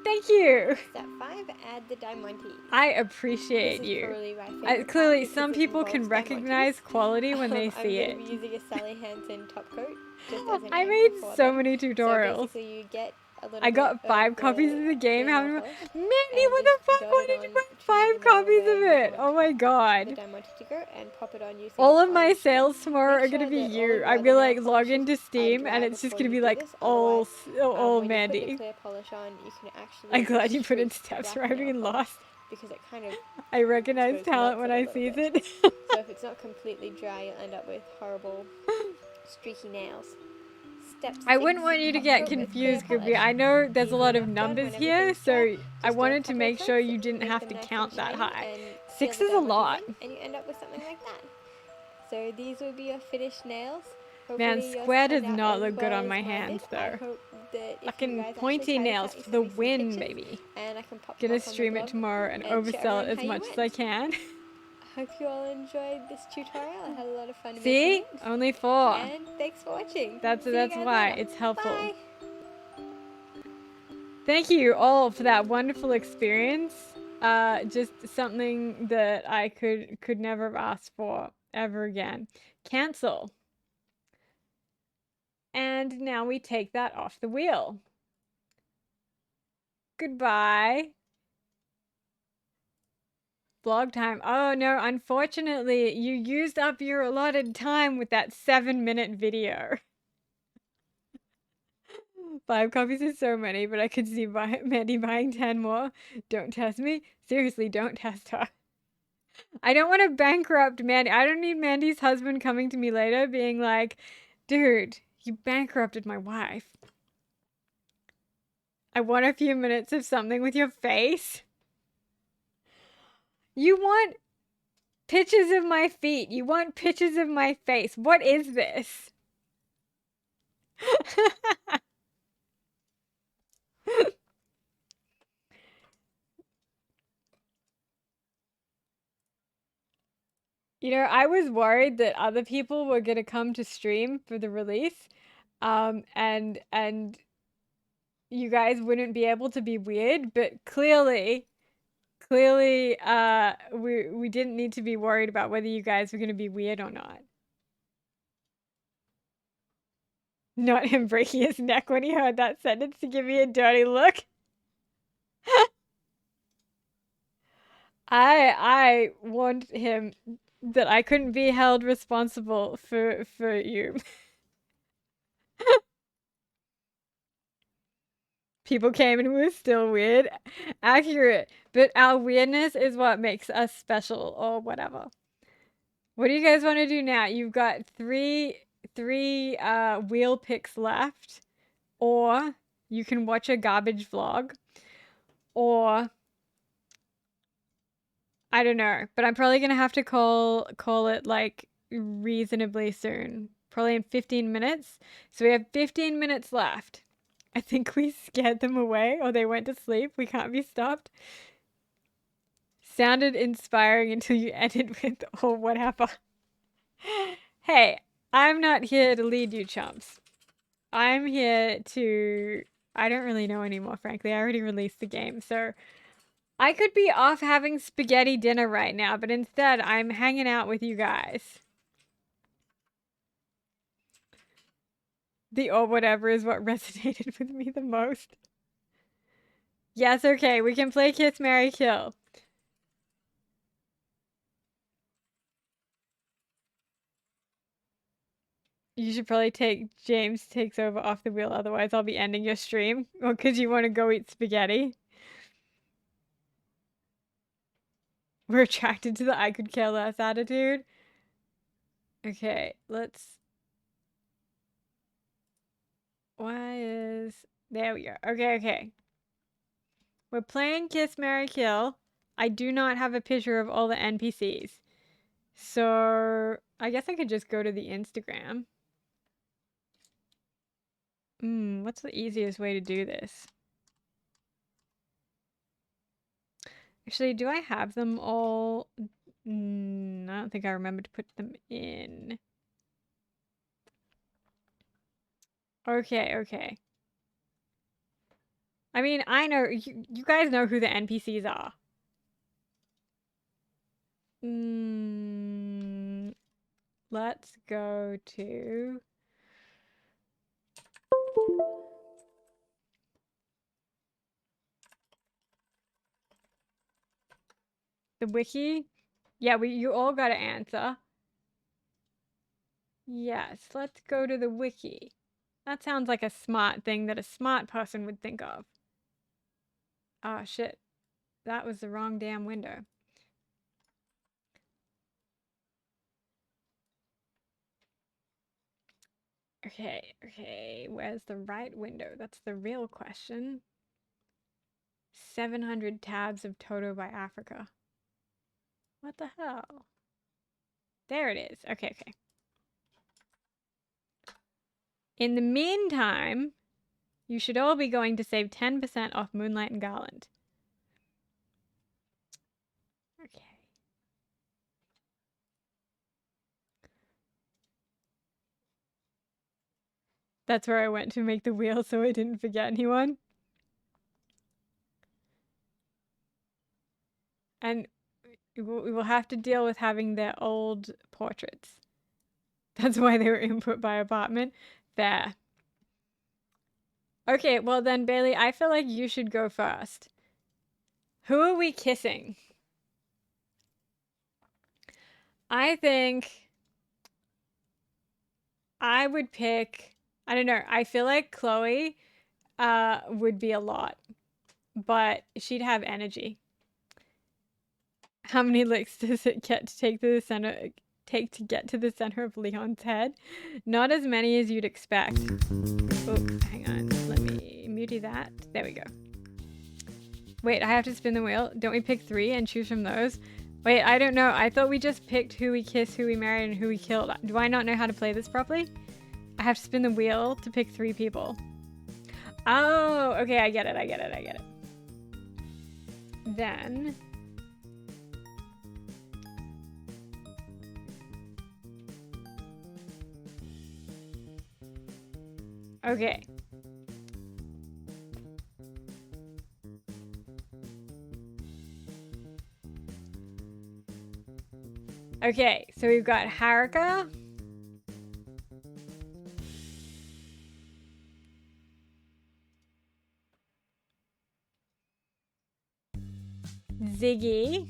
Thank you! Step 5, add the diamantes. I appreciate This is you. probably my favorite Clearly, part some because it people can involves recognize diamantes. quality when they I'm see going it. to be using a Sally Hansen top coat just as an I anchor made for so them. many So tutorials. basically you get a little I got bit 5 of copies of the game. How nail many? polish Mandy, and what the just fuck? dot Why it did you on buy to 5 the nail copies of where you it? Oh want my the god. diamante to go and pop it on using All an of my orange stick. sales tomorrow Make are gonna sure be that all you. your I'd other be nail like, log polishes into are Steam, dry and it's just before gonna you be do like this, all otherwise, when Mandy. you put the clear polish on, you can actually I'm glad you put in streak steps black for nail being polish lost. because it kind of I recognize suppose talent melts when it a I little sees bit. it. So if it's not completely dry, you'll end up with horrible streaky nails. Step 6, I wouldn't want you to top get coat with confused, clear Goopy. polish. I know there's a Leave lot them of left on numbers when here, everything's so dry. I Just do a wanted to couple make of sure flicks, you didn't make have them to nice and count that shiny, high. and 6 seal is the a diamantes lot. in, and you end up with something like that. So these will be your finished nails. Man, Hopefully yours square does turned out not as look good well on as my mine hands, did. I though. hope that if you Fucking guys actually pointy try this nails out, you for send the me some win, pictures, baby. and I can pop Gonna them up on the stream it blog tomorrow and and share oversell around it as how you much as went. I can. Hope you all enjoyed this tutorial. I had a lot of fun See? making it. Only 4. And thanks for watching. That's See you guys why. later. It's helpful. Bye. Thank you all for that wonderful experience. Just something that I could never have asked for ever again. Cancel. And now we take that off the wheel. Goodbye. Vlog time. Oh no, unfortunately, you used up your allotted time with that 7-minute video. 5 copies is so many, but I could see Mandy buying 10 more. Don't test me. Seriously, don't test her. I don't want to bankrupt Mandy. I don't need Mandy's husband coming to me later being like, dude, you bankrupted my wife. I want a few minutes of something with your face. You want pictures of my feet. You want pictures of my face. What is this? You know, I was worried that other people were gonna come to stream for the release, and you guys wouldn't be able to be weird, but clearly, we didn't need to be worried about whether you guys were gonna be weird or not. Not him breaking his neck when he heard that sentence to give me a dirty look. I warned him that I couldn't be held responsible for you. People came and we were still weird. Accurate. But our weirdness is what makes us special or whatever. What do you guys want to do now? You've got three wheel picks left. Or you can watch a garbage vlog. Or I don't know. But I'm probably gonna have to call it like reasonably soon. Probably in 15 minutes. So we have 15 minutes left. I think we scared them away or they went to sleep. We can't be stopped. Sounded inspiring until you ended with or whatever. Hey, I'm not here to lead you chumps. I'm here to I don't really know anymore, frankly. I already released the game, so I could be off having spaghetti dinner right now, but instead I'm hanging out with you guys. The or whatever is what resonated with me the most. Yes, okay, we can play Kiss, Marry, Kill. You should probably take James takes over off the wheel, otherwise I'll be ending your stream. Or because you want to go eat spaghetti. We're attracted to the I could care less attitude. Okay, let's... Why is... There we go. Okay, okay. We're playing Kiss, Marry, Kill. I do not have a picture of all the NPCs. So, I guess I could just go to the Instagram. What's the easiest way to do this? Actually, do I have them all? I don't think I remember to put them in. Okay, okay. I mean, I know, you guys know who the NPCs are. Let's go to... the wiki? Yeah, you all gotta answer. Yes, let's go to the wiki. That sounds like a smart thing that a smart person would think of. Oh, shit. That was the wrong damn window. Okay, okay. Where's the right window? That's the real question. 700 tabs of Toto by Africa. What the hell? There it is. Okay, okay. In the meantime, you should all be going to save 10% off Moonlight and Garland. Okay. That's where I went to make the wheel so I didn't forget anyone. And we will have to deal with having their old portraits. That's why they were input by apartment. There. Okay, well then, Bailey, I feel like you should go first. Who are we kissing? I think I would pick, I don't know, I feel like Chloe would be a lot, but she'd have energy. How many licks does it get to take to get to the center of Leon's head? Not as many as you'd expect. Oh, hang on. Let me mute that. There we go. Wait, I have to spin the wheel. Don't we pick 3 and choose from those? Wait, I don't know. I thought we just picked who we kissed, who we married, and who we killed. Do I not know how to play this properly? I have to spin the wheel to pick 3 people. Oh, okay. I get it. I get it. I get it. Then... okay. Okay, so we've got Haruka. Ziggy.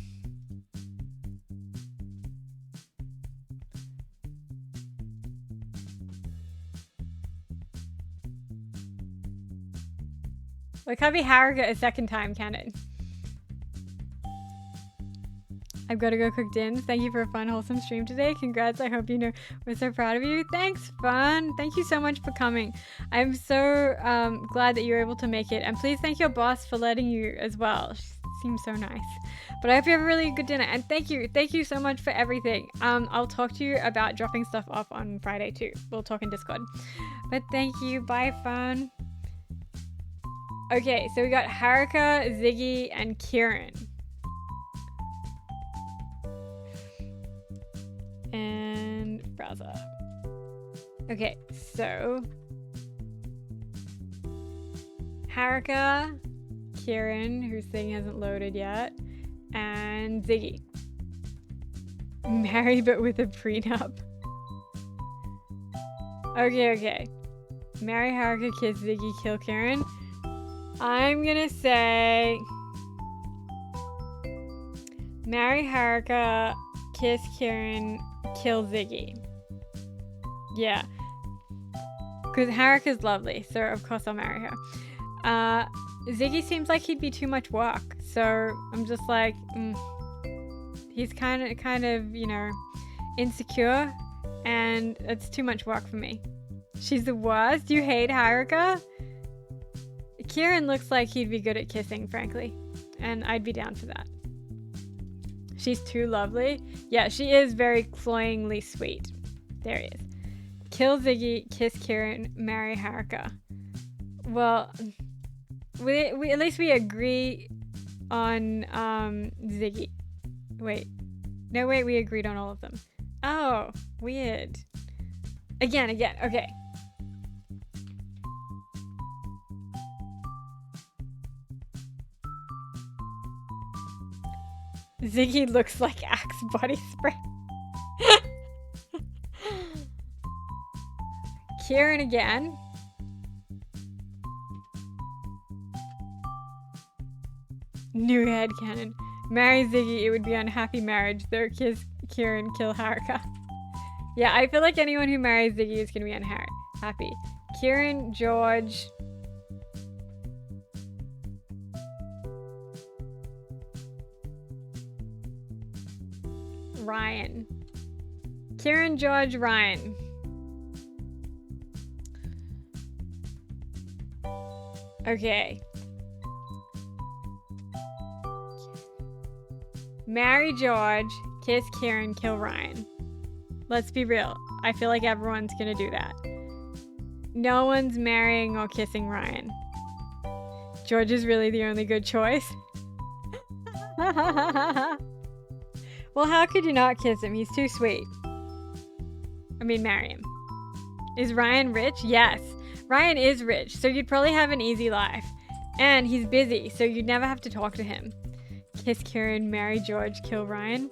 Well, it can't be Haruka a second time, can it? I've got to go cook dinner. Thank you for a fun, wholesome stream today. Congrats. I hope you know we're so proud of you. Thanks, Fun. Thank you so much for coming. I'm so glad that you were able to make it. And please thank your boss for letting you as well. She seems so nice. But I hope you have a really good dinner. And thank you so much for everything. I'll talk to you about dropping stuff off on Friday too. We'll talk in Discord. But thank you. Bye, Fun. Okay, so we got Haruka, Ziggy, and Kieran. And browser. Okay, so Haruka, Kieran, whose thing hasn't loaded yet, and Ziggy. Marry but with a prenup. Okay. Marry Haruka, kiss Ziggy, kill Kieran. I'm gonna say marry Haruka, kiss Kieran, kill Ziggy. Yeah. Because Haruka's lovely, so of course I'll marry her. Ziggy seems like he'd be too much work, so I'm just like, he's kind of, you know, insecure, and it's too much work for me. She's the worst. You hate Haruka? Kieran looks like he'd be good at kissing, frankly, and I'd be down for that. She's too lovely. Yeah, she is very cloyingly sweet. There he is. Kill Ziggy, kiss Kieran, marry Haruka. Well, we at least we agree on Ziggy. Wait. No, wait, we agreed on all of them. Oh, weird. Again, okay. Ziggy looks like Axe body spray. Kieran again. New headcanon. Marry Ziggy, it would be unhappy marriage, though kiss Kieran, kill Haruka. Yeah, I feel like anyone who marries Ziggy is gonna be unhappy. Kieran, George. Ryan. Kieran, George, Ryan. Okay. Marry George, kiss Kieran, kill Ryan. Let's be real. I feel like everyone's gonna do that. No one's marrying or kissing Ryan. George is really the only good choice. Well, how could you not kiss him? He's too sweet. I mean, marry him. Is Ryan rich? Yes. Ryan is rich, so you'd probably have an easy life. And he's busy, so you'd never have to talk to him. Kiss Kieran, marry George, kill Ryan.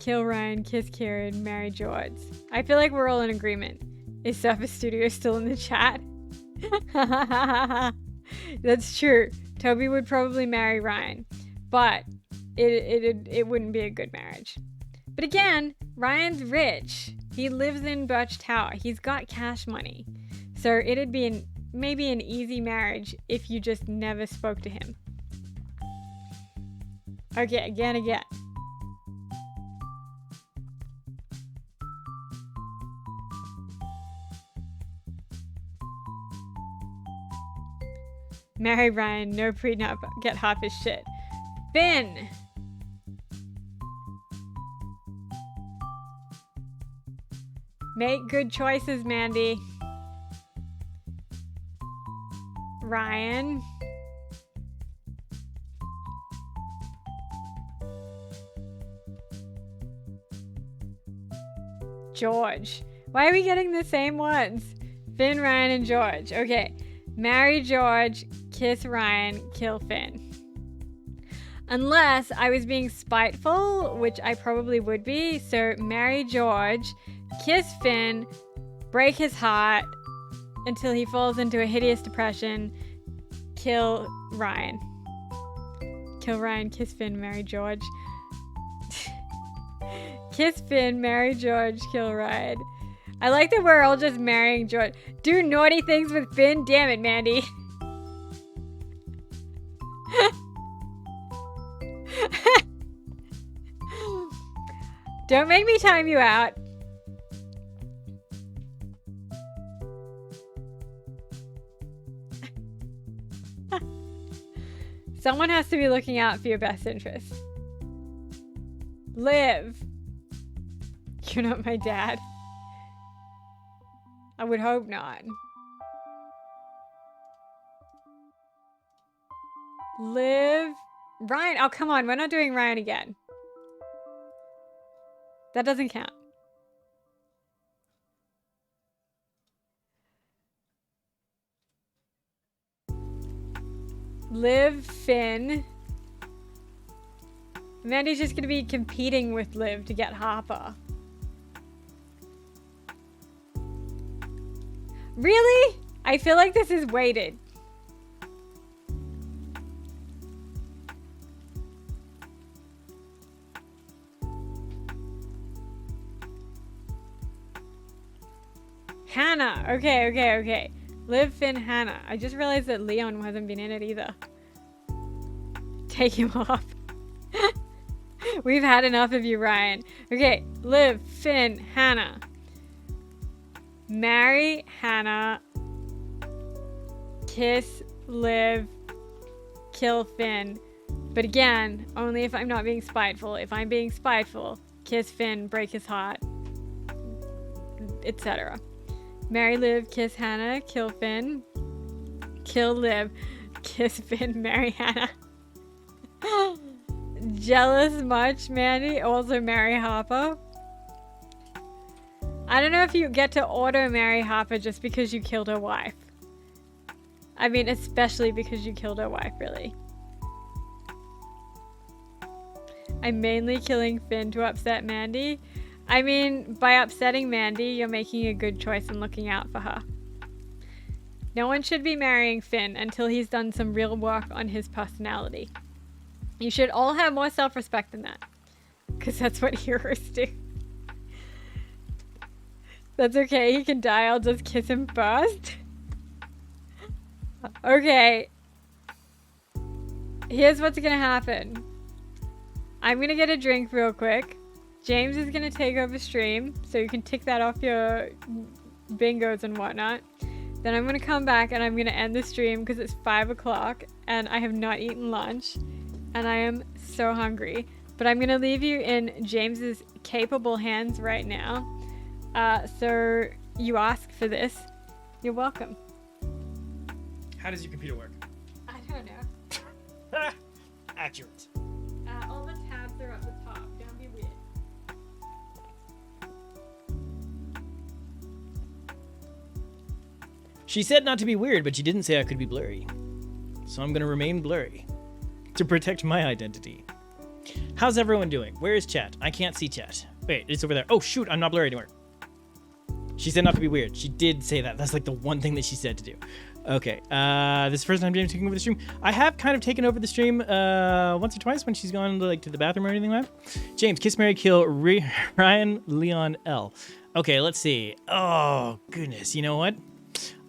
Kill Ryan, kiss Kieran, marry George. I feel like we're all in agreement. Is Surface Studio still in the chat? That's true. Toby would probably marry Ryan, but it wouldn't be a good marriage. But again, Ryan's rich. He lives in Birch Tower. He's got cash money. So it'd be maybe an easy marriage if you just never spoke to him. Okay, again. Marry Ryan, no prenup, get half his shit. Finn! Make good choices, Mandy. Ryan. George. Why are we getting the same ones? Finn, Ryan, and George. Okay. Marry George, kiss Ryan, kill Finn. Unless I was being spiteful, which I probably would be. So marry George, kiss Finn, break his heart until he falls into a hideous depression, kill Ryan. Kill Ryan, kiss Finn, marry George. Kiss Finn, marry George, kill Ryan. I like that we're all just marrying George. Do naughty things with Finn? Damn it, Mandy. Don't make me time you out. Someone has to be looking out for your best interests. Liv. You're not my dad. I would hope not. Liv. Ryan. Oh, come on. We're not doing Ryan again. That doesn't count. Liv, Finn. Mandy's just gonna be competing with Liv to get Harper. Really? I feel like this is weighted. Hannah. Okay. Liv, Finn, Hannah. I just realized that Leon hasn't been in it either. Take him off. We've had enough of you, Ryan. Okay, Liv, Finn, Hannah. Marry Hannah. Kiss Liv. Kill Finn. But again, only if I'm not being spiteful. If I'm being spiteful, kiss Finn, break his heart, etc. Marry Liv, kiss Hannah, kill Finn. Kill Liv, kiss Finn, marry Hannah. Jealous much, Mandy? Also marry Harper. I don't know if you get to auto marry Harper just because you killed her wife. I mean, especially because you killed her wife, really. I'm mainly killing Finn to upset Mandy. I mean, by upsetting Mandy, you're making a good choice and looking out for her. No one should be marrying Finn until he's done some real work on his personality. You should all have more self-respect than that. Because that's what heroes do. That's okay, he can die, I'll just kiss him first. Okay. Here's what's gonna happen. I'm gonna get a drink real quick. James is gonna take over stream, so you can tick that off your bingos and whatnot. Then I'm gonna come back and I'm gonna end the stream because it's 5 o'clock and I have not eaten lunch and I am so hungry. But I'm gonna leave you in James's capable hands right now. So you asked for this. You're welcome. How does your computer work? I don't know. Accurate. All the tabs are at the top. Don't be weird. She said not to be weird, but she didn't say I could be blurry. So I'm gonna remain blurry. To protect my identity. How's everyone doing? Where is chat? I can't see chat. Wait, it's over there. Oh shoot, I'm not blurry anymore. She said not to be weird. She did say that. That's like the one thing that she said to do. Okay, this is the first time James taking over the stream. I have kind of taken over the stream once or twice when she's gone to the bathroom or anything like that. James, kiss, marry, kill, Ryan, Leon, L. Okay, let's see. Oh, goodness. You know what?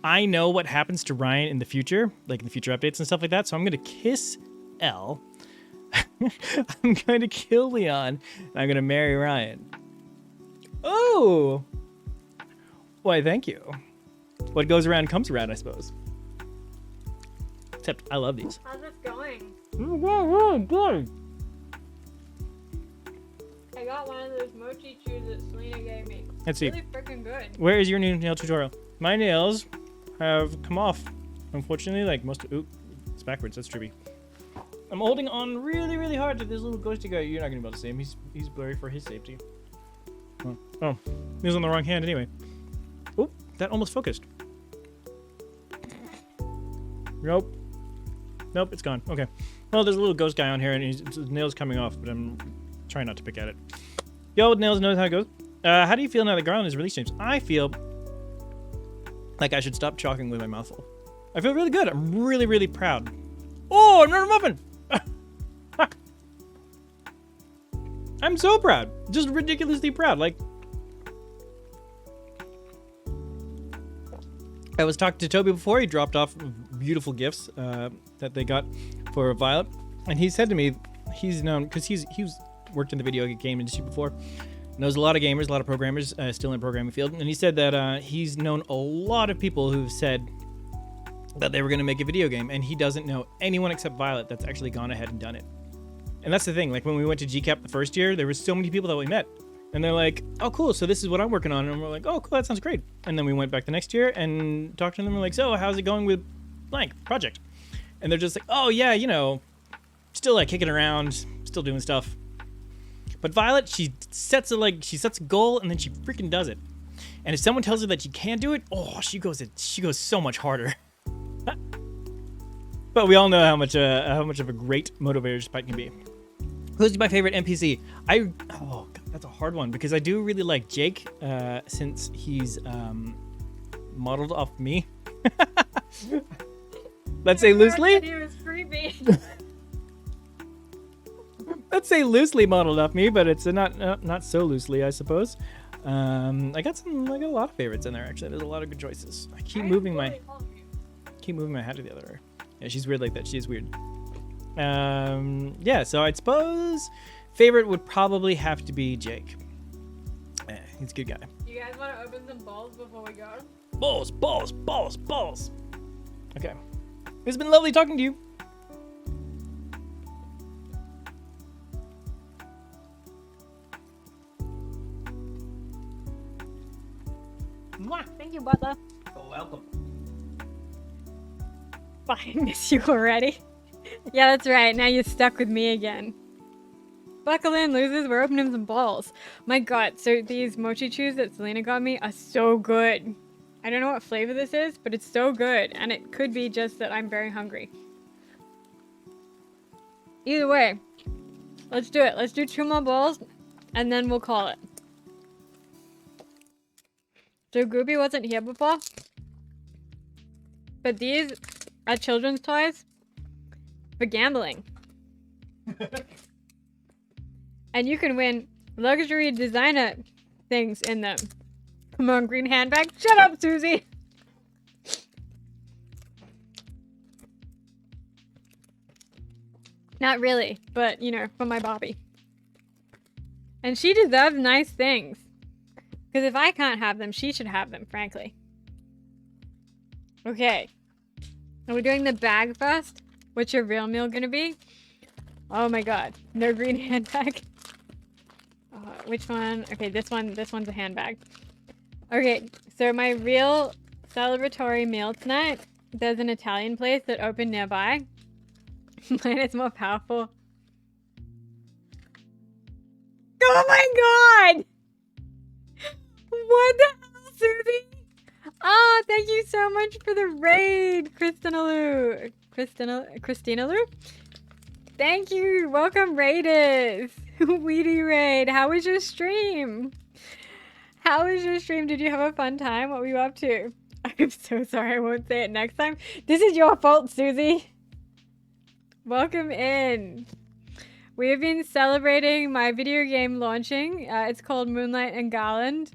I know what happens to Ryan in the future, like in the future updates and stuff like that, so I'm going to kiss L. I'm going to kill Leon, and I'm going to marry Ryan. Oh! Why, thank you. What goes around comes around, I suppose. Except, I love these. How's this going? Good. I got one of those mochi chews that Selena gave me. Let's see. Really freaking good. Where is your new nail tutorial? My nails have come off. Unfortunately, like most of... Ooh, it's backwards. That's trippy. I'm holding on really, really hard to this little ghosty guy. You're not going to be able to see him. He's blurry for his safety. Oh, he was on the wrong hand anyway. Oh, that almost focused. Nope. Nope, it's gone. Okay. Well, there's a little ghost guy on here, and his nail's coming off, but I'm trying not to pick at it. Yo, with nails knows how it goes. How do you feel now that Garland is released, James? I feel like I should stop chalking with my mouth full. I feel really good. I'm really, really proud. Oh, I'm not a muffin! I'm so proud. Just ridiculously proud. Like, I was talking to Toby before. He dropped off beautiful gifts that they got for Violet, and he said to me, he's known because he's worked in the video game industry before, knows a lot of gamers, a lot of programmers, still in the programming field, and he said that he's known a lot of people who've said that they were going to make a video game, and he doesn't know anyone except Violet that's actually gone ahead and done it. And that's the thing. Like when we went to GCAP the first year, there were so many people that we met. And they're like, oh, cool, so this is what I'm working on. And we're like, oh, cool, that sounds great. And then we went back the next year and talked to them. We're like, so how's it going with blank project? And they're just like, oh, yeah, you know, still like kicking around, still doing stuff. But Violet, she sets a goal and then she freaking does it. And if someone tells her that she can't do it, oh, she goes so much harder. But we all know how much of a great motivator Spike can be. Who's my favorite NPC? Oh God, that's a hard one because I do really like Jake since he's modeled off me. Let's say loosely. He was creepy. Let's say loosely modeled off me, but it's not so loosely, I suppose. I got a lot of favorites in there actually. There's a lot of good choices. I keep moving my head to the other way. Yeah, she's weird like that. She's weird. Yeah, so I'd suppose favorite would probably have to be Jake. He's a good guy. You guys want to open some balls before we go? Balls, balls, balls, balls. Okay. It's been lovely talking to you. Mwah. Thank you, Butler. You're welcome. I miss you already. Yeah, that's right. Now you're stuck with me again. Buckle in, losers. We're opening some balls. My God. So these mochi chews that Selena got me are so good. I don't know what flavor this is, but it's so good. And it could be just that I'm very hungry. Either way, let's do it. Let's do 2 more balls, and then we'll call it. So Gooby wasn't here before, but these are children's toys for gambling. And you can win luxury designer things in them. Come on, green handbag. Shut up, Susie! Not really, but, you know, for my Bobby. And she deserves nice things. Because if I can't have them, she should have them, frankly. Okay. Are we doing the bag first? What's your real meal gonna be? Oh my God. No green handbag. Which one? Okay, this one's a handbag. Okay, so my real celebratory meal tonight, there's an Italian place that opened nearby. Mine is more powerful. Oh my God! What the hell, Susie? Ah, thank you so much for the raid, Christina Lou. Thank you. Welcome, Raiders. Weedy Raid. How was your stream? How was your stream? Did you have a fun time? What were you up to? I'm so sorry. I won't say it next time. This is your fault, Susie. Welcome in. We have been celebrating my video game launching. It's called Moonlight and Garland.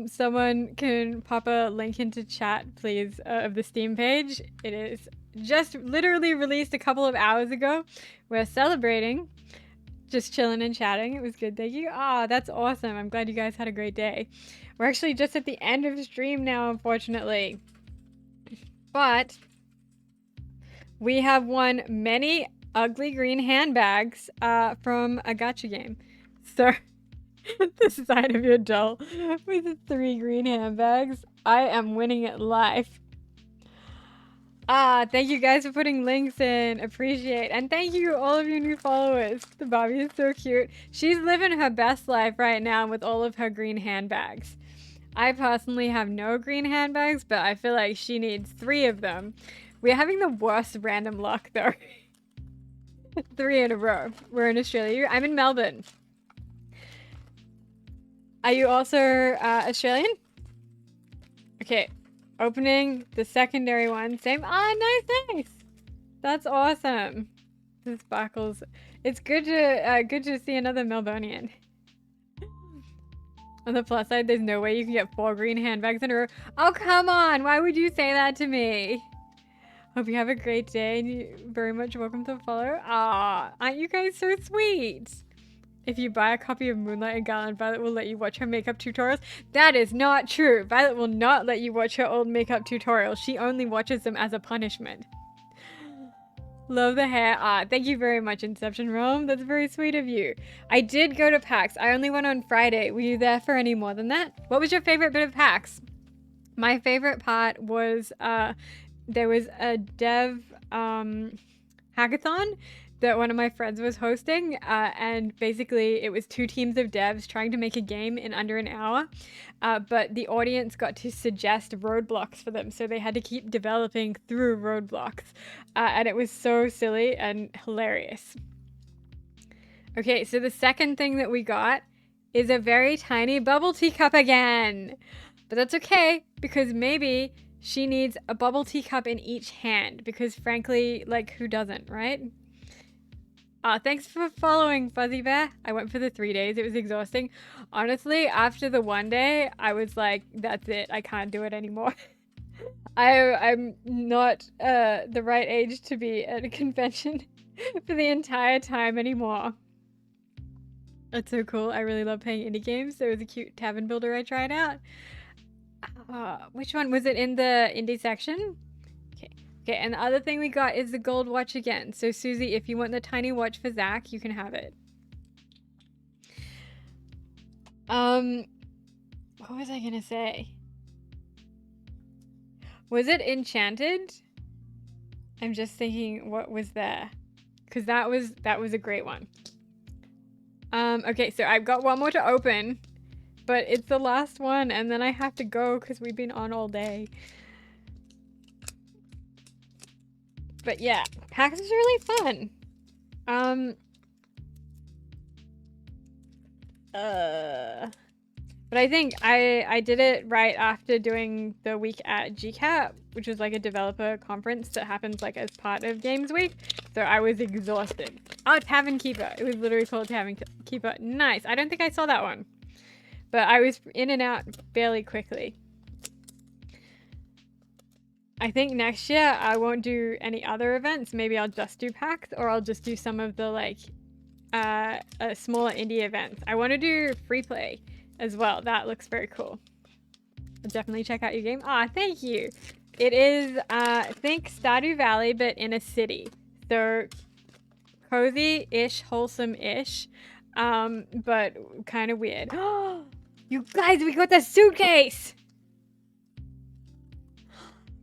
Someone can pop a link into chat, please, of the Steam page. It is just literally released a couple of hours ago. We're celebrating, just chilling and chatting. It was good, thank you. Ah, that's awesome. I'm glad you guys had a great day. We're actually just at the end of the stream now, unfortunately. But we have won many ugly green handbags from a gacha game. So the side of your doll with 3 green handbags. I am winning at life. Thank you guys for putting links in. Appreciate. And thank you all of you new followers. The Bobby is so cute. She's living her best life right now with all of her green handbags. I personally have no green handbags, but I feel like she needs 3 of them. We're having the worst random luck though. 3 in a row. We're in Australia. I'm in Melbourne. Are you also Australian? Okay. Opening the secondary one. Same. Ah, nice. That's awesome. This sparkles. It's good to see another Melbourneian. On the plus side, there's no way you can get 4 green handbags in a row. Oh, come on. Why would you say that to me? Hope you have a great day and you're very much welcome to follow. Ah, aren't you guys so sweet? If you buy a copy of Moonlight and Garland, Violet will let you watch her makeup tutorials. That is not true. Violet will not let you watch her old makeup tutorials. She only watches them as a punishment. Love the hair. Ah, thank you very much, Inception Realm. That's very sweet of you. I did go to PAX. I only went on Friday. Were you there for any more than that? What was your favorite bit of PAX? My favorite part was there was a dev hackathon that one of my friends was hosting, and basically it was 2 teams of devs trying to make a game in under an hour, but the audience got to suggest roadblocks for them, so they had to keep developing through roadblocks, and it was so silly and hilarious. Okay, so the second thing that we got is a very tiny bubble tea cup again, but that's okay, because maybe she needs a bubble tea cup in each hand, because frankly, like, who doesn't, right? Thanks for following, Fuzzy Bear. I went for the 3 days. It was exhausting. Honestly, after the 1 day, I was like, that's it. I can't do it anymore. I'm not the right age to be at a convention for the entire time anymore. That's so cool. I really love playing indie games. There was a cute tavern builder I tried out. Which one? Was it in the indie section? Okay, and the other thing we got is the gold watch again. So, Susie, if you want the tiny watch for Zach, you can have it. What was I gonna say? Was it enchanted? I'm just thinking what was there. Because that was a great one. Okay, so I've got one more to open. But it's the last one, and then I have to go because we've been on all day. But yeah, PAX is really fun. But I think I did it right after doing the week at GCAP, which was like a developer conference that happens like as part of Games Week. So I was exhausted. Oh, Tavern Keeper. It was literally called Tavern Keeper. Nice. I don't think I saw that one. But I was in and out fairly quickly. I think next year I won't do any other events. Maybe I'll just do PAX, or I'll just do some of the like smaller indie events. I want to do free play as well. That looks very cool. I'll definitely check out your game. Thank you. It is think Stardew Valley but in a city. So cozy-ish, wholesome-ish, but kind of weird. You guys, we got the suitcase!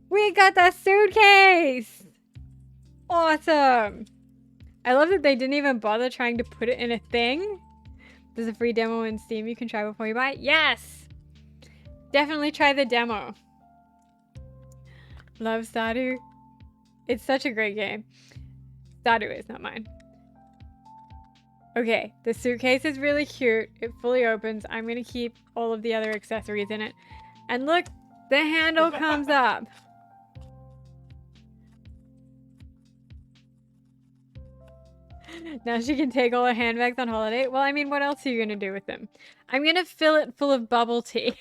We got the suitcase! Awesome! I love that they didn't even bother trying to put it in a thing. There's a free demo in Steam you can try before you buy it. Yes! Definitely try the demo. Love Stardew. It's such a great game. Stardew is, not mine. Okay, the suitcase is really cute. It fully opens. I'm gonna keep all of the other accessories in it. And look, the handle comes up. Now she can take all her handbags on holiday. Well, I mean, what else are you gonna do with them? I'm gonna fill it full of bubble tea.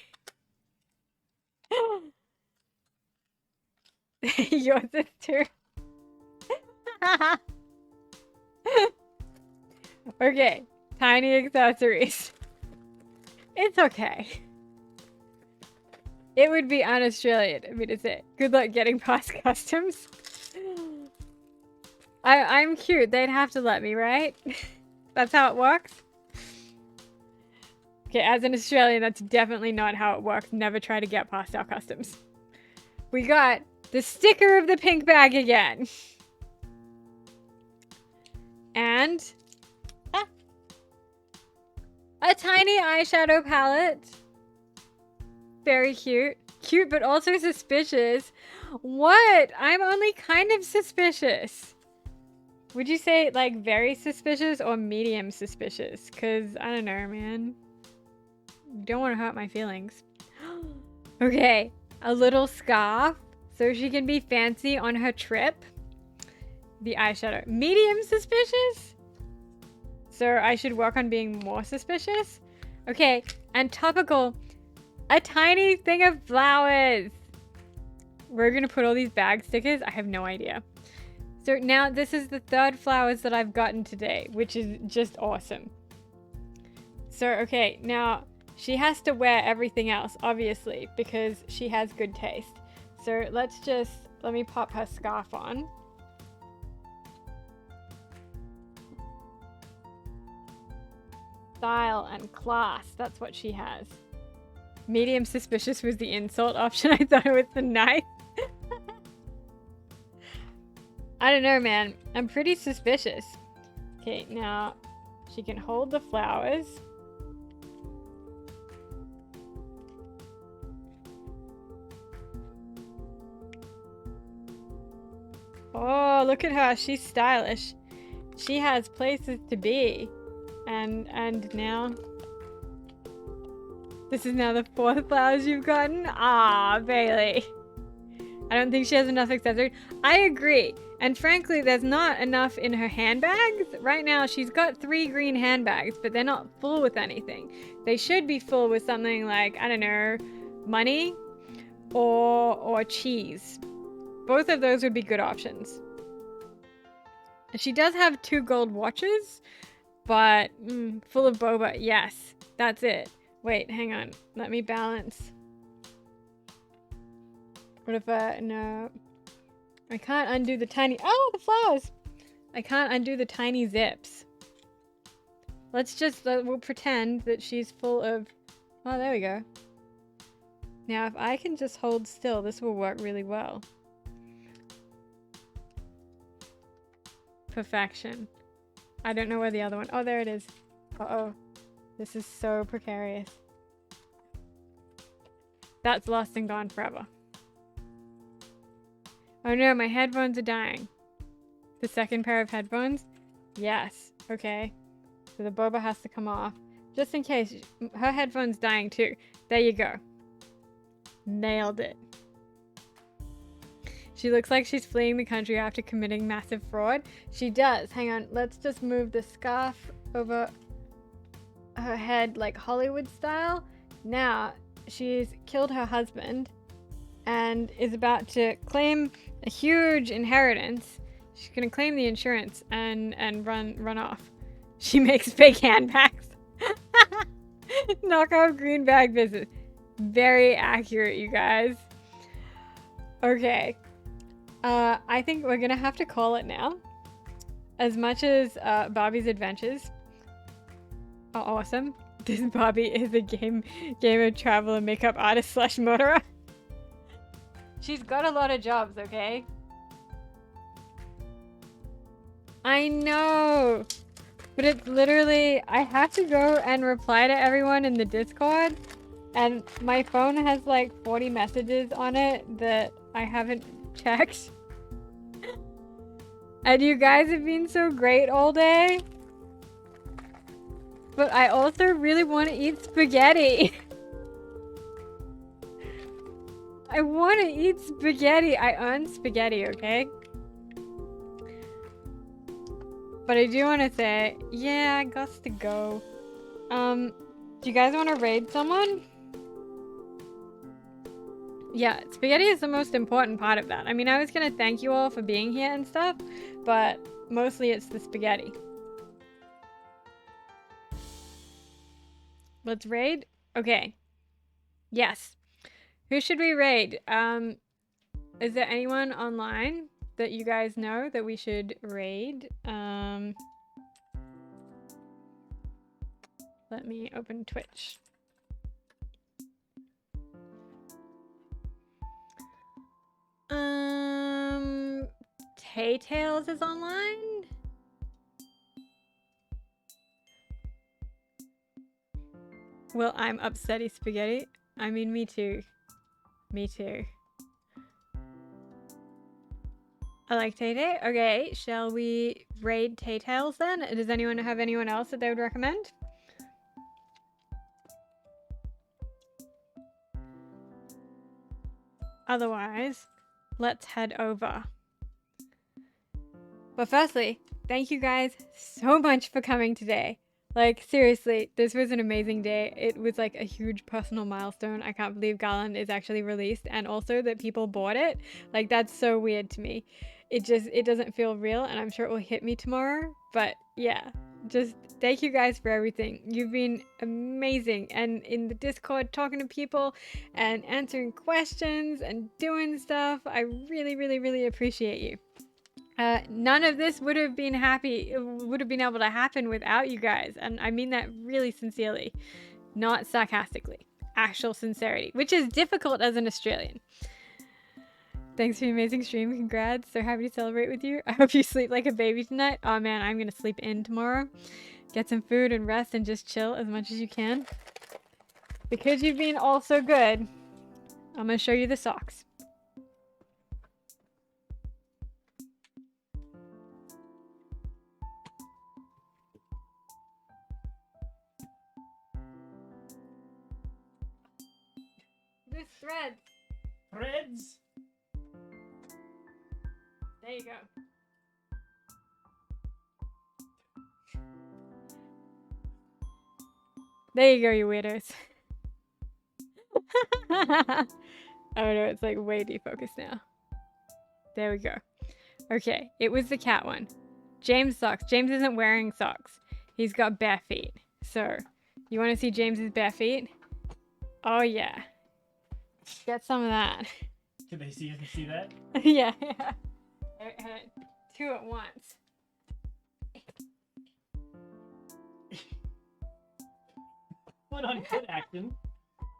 Your sister. Okay, tiny accessories. It's okay. It would be un-Australian of me to say. Good luck getting past customs. I'm cute. They'd have to let me, right? That's how it works. Okay, as an Australian, that's definitely not how it works. Never try to get past our customs. We got the sticker of the pink bag again. And a tiny eyeshadow palette. Very cute. Cute, but also suspicious. What? I'm only kind of suspicious. Would you say, like, very suspicious or medium suspicious? Because, I don't know, man. Don't want to hurt my feelings. Okay, a little scarf so she can be fancy on her trip. The eyeshadow. Medium suspicious? So I should work on being more suspicious? Okay, and topical. A tiny thing of flowers. We're gonna put all these bag stickers. I have no idea. So now this is the 3rd flowers that I've gotten today, which is just awesome. So, okay, now she has to wear everything else, obviously, because she has good taste. So let me pop her scarf on. Style and class, that's what she has. Medium suspicious was the insult option. I thought it was the knife. I don't know, man. I'm pretty suspicious. Okay, now she can hold the flowers. Oh, look at her. She's stylish. She has places to be. And now... This is now the 4th flowers you've gotten? Ah, Bailey. I don't think she has enough accessories. I agree. And frankly, there's not enough in her handbags. Right now, she's got 3 green handbags, but they're not full with anything. They should be full with something like, I don't know, money or cheese. Both of those would be good options. She does have 2 gold watches, but full of boba. Yes, that's it. Wait, hang on. Let me balance. What if no. I can't undo the tiny... Oh, the flowers! I can't undo the tiny zips. Let's just... we'll pretend that she's full of... Oh, there we go. Now, if I can just hold still, this will work really well. Perfection. I don't know where the other one... Oh, there it is. Uh-oh. This is so precarious. That's lost and gone forever. Oh no, my headphones are dying. The second pair of headphones? Yes. Okay. So the boba has to come off. Just in case. Her headphone's dying too. There you go. Nailed it. She looks like she's fleeing the country after committing massive fraud. She does. Hang on. Let's just move the scarf over her head like Hollywood style. Now, she's killed her husband and is about to claim a huge inheritance. She's gonna claim the insurance and run off. She makes fake handbags. Knockoff green bag business. Very accurate, you guys. Okay. I think we're gonna have to call it now. As much as Barbie's adventures are awesome, this Barbie is a game of traveler, makeup artist / murderer. She's got a lot of jobs, okay? I know! But it's literally, I have to go and reply to everyone in the Discord, and my phone has like 40 messages on it that I haven't checked. And you guys have been so great all day. But I also really want to eat spaghetti. I want to eat spaghetti. I earned spaghetti, okay? But I do want to say, yeah, I got to go. Do you guys want to raid someone? Yeah, spaghetti is the most important part of that. I mean, I was going to thank you all for being here and stuff, but mostly it's the spaghetti. Let's raid? Okay. Yes. Who should we raid? Is there anyone online that you guys know that we should raid? Let me open Twitch. Tay-Tails is online? Well, I'm upsetty spaghetti. I mean, me too. Me too. I like Tay-Tay. Okay, shall we raid Tay-Tails then? Does anyone have anyone else that they would recommend? Otherwise, let's head over. But firstly, thank you guys so much for coming today. Like, seriously, this was an amazing day. It was like a huge personal milestone. I can't believe Garland is actually released, and also that people bought it. Like, that's so weird to me. It doesn't feel real, and I'm sure it will hit me tomorrow. But yeah, just thank you guys for everything. You've been amazing, and in the Discord talking to people and answering questions and doing stuff. I really, really, really appreciate you. None of this would have been able to happen without you guys, and I mean that really sincerely, not sarcastically. Actual sincerity, which is difficult as an Australian. Thanks for the amazing stream. Congrats. So happy to celebrate with you. I hope you sleep like a baby tonight. Oh man, I'm gonna sleep in tomorrow. Get some food and rest and just chill as much as you can. Because you've been all so good, I'm gonna show you the socks. This thread. Threads. There you go. There you go, you weirdos. Oh no, it's like way defocused now. There we go. Okay, it was the cat one. James' socks. James isn't wearing socks. He's got bare feet. So, you want to see James's bare feet? Oh yeah. Get some of that. Can they see that? Yeah. Two at once. Put on foot action.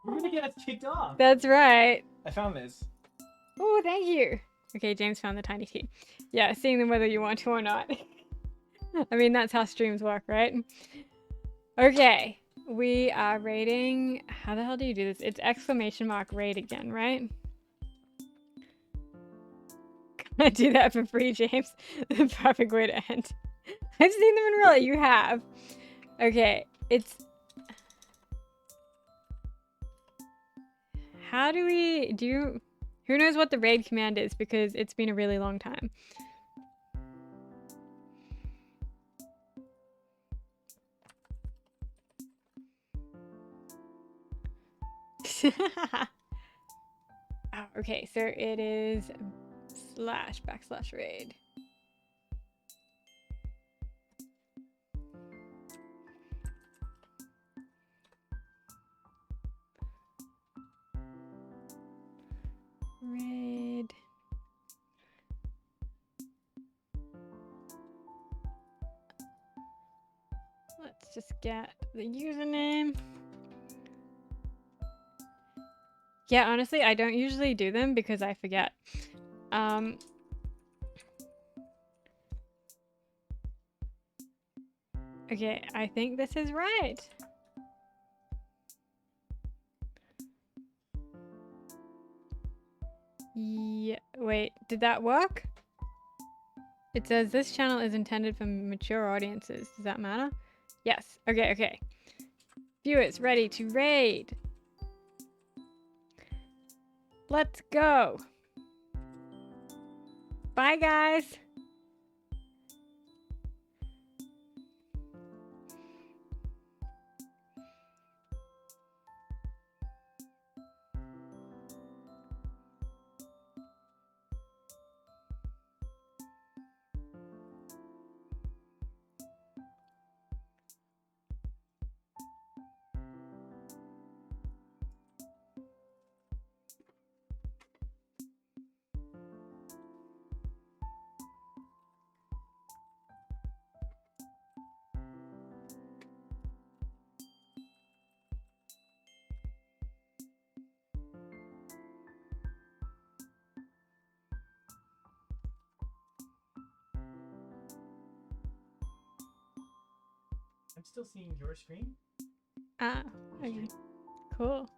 We're gonna get us kicked off. That's right. I found this. Oh, thank you. Okay, James found the tiny teeth. Yeah, seeing them whether you want to or not. I mean, that's how streams work, right? Okay, we are rating... How the hell do you do this? It's exclamation mark rate again, right? Can I do that for free, James? The perfect way to end. I've seen them in real life. You have. Okay, it's... How do we... Who knows what the raid command is, because it's been a really long time. Oh, okay, so it is /\raid. Raid. Let's just get the username. Yeah, honestly, I don't usually do them because I forget. Okay, I think this is right. Yeah, wait, did that work? It says this channel is intended for mature audiences. Does that matter? Yes. Okay, okay. Viewers ready to raid. Let's go. Bye, guys. I'm still seeing your screen. Ah, okay. Cool.